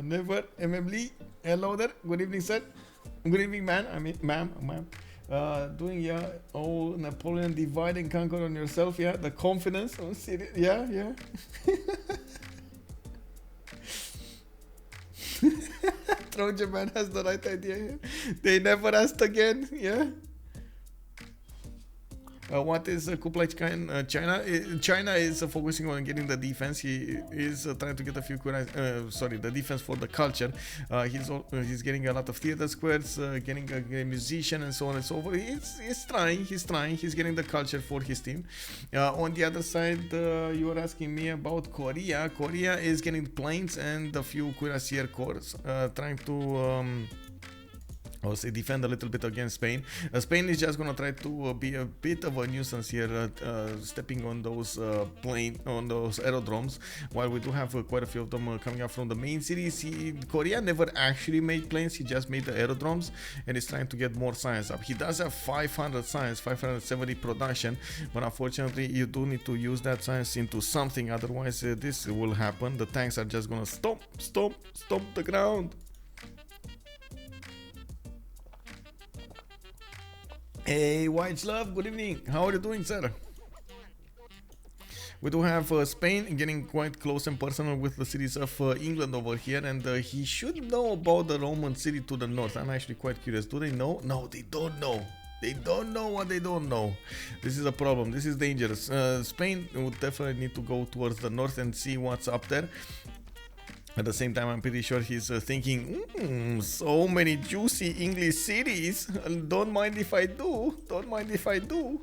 Never. Lee. Hello there. Good evening, sir. Good evening, ma'am. Doing Napoleon divide and conquer on yourself. Yeah, the confidence. Oh, serious. Yeah. Trojan man has the right idea here. They never asked again. Yeah. What is Kublai China? China is focusing on getting the defense. He is trying to get a few the defense for the culture. He's getting a lot of theater squares, getting a musician and so on and so forth. He's trying. He's getting the culture for his team. On the other side, you were asking me about Korea. Korea is getting planes and a few cuirassier corps, trying to defend a little bit against Spain. Spain is just gonna try to be a bit of a nuisance here, stepping on those those aerodromes, while we do have quite a few of them coming up from the main cities. Korea never actually made planes, he just made the aerodromes, and is trying to get more science up. He does have 500 science, 570 production, but unfortunately you do need to use that science into something, otherwise this will happen. The tanks are just gonna stomp the ground. Hey, White Love, good evening. How are you doing, sir? We do have Spain getting quite close and personal with the cities of England over here, and he should know about the Roman city to the north. I'm actually quite curious. Do they know? No, they don't know. They don't know what they don't know. This is a problem. This is dangerous. Spain would definitely need to go towards the north and see what's up there. At the same time, I'm pretty sure he's thinking, so many juicy English cities. Don't mind if I do. Don't mind if I do.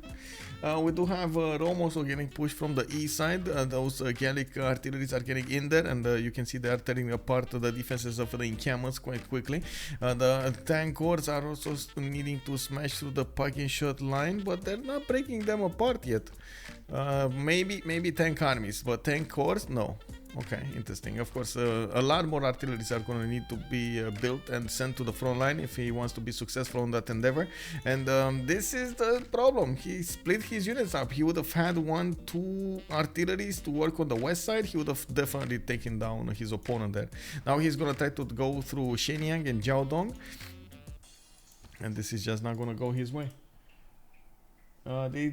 We do have Rome also getting pushed from the east side. Those Gallic artilleries are getting in there, and you can see they are tearing apart the defenses of the encampments quite quickly. The tank corps are also needing to smash through the parking shot line, but they're not breaking them apart yet. Maybe tank armies, but tank corps, no. Okay, interesting. Of course, a lot more artilleries are going to need to be built and sent to the front line if he wants to be successful on that endeavor. And this is the problem. He split his units up. He would have had 1-2 artilleries to work on the west side. He would have definitely taken down his opponent there. Now he's going to try to go through Shenyang and Jiaodong. And this is just not going to go his way. They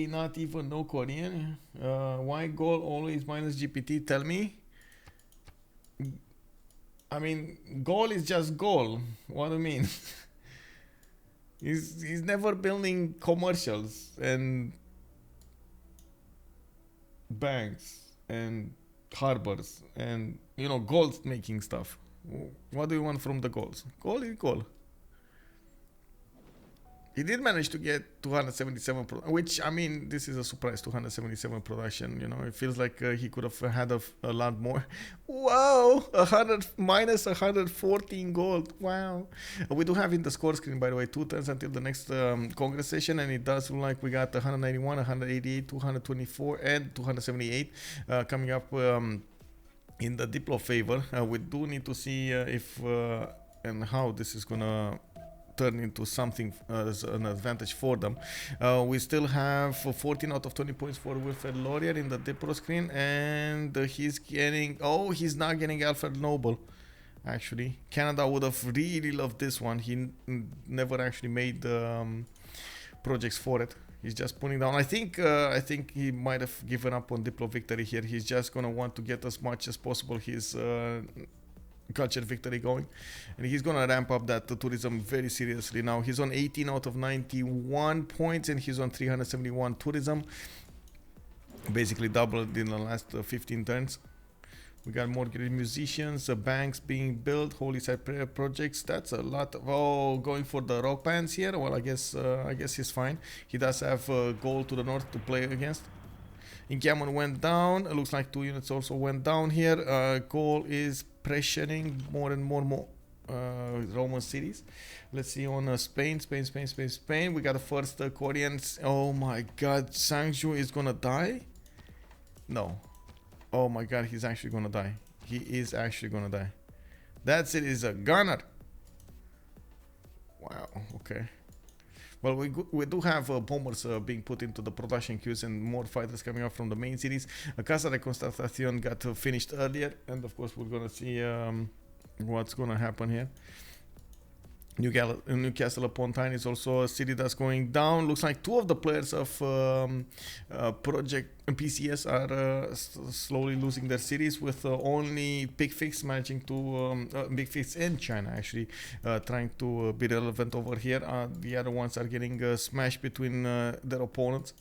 not even know Korean? Why Gaul always minus GPT? Tell me. I mean, Gaul is just Gaul. What do you mean? he's never building commercials and banks and harbors and gold making stuff. What do you want from the Gauls? Gaul is Gaul. He did manage to get 277, which, I mean, this is a surprise, 277 production, it feels like he could have had a lot more. Wow, 100 minus 114 gold, wow. We do have in the score screen, by the way, 2 turns until the next Congress session, and it does look like we got 191, 188, 224, and 278 coming up in the Diplo favor. We do need to see if and how this is gonna turn into something as an advantage for them. We still have 14 out of 20 points for Wilfred Laurier in the Diplo screen, and he's not getting Alfred Noble. Actually, Canada would have really loved this one. He never actually made projects for it. He's just putting down. I think he might have given up on Diplo victory here. He's just gonna want to get as much as possible his culture victory going, and he's gonna ramp up that tourism very seriously. Now he's on 18 out of 91 points, and he's on 371 tourism, basically doubled in the last 15 turns. We got more great musicians, banks being built, holy site prayer projects. That's a lot of going for the rock bands here. Well, I guess he's fine. He does have Gaul to the north to play against. Encampment went down. It looks like 2 units also went down here. Gaul is pressuring more and more Roman cities. Let's see on Spain. We got the first Koreans. Oh my god, Sangju is gonna die? No. Oh my god, he's actually gonna die. He is actually gonna die. That city is a gunner. Wow, okay. Well, we do have bombers being put into the production queues and more fighters coming up from the main cities. Casa de Constatación got finished earlier, and of course we're gonna see what's gonna happen here. Newcastle upon Tyne is also a city that's going down. Looks like 2 of the players of Project PCS are slowly losing their cities, with only Picfix managing to Picfix and China actually trying to be relevant over here. The other ones are getting smashed between their opponents.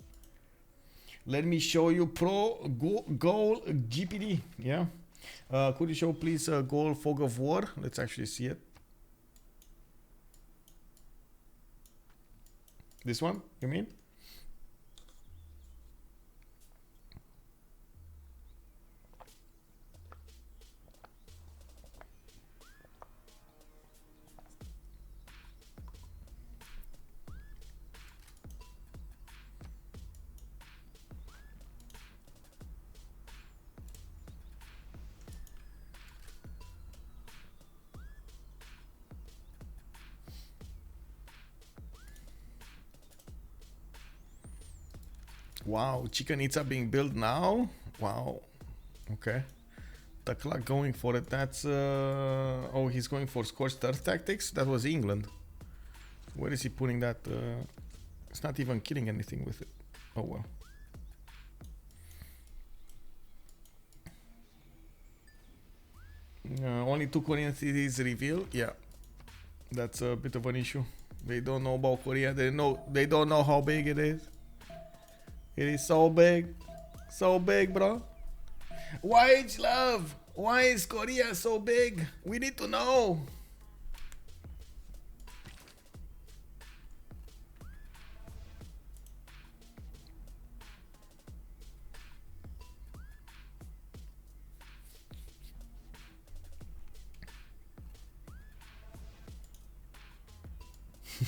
Let me show you Gaul GPD. Yeah, could you show please Gaul Fog of War? Let's actually see it. This one, you mean? Wow, Chichen Itza being built now? Wow, okay. taClaG going for it. That's, oh, he's going for scorched earth tactics? That was England. Where is he putting that? It's not even killing anything with it. Oh well. Only 2 Korean cities revealed? Yeah, that's a bit of an issue. They don't know about Korea. They don't know how big it is. It is so big, bro. Why love? Why is Korea so big? We need to know.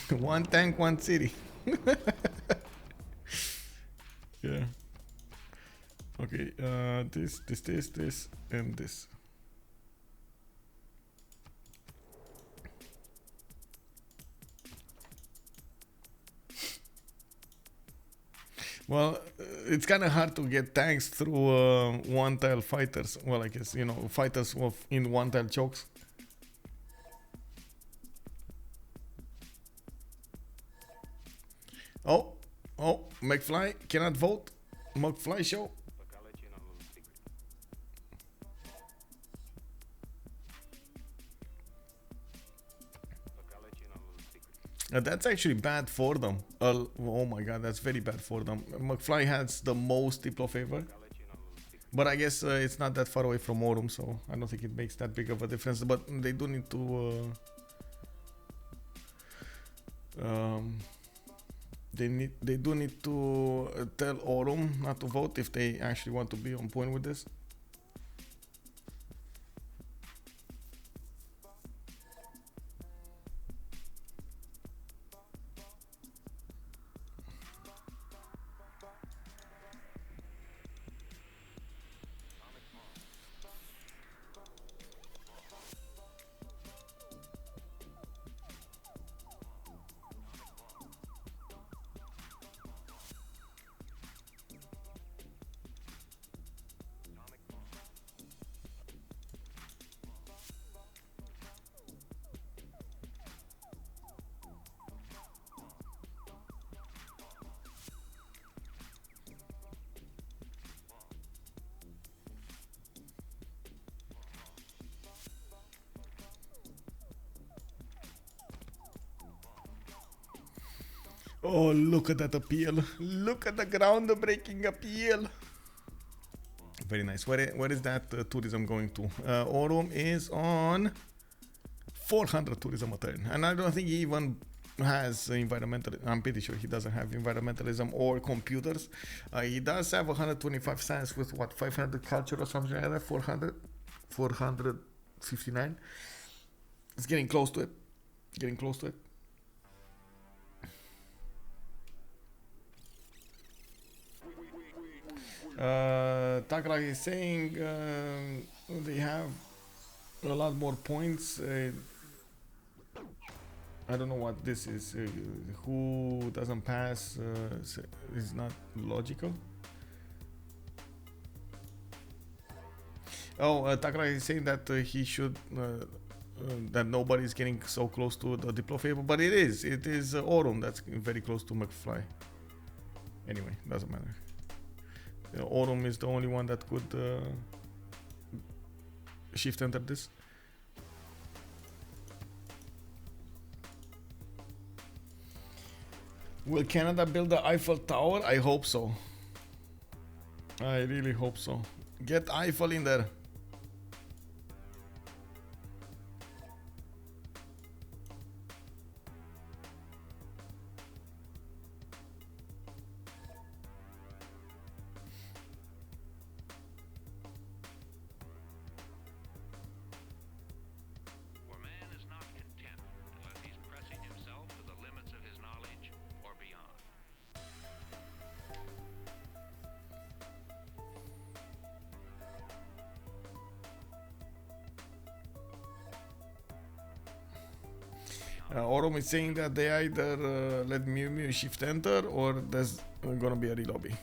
One tank, one city. Yeah. Okay, this, and this. Well, it's kind of hard to get tanks through one-tile fighters. Well, I guess, you know, fighters in one-tile chokes. Oh, McFly cannot vote. McFlyShow. That's actually bad for them. Oh my god, that's very bad for them. McFly has the most Diplo favor. But I guess it's not that far away from Aurum, so I don't think it makes that big of a difference. But they do need to... they do need to tell Aurum not to vote if they actually want to be on point with this. Oh, look at that appeal. Look at the ground-breaking appeal. Very nice. Where is that tourism going to? Aurum is on 400 tourism a turn. And I don't think he even has environmental. I'm pretty sure he doesn't have environmentalism or computers. He does have 125 science with what, 500 culture or something like that? 459. It's getting close to it. Getting close to it. taClaG is saying they have a lot more points. I don't know what this is. Who doesn't pass is not logical. Oh, taClaG is saying that he should that nobody is getting so close to the Diplo favor, but it is. It is Aurum that's very close to McFly. Anyway, doesn't matter. Aurum is the only one that could shift enter this. Will Canada build the Eiffel Tower? I hope so. I really hope so. Get Eiffel in there. Aurum is saying that they either let Meuhmeuh shift enter or there's gonna be a relobby.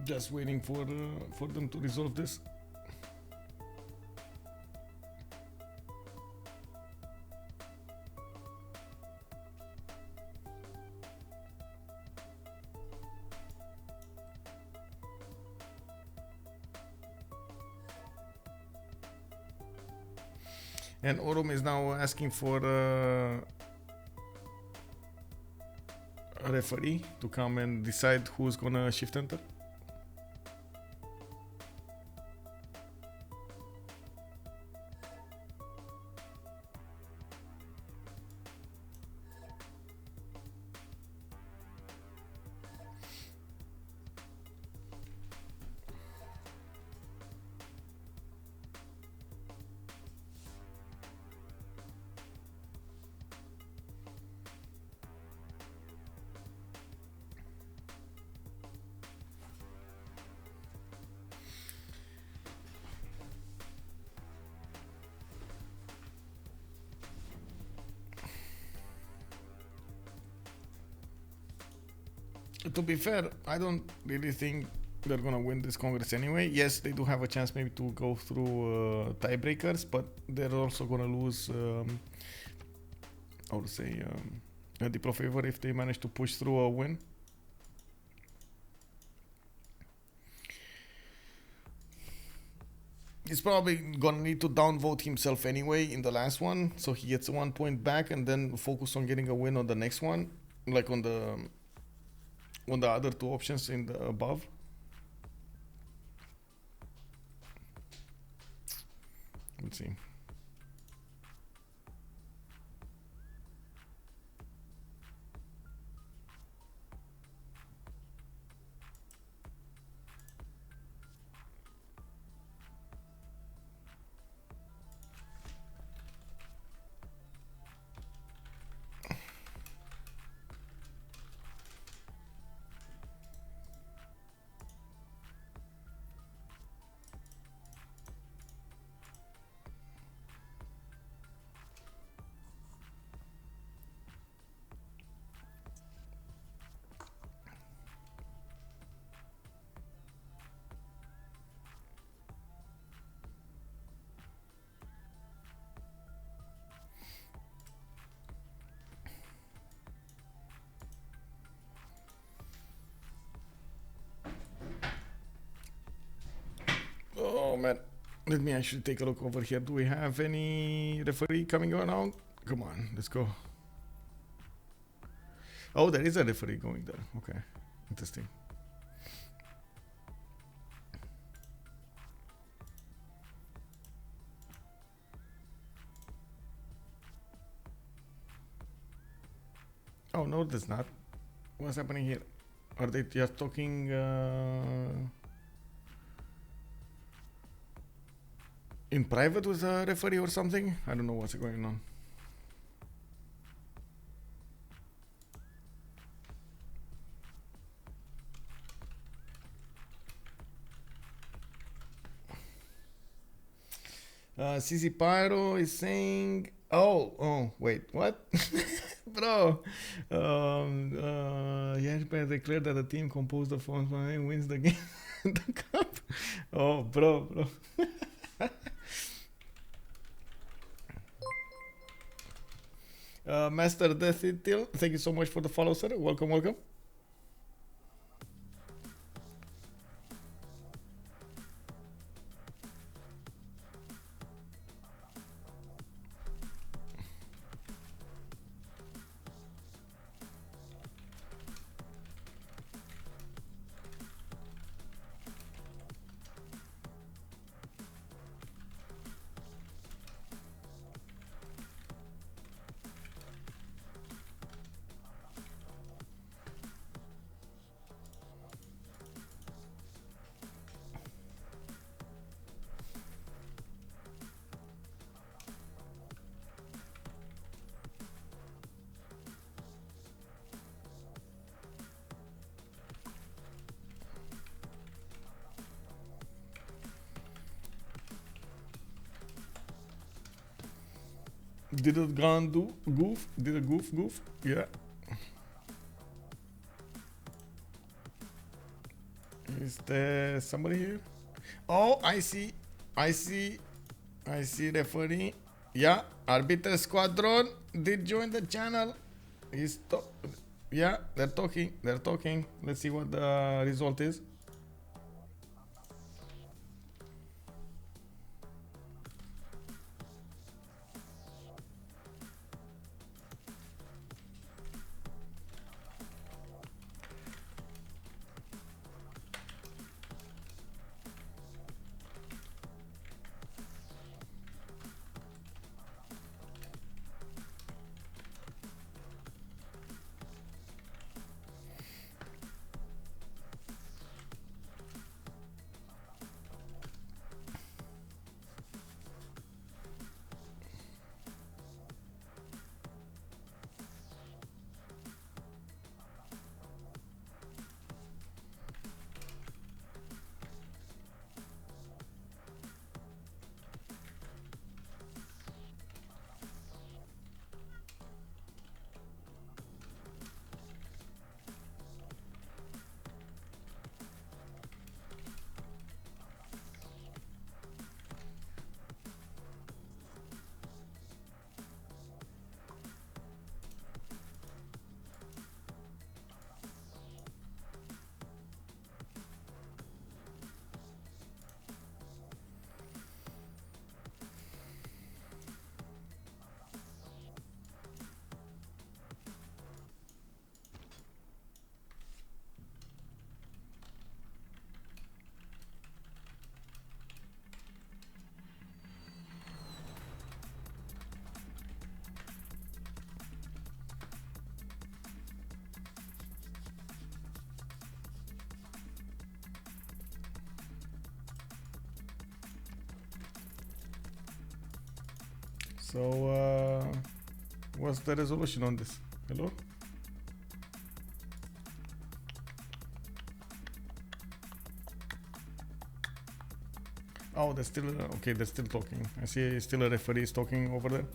Just waiting for them to resolve this. And Aurum is now asking for a referee to come and decide who's gonna shift enter. To be fair, I don't really think they're gonna win this Congress anyway. Yes, they do have a chance maybe to go through tiebreakers, but they're also gonna lose, I would say, a Diplo favor if they manage to push through a win. He's probably gonna need to downvote himself anyway in the last one, so he gets 1 point back and then focus on getting a win on the next one, like on the other two options in the above. Let's see. Oh man, let me actually take a look over here. Do we have any referee coming around? Come on, let's go. Oh, there is a referee going there. Okay, interesting. Oh no, there's not. What's happening here? Are they just talking in private with a referee or something? I don't know what's going on. CC Pyro is saying, oh, wait, what? Bro, Jashper declared that the team composed of Meuhmeuh wins the game, the cup. Oh, bro. Master Death Till, thank you so much for the follow, sir. Welcome. Did it gone do goof? Did a goof? Yeah. Is there somebody here? Oh, I see referee. Yeah, Arbiter Squadron did join the channel. Yeah, they're talking. Let's see what the result is. So, what's the resolution on this? Hello? Oh, they're still okay. They're still talking. I see still a referee is talking over there.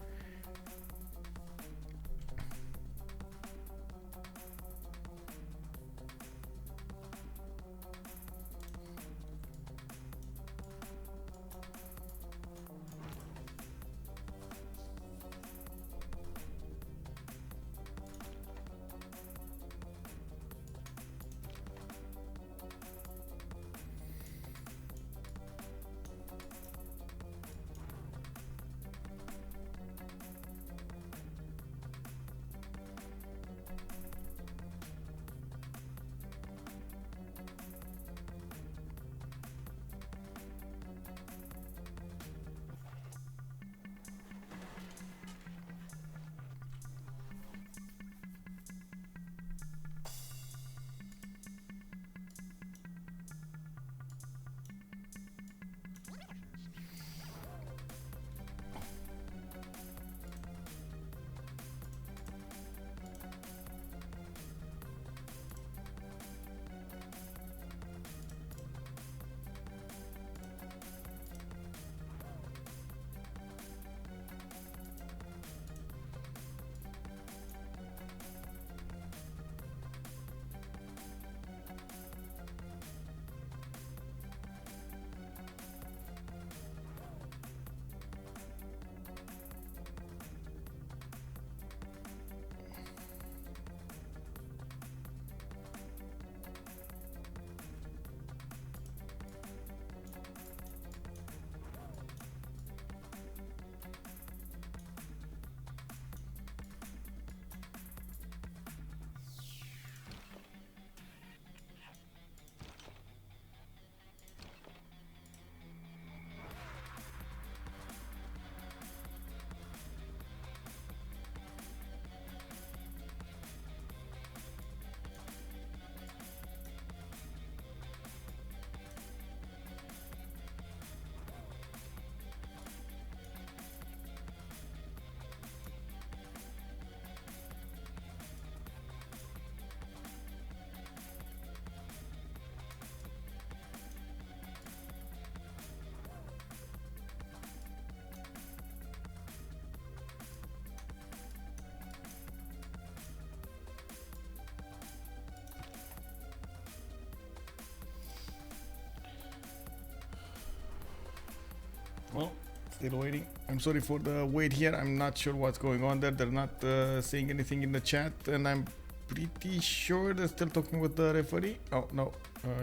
Still waiting. I'm sorry for the wait here. I'm not sure what's going on there. They're not saying anything in the chat, and I'm pretty sure they're still talking with the referee. Oh no,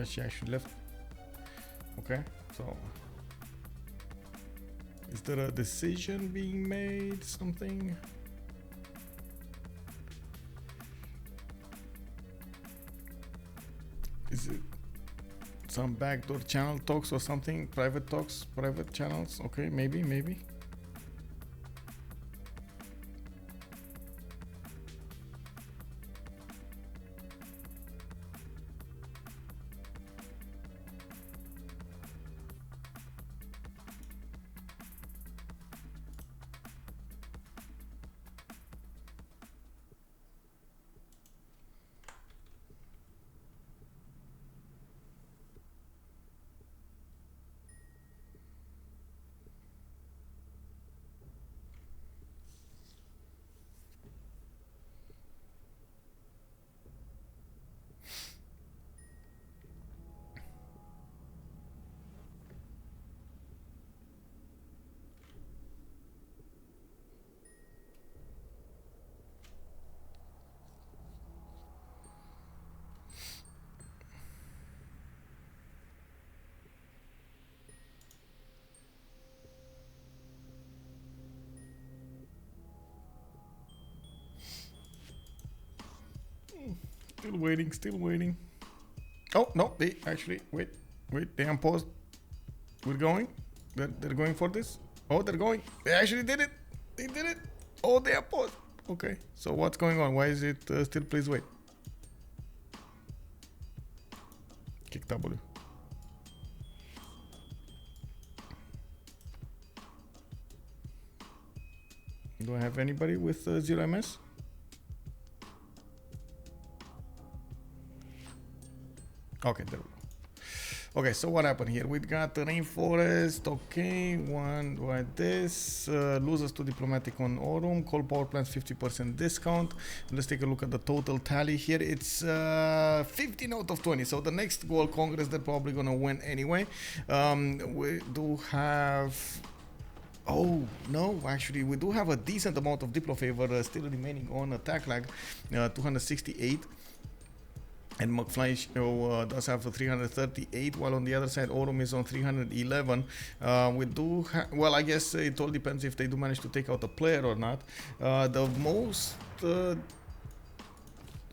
she actually left. Okay, so is there a decision being made? Something? Is it some backdoor channel talks or something? Private talks, private channels? Okay, maybe. Still waiting. Oh no, they actually wait, they unpaused. We're going. They're going for this. Oh, they're going. They actually did it. They did it. Oh, they unpaused. Okay, so what's going on? Why is it still please wait? Kick W. Do I have anybody with 0 MS? Okay, there we go. Okay, so what happened here? We got the rainforest. Okay, one like this. Loses to diplomatic on Aurum. Coal power plants 50% discount. Let's take a look at the total tally here. It's 15 out of 20. So the next World Congress they're probably gonna win anyway. We do have. Oh no, actually we do have a decent amount of Diplo favor still remaining on taClaG, 268. And McFlyShow does have a 338, while on the other side Aurum is on 311. We do well, I guess it all depends if they do manage to take out a player or not. The most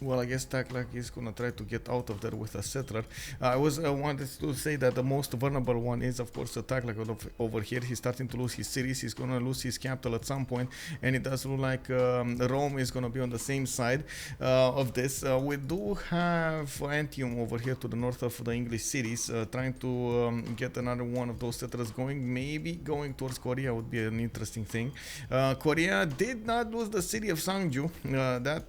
well, I guess taClaG is gonna try to get out of there with a settler. I wanted to say that the most vulnerable one is, of course, taClaG over here. He's starting to lose his cities. He's gonna lose his capital at some point, and it does look like Rome is gonna be on the same side of this. We do have Antium over here to the north of the English cities, trying to get another one of those settlers going. Maybe going towards Korea would be an interesting thing. Korea did not lose the city of Sangju. That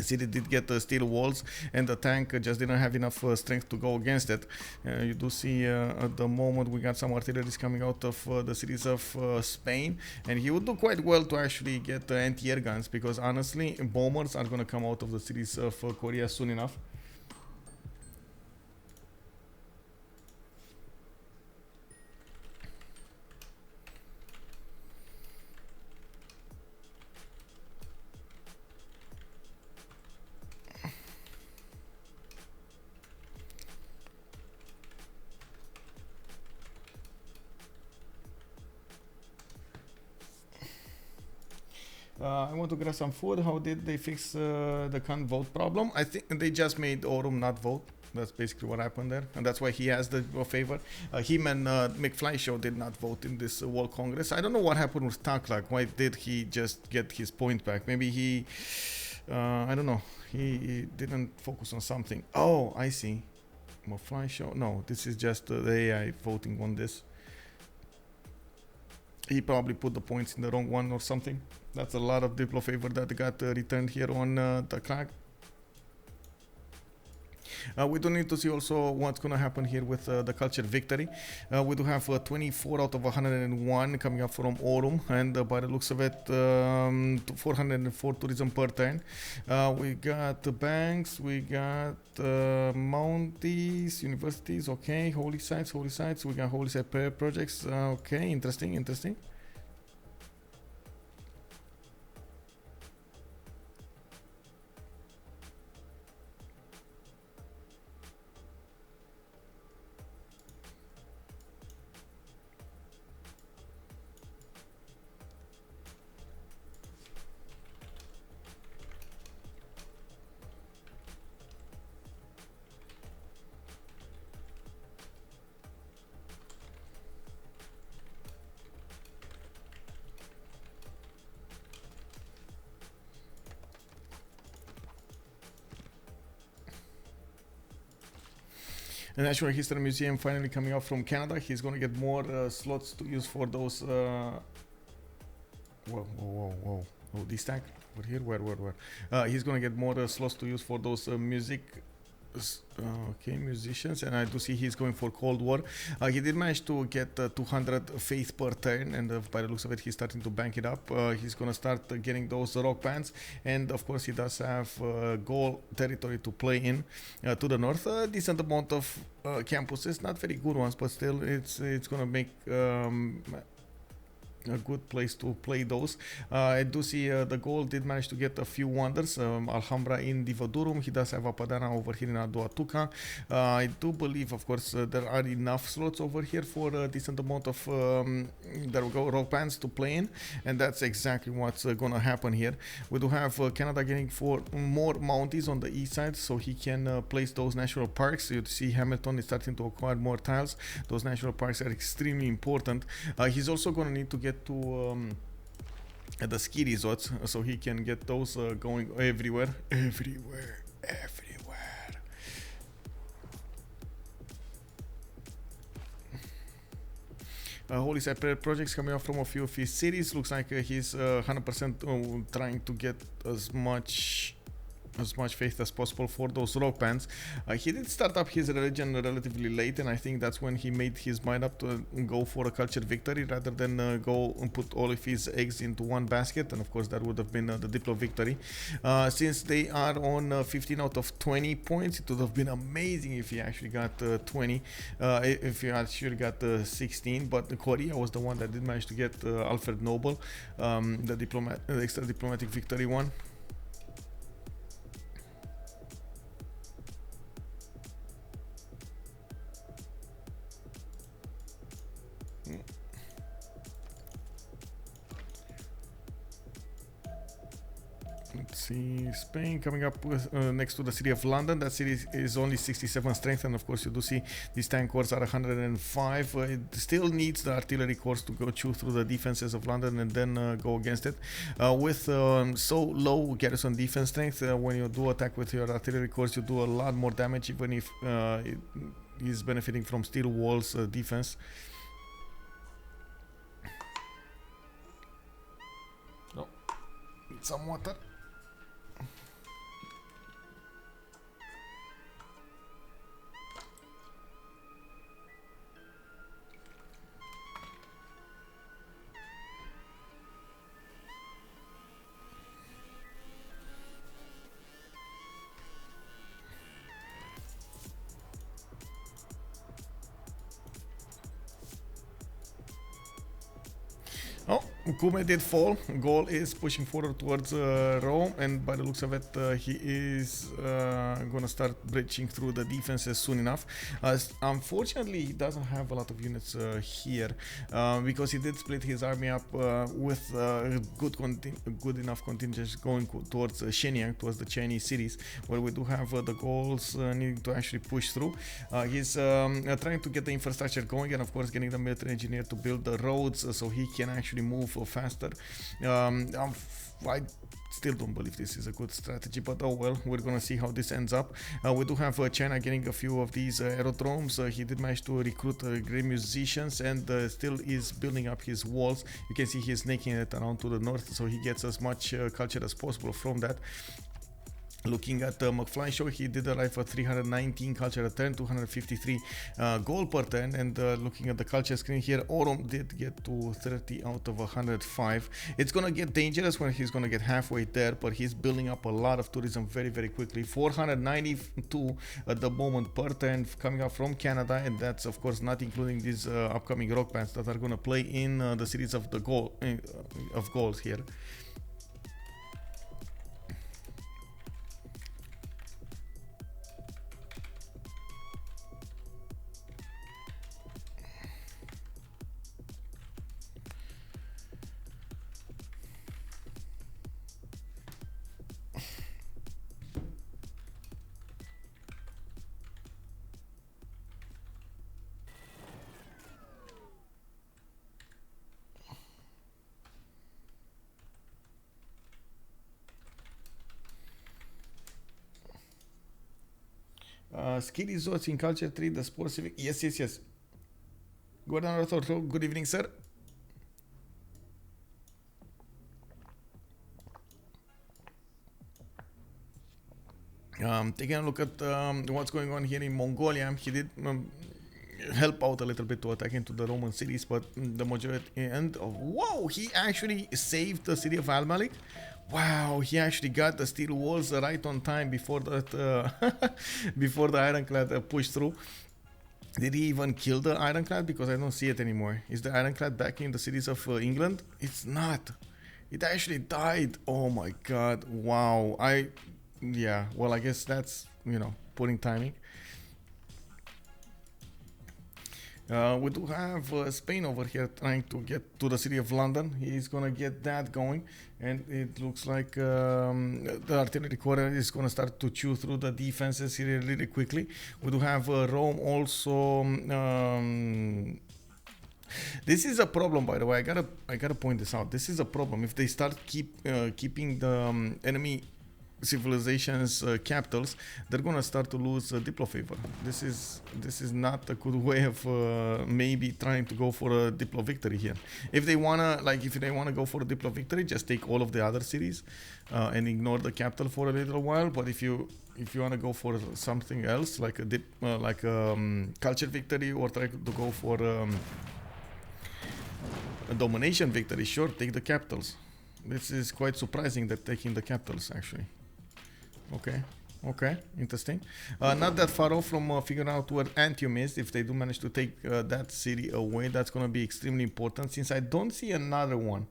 city did get steel walls, and the tank just didn't have enough strength to go against it. You do see at the moment we got some artillery coming out of the cities of Spain, and he would do quite well to actually get anti-air guns, because honestly bombers are going to come out of the cities of Korea soon enough. I want to grab some food. How did they fix the can't vote problem? I think they just made Aurum not vote. That's basically what happened there, and that's why he has the favor. Him and McFlyShow did not vote in this World Congress. I don't know what happened with taClaG. Why did he just get his point back? Maybe he, I don't know. He didn't focus on something. Oh, I see. McFlyShow. No, this is just the AI voting on this. He probably put the points in the wrong one or something. That's a lot of Diplo favor that got returned here on taClaG. We do need to see also what's going to happen here with the culture victory. We do have 24 out of 101 coming up from Aurum, and by the looks of it, 404 tourism per turn. We got the banks, we got mounties, universities, okay, holy sites, we got holy site projects, okay, interesting. The Natural History Museum finally coming out from Canada. He's going to get more slots to use for those. Whoa. Oh, this tag over here. Where? He's going to get more slots to use for those music. Okay, musicians, and I do see he's going for Cold War. He did manage to get 200 faith per turn, and by the looks of it, he's starting to bank it up. He's gonna start getting those rock bands, and of course, he does have Gaul territory to play in to the north. A decent amount of campuses, not very good ones, but still, it's gonna make a good place to play those. I do see the Gaul did manage to get a few wonders. Alhambra in Divadurum. He does have a Padana over here in Aduatuca. I do believe, of course, there are enough slots over here for a decent amount of there we go, rock bands to play in, and that's exactly what's gonna happen here. We do have Canada getting for more mounties on the east side, so he can place those national parks. You see Hamilton is starting to acquire more tiles. Those national parks are extremely important. He's also gonna need to get to the ski resorts, so he can get those going everywhere. Holy Site projects coming up from a few of his cities. Looks like he's 100% trying to get as much faith as possible for those rock bands. He did start up his religion relatively late, and I think that's when he made his mind up to go for a culture victory rather than go and put all of his eggs into one basket, and of course that would have been the Diplo victory. Since they are on 15 out of 20 points, it would have been amazing if he actually got 20, if he actually got 16, but Korea was the one that did manage to get Alfred Nobel, the extra diplomatic victory one. Let's see, Spain coming up with, next to the city of London. That city is only 67 strength, and of course you do see these tank corps are 105. It still needs the artillery corps to go chew through the defenses of London and then go against it. With so low garrison defense strength, when you do attack with your artillery corps, you do a lot more damage, even if it is benefiting from steel walls defense. No, need some water. Oh, Kublai did fall. Gaul is pushing forward towards Rome, and by the looks of it, he is gonna start breaching through the defenses soon enough. Unfortunately, he doesn't have a lot of units here because he did split his army up with good enough contingents going towards Shenyang, towards the Chinese cities, where we do have the Gauls needing to actually push through. He's trying to get the infrastructure going, and of course getting the military engineer to build the roads so he can actually move faster. I still don't believe this is a good strategy, but oh well, we're gonna see how this ends up. We do have China getting a few of these aerodromes. He did manage to recruit great musicians and still is building up his walls. You can see he's making it around to the north, so he gets as much culture as possible from that. Looking at McFlyShow, he did arrive for 319 culture a turn, 253 gold per turn. And looking at the culture screen here, Aurum did get to 30 out of 105. It's gonna get dangerous when he's gonna get halfway there, but he's building up a lot of tourism very, very quickly. 492 at the moment per turn coming up from Canada, and that's of course not including these upcoming rock bands that are gonna play in the series of the goals here. Ski resorts in Culture 3, the Sports Civic. Yes. Good evening, sir. Taking a look at what's going on here in Mongolia. He did help out a little bit to attack into the Roman cities, but the majority whoa, he actually saved the city of Al-Malik. Wow, he actually got the steel walls right on time before that before the ironclad pushed through. Did he even kill the ironclad? Because I don't see it anymore. Is the ironclad back in the cities of England? It's not. It actually died. Oh my god. Wow. Yeah, well, I guess that's, putting timing. We do have Spain over here trying to get to the city of London. He's gonna get that going, and it looks like the artillery corps is gonna start to chew through the defenses here really quickly. We do have Rome also. This is a problem, by the way. I gotta point this out. This is a problem if they start keeping the enemy civilizations capitals. They're gonna start to lose diplo favor. This is not a good way of maybe trying to go for a diplo victory here. If they wanna go for a diplo victory, just take all of the other cities and ignore the capital for a little while. But if you wanna go for something else, like a culture victory, or try to go for a domination victory, sure, take the capitals. This is quite surprising that taking the capitals actually. Okay, interesting. Not that far off from figuring out where Antioch is. If they do manage to take that city away, that's going to be extremely important, since I don't see another one.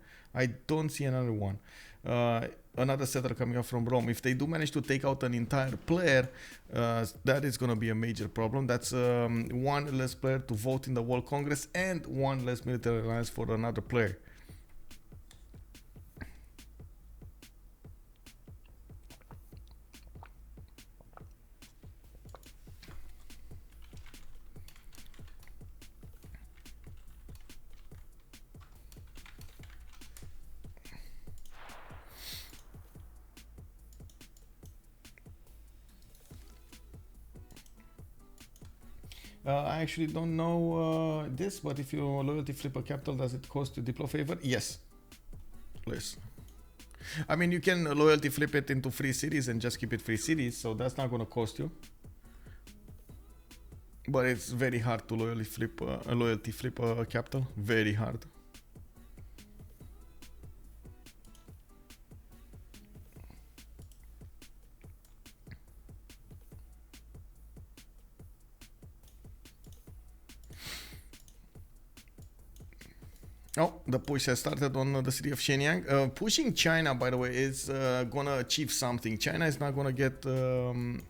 Another settler coming up from Rome. If they do manage to take out an entire player, that is going to be a major problem. That's one less player to vote in the World Congress and one less military alliance for another player. I actually don't know this, but if you loyalty flip a capital, does it cost you diplo favor? Yes. Please. I mean, you can loyalty flip it into free cities and just keep it free cities, so that's not going to cost you. But it's very hard to loyalty flip a capital. Very hard. Oh, the push has started on the city of Shenyang. Pushing China, by the way, is gonna achieve something. China is not gonna get to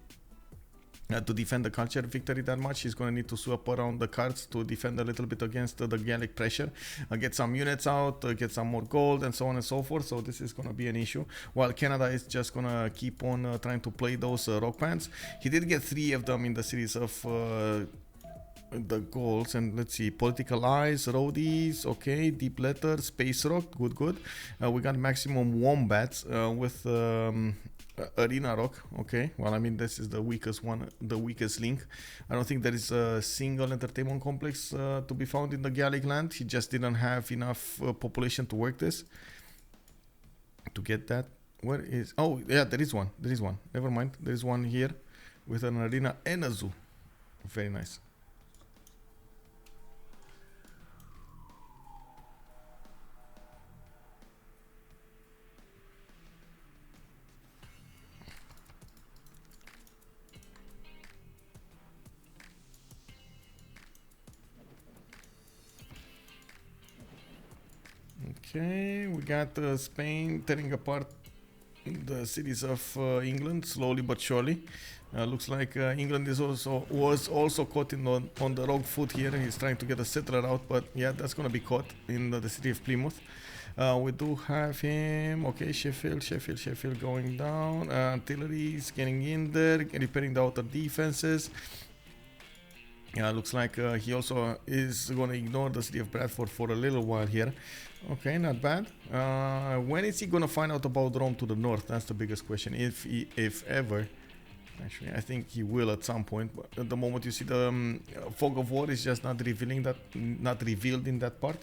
defend the culture victory that much. He's gonna need to swap around the cards to defend a little bit against the Gallic pressure, get some units out, get some more gold, and so on and so forth. So this is gonna be an issue. While Canada is just gonna keep on trying to play those rock bands. He did get 3 of them in the series of the goals, and let's see, political eyes, roadies, okay, deep letter, space rock, good. We got maximum wombats with arena rock. Okay, well, I mean, this is the weakest one, the weakest link. I don't think there is a single entertainment complex to be found in the Gallic land. He just didn't have enough population to work this, to get that. Where is? Oh, yeah, there is one. There is one. Never mind. There is one here with an arena and a zoo. Very nice. Okay, we got Spain tearing apart the cities of England slowly but surely. Looks like England was also caught on the wrong foot here. He's trying to get a settler out, but yeah, that's gonna be caught in the city of Plymouth. We do have him. Okay, Sheffield going down. Artillery is getting in there, repairing the outer defenses. Looks like he also is going to ignore the city of Bradford for a little while here. Okay, not bad. When is he going to find out about Rome to the north? That's the biggest question. If ever. Actually, I think he will at some point. But at the moment, you see the fog of war is just not revealed in that part.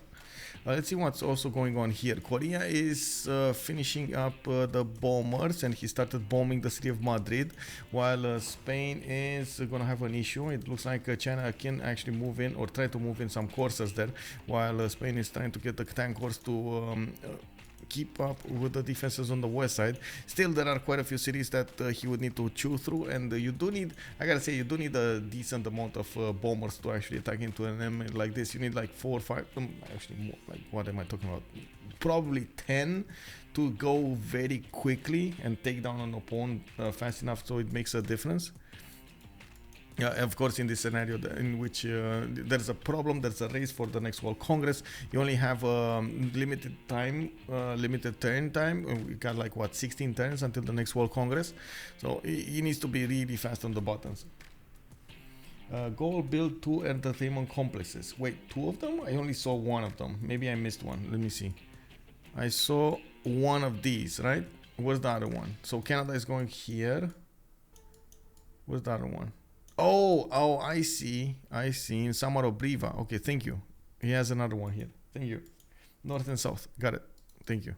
Let's see what's also going on here. Korea is finishing up the bombers, and he started bombing the city of Madrid, while Spain is going to have an issue. It looks like China can actually move in or try to move in some courses there, while Spain is trying to get the tank corps to keep up with the defenses on the west side. Still, there are quite a few cities that he would need to chew through, and you do need, I gotta say, you do need a decent amount of bombers to actually attack into an enemy like this. You need like 4 or 5, actually more, like what am I talking about? Probably 10 to go very quickly and take down an opponent fast enough so it makes a difference. Yeah, of course, in this scenario in which there's a problem, there's a race for the next World Congress. You only have limited time, limited turn time. We got like what, 16 turns until the next World Congress. So he needs to be really fast on the buttons. Gaul built 2 entertainment complexes. Wait, 2 of them? I only saw 1 of them. Maybe I missed one. Let me see. I saw 1 of these, right? Where's the other one? So Canada is going here. Where's the other one? Oh, I see. In Samaro Briva. Okay, thank you. He has another one here. Thank you. North and south. Got it. Thank you.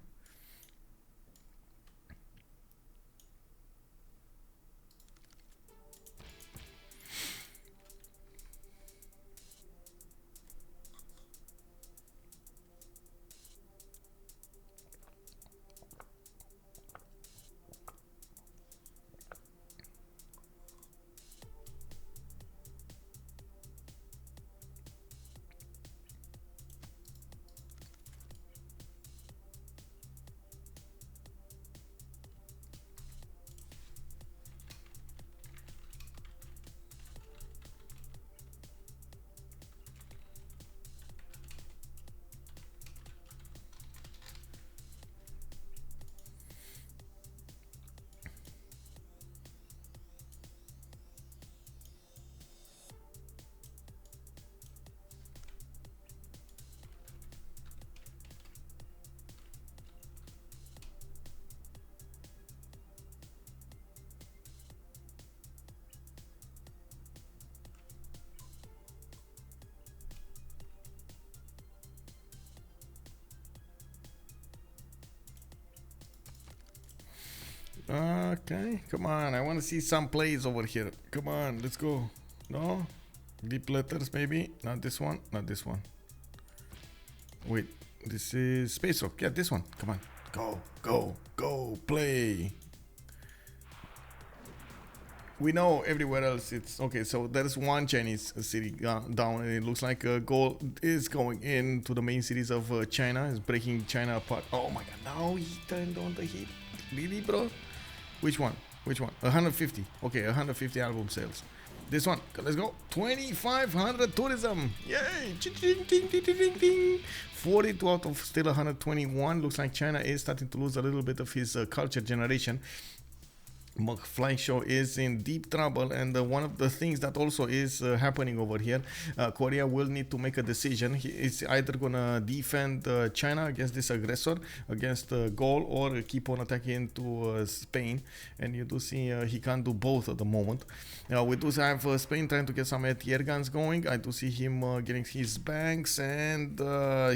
Okay, come on. I want to see some plays over here. Come on, let's go. No? Deep letters, maybe? Not this one. Not this one. Wait, this is Space Rock. Yeah, this one. Come on. Go. Play. We know everywhere else it's okay. So there's one Chinese city down, and it looks like Gaul is going into the main cities of China. Is breaking China apart. Oh my god! Now he turned on the heat. Really, bro? Which one? 150. Okay, 150 album sales. This one. Let's go. 2,500 tourism. Yay! Ching, ding, ding, ding, ding. 42 out of still 121. Looks like China is starting to lose a little bit of his culture generation. McFlyShow is in deep trouble, and one of the things that also is happening over here, Korea will need to make a decision. It's either gonna defend China against this aggressor, against Gaul, or keep on attacking into Spain. And you do see he can't do both at the moment. We do have Spain trying to get some anti-air guns going. I do see him getting his banks, and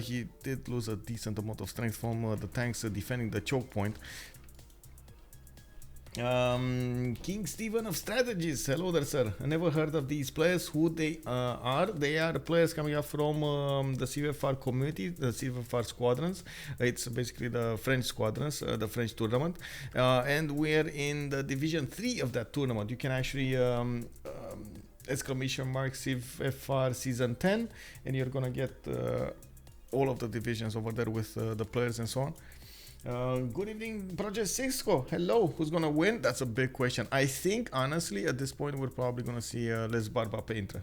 he did lose a decent amount of strength from the tanks defending the choke point. King Stephen of Strategies. Hello there, sir. I never heard of these players. Who they are? They are players coming up from the CivFR community, the CivFR Squadrons. It's basically the French Squadrons, the French tournament. And we're in the Division 3 of that tournament. You can actually exclamation mark CivFR Season 10, and you're gonna get all of the divisions over there with the players and so on. Good evening, Project Cisco. Hello, who's gonna win? That's a big question. I think, honestly, at this point, we're probably gonna see Les Barbapeintres.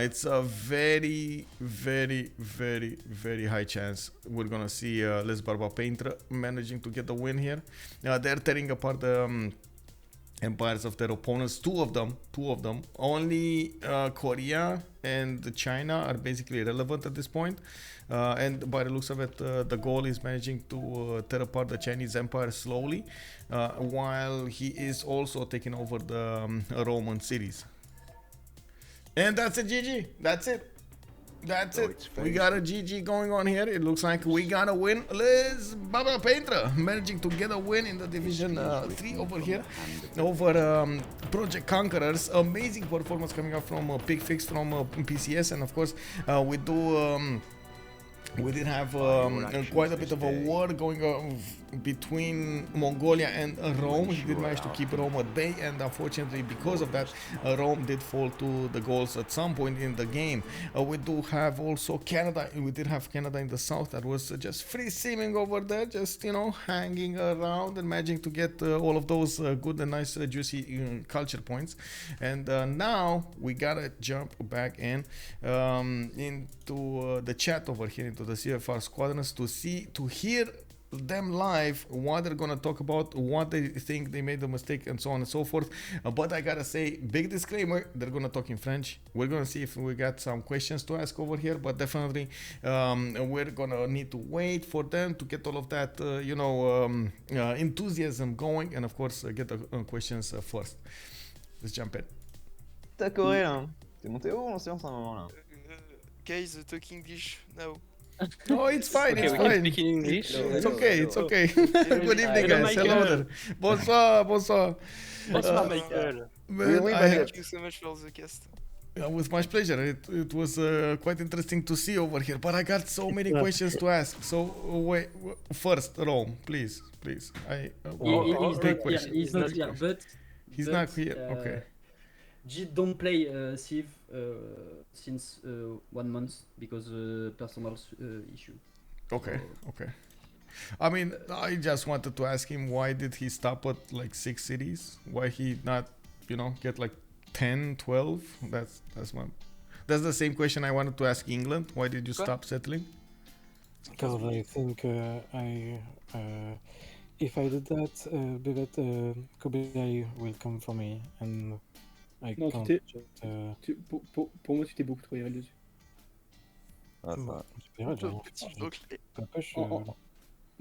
It's a very, very, very, very high chance we're gonna see Les Barbapeintres managing to get the win here. They're tearing apart the empires of their opponents. Two of them. Only Korea and China are basically irrelevant at this point. And by the looks of it, the Gaul is managing to tear apart the Chinese empire slowly, while he is also taking over the Roman cities. And that's it, GG. That's it. We got a GG going on here. It looks like we got a win. Les Barbapeintres managing to get a win in the Division 3 over here over ProjectConquerors. Amazing performance coming up from Picfix from PCS, and of course we did have quite a bit of a war going on between Mongolia and Rome. He did manage to keep Rome at bay, and unfortunately because of that, Rome did fall to the Gauls at some point in the game. We do have also Canada. We did have Canada in the south that was just free simming over there, just, you know, hanging around and managing to get all of those good and nice juicy culture points. And now we gotta jump back in into the chat over here, into the CivFR Squadrons, to hear them live, what they're gonna talk about, what they think they made a mistake, and so on and so forth. But I gotta say, big disclaimer, they're gonna talk in French. We're gonna see if we got some questions to ask over here, but definitely we're gonna need to wait for them to get all of that enthusiasm going, and of course get the questions first. Let's jump in.
T'as Corée là. T'es monté haut en séance à un moment là.
Guys, talk English now.
No, it's fine,
Okay,
it's
we can
fine.
speak in English.
It's okay, it's okay. Good evening,
Hello,
guys. Hello
Michael.
there. Bonsoir.
Bonsoir, Michael.
Thank you so much for the cast.
With much pleasure. It was quite interesting to see over here, but I got so many questions to ask. So wait, first, Rome, please.
He's not here, but
he's not here. Okay.
Djydd don't play Civ since 1 month because personal issue.
Okay. I mean, I just wanted to ask him, why did he stop at like 6 cities? Why he not, get like 10, 12? That's the same question I wanted to ask England. Why did you stop settling?
Because I think if I did that, Bevet, Kublai will come for me, and I
Non,
can't
pour moi, tu t'es beaucoup trop irréel dessus.
Ah, ça va.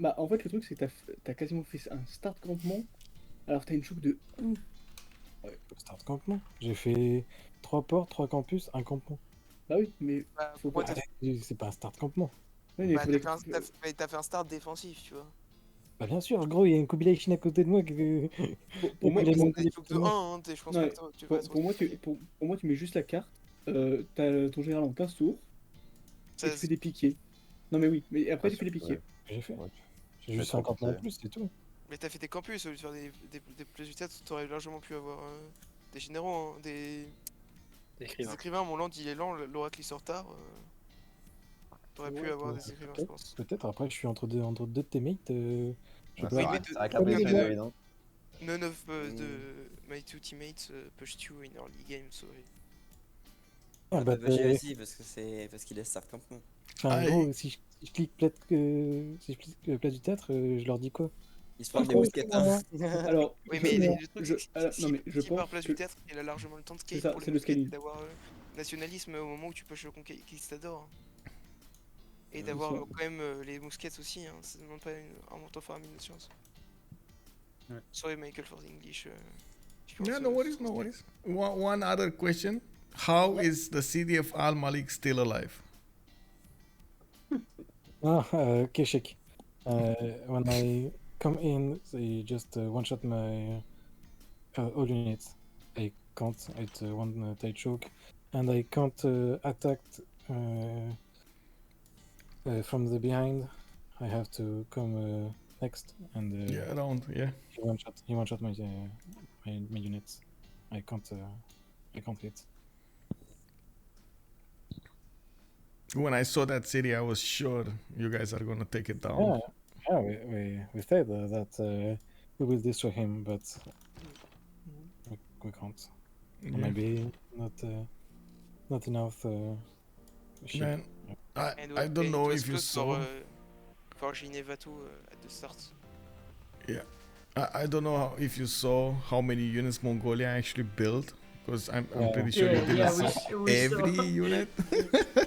Bah, en fait, le truc, c'est que t'as quasiment fait un start campement, alors t'as une choupe de 1.
Ouais. Start campement. J'ai fait 3 ports, 3 campus, 1 campement.
Bah oui, mais faut pas...
C'est pas un start campement.
Ouais, mais
T'as fait un start défensif, tu vois.
Bah bien sûr, gros, il y a une Kublai Chine à côté de moi que...
Pour moi,
tu mets juste la carte, t'as ton général en 15 tours, et tu fais des piquets. Non mais oui, mais après tu fais des piquets.
J'ai fait. J'ai juste 50 en plus, c'est tout.
Mais t'as fait des campus, au lieu de faire des plus du théâtre, t'aurais largement pu avoir des généraux, des écrivains. Mon land il est lent, l'oracle il sort tard. T'aurais pu avoir des écrivains, je pense.
Peut-être, après je suis entre deux teammates.
Avec la blessure, évident.
None of my two teammates pushed you in early game, sorry.
J'ai aussi parce qu'il est start campement.
Enfin, gros, si je clique place du théâtre, je leur dis quoi?
Ils se prennent des mousquettes.
Alors, oui, mais le truc, si par place du théâtre, il a largement le temps de scale pour d'avoir nationalisme au moment où tu pushes le conquistador. Et d'avoir quand même les mousquettes aussi, hein. Ça demande pas un montant faramineux de chance. Sorry Michael for the English.
Yeah, no worries. One other question. How is the city of Al Malik still alive?
Keshek. When I come in, they just one-shot my all units. I can't hit one taClaG, and I can't attack from the behind. I have to come next, and
around, yeah.
He one-shot my units. I can't hit.
When I saw that city, I was sure you guys are gonna take it down.
Yeah, we said that we will destroy him, but we can't.
Yeah.
Maybe not enough.
Man, I don't know if you saw.
For Geneva too at the start.
Yeah, I don't know if you saw how many units Mongolia actually built, because I'm pretty sure you didn't saw every unit.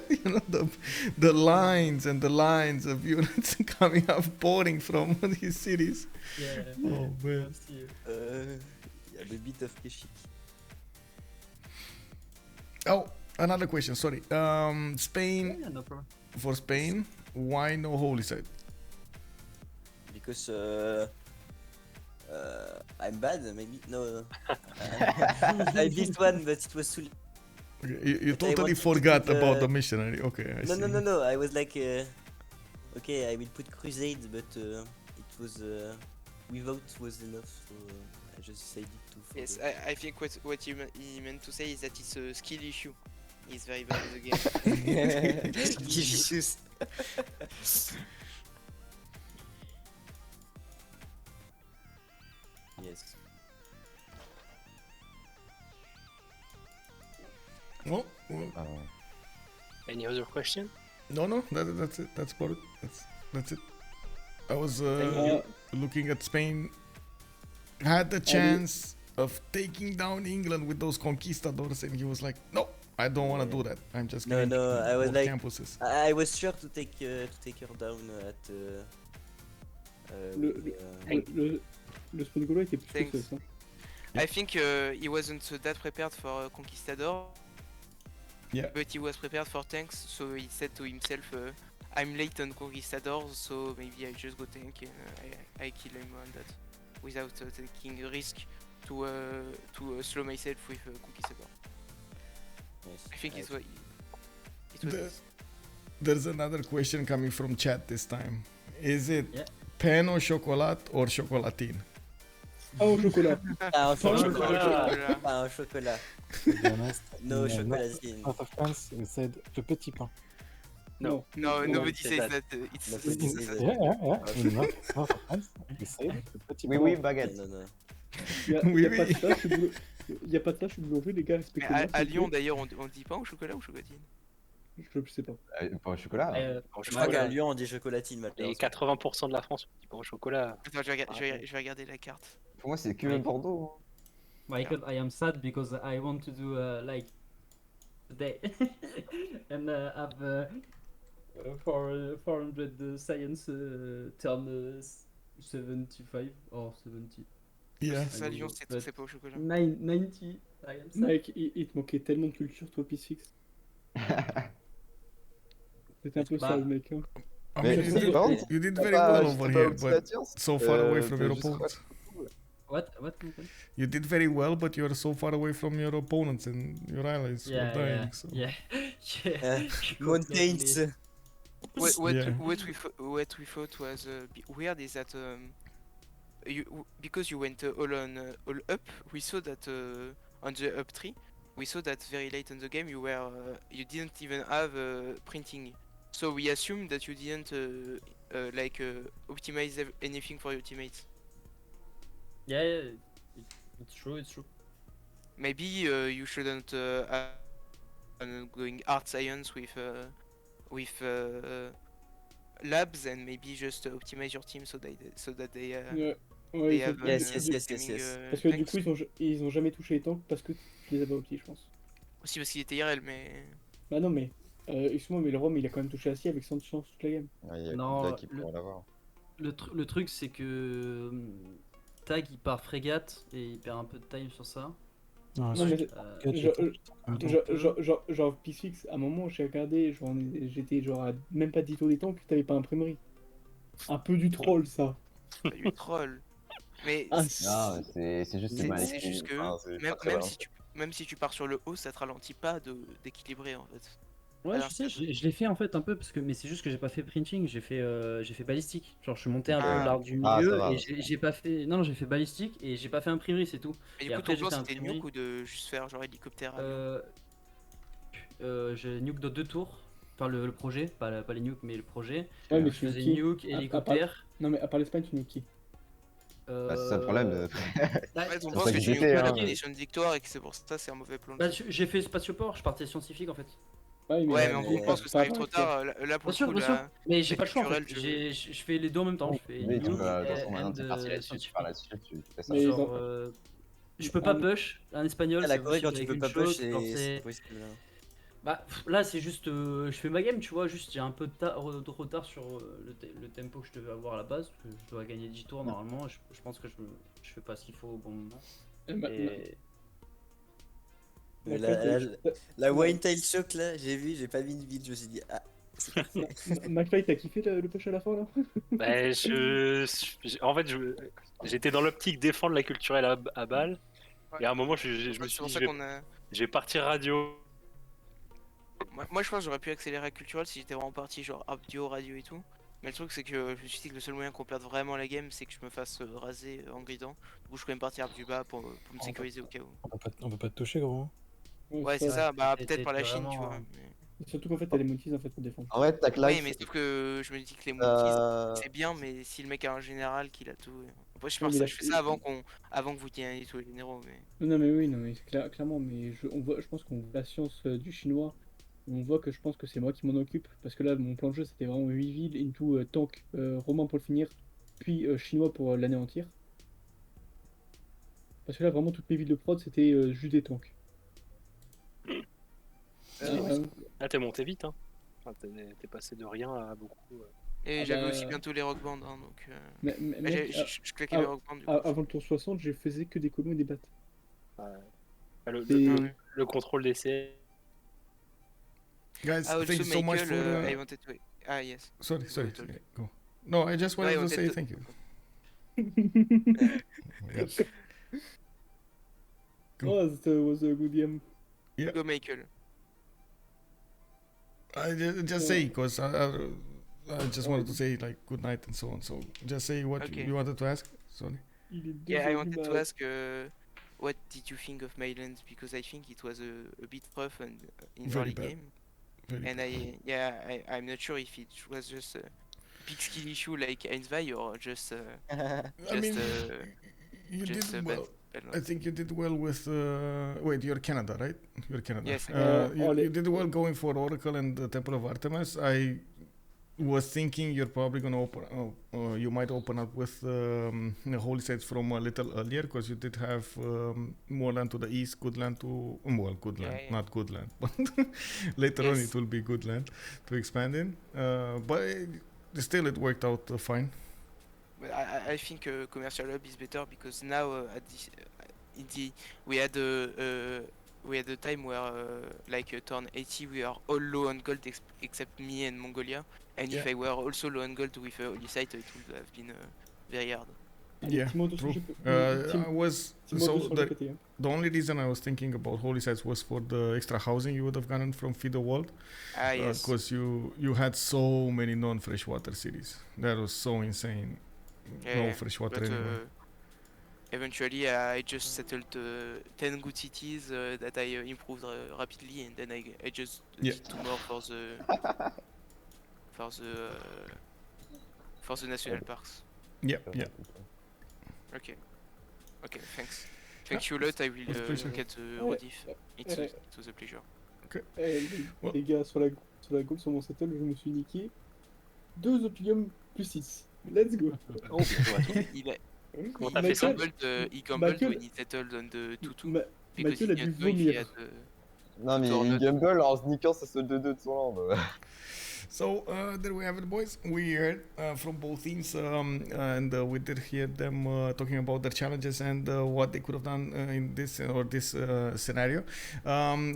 You know, the lines and the lines of units coming up pouring from these cities.
Yeah.
Oh man.
Il y a a bit of Picfix.
Oh, another question. Sorry. Spain.
Yeah, no problem.
For Spain, why no holy site?
Because I'm bad. Maybe no. I built one, but it was too.
Okay, you totally forgot about the missionary. Okay, I see.
No. I was like, okay, I will put crusade, but it was without was enough, so I just decided to.
Yes, I think what he meant to say is that it's a skill issue. He's very bad at the game.
Skill issues. Yes.
Well,
any other question?
No, that's it. That's about it. That's it. I was looking at Spain. Had the chance of taking down England with those conquistadors, and he was like, "No, I don't want to do that. I'm just going
No. I was like,
campuses."
I was sure to take her down at.
Le spawn Gaulois était plus que ça.
I think he wasn't that prepared for Conquistador.
Yeah.
But he was prepared for tanks, so he said to himself, I'm late on Conquistadors, so maybe I just go tank and I kill him on that, without taking a risk to slow myself with Conquistador.
Yes,
I think it was.
There's another question coming from chat this time. Is it pain au chocolat or chocolatine?
Pain au chocolat.
Pain au chocolat. Pain au chocolat.
To be honest,
No
in
chocolatine.
North of France, we said le petit pain.
No, nobody says that. It's
Yeah. In North of France, we said le petit pain.
Oui, baguette.
Non.
Y a pas de ça, je suis boulanger, les gars, respectez-moi.
À Lyon d'ailleurs, on dit pain au chocolat ou chocolatine?
Je sais pas.
Pas au chocolat.
Je crois qu'à Lyon on dit chocolatine maintenant.
Et 80% de la France on dit pas au chocolat.
Attends, je vais regarder la carte.
Pour moi, c'est que Bordeaux.
Michael, I am sad because I want to do like today and have 400 science turn 75 or 70.
Yeah.
Ça, Lyon, c'est pas au chocolat.
90. I am sad.
Mec, il te manquait tellement de culture, toi, Picfix. C'était un peu ça, le mec. Hein.
I mean, you did very well over here, but so far away from your opponents.
What?
You did very well, but you're so far away from your opponents and your allies were dying. So.
Yeah.
Mountains.
What we thought was weird is that because you went all up, we saw that on the up tree, we saw that very late in the game you didn't even have printing, so we assumed that you didn't optimize anything for your teammates.
Yeah, it's true.
Maybe you shouldn't have going art science with labs, and maybe just optimize your team so that they have
yes.
Parce que du coup ils ont jamais touché les tanks parce que tu les as pas optis, je pense.
Aussi parce qu'il était IRL, mais.
Bah non, mais excuse-moi, mais le Rome il a quand même touché assis avec 100 de chance toute la game.
Non, le truc c'est que Tag il part frégate et il perd un peu de time sur ça.
Non, mais genre Picfix, à un moment j'ai regardé, j'étais genre à même pas 10 tours des tanks, t'avais pas imprimerie. Un peu du troll ça.
c'est pas du troll. Mais
Ah,
Non, mais c'est juste mal
c'est juste que
enfin, c'est
même,
pas très
même,
balancé.
si tu, même si tu pars sur le haut, ça te ralentit pas d'équilibrer en fait.
Ouais,
Alors,
je sais, je l'ai fait en fait un peu parce que, mais c'est juste que j'ai pas fait printing, j'ai fait balistique. Genre, je suis monté un peu
Ah.
l'arc du
Ah, ça
milieu
va,
et
ça va.
j'ai pas fait. Non, j'ai fait balistique et j'ai pas fait imprimerie, c'est tout.
Mais
Et
du coup,
après,
ton
j'ai
plan
fait
c'était
imprimerie.
nuke ou de juste faire genre hélicoptère avion
J'ai nuke dans 2 tours. Enfin, le projet, pas les nukes, mais le projet.
Ouais, mais
Je
tu
faisais
qui
nuke, hélicoptère.
Non, mais à part l'Espagne, tu nous qui
Bah, c'est ça le problème.
Bah,
Ouais, ton
c'est
plan
ça
c'est
que
que tu
j'ai
nuke
fait,
pas la
hein.
condition de victoire et que c'est pour ça c'est un mauvais plan.
Bah, j'ai fait spatioport, je partais scientifique en fait.
Ouais,
Ouais, mais en
mais-
gros, je pense que ça arrive trop tard. Là pour
Bien
le
sûr,
coup,
bien sûr.
là,
Mais j'ai pas le choix en fait.
culturel,
Je fais les deux en même temps.
Oui,
Je fais
oui,
nuke
de toute façon, maintenant
and
t'es parti là-dessus, tu
scientifique.
pars là-dessus, tu fais ça.
Mais
Genre,
dans-
je peux pas push. Un espagnol,
Ah,
c'est
la Corée,
possible
quand tu
avec
peux
une
pas
chose.
push,
Genre,
c'est possible. Là.
Bah là, c'est juste, je fais ma game, tu vois. Juste, j'ai un peu de retard sur le tempo que je devais avoir à la base. Parce que je dois gagner 10 tours normalement. Je pense que je fais pas ce qu'il faut au bon moment.
bah,
Et
Mais
en fait,
la Wine Tail Shock là, j'ai vu, j'ai pas mis de vide, je me suis dit, ah, c'est parfait.
McFly, t'as kiffé le push à la fin là
Bah, en fait, j'étais dans l'optique défendre la culturelle à balle.
Ouais.
Et à un moment, je me
c'est
suis
pour
dit,
ça qu'on a.
je vais partir radio.
Moi, je pense que j'aurais pu accélérer à culturel si j'étais vraiment parti genre audio, radio et tout. Mais le truc, c'est que je me suis dit que le seul moyen qu'on perde vraiment la game, c'est que je me fasse raser en gridant. Du coup, je peux même partir du bas pour me sécuriser au cas où.
On peut pas te toucher, gros.
Ouais, c'est ça, bah peut-être par la Chine, tu vois.
Surtout qu'en fait, t'as les motifs en fait pour défendre.
En vrai, taClaG.
Oui, mais sauf que je me dis que les motifs, c'est bien, mais si le mec a un général qu'il a tout. Après, je pense que je fais ça avant que vous teniez tous les généraux. Mais...
Non, mais oui, non, mais clairement, mais je pense qu'on voit la science du chinois. On voit que je pense que c'est moi qui m'en occupe. Parce que là, mon plan de jeu, c'était vraiment 8 villes, into tank romain pour le finir, puis chinois pour l'anéantir. Parce que là, vraiment, toutes mes villes de prod, c'était juste des tanks.
Ah, t'es monté vite, hein. Enfin, t'es passé de rien à beaucoup.
Et j'avais aussi bientôt les rock bands, hein, donc.
Mec,
je claquais mes rock bands. Du coup.
Avant le tour 60, je faisais que des colons et des battes.
Le contrôle d'essai.
Guys, thank you so much for the...
I wanted to... Ah, yes.
Sorry. Go. No, I just wanted to say thank you. Yes.
Oh, that was a good game.
Yeah.
Go, Michael.
I just say, because I just wanted to say, like, good night and so on. So just say what you wanted to ask. Sorry.
Yeah, I wanted to ask what did you think of my land, because I think it was a bit rough and in early game. And I'm not sure if it was just a big skill issue like Eins or just
I mean, you did well. I think you did well with wait, you're Canada, right? You're Canada.
Yes.
You did well going for Oracle and the Temple of Artemis. I was thinking you're probably gonna open you might open up with the holy sites from a little earlier, because you did have more land to the east, good land to good land, not good land, but later on it will be good land to expand in. But still it worked out fine.
But I think commercial hub is better, because now we had a time where like turn 80 we are all low on gold except me and Mongolia, and if I were also low on gold with holy site, it would have been very hard.
Yeah, true. I was so the only reason I was thinking about holy sites was for the extra housing you would have gotten from Feed the World.
Yes.
Because you had so many non-freshwater cities. That was so insane. No freshwater anymore.
Eventually, I just settled 10 good cities that I improved rapidly, and then I just did 2 more for the national parks.
Yeah.
Okay, thanks. Thank you a lot. I will get the rediff. It was a pleasure.
Okay.
Les gars, sur la Gaul, sur mon settle, je me suis niqué 2 opium plus 6. Let's go.
Comment t'as fait ça?
He gambled when he settled on the 2-2.
Michael a dû vomir.
Non, mais il gamble en se niquant, ça se 2-2 de son land.
So there we have it, boys. We heard from both teams, and we did hear them talking about their challenges and what they could have done in this scenario.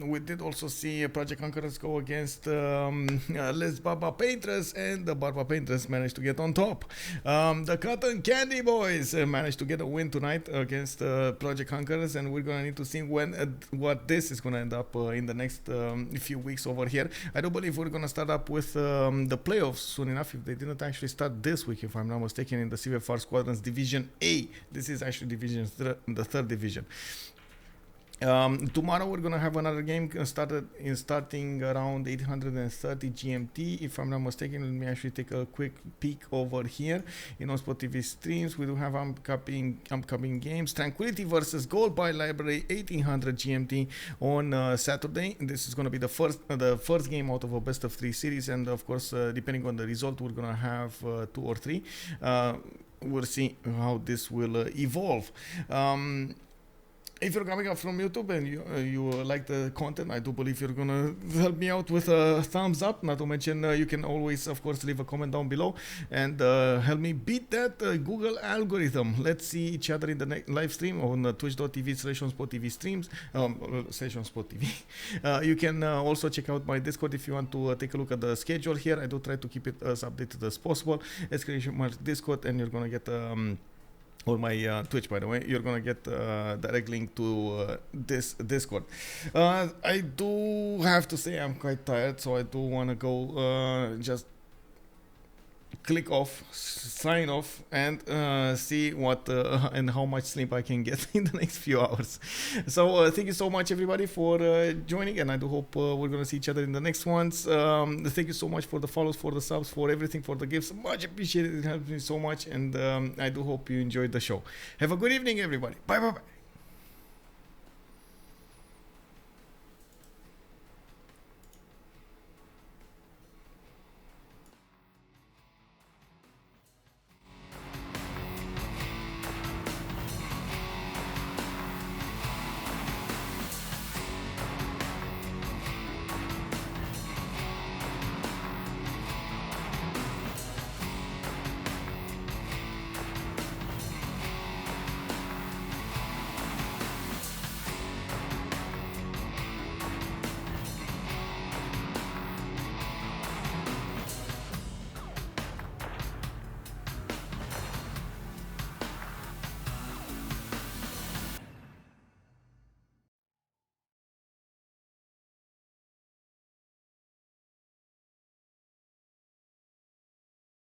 We did also see ProjectConquerors go against Les Barbapeintres, and the Barbapeintres managed to get on top. The Cotton Candy Boys managed to get a win tonight against ProjectConquerors, and we're gonna need to see what this is gonna end up in the next few weeks over here. I do believe we're gonna start up with the playoffs soon enough, if they didn't actually start this week, if I'm not mistaken, in the CivFR Squadrons Division A. This is actually the third division. Tomorrow we're gonna have another game starting around 830 GMT, if I'm not mistaken. Let me actually take a quick peek over here in OnSpotTV streams. We do have upcoming games. Tranquility versus Gaul by Library, 1800 GMT on Saturday. This is gonna be the first game out of a best of 3 series, and of course, depending on the result, we're gonna have 2 or 3. We'll see how this will evolve. If you're coming up from YouTube and you like the content, I do believe you're gonna help me out with a thumbs up. Not to mention, you can always, of course, leave a comment down below and help me beat that Google algorithm. Let's see each other in the next live stream on twitch.tv/OnSpotTV streams, /OnSpotTV. You can also check out my Discord if you want to take a look at the schedule here. I do try to keep it as updated as possible. !Discord, and you're gonna get or my Twitch, by the way, you're gonna get direct link to this Discord. I do have to say I'm quite tired, so I do want to go just click off, sign off, and see what and how much sleep I can get in the next few hours. So thank you so much, everybody, for joining, and I do hope we're gonna see each other in the next ones. Thank you so much for the follows, for the subs, for everything, for the gifts. Much appreciated. It helps me so much, and I do hope you enjoyed the show. Have a good evening, everybody. Bye bye bye.